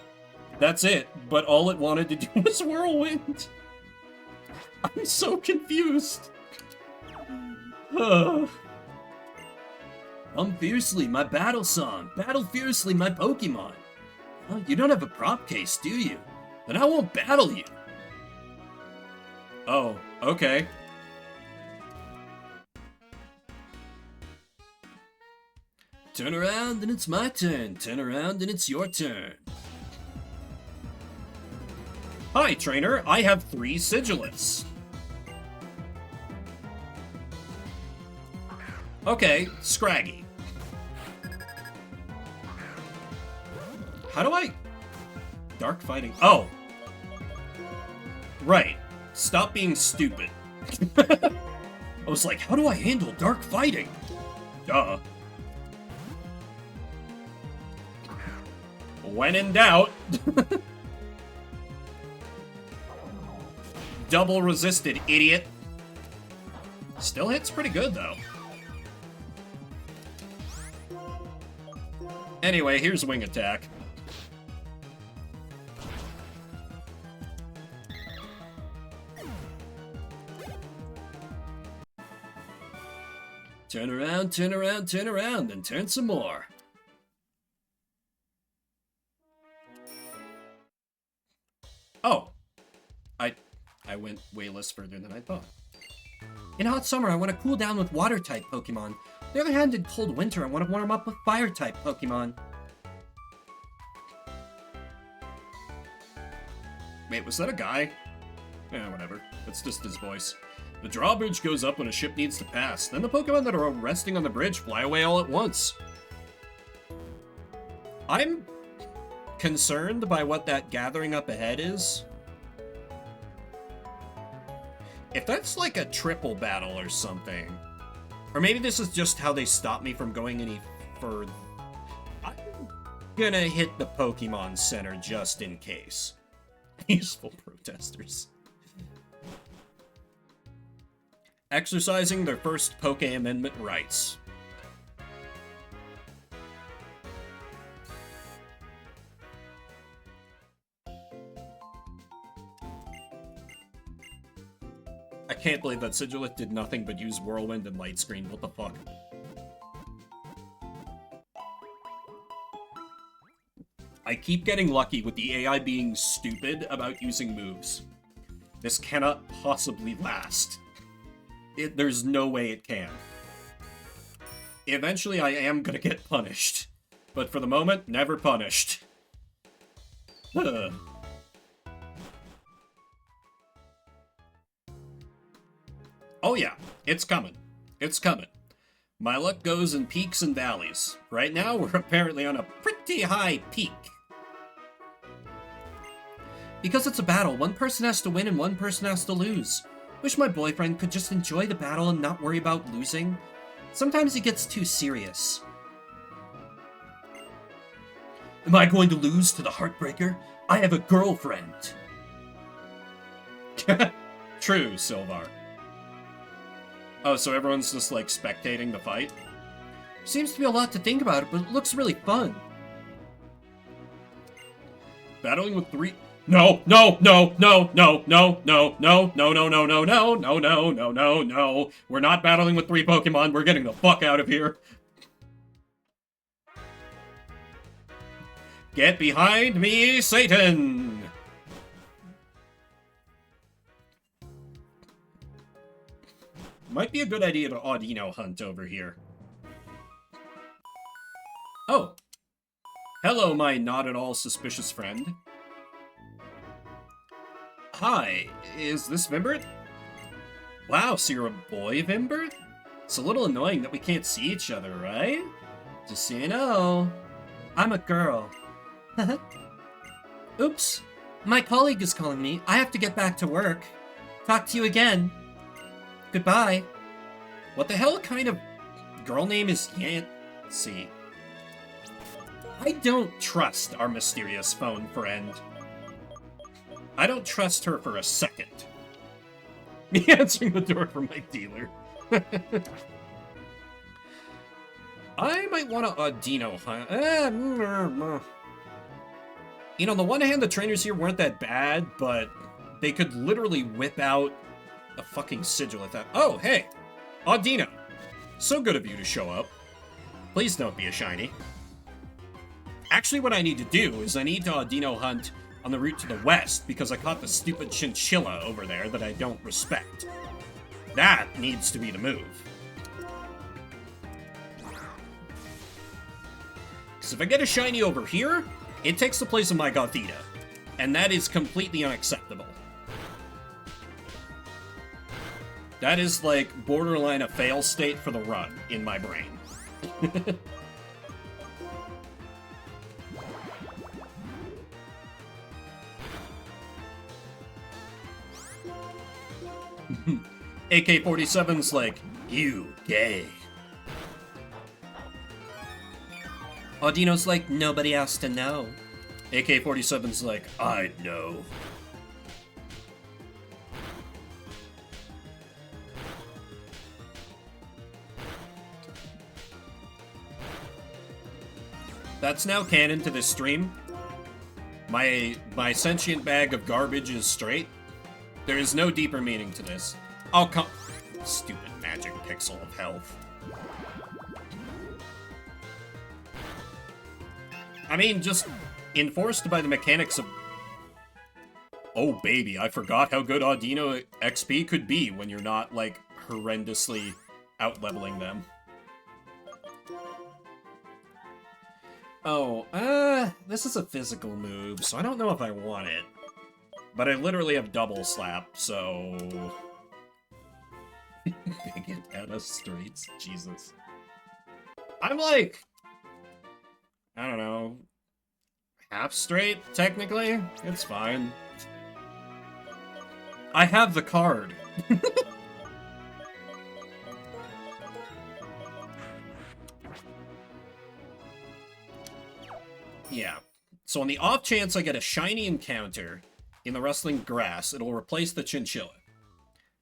That's it, but all it wanted to do was Whirlwind. I'm so confused. Hum fiercely, my battle song. Battle fiercely, my Pokemon. Well, you don't have a prop case, do you? Then I won't battle you. Oh, okay. Turn around and it's my turn. Turn around and it's your turn. Hi, trainer. I have 3 Sigilus. Okay, Scraggy. How do I... Dark fighting... Oh! Right. Stop being stupid. I was like, how do I handle dark fighting? Duh. When in doubt... Double resisted, idiot. Still hits pretty good, though. Anyway, here's Wing Attack. Turn around, turn around, turn around, and turn some more. Oh. I went way less further than I thought. In hot summer, I want to cool down with water-type Pokemon. On the other hand, in cold winter, I want to warm up with fire-type Pokemon. Wait, was that a guy? Yeah, whatever. That's just his voice. The drawbridge goes up when a ship needs to pass. Then the Pokemon that are resting on the bridge fly away all at once. I'm concerned by what that gathering up ahead is. If that's like a triple battle or something, or maybe this is just how they stop me from going any further, I'm gonna hit the Pokemon Center just in case. Peaceful protesters. Exercising their first Poke Amendment rights. I can't believe that Sigilith did nothing but use Whirlwind and Light Screen. What the fuck? I keep getting lucky with the AI being stupid about using moves. This cannot possibly last. There's no way it can. Eventually I am gonna get punished. But for the moment, never punished. Ugh. Oh yeah, it's coming. It's coming. My luck goes in peaks and valleys. Right now, we're apparently on a pretty high peak. Because it's a battle, one person has to win and one person has to lose. Wish my boyfriend could just enjoy the battle and not worry about losing. Sometimes he gets too serious. Am I going to lose to the Heartbreaker? I have a girlfriend. True, Silvar. Oh, so everyone's just, like, spectating the fight? Seems to be a lot to think about, but it looks really fun. Battling with 3... No, no, no, no, no, no, no, no, no, no, no, no, no, no, no, no, no, no. We're not battling with 3 Pokemon. We're getting the fuck out of here. Get behind me, Satan! Might be a good idea to Audino hunt over here. Oh. Hello, my not at all suspicious friend. Hi, is this Vimbert? Wow, so you're a boy, Vimbert? It's a little annoying that we can't see each other, right? Just so you know, I'm a girl. Oops. My colleague is calling me. I have to get back to work. Talk to you again. Goodbye. What the hell kind of girl name is Yancy? I don't trust our mysterious phone friend. I don't trust her for a second. Me answering the door for my dealer. I might want to Audino hunt. You know, on the one hand, the trainers here weren't that bad, but they could literally whip out a fucking sigil at that. Oh, hey! Audino! So good of you to show up. Please don't be a shiny. Actually, what I need to do is I need to Audino hunt on the route to the west because I caught the stupid chinchilla over there that I don't respect. That needs to be the move. Because if I get a shiny over here, it takes the place of my Gothita. And that is completely unacceptable. That is like borderline a fail state for the run in my brain. AK-47's like, you gay. Audino's like, nobody asked to know. AK-47's like, I know. That's now canon to this stream. My sentient bag of garbage is straight. There is no deeper meaning to this. Oh, come... Stupid magic pixel of health. I mean, just enforced by the mechanics of... Oh, baby, I forgot how good Audino XP could be when you're not, like, horrendously out-leveling them. Oh, this is a physical move, so I don't know if I want it. But I literally have double slap, so... Bigot out of streets, Jesus. I'm like... I don't know... half straight, technically? It's fine. I have the card. Yeah. So on the off chance I get a shiny encounter in the rustling grass, it'll replace the chinchilla.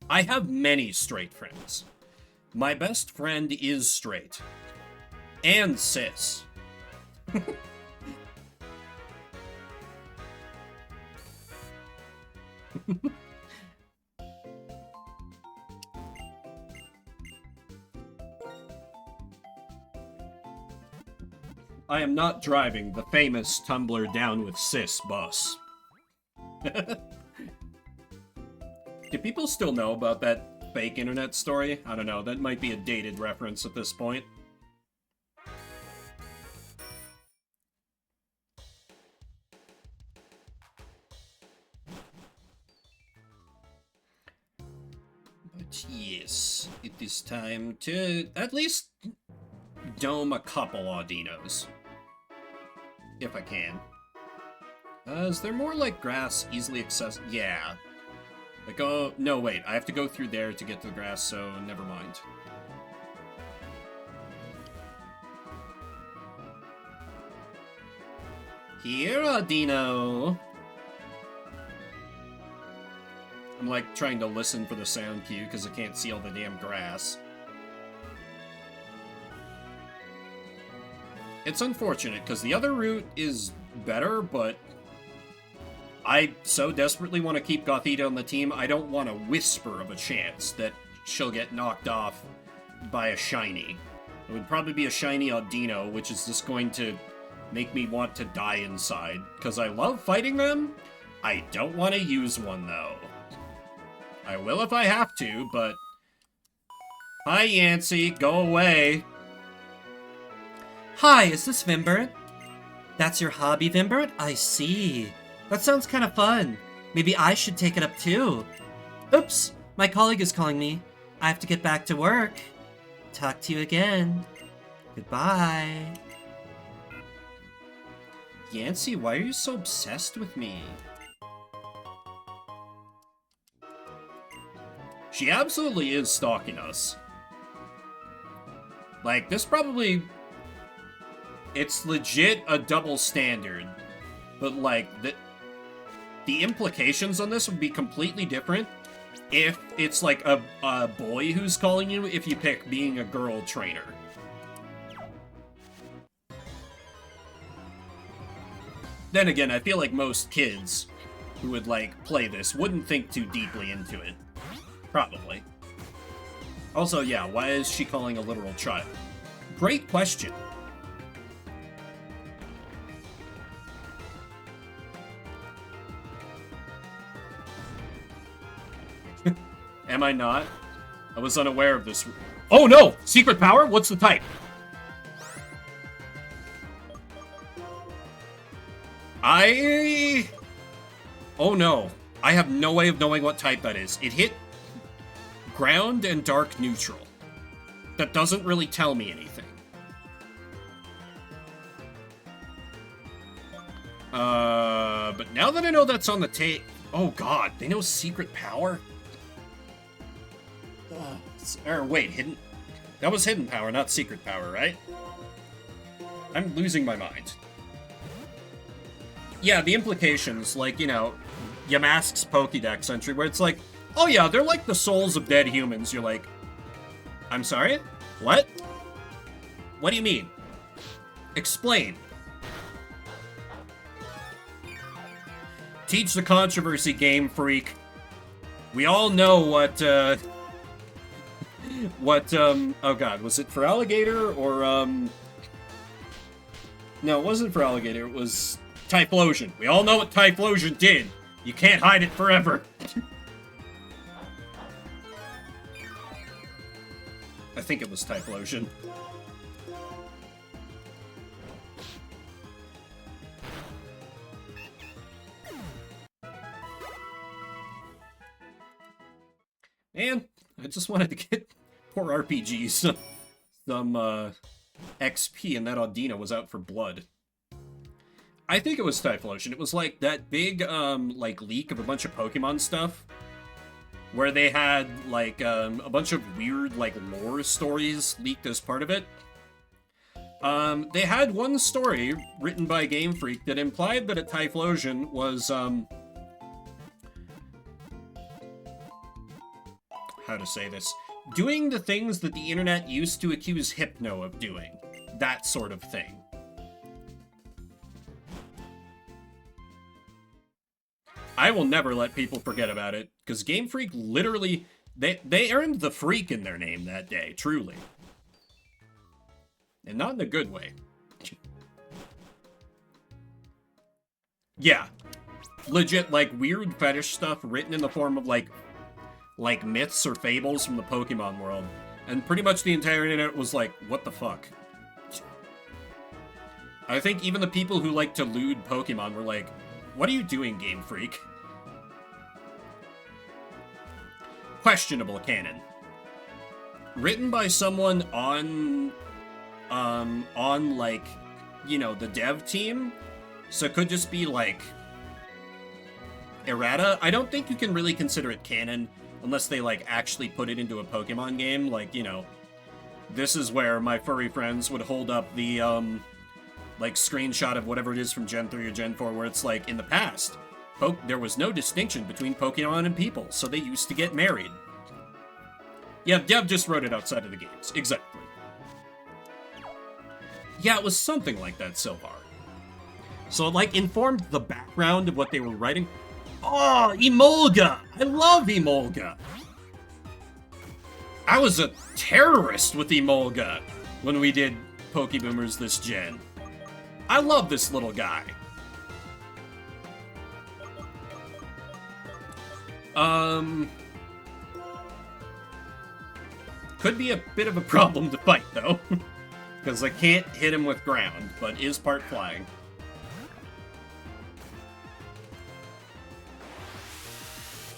I have many straight friends. My best friend is straight. And cis. I am not driving the famous Tumblr Down with Cis bus. Do people still know about that fake internet story? I don't know, that might be a dated reference at this point. But yes, it is time to at least dome a couple Audinos. If I can. Is there more, like, grass easily accessible? Yeah. Like, oh, no, wait. I have to go through there to get to the grass, so never mind. Here, Audino! I'm, like, trying to listen for the sound cue, because I can't see all the damn grass. It's unfortunate, because the other route is better, but I so desperately want to keep Gothita on the team, I don't want a whisper of a chance that she'll get knocked off by a shiny. It would probably be a shiny Audino, which is just going to make me want to die inside, because I love fighting them. I don't want to use one, though. I will if I have to, but... Hi, Yancy, go away. Hi, is this Vimbert? That's your hobby, Vimbert? I see. That sounds kind of fun. Maybe I should take it up too. Oops, my colleague is calling me. I have to get back to work. Talk to you again. Goodbye. Yancy, why are you so obsessed with me? She absolutely is stalking us. Like, this probably... It's legit a double standard. But, like, the implications on this would be completely different if it's, like, a boy who's calling you if you pick being a girl trainer. Then again, I feel like most kids who would, like, play this wouldn't think too deeply into it. Probably. Also, yeah, why is she calling a literal child? Great question. Am I not? I was unaware of this. Oh no! Secret power? What's the type? Oh no. I have no way of knowing what type that is. It hit ground and dark neutral. That doesn't really tell me anything. But now that I know that's on the tape... Oh god, they know secret power? Or wait, hidden... That was hidden power, not secret power, right? I'm losing my mind. Yeah, the implications, like, you know, Yamask's Pokédex entry, where it's like, oh yeah, they're like the souls of dead humans. You're like, I'm sorry? What? What do you mean? Explain. Teach the controversy, Game Freak. We all know what, oh god, was it for Alligator, or, No, it wasn't for Alligator, it was Typhlosion. We all know what Typhlosion did. You can't hide it forever. I think it was Typhlosion. And I just wanted to get poor RPGs some XP, and that Audina was out for blood. I think it was Typhlosion. It was like that big like leak of a bunch of Pokemon stuff, where they had like a bunch of weird like lore stories leaked as part of it. They had one story written by Game Freak that implied that a Typhlosion was how to say this, doing the things that the internet used to accuse Hypno of doing. That sort of thing. I will never let people forget about it, because Game Freak literally, they earned the freak in their name that day, truly. And not in a good way. Yeah. Legit, like, weird fetish stuff written in the form of, like myths or fables from the Pokemon world. And pretty much the entire internet was like, what the fuck? I think even the people who like to lewd Pokemon were like, what are you doing, Game Freak? Questionable canon. Written by someone on like, you know, the dev team. So it could just be like errata. I don't think you can really consider it canon unless they like actually put it into a Pokemon game. Like, you know, this is where my furry friends would hold up the like screenshot of whatever it is from Gen 3 or Gen 4 where it's like, in the past, there was no distinction between Pokemon and people, so they used to get married. Yeah, Dev just wrote it outside of the games. Exactly. Yeah, it was something like that so far. So it, like, informed the background of what they were writing. Oh, Emolga! I love Emolga! I was a terrorist with Emolga when we did Pokéboomers this gen. I love this little guy. Could be a bit of a problem to fight, though. Because I can't hit him with ground, but is part flying.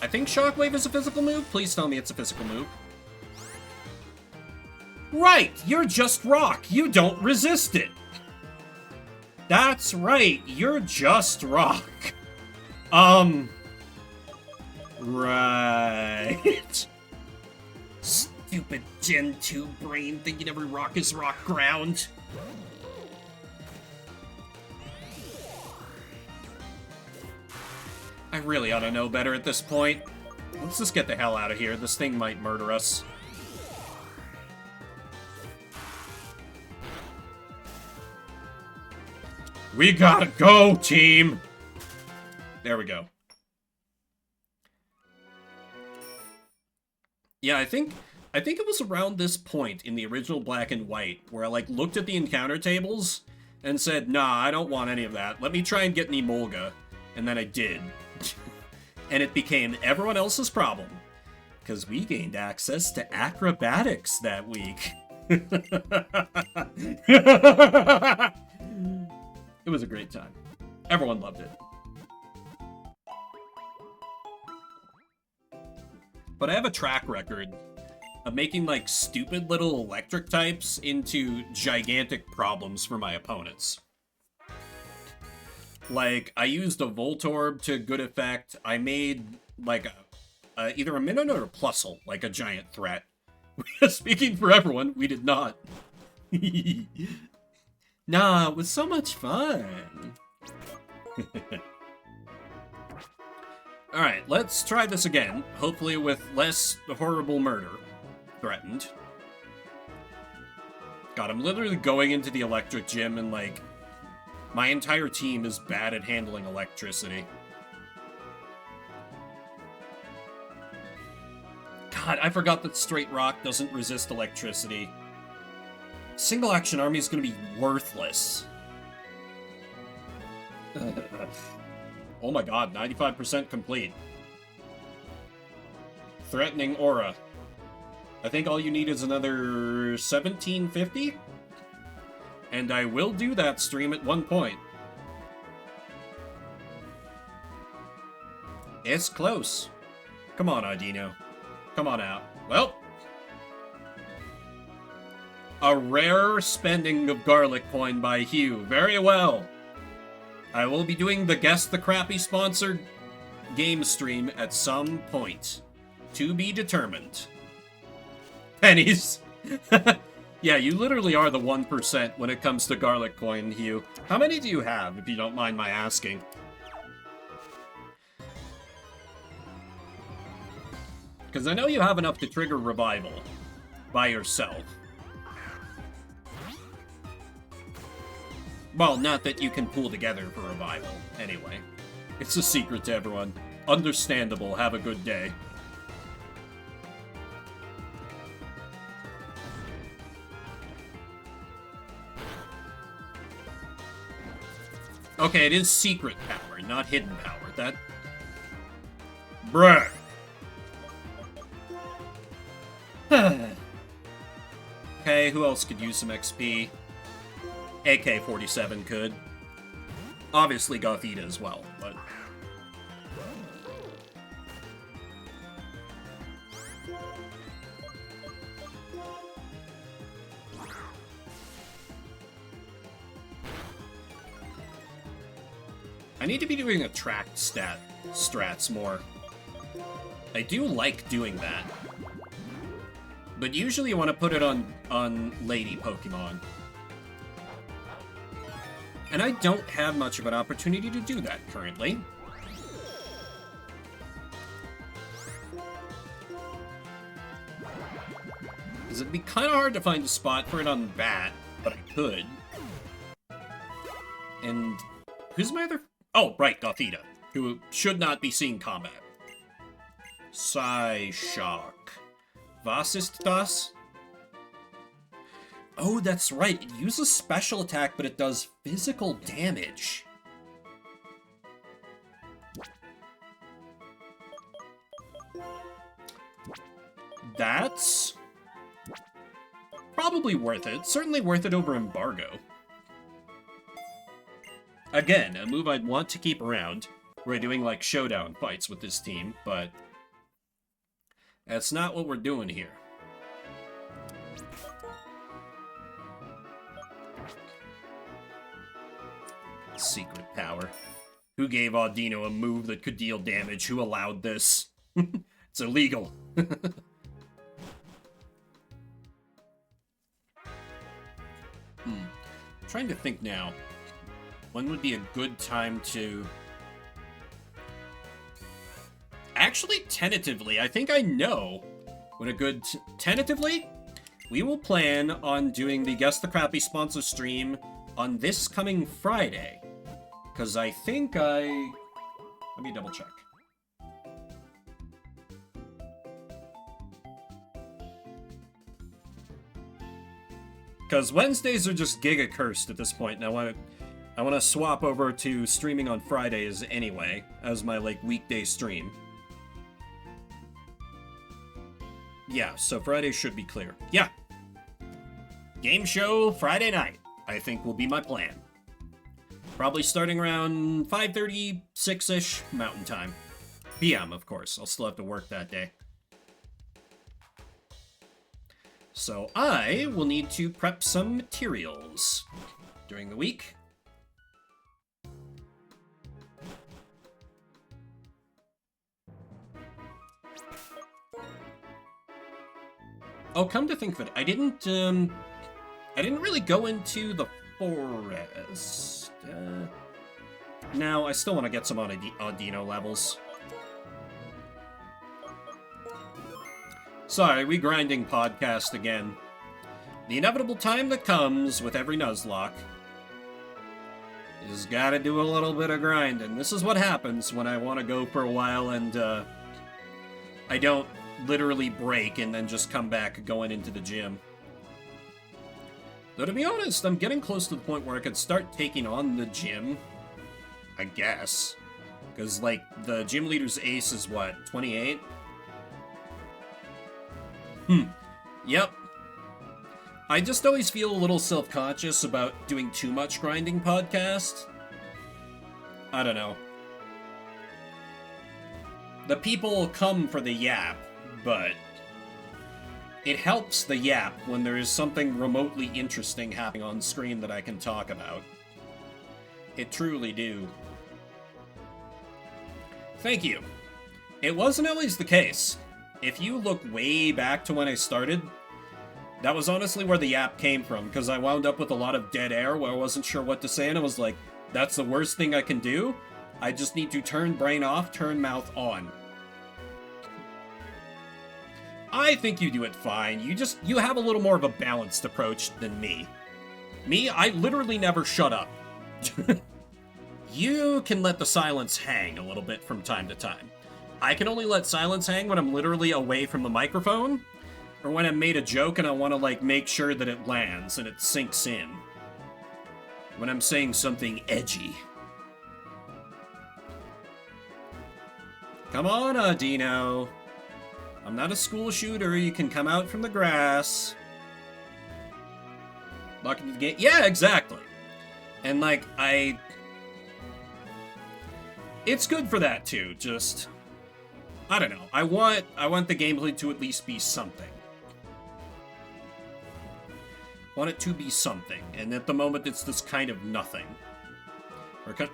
I think Shockwave is a physical move. Please tell me it's a physical move. Right! You're just rock! You don't resist it! That's right, you're just rock. Right. Stupid Gen 2 brain thinking every rock is rock ground. I really ought to know better at this point. Let's just get the hell out of here. This thing might murder us. We gotta go, team! There we go. Yeah, I think it was around this point in the original Black and White where I like looked at the encounter tables and said, "Nah, I don't want any of that. Let me try and get an Emolga." And then I did. And it became everyone else's problem because we gained access to acrobatics that week. It was a great time. Everyone loved it. But I have a track record of making, like, stupid little electric types into gigantic problems for my opponents. Like, I used a Voltorb to good effect. I made, like, either a Minnow or a Plusle, like a giant threat. Speaking for everyone, we did not. Nah, it was so much fun. Alright, let's try this again. Hopefully with less horrible murder threatened. God, I'm literally going into the electric gym and, like, my entire team is bad at handling electricity. God, I forgot that Straight Rock doesn't resist electricity. Single Action Army is gonna be worthless. Oh my god, 95% complete. Threatening Aura. I think all you need is another 1750? And I will do that stream at one point. It's close. Come on, Audino. Come on out. Well. A rare spending of Garlic Coin by Hugh. Very well. I will be doing the Guess the Crappy sponsored game stream at some point. To be determined. Pennies. Yeah, you literally are the 1% when it comes to Garlic Coin, Hugh. How many do you have, if you don't mind my asking? Because I know you have enough to trigger Revival by yourself. Well, not that you can pool together for Revival, anyway. It's a secret to everyone. Understandable, have a good day. Okay, it is secret power, not hidden power. That... Bruh. Okay, who else could use some XP? AK-47 could. Obviously Gothita as well, but... I need to be doing attract strats more. I do like doing that. But usually you want to put it on lady Pokemon. And I don't have much of an opportunity to do that currently. Because it'd be kind of hard to find a spot for it on Bat, but I could. And who's my other... Oh, right, Gothita, who should not be seeing combat. Psyshock. Vasistas? Oh, that's right. It uses special attack, but it does physical damage. That's probably worth it. Certainly worth it over Embargo. Again, a move I'd want to keep around. We're doing, like, showdown fights with this team, but that's not what we're doing here. Secret power. Who gave Audino a move that could deal damage? Who allowed this? It's illegal. Trying to think now. When would be a good time to... Actually, tentatively, I think I know when a good... Tentatively, we will plan on doing the Guess the Crappy sponsor stream on this coming Friday. Because I think Let me double check. Because Wednesdays are just giga cursed at this point, and I want to swap over to streaming on Fridays anyway, as my, like, weekday stream. Yeah, so Friday should be clear. Yeah. Game show Friday night, I think will be my plan. Probably starting around 5:30, 6-ish Mountain Time. PM, of course. I'll still have to work that day. So I will need to prep some materials during the week. Oh, come to think of it, I didn't really go into the forest. No, I still want to get some Audino levels. Sorry, we grinding podcast again. The inevitable time that comes with every Nuzlocke is gotta do a little bit of grinding. This is what happens when I want to go for a while and I don't literally break and then just come back going into the gym. Though to be honest, I'm getting close to the point where I could start taking on the gym, I guess. Because, like, the gym leader's ace is what, 28? Yep. I just always feel a little self-conscious about doing too much grinding podcast. I don't know. The people come for the yap, but it helps the yap when there is something remotely interesting happening on screen that I can talk about. It truly do. Thank you. It wasn't always the case. If you look way back to when I started, that was honestly where the yap came from, because I wound up with a lot of dead air where I wasn't sure what to say, and I was like, that's the worst thing I can do? I just need to turn brain off, turn mouth on. I think you do it fine. You have a little more of a balanced approach than me. Me, I literally never shut up. You can let the silence hang a little bit from time to time. I can only let silence hang when I'm literally away from the microphone, or when I made a joke and I want to, like, make sure that it lands and it sinks in. When I'm saying something edgy. Come on, Audino. I'm not a school shooter. You can come out from the grass. Lock into the gate. Yeah, exactly. And, like, it's good for that, too. Just, I don't know. I want the gameplay to at least be something. Want it to be something. And at the moment, it's this kind of nothing.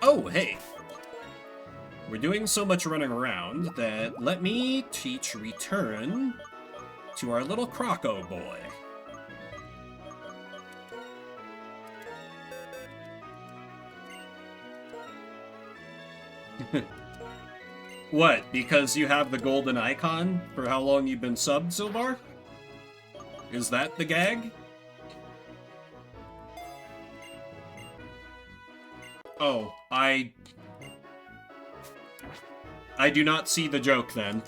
Oh, hey. We're doing so much running around that let me teach return to our little Croco boy. What? Because you have the golden icon for how long you've been subbed, Silvar? Is that the gag? Oh, I do not see the joke, then.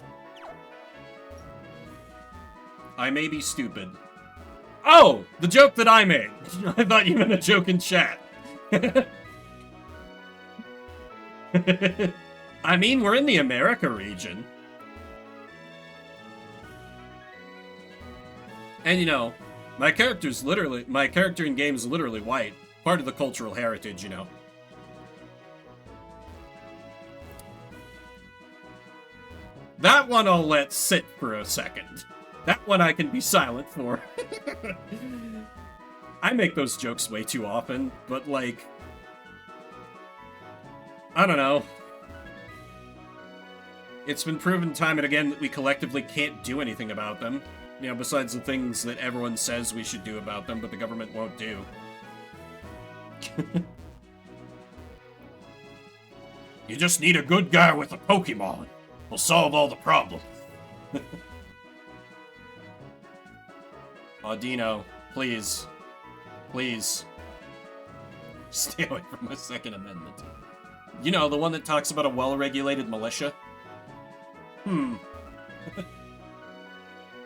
I may be stupid. Oh! The joke that I made! I thought you meant a joke in chat. I mean, we're in the America region. And, you know, my character in game is literally white. Part of the cultural heritage, you know. That one I'll let sit for a second. That one I can be silent for. I make those jokes way too often, but, like, I don't know. It's been proven time and again that we collectively can't do anything about them. You know, besides the things that everyone says we should do about them, but the government won't do. You just need a good guy with a Pokemon. We'll solve all the problems. Audino, please. Please. Stay away from my Second Amendment. You know, the one that talks about a well-regulated militia?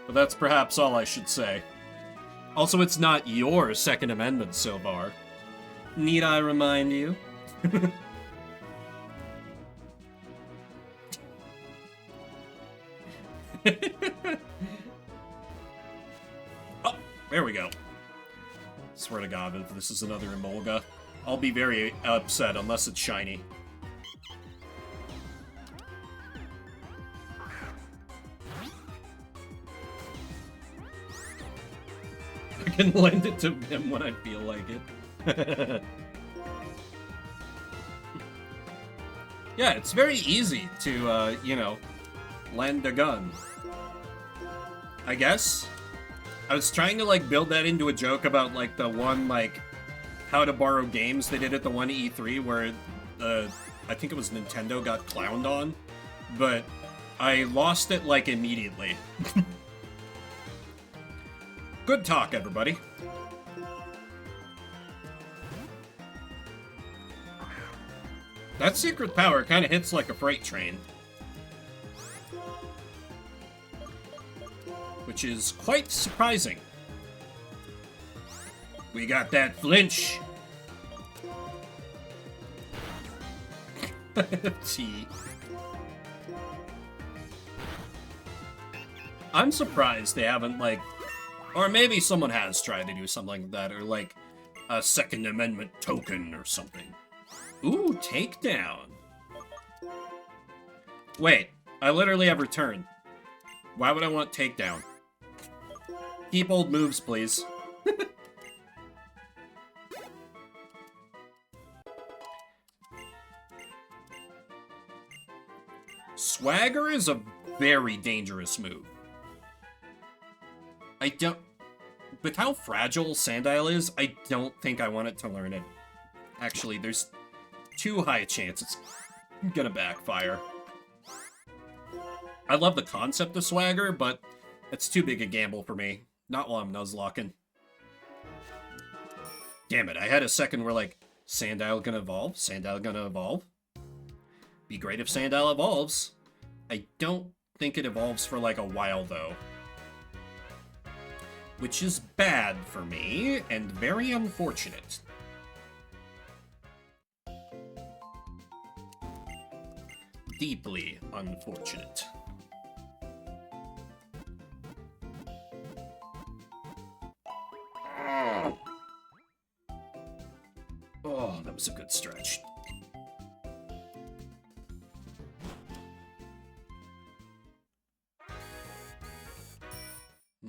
But that's perhaps all I should say. Also, it's not your Second Amendment, Silvar. Need I remind you? Oh, there we go. Swear to God, if this is another Emolga, I'll be very upset unless it's shiny. I can lend it to him when I feel like it. Yeah, it's very easy to, you know, lend a gun. I guess. I was trying to, like, build that into a joke about, like, the one, like, how to borrow games they did at the one E3 where, I think it was Nintendo got clowned on. But I lost it, like, immediately. Good talk, everybody. That secret power kind of hits like a freight train. Which is quite surprising. We got that flinch. T. I'm surprised they haven't, like... Or maybe someone has tried to do something like that, or like a Second Amendment token or something. Ooh, takedown. Wait, I literally have return. Why would I want takedown? Keep old moves, please. Swagger is a very dangerous move. I don't... With how fragile Sandile is, I don't think I want it to learn it. Actually, there's too high a chance it's gonna backfire. I love the concept of Swagger, but it's too big a gamble for me. Not while I'm Nuzlocking. Damn it, I had a second where, like, Sandile gonna evolve? Sandile gonna evolve? Be great if Sandile evolves. I don't think it evolves for, like, a while, though. Which is bad for me, and very unfortunate. Deeply unfortunate. Oh, that was a good stretch.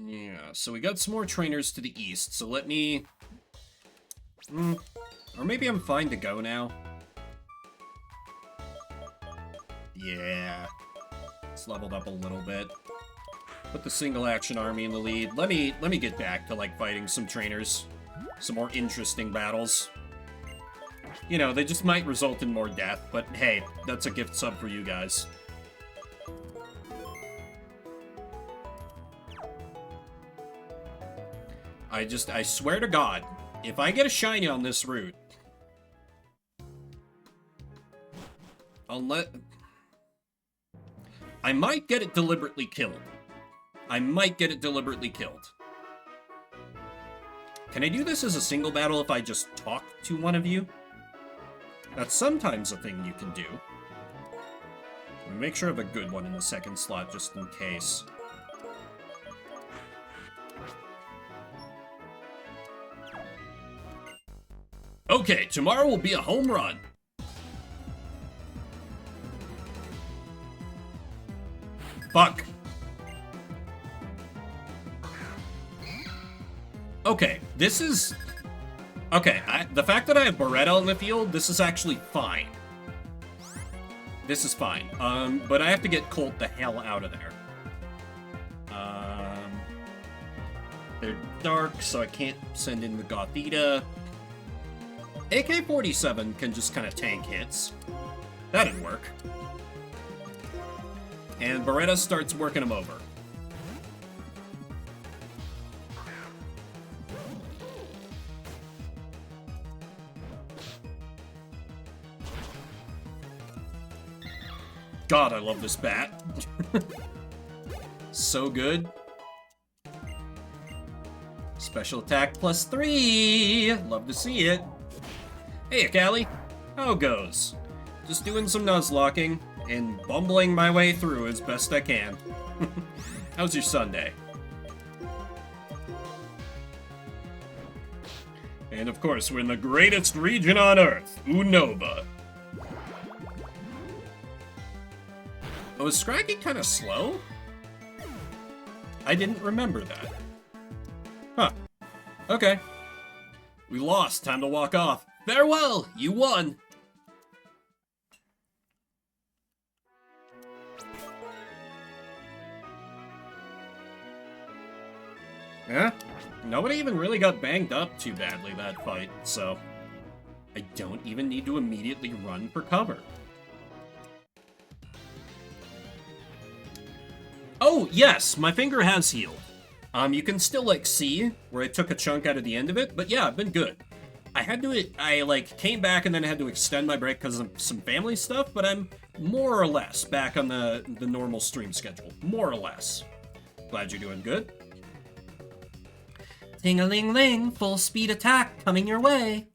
Yeah, so we got some more trainers to the east, so let me... or maybe I'm fine to go now. Yeah. It's leveled up a little bit. Put the single action army in the lead. Let me get back to, like, fighting some trainers. Some more interesting battles. You know, they just might result in more death, but hey, that's a gift sub for you guys. I swear to God, if I get a shiny on this route, I might get it deliberately killed. I might get it deliberately killed. Can I do this as a single battle if I just talk to one of you? That's sometimes a thing you can do. Make sure I have a good one in the second slot just in case. Okay, tomorrow will be a home run. Fuck. Okay, this is... Okay, the fact that I have Beretta on the field, this is actually fine. This is fine. But I have to get Colt the hell out of there. They're dark, so I can't send in the Gothita. AK-47 can just kind of tank hits. That'd work. And Beretta starts working him over. God, I love this bat. Special attack +3! Love to see it. Hey, Callie. How goes? Just doing some Nuzlocking and bumbling my way through as best I can. How's your Sunday? And of course, we're in the greatest region on Earth, Unova. Oh, is Scraggy kind of slow? I didn't remember that. Huh. Okay. We lost. Time to walk off. Farewell! You won! Yeah? Nobody even really got banged up too badly that fight, so I don't even need to immediately run for cover. Oh, yes, my finger has healed. You can still, like, see where I took a chunk out of the end of it, but yeah, I've been good. I came back and then had to extend my break because of some family stuff, but I'm more or less back on the normal stream schedule. More or less. Glad you're doing good. Ting-a-ling-ling, full speed attack coming your way.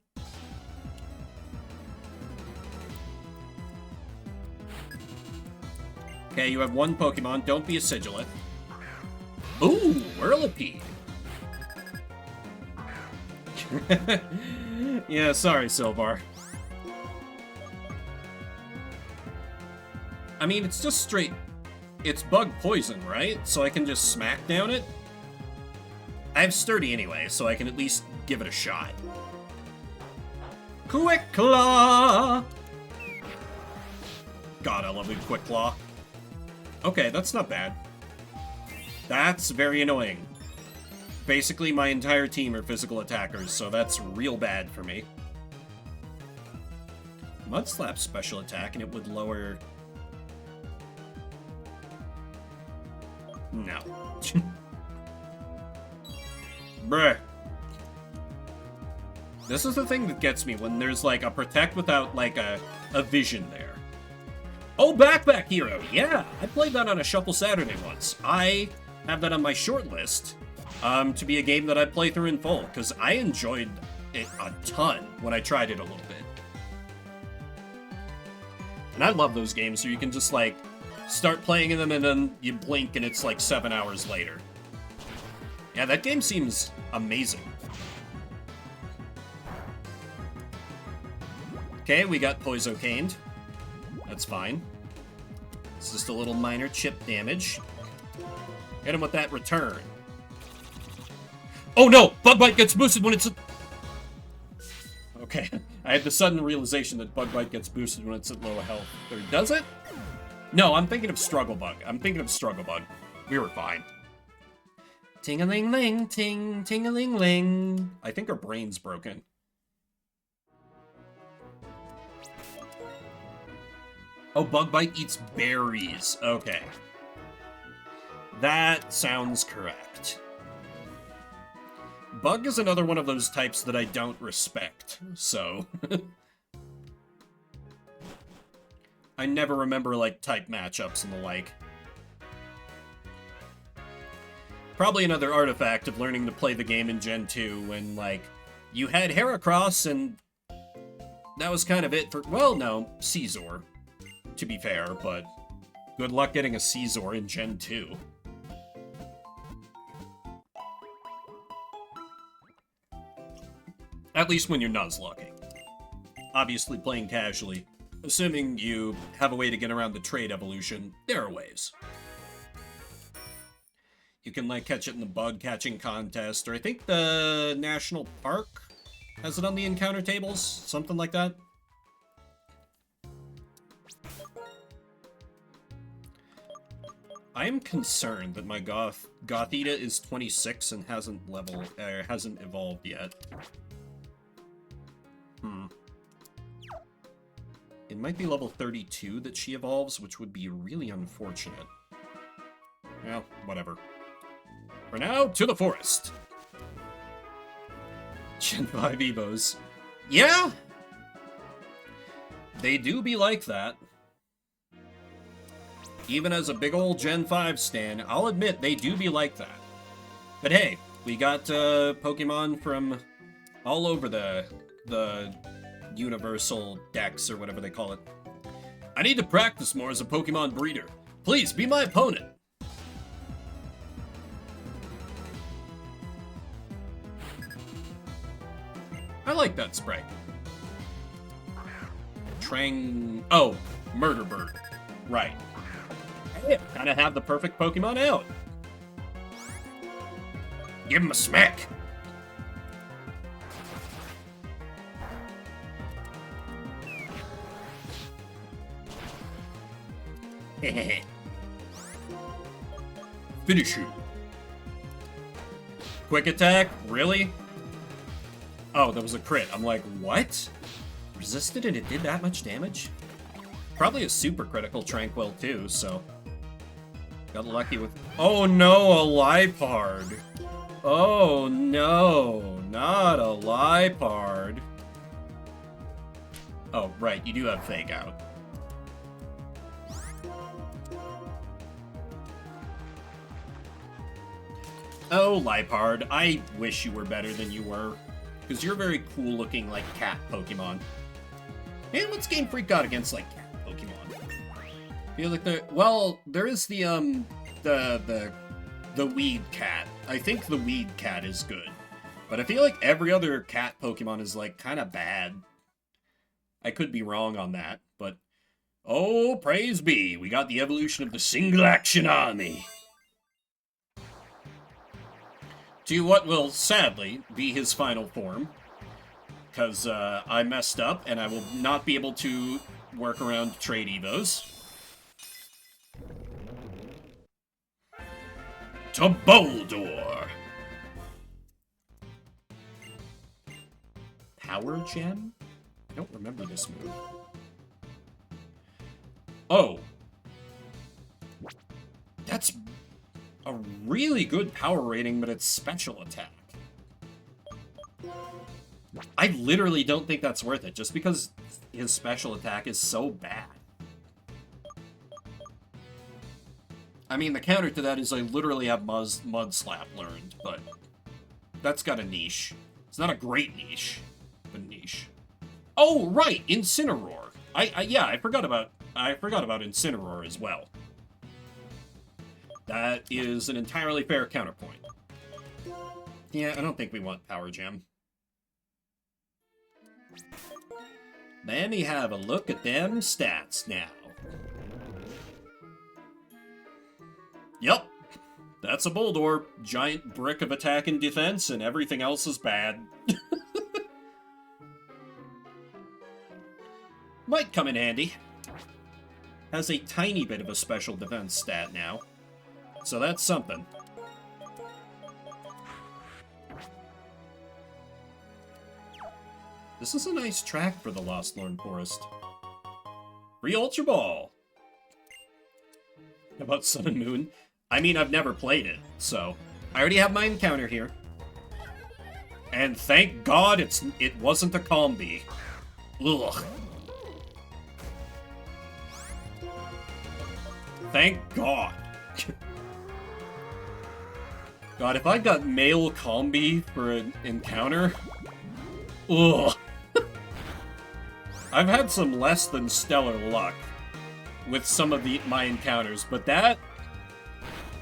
Okay, you have one Pokemon. Don't be a Sigilith. Ooh, Whirlipede. Yeah, sorry, Silvar. I mean, it's just straight... It's bug poison, right? So I can just smack down it? I have Sturdy anyway, so I can at least give it a shot. Quick Claw! God, I love a Quick Claw. Okay, that's not bad. That's very annoying. Basically, my entire team are physical attackers, so that's real bad for me. Mud Slap special attack, and it would lower... No. Bruh. This is the thing that gets me when there's, like, a Protect without, like, a vision there. Oh, Backpack Hero! Yeah! I played that on a Shuffle Saturday once. I have that on my short list to be a game that I'd play through in full, because I enjoyed it a ton when I tried it a little bit. And I love those games where you can just, like, start playing them and then you blink and it's, like, 7 hours later. Yeah, that game seems amazing. Okay, we got Poisocaned. That's fine. It's just a little minor chip damage. Hit him with that return. Oh no! Bug Bite gets boosted when it's... Okay, I had the sudden realization that Bug Bite gets boosted when it's at low health. Or does it? No, I'm thinking of Struggle Bug. We were fine. Ting-a-ling-ling, ting, ting-a-ling-ling. I think her brain's broken. Oh, Bug Bite eats berries. Okay. That sounds correct. Bug is another one of those types that I don't respect, so... I never remember, like, type matchups and the like. Probably another artifact of learning to play the game in Gen 2 when, like, you had Heracross and that was kind of it for... Well, no, Caesar, to be fair, but good luck getting a Caesar in Gen 2. At least when you're Nuzlocking. Obviously playing casually. Assuming you have a way to get around the trade evolution, there are ways. You can, like, catch it in the bug catching contest, or I think the National Park has it on the encounter tables, something like that. I am concerned that my Gothita is 26 and hasn't evolved yet. It might be level 32 that she evolves, which would be really unfortunate. Well, whatever. For now, to the forest! Gen 5 Evos. Yeah! They do be like that. Even as a big old Gen 5 stan, I'll admit they do be like that. But hey, We got Pokemon from all over the universal decks, or whatever they call it. I need to practice more as a Pokemon breeder. Please, be my opponent. I like that sprite. Oh, Murder Bird. Right. Hey, kind of have the perfect Pokemon out. Give him a smack. Finish you. Quick attack? Really? Oh, that was a crit. I'm like, what? Resisted and it did that much damage? Probably a super critical Tranquil too, so... Got lucky with... Oh no, a Lipard! Oh no, not a Lipard. Oh, right, you do have Fake Out. Oh, Lipard, I wish you were better than you were. Because you're very cool looking, like, cat Pokemon. Man, what's Game Freak got against, like, cat Pokemon? I feel like there is the Weed Cat. I think the Weed Cat is good. But I feel like every other cat Pokemon is, like, kind of bad. I could be wrong on that, but... Oh, praise be, we got the evolution of the Single Action Army. To what will, sadly, be his final form. Because I messed up, and I will not be able to work around trade Evos. To Boldor! Power Gem? I don't remember this move. Oh. That's a really good power rating, but it's special attack. I literally don't think that's worth it, just because his special attack is so bad. I mean, the counter to that is I literally have Mud Slap learned, but that's got a niche. It's not a great niche, but niche. Oh, right, Incineroar. Yeah, I forgot about Incineroar as well. That is an entirely fair counterpoint. Yeah, I don't think we want Power Gem. Let me have a look at them stats now. Yep, that's a Boldor. Giant brick of attack and defense, and everything else is bad. Might come in handy. Has a tiny bit of a special defense stat now. So that's something. This is a nice track for the Lost Lorn Forest. Free Ultra Ball! How about Sun and Moon? I mean, I've never played it, so... I already have my encounter here. And thank God it wasn't a Combi. Ugh. Thank God. God, if I got male Combi for an encounter... Ugh. I've had some less than stellar luck with some of my encounters, but that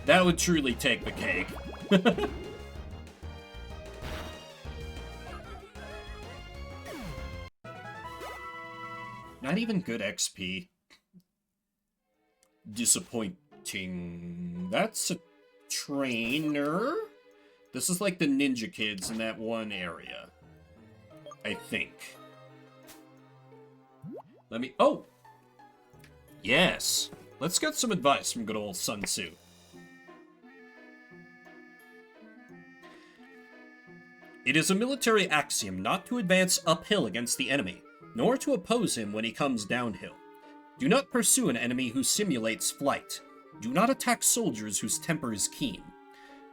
would truly take the cake. Not even good XP. Disappointing. That's a trainer? This is like the Ninja Kids in that one area. I think. Let me... Oh! Yes! Let's get some advice from good old Sun Tzu. It is a military axiom not to advance uphill against the enemy, nor to oppose him when he comes downhill. Do not pursue an enemy who simulates flight. Do not attack soldiers whose temper is keen.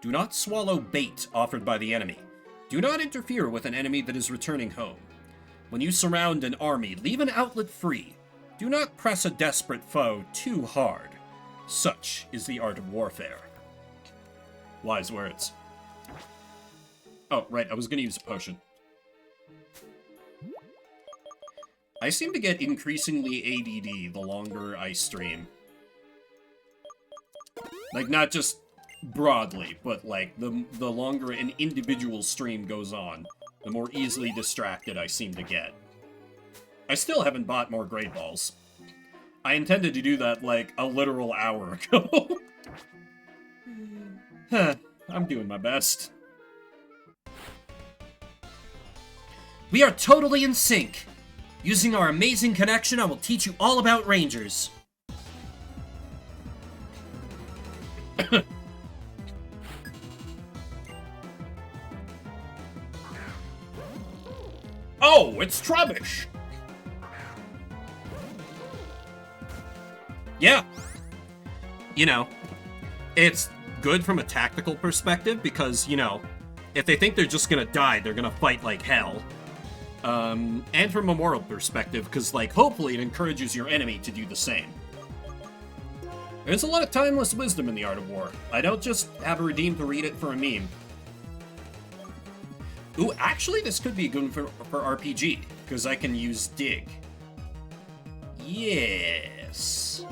Do not swallow bait offered by the enemy. Do not interfere with an enemy that is returning home. When you surround an army, leave an outlet free. Do not press a desperate foe too hard. Such is the art of warfare. Wise words. Oh, right, I was gonna use a potion. I seem to get increasingly ADD the longer I stream. Like, not just broadly, but, like, the longer an individual stream goes on, the more easily distracted I seem to get. I still haven't bought more Great Balls. I intended to do that, like, a literal hour ago. I'm doing my best. We are totally in sync. Using our amazing connection, I will teach you all about Rangers. Oh, it's Trubbish! Yeah. You know, it's good from a tactical perspective because, you know, if they think they're just gonna die, they're gonna fight like hell. And from a moral perspective, because, like, hopefully it encourages your enemy to do the same. There's a lot of timeless wisdom in the art of war. I don't just have a redeem to read it for a meme. Ooh, actually, this could be good for RPG, because I can use dig. Yes.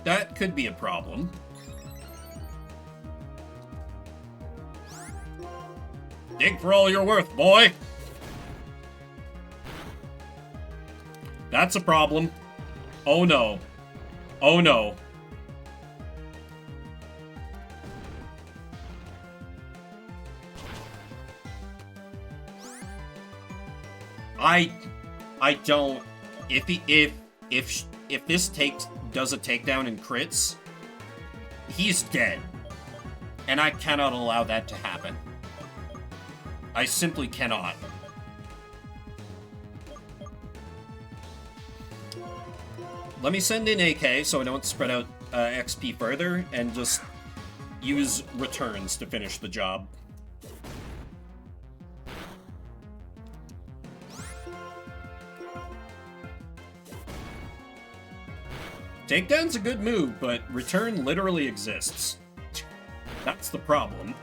That could be a problem. Dig for all you're worth, boy! That's a problem. Oh no. Oh no. I don't. If this does a takedown and crits, he's dead. And I cannot allow that to happen. I simply cannot. Let me send in AK so I don't spread out XP further and just use returns to finish the job. Takedown's a good move, but return literally exists. That's the problem.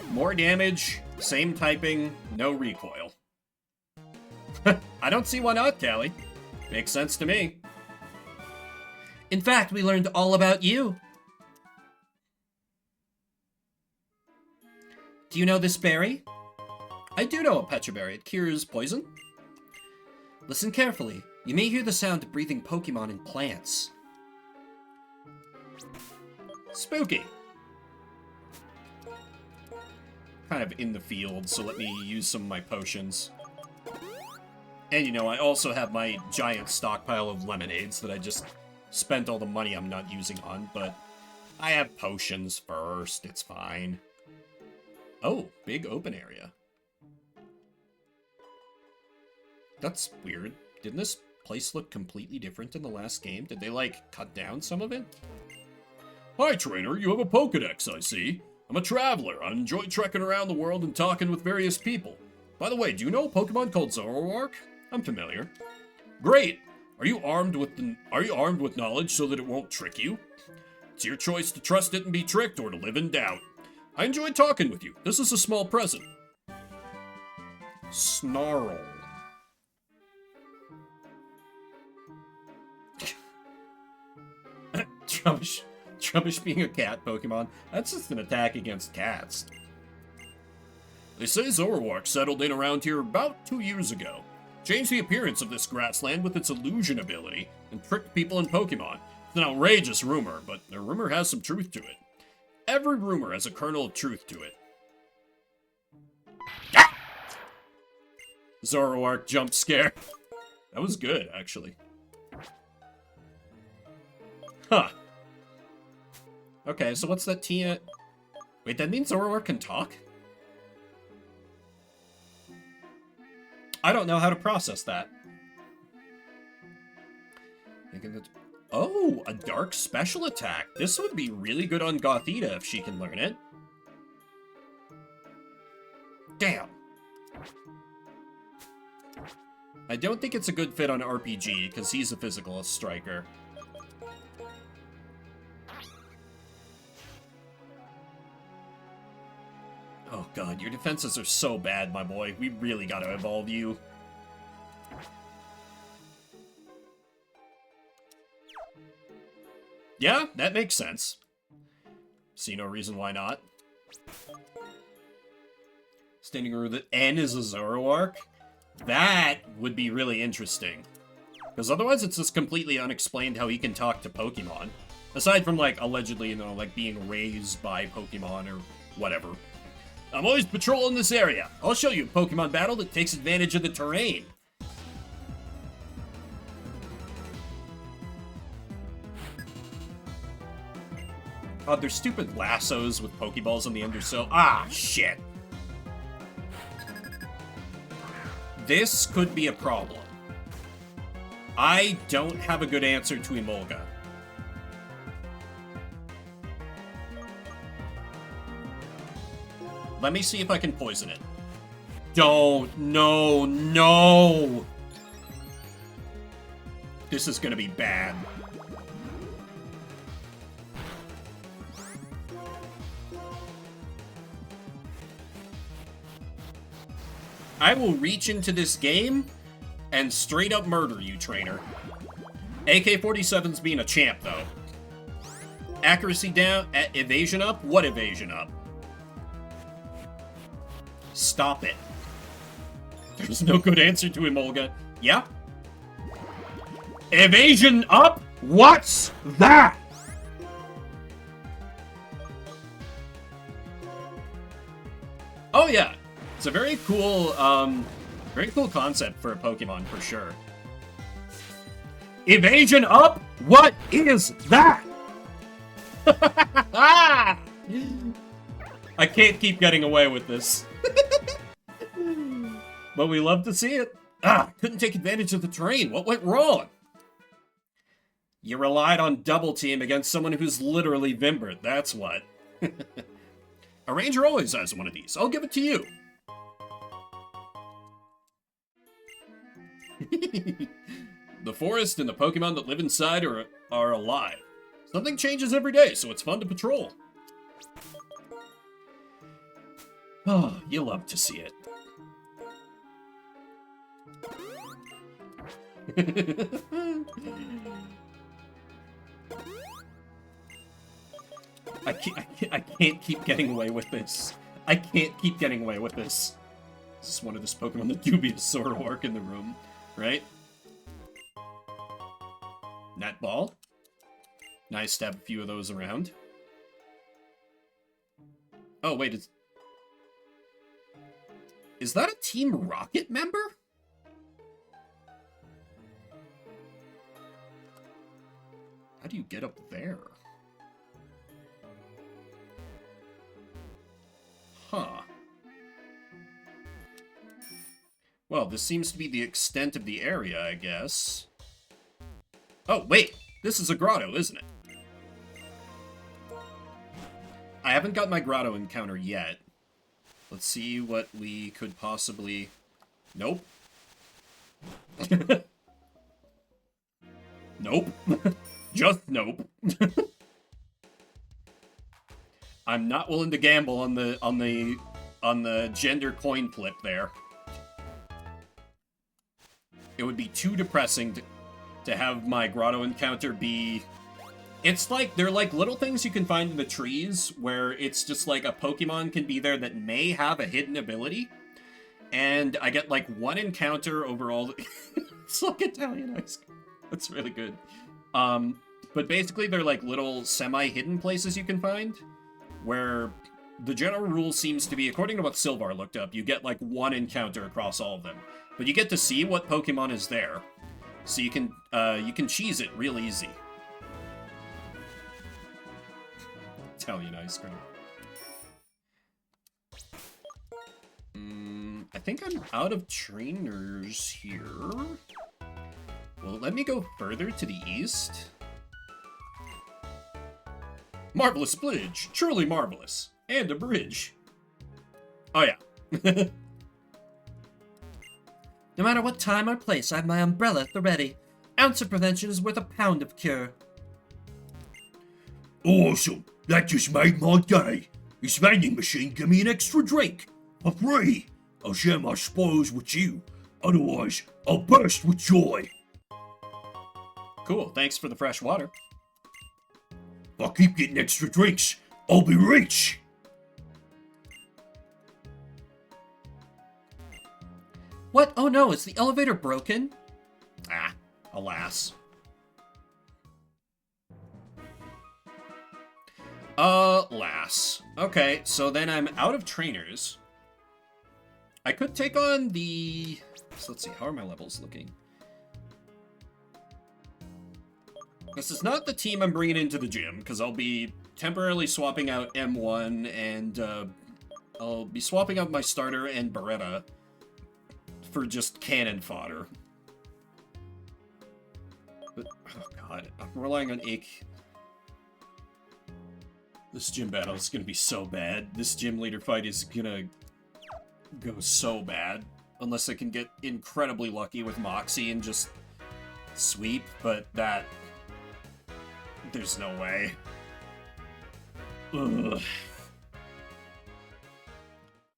More damage, same typing, no recoil. I don't see why not, Callie. Makes sense to me. In fact, we learned all about you. Do you know this berry? I do know a Pecha berry. It cures poison. Listen carefully. You may hear the sound of breathing Pokemon in plants. Spooky. Kind of in the field, so let me use some of my potions. And, you know, I also have my giant stockpile of lemonades that I just spent all the money I'm not using on, but I have potions first. It's fine. Oh, big open area. That's weird. Didn't this place look completely different in the last game? Did they, like, cut down some of it? Hi, trainer. You have a Pokedex, I see. I'm a traveler. I enjoy trekking around the world and talking with various people. By the way, do you know a Pokemon called Zoroark? I'm familiar. Great. Are you armed with knowledge so that it won't trick you? It's your choice to trust it and be tricked or to live in doubt. I enjoyed talking with you. This is a small present. Snarl. Trubbish being a cat Pokemon, that's just an attack against cats. They say Zoroark settled in around here about 2 years ago. Changed the appearance of this grassland with its illusion ability, and tricked people and Pokemon. It's an outrageous rumor, but the rumor has some truth to it. Every rumor has a kernel of truth to it. Ah! Zoroark jump scare. That was good, actually. Huh. Okay, so what's that Tia... Wait, that means Zoroark can talk? I don't know how to process that. Oh, a dark special attack. This would be really good on Gothita if she can learn it. Damn. I don't think it's a good fit on RPG, because he's a physical striker. Oh god, your defenses are so bad, my boy. We really gotta evolve you. Yeah, that makes sense. See no reason why not. Standing over the N is a Zoroark? That would be really interesting. Because otherwise it's just completely unexplained how he can talk to Pokemon. Aside from, like, allegedly, you know, like, being raised by Pokemon or whatever. I'm always patrolling this area. I'll show you a Pokemon battle that takes advantage of the terrain. Oh, there's stupid lassos with Pokeballs on the end or so. Ah, shit. This could be a problem. I don't have a good answer to Emolga. Let me see if I can poison it. Don't. No, no. This is gonna be bad. I will reach into this game and straight up murder you, trainer. AK-47's being a champ, though. Accuracy down, evasion up? What evasion up? Stop it. There's no good answer to Emolga. Yeah? Evasion up? What's that? Oh, yeah. It's a very cool concept for a Pokemon, for sure. Evasion up? What is that? I can't keep getting away with this. But we love to see it. Ah, couldn't take advantage of the terrain. What went wrong? You relied on double team against someone who's literally Vimbert. That's what. A ranger always has one of these. I'll give it to you. The forest and the Pokemon that live inside are alive. Something changes every day, so it's fun to patrol. Oh, you love to see it. I can't keep getting away with this. I can't keep getting away with this. This is one of this Pokemon, the dubious Zoroark in the room, right? Net ball. Nice to have a few of those around. Oh, wait, is that a Team Rocket member? How do you get up there? Huh. Well, this seems to be the extent of the area, I guess. Oh, wait! This is a grotto, isn't it? I haven't got my grotto encounter yet. Let's see what we could possibly... Nope. Nope. Just nope. I'm not willing to gamble on the gender coin flip there. It would be too depressing to have my grotto encounter be... It's like, they're like little things you can find in the trees, where it's just like a Pokemon can be there that may have a hidden ability, and I get like one encounter over all the... It's like Italian ice cream. That's really good. But basically they're like little semi-hidden places you can find, where the general rule seems to be, according to what Sylvar looked up, you get like one encounter across all of them. But you get to see what Pokemon is there, so you can cheese it real easy. Italian ice cream. I think I'm out of trainers here. Well, let me go further to the east. Marvelous bridge, truly marvelous. And a bridge. Oh yeah. No matter what time or place, I have my umbrella at the ready. Ounce of prevention is worth a pound of cure. Awesome! That just made my day! This vending machine give me an extra drink! For free! I'll share my spoils with you. Otherwise, I'll burst with joy! Cool, thanks for the fresh water. If I keep getting extra drinks, I'll be rich! What? Oh no, is the elevator broken? Ah, alas. Alas. Okay, so then I'm out of trainers. I could take on the... So let's see, how are my levels looking? This is not the team I'm bringing into the gym, because I'll be temporarily swapping out M1, and I'll be swapping out my starter and Beretta for just cannon fodder. But, oh god, I'm relying on Ike. This gym battle is gonna be so bad. This gym leader fight is gonna go so bad. Unless I can get incredibly lucky with Moxie and just sweep, but that... There's no way. Ugh.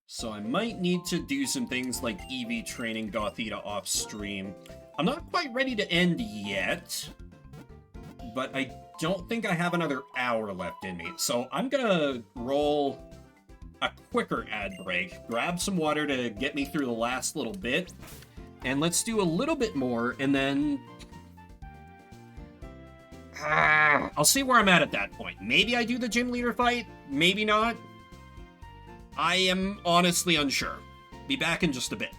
So I might need to do some things like EV training Gothita off stream. I'm not quite ready to end yet, but I don't think I have another hour left in me. So I'm gonna roll a quicker ad break, grab some water to get me through the last little bit, and let's do a little bit more, and then... I'll see where I'm at that point. Maybe I do the gym leader fight, maybe not. I am honestly unsure. Be back in just a bit.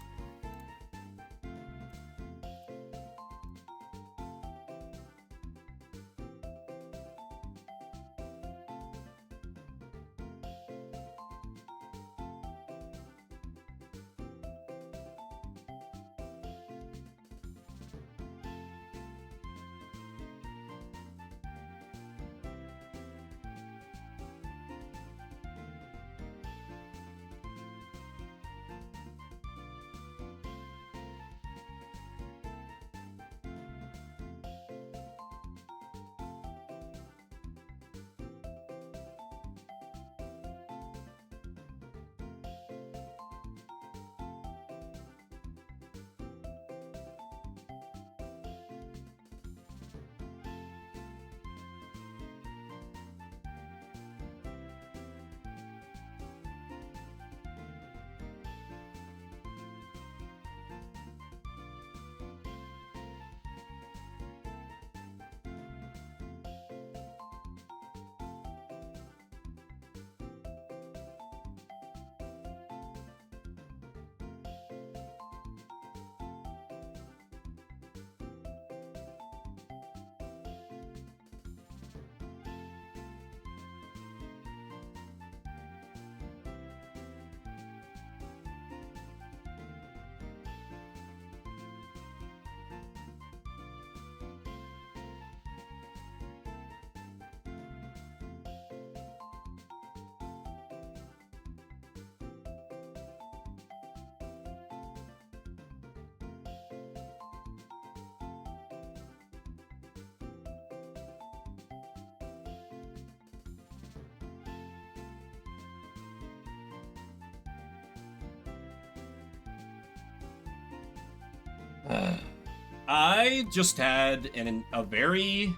I just had a very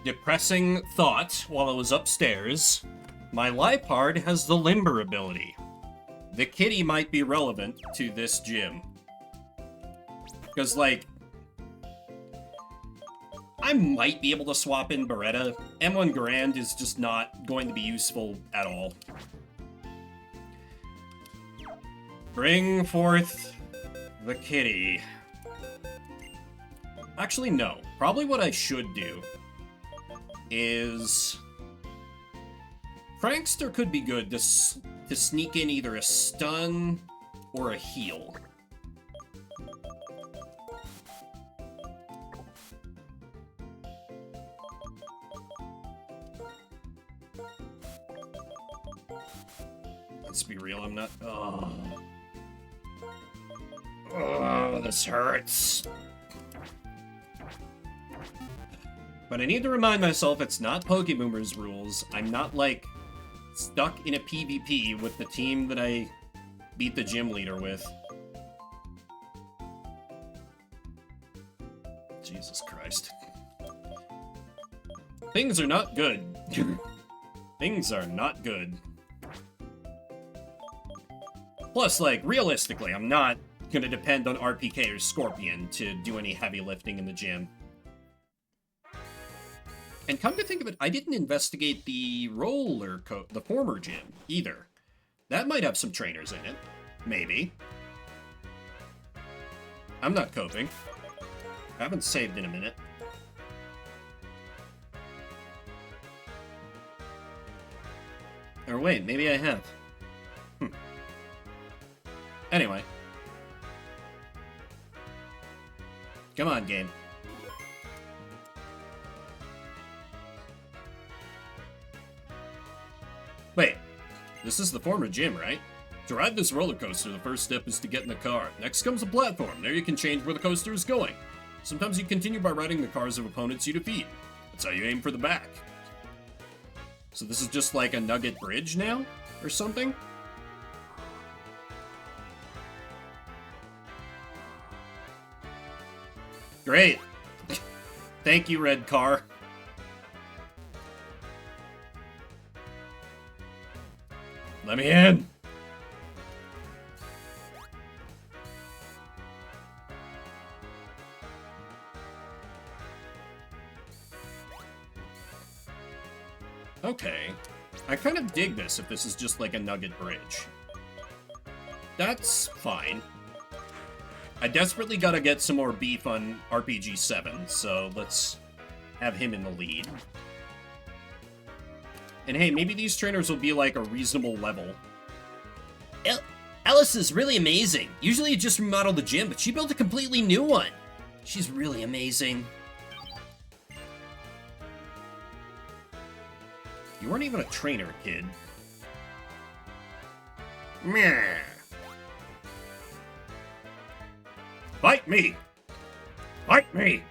depressing thought while I was upstairs. My Lipard has the Limber ability. The kitty might be relevant to this gym. Because, like, I might be able to swap in Beretta. M1 Grand is just not going to be useful at all. Bring forth the kitty. Actually, no. Probably what I should do is... Prankster could be good to sneak in either a stun or a heal. Let's be real, I'm not... Oh. Oh, this hurts. But I need to remind myself it's not Pokeboomer's rules. I'm not, like, stuck in a PvP with the team that I beat the gym leader with. Jesus Christ. Things are not good. Things are not good. Plus, like, realistically, I'm not gonna depend on RPK or Scorpion to do any heavy lifting in the gym. And come to think of it, I didn't investigate the the former gym, either. That might have some trainers in it. Maybe. I'm not coping. I haven't saved in a minute. Or wait, maybe I have. Anyway. Come on, game. Wait, this is the former gym, right? To ride this roller coaster, the first step is to get in the car. Next comes a platform. There you can change where the coaster is going. Sometimes you continue by riding the cars of opponents you defeat. That's how you aim for the back. So this is just like a nugget bridge now? Or something? Great. Thank you, red car. Let me in. Okay. I kind of dig this if this is just like a nugget bridge. That's fine. I desperately gotta get some more beef on RPG 7, so let's have him in the lead. And hey, maybe these trainers will be like a reasonable level. Alice is really amazing. Usually you just remodel the gym, but she built a completely new one. She's really amazing. You weren't even a trainer, kid. Meh. Fight me! Fight me!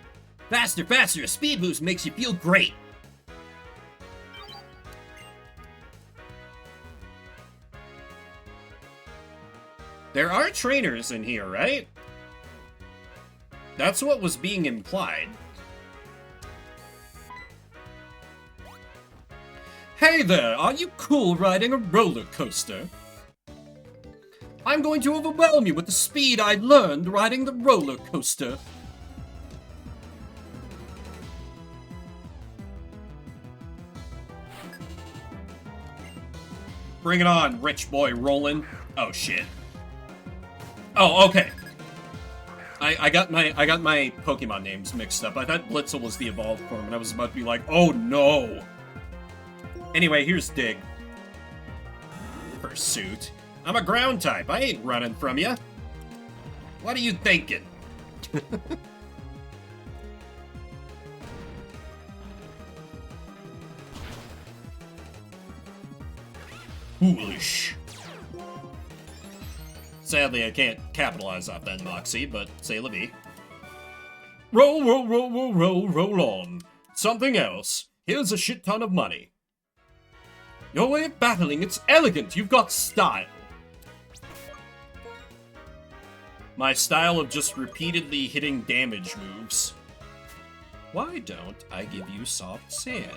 Faster, faster! A speed boost makes you feel great. There are trainers in here, right? That's what was being implied. Hey there, are you cool riding a roller coaster? I'm going to overwhelm you with the speed I learned riding the roller coaster. Bring it on, rich boy Roland. Oh shit. Oh, okay. I got my Pokemon names mixed up. I thought Blitzel was the evolved form, and I was about to be like, oh no. Anyway, here's Dig. Pursuit. I'm a ground type. I ain't running from ya. What are you thinking? Foolish. Sadly, I can't capitalize off that Moxie, but say la vie. Roll, roll, roll, roll, roll, roll on. Something else. Here's a shit ton of money. Your way of battling, it's elegant. You've got style. My style of just repeatedly hitting damage moves. Why don't I give you soft sand?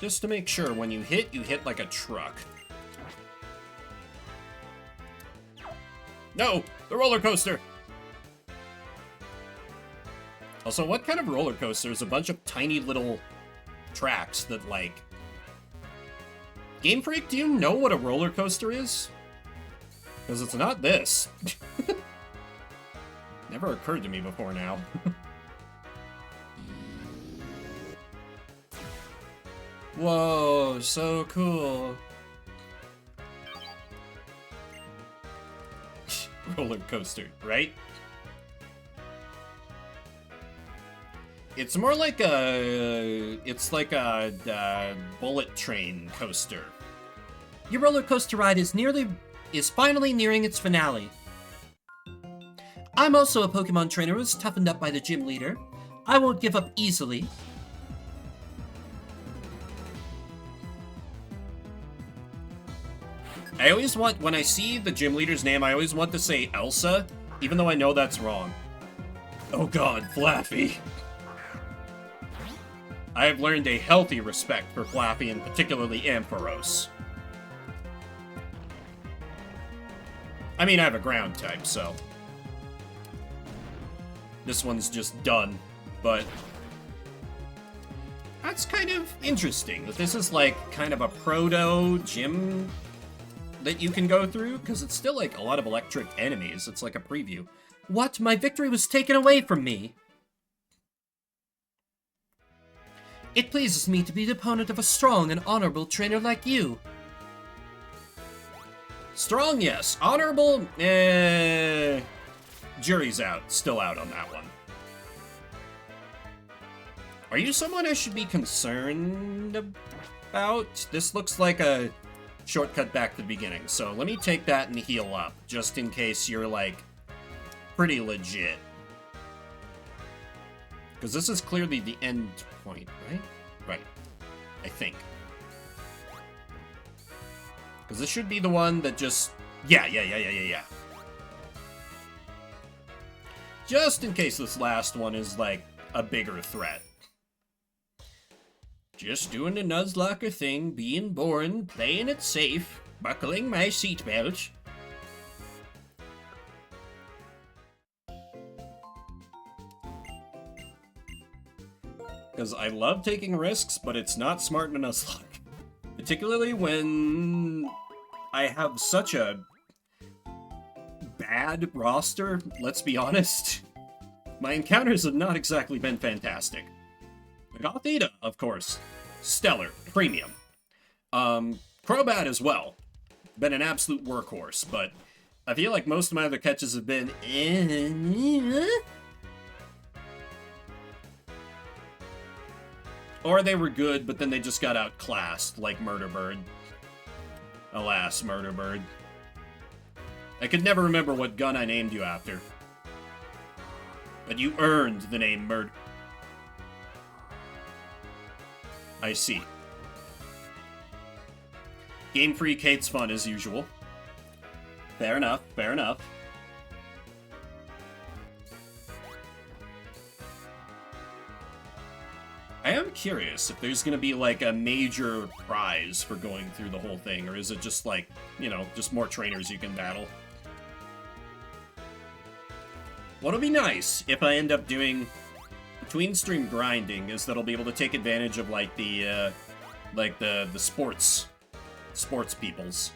Just to make sure, when you hit like a truck. No! The roller coaster! Also, what kind of roller coaster is a bunch of tiny little tracks that, like... Game Freak, do you know what a roller coaster is? Because it's not this. Never occurred to me before now. Whoa, so cool. Roller coaster, right? It's more like it's like a bullet train coaster. Your roller coaster ride is nearly is finally nearing its finale. I'm also a Pokemon trainer who's toughened up by the gym leader. I won't give up easily. I always want, when I see the gym leader's name, I always want to say Elsa, even though I know that's wrong. Oh god, Flaffy. I have learned a healthy respect for Flaffy and particularly Ampharos. I mean, I have a ground type, so... this one's just done, but... that's kind of interesting, that this is like kind of a proto-gym that you can go through, because it's still like a lot of electric enemies. It's like a preview. What? My victory was taken away from me. It pleases me to be the opponent of a strong and honorable trainer like you. Strong, yes. Honorable, jury's out. Still out on that one. Are you someone I should be concerned about? This looks like a shortcut back to the beginning, so let me take that and heal up, just in case you're, like, pretty legit. Because this is clearly the end point, right? Right. I think. Because this should be the one that just... yeah. Just in case this last one is, like, a bigger threat. Just doing the Nuzlocke thing, being boring, playing it safe, buckling my seatbelt. Because I love taking risks, but it's not smart in a Nuzlocke. Particularly when I have such a bad roster, let's be honest. My encounters have not exactly been fantastic. Gothita, of course. Stellar. Premium. Crobat as well. Been an absolute workhorse, but I feel like most of my other catches have been... or they were good, but then they just got outclassed, like Murder Bird. Alas, Murder Bird. I could never remember what gun I named you after. But you earned the name Murder... I see. Game Freak hates fun as usual. Fair enough, fair enough. I am curious if there's gonna be like a major prize for going through the whole thing, or is it just like, you know, just more trainers you can battle? What'll be nice if I end up doing between stream grinding is that I'll be able to take advantage of like the sports peoples,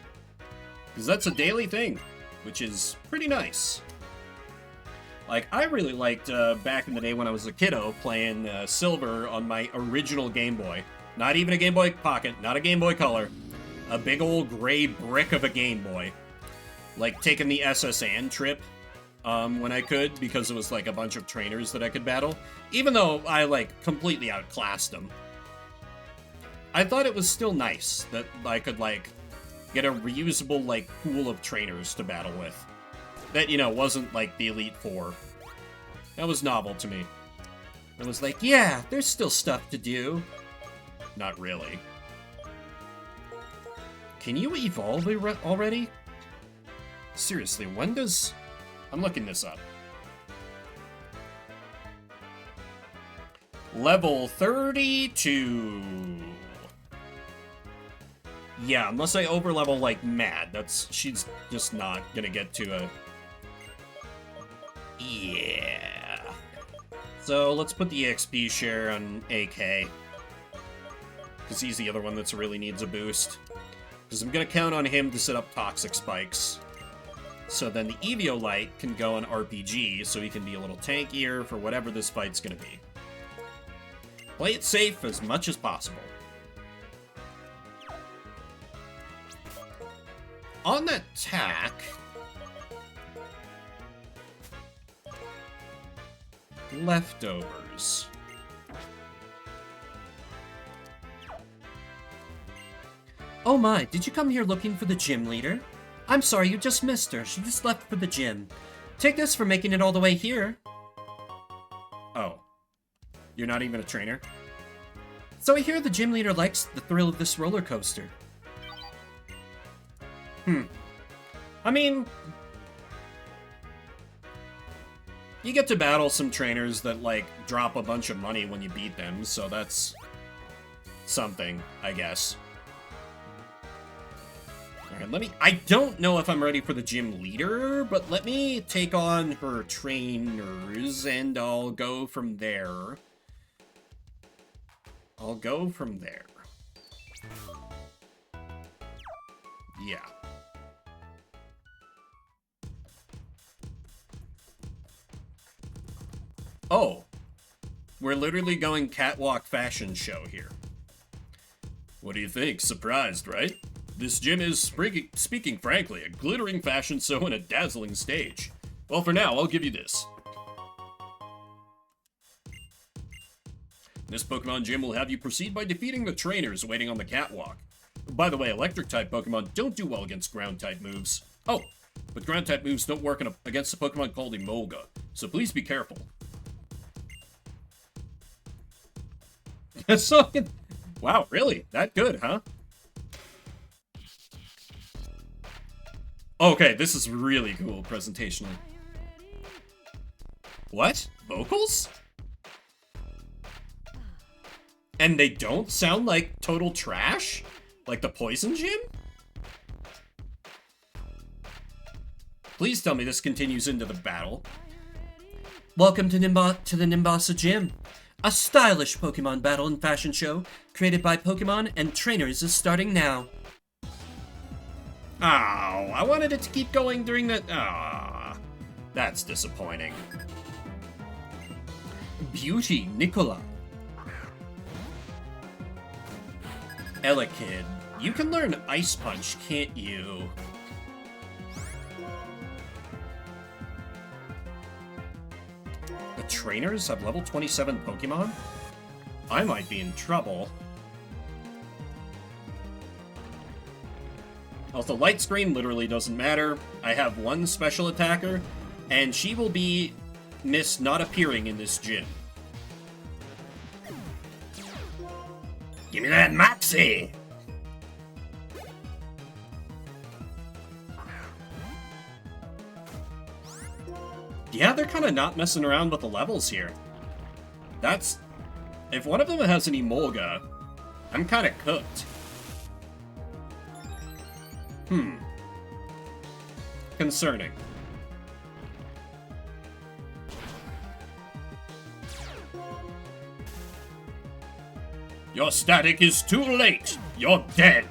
because that's a daily thing, which is pretty nice. Like, I really liked back in the day when I was a kiddo playing Silver on my original Game Boy. Not even a Game Boy Pocket, not a Game Boy Color, a big old gray brick of a Game Boy. Like taking the SS Anne trip. When I could, because it was like a bunch of trainers that I could battle. Even though I like completely outclassed them. I thought it was still nice that I could like get a reusable like pool of trainers to battle with. That, you know, wasn't like the Elite Four. That was novel to me. It was like, yeah, there's still stuff to do. Not really. Can you evolve already? Seriously, when does... I'm looking this up. Level 32. Yeah, unless I overlevel like mad, she's just not gonna get to a... Yeah. So let's put the XP share on AK. Because he's the other one that really needs a boost. Because I'm gonna count on him to set up toxic spikes. So then the Eviolite can go on RPG, so he can be a little tankier for whatever this fight's gonna be. Play it safe as much as possible. On that tack... Leftovers. Oh my, did you come here looking for the gym leader? I'm sorry, you just missed her. She just left for the gym. Take this for making it all the way here. Oh. You're not even a trainer? So I hear the gym leader likes the thrill of this roller coaster. I mean, you get to battle some trainers that, like, drop a bunch of money when you beat them, so that's something, I guess. Alright, I don't know if I'm ready for the gym leader, but let me take on her trainers, and I'll go from there. Yeah. Oh. We're literally going catwalk fashion show here. What do you think? Surprised, right? This gym is, speaking frankly, a glittering fashion show and a dazzling stage. Well, for now, I'll give you this. This Pokemon gym will have you proceed by defeating the trainers waiting on the catwalk. By the way, Electric-type Pokemon don't do well against Ground-type moves. Oh, but Ground-type moves don't work against a Pokemon called Emolga, so please be careful. So, wow, really? That good, huh? Okay, this is really cool presentationally. What? Vocals? And they don't sound like total trash? Like the Poison Gym? Please tell me this continues into the battle. Welcome to the Nimbasa Gym. A stylish Pokemon battle and fashion show created by Pokemon and trainers is starting now. Oh, I wanted it to keep going during the... Ah, that's disappointing. Beauty, Nicola. Elekid, you can learn Ice Punch, can't you? The trainers have level 27 Pokemon? I might be in trouble. Also, light screen literally doesn't matter. I have one special attacker, and she will be missed not appearing in this gym. Give me that Maxi! Yeah, they're kind of not messing around with the levels here. That's... If one of them has an Emolga, I'm kind of cooked. Concerning. Your static is too late! You're dead!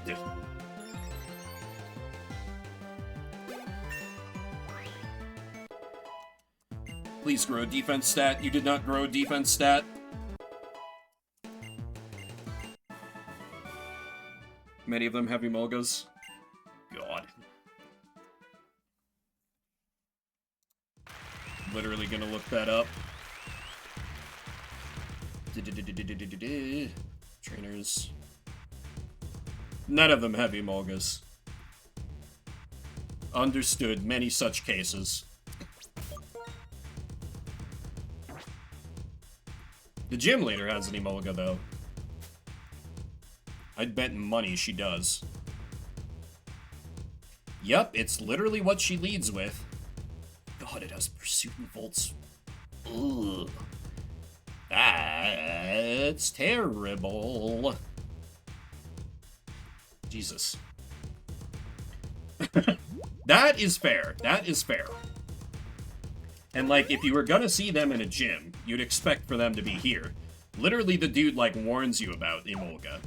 Please grow a defense stat. You did not grow a defense stat. Many of them have Emolgas. God. Literally gonna look that up. Trainers. None of them have Emolgas. Understood. Many such cases. The gym leader has an Emolga, though. I'd bet money she does. Yup, it's literally what she leads with. God, it has Pursuit and Volts. Ugh. That's terrible. Jesus. That is fair. That is fair. And, like, if you were gonna see them in a gym, you'd expect for them to be here. Literally, the dude, like, warns you about Emolga.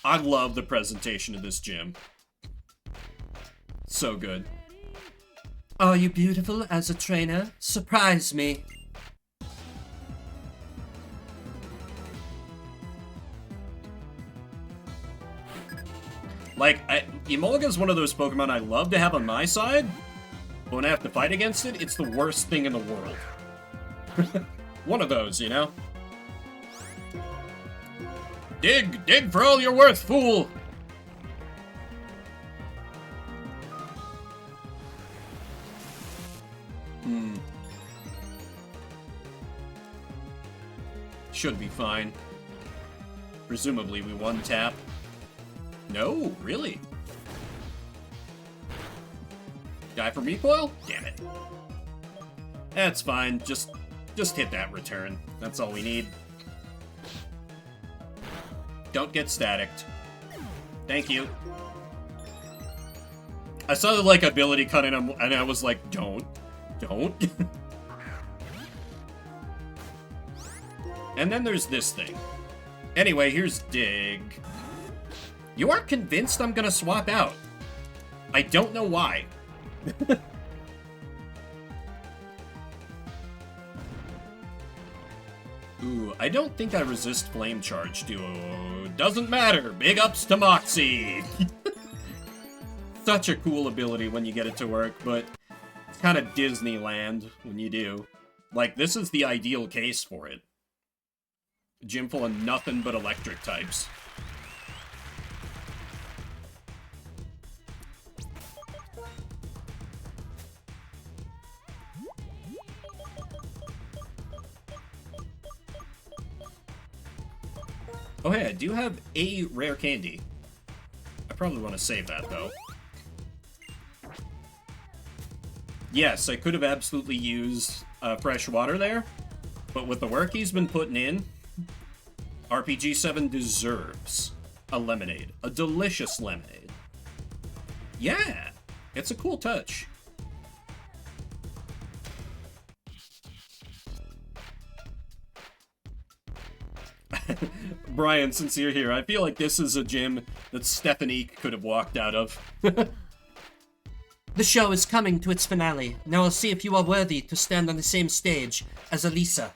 I love the presentation of this gym. So good. Are you beautiful as a trainer? Surprise me. Like, Emolga is one of those Pokemon I love to have on my side, but when I have to fight against it, it's the worst thing in the world. One of those, you know? Dig! Dig for all you're worth, fool! Should be fine. Presumably we one-tap. No, really? Die from recoil? Damn it. That's fine. Just hit that return. That's all we need. Don't get staticked. Thank you. I saw the, like, ability cut in, and I was like, don't. And then there's this thing. Anyway, here's Dig. You are convinced I'm gonna swap out. I don't know why. Ooh, I don't think I resist Flame Charge Duo. Doesn't matter. Big ups to Moxie. Such a cool ability when you get it to work, but it's kind of Disneyland when you do. Like, this is the ideal case for it. A gym full of nothing but electric types. Oh hey, I do have a rare candy. I probably want to save that, though. Yes, I could have absolutely used fresh water there, but with the work he's been putting in, RPG7 deserves a lemonade. A delicious lemonade. Yeah, it's a cool touch. Brian, since you're here, I feel like this is a gym that Stephanie could have walked out of. The show is coming to its finale. Now I'll see if you are worthy to stand on the same stage as Elisa.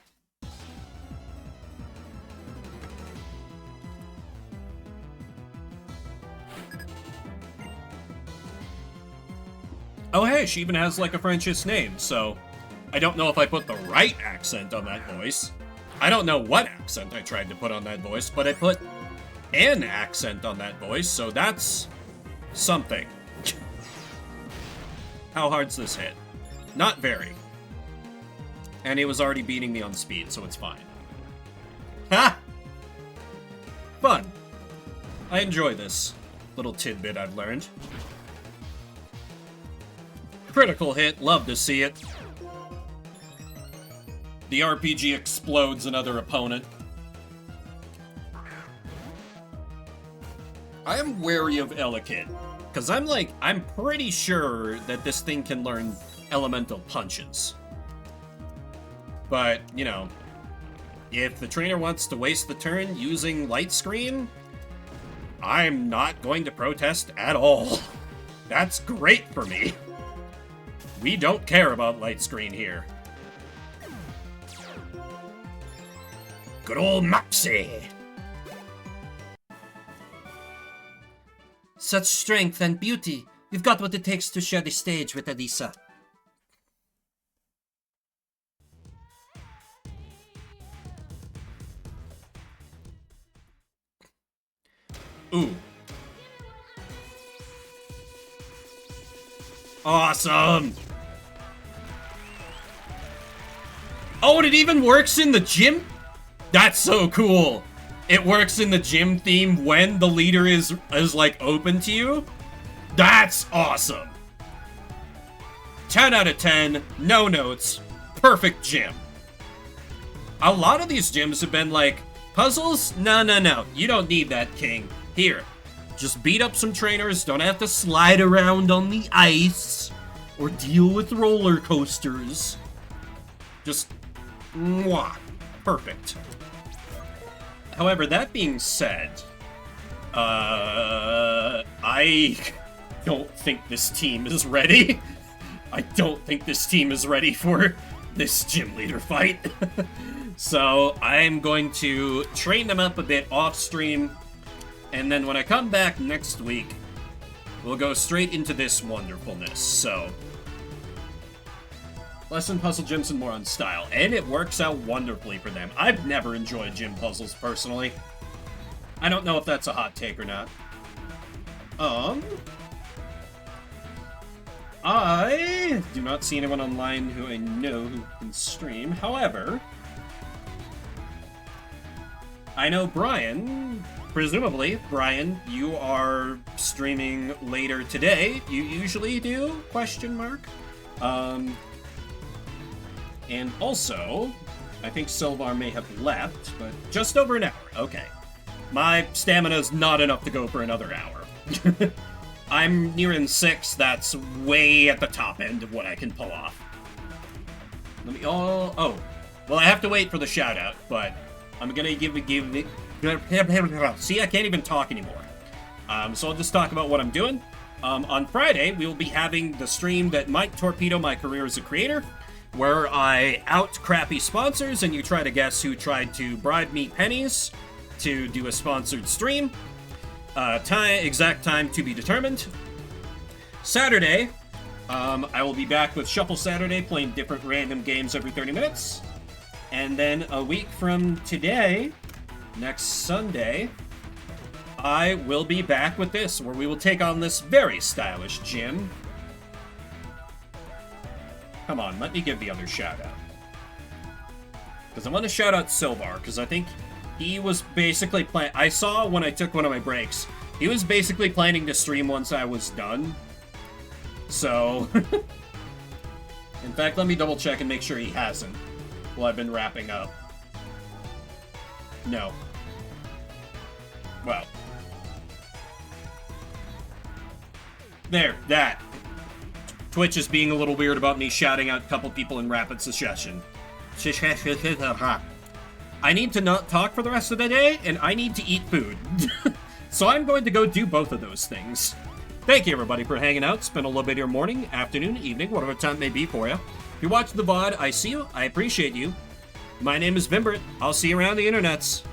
Oh hey, she even has like a Frenchish name, so I don't know if I put the right accent on that voice. I don't know what accent I tried to put on that voice, but I put an accent on that voice, so that's something. How hard's this hit? Not very. And he was already beating me on speed, so it's fine. Ha! Fun. I enjoy this little tidbit I've learned. Critical hit, love to see it. The RPG explodes another opponent. I am wary of Elekid, because I'm pretty sure that this thing can learn elemental punches. But, you know, if the trainer wants to waste the turn using Light Screen, I'm not going to protest at all. That's great for me. We don't care about Light Screen here. Good old Moxie! Such strength and beauty. You've got what it takes to share the stage with Elisa. Ooh. Awesome! Oh, and it even works in the gym? That's so cool! It works in the gym theme when the leader is like open to you? That's awesome! 10 out of 10, no notes, perfect gym. A lot of these gyms have been like, puzzles? No, you don't need that, King. Here, just beat up some trainers, don't have to slide around on the ice, or deal with roller coasters. Just, mwah, perfect. However, that being said, I don't think this team is ready. I don't think this team is ready for this gym leader fight. So I'm going to train them up a bit off stream, and then when I come back next week, we'll go straight into this wonderfulness. So less on puzzle gyms and more on style, and it works out wonderfully for them. I've never enjoyed gym puzzles personally. I don't know if that's a hot take or not. I do not see anyone online who I know who can stream. However, I know Brian. Presumably, Brian, you are streaming later today. You usually do? Question mark. And also, I think Silvar may have left, but just over an hour. Okay. My stamina's not enough to go for another hour. I'm nearing 6. That's way at the top end of what I can pull off. Let me... Oh. Well, I have to wait for the shout-out, but I'm gonna give it... See, I can't even talk anymore. So I'll just talk about what I'm doing. On Friday, we will be having the stream that might torpedo my career as a creator, where I out crappy sponsors and you try to guess who tried to bribe me pennies to do a sponsored stream. Exact time to be determined. Saturday, I will be back with Shuffle Saturday, playing different random games every 30 minutes. And then a week from today, next Sunday, I will be back with this, where we will take on this very stylish gym. Come on, let me give the other shout-out. Because I want to shout out Silvar, because I think he was basically playing... I saw when I took one of my breaks, he was basically planning to stream once I was done. So... In fact, let me double-check and make sure he hasn't, while I've been wrapping up. No. Well. There, that. Twitch is being a little weird about me shouting out a couple people in rapid succession. I need to not talk for the rest of the day, and I need to eat food. So I'm going to go do both of those things. Thank you, everybody, for hanging out. Spend a little bit of your morning, afternoon, evening, whatever time it may be for you. If you're watching the VOD, I see you. I appreciate you. My name is Vimbert. I'll see you around the internets.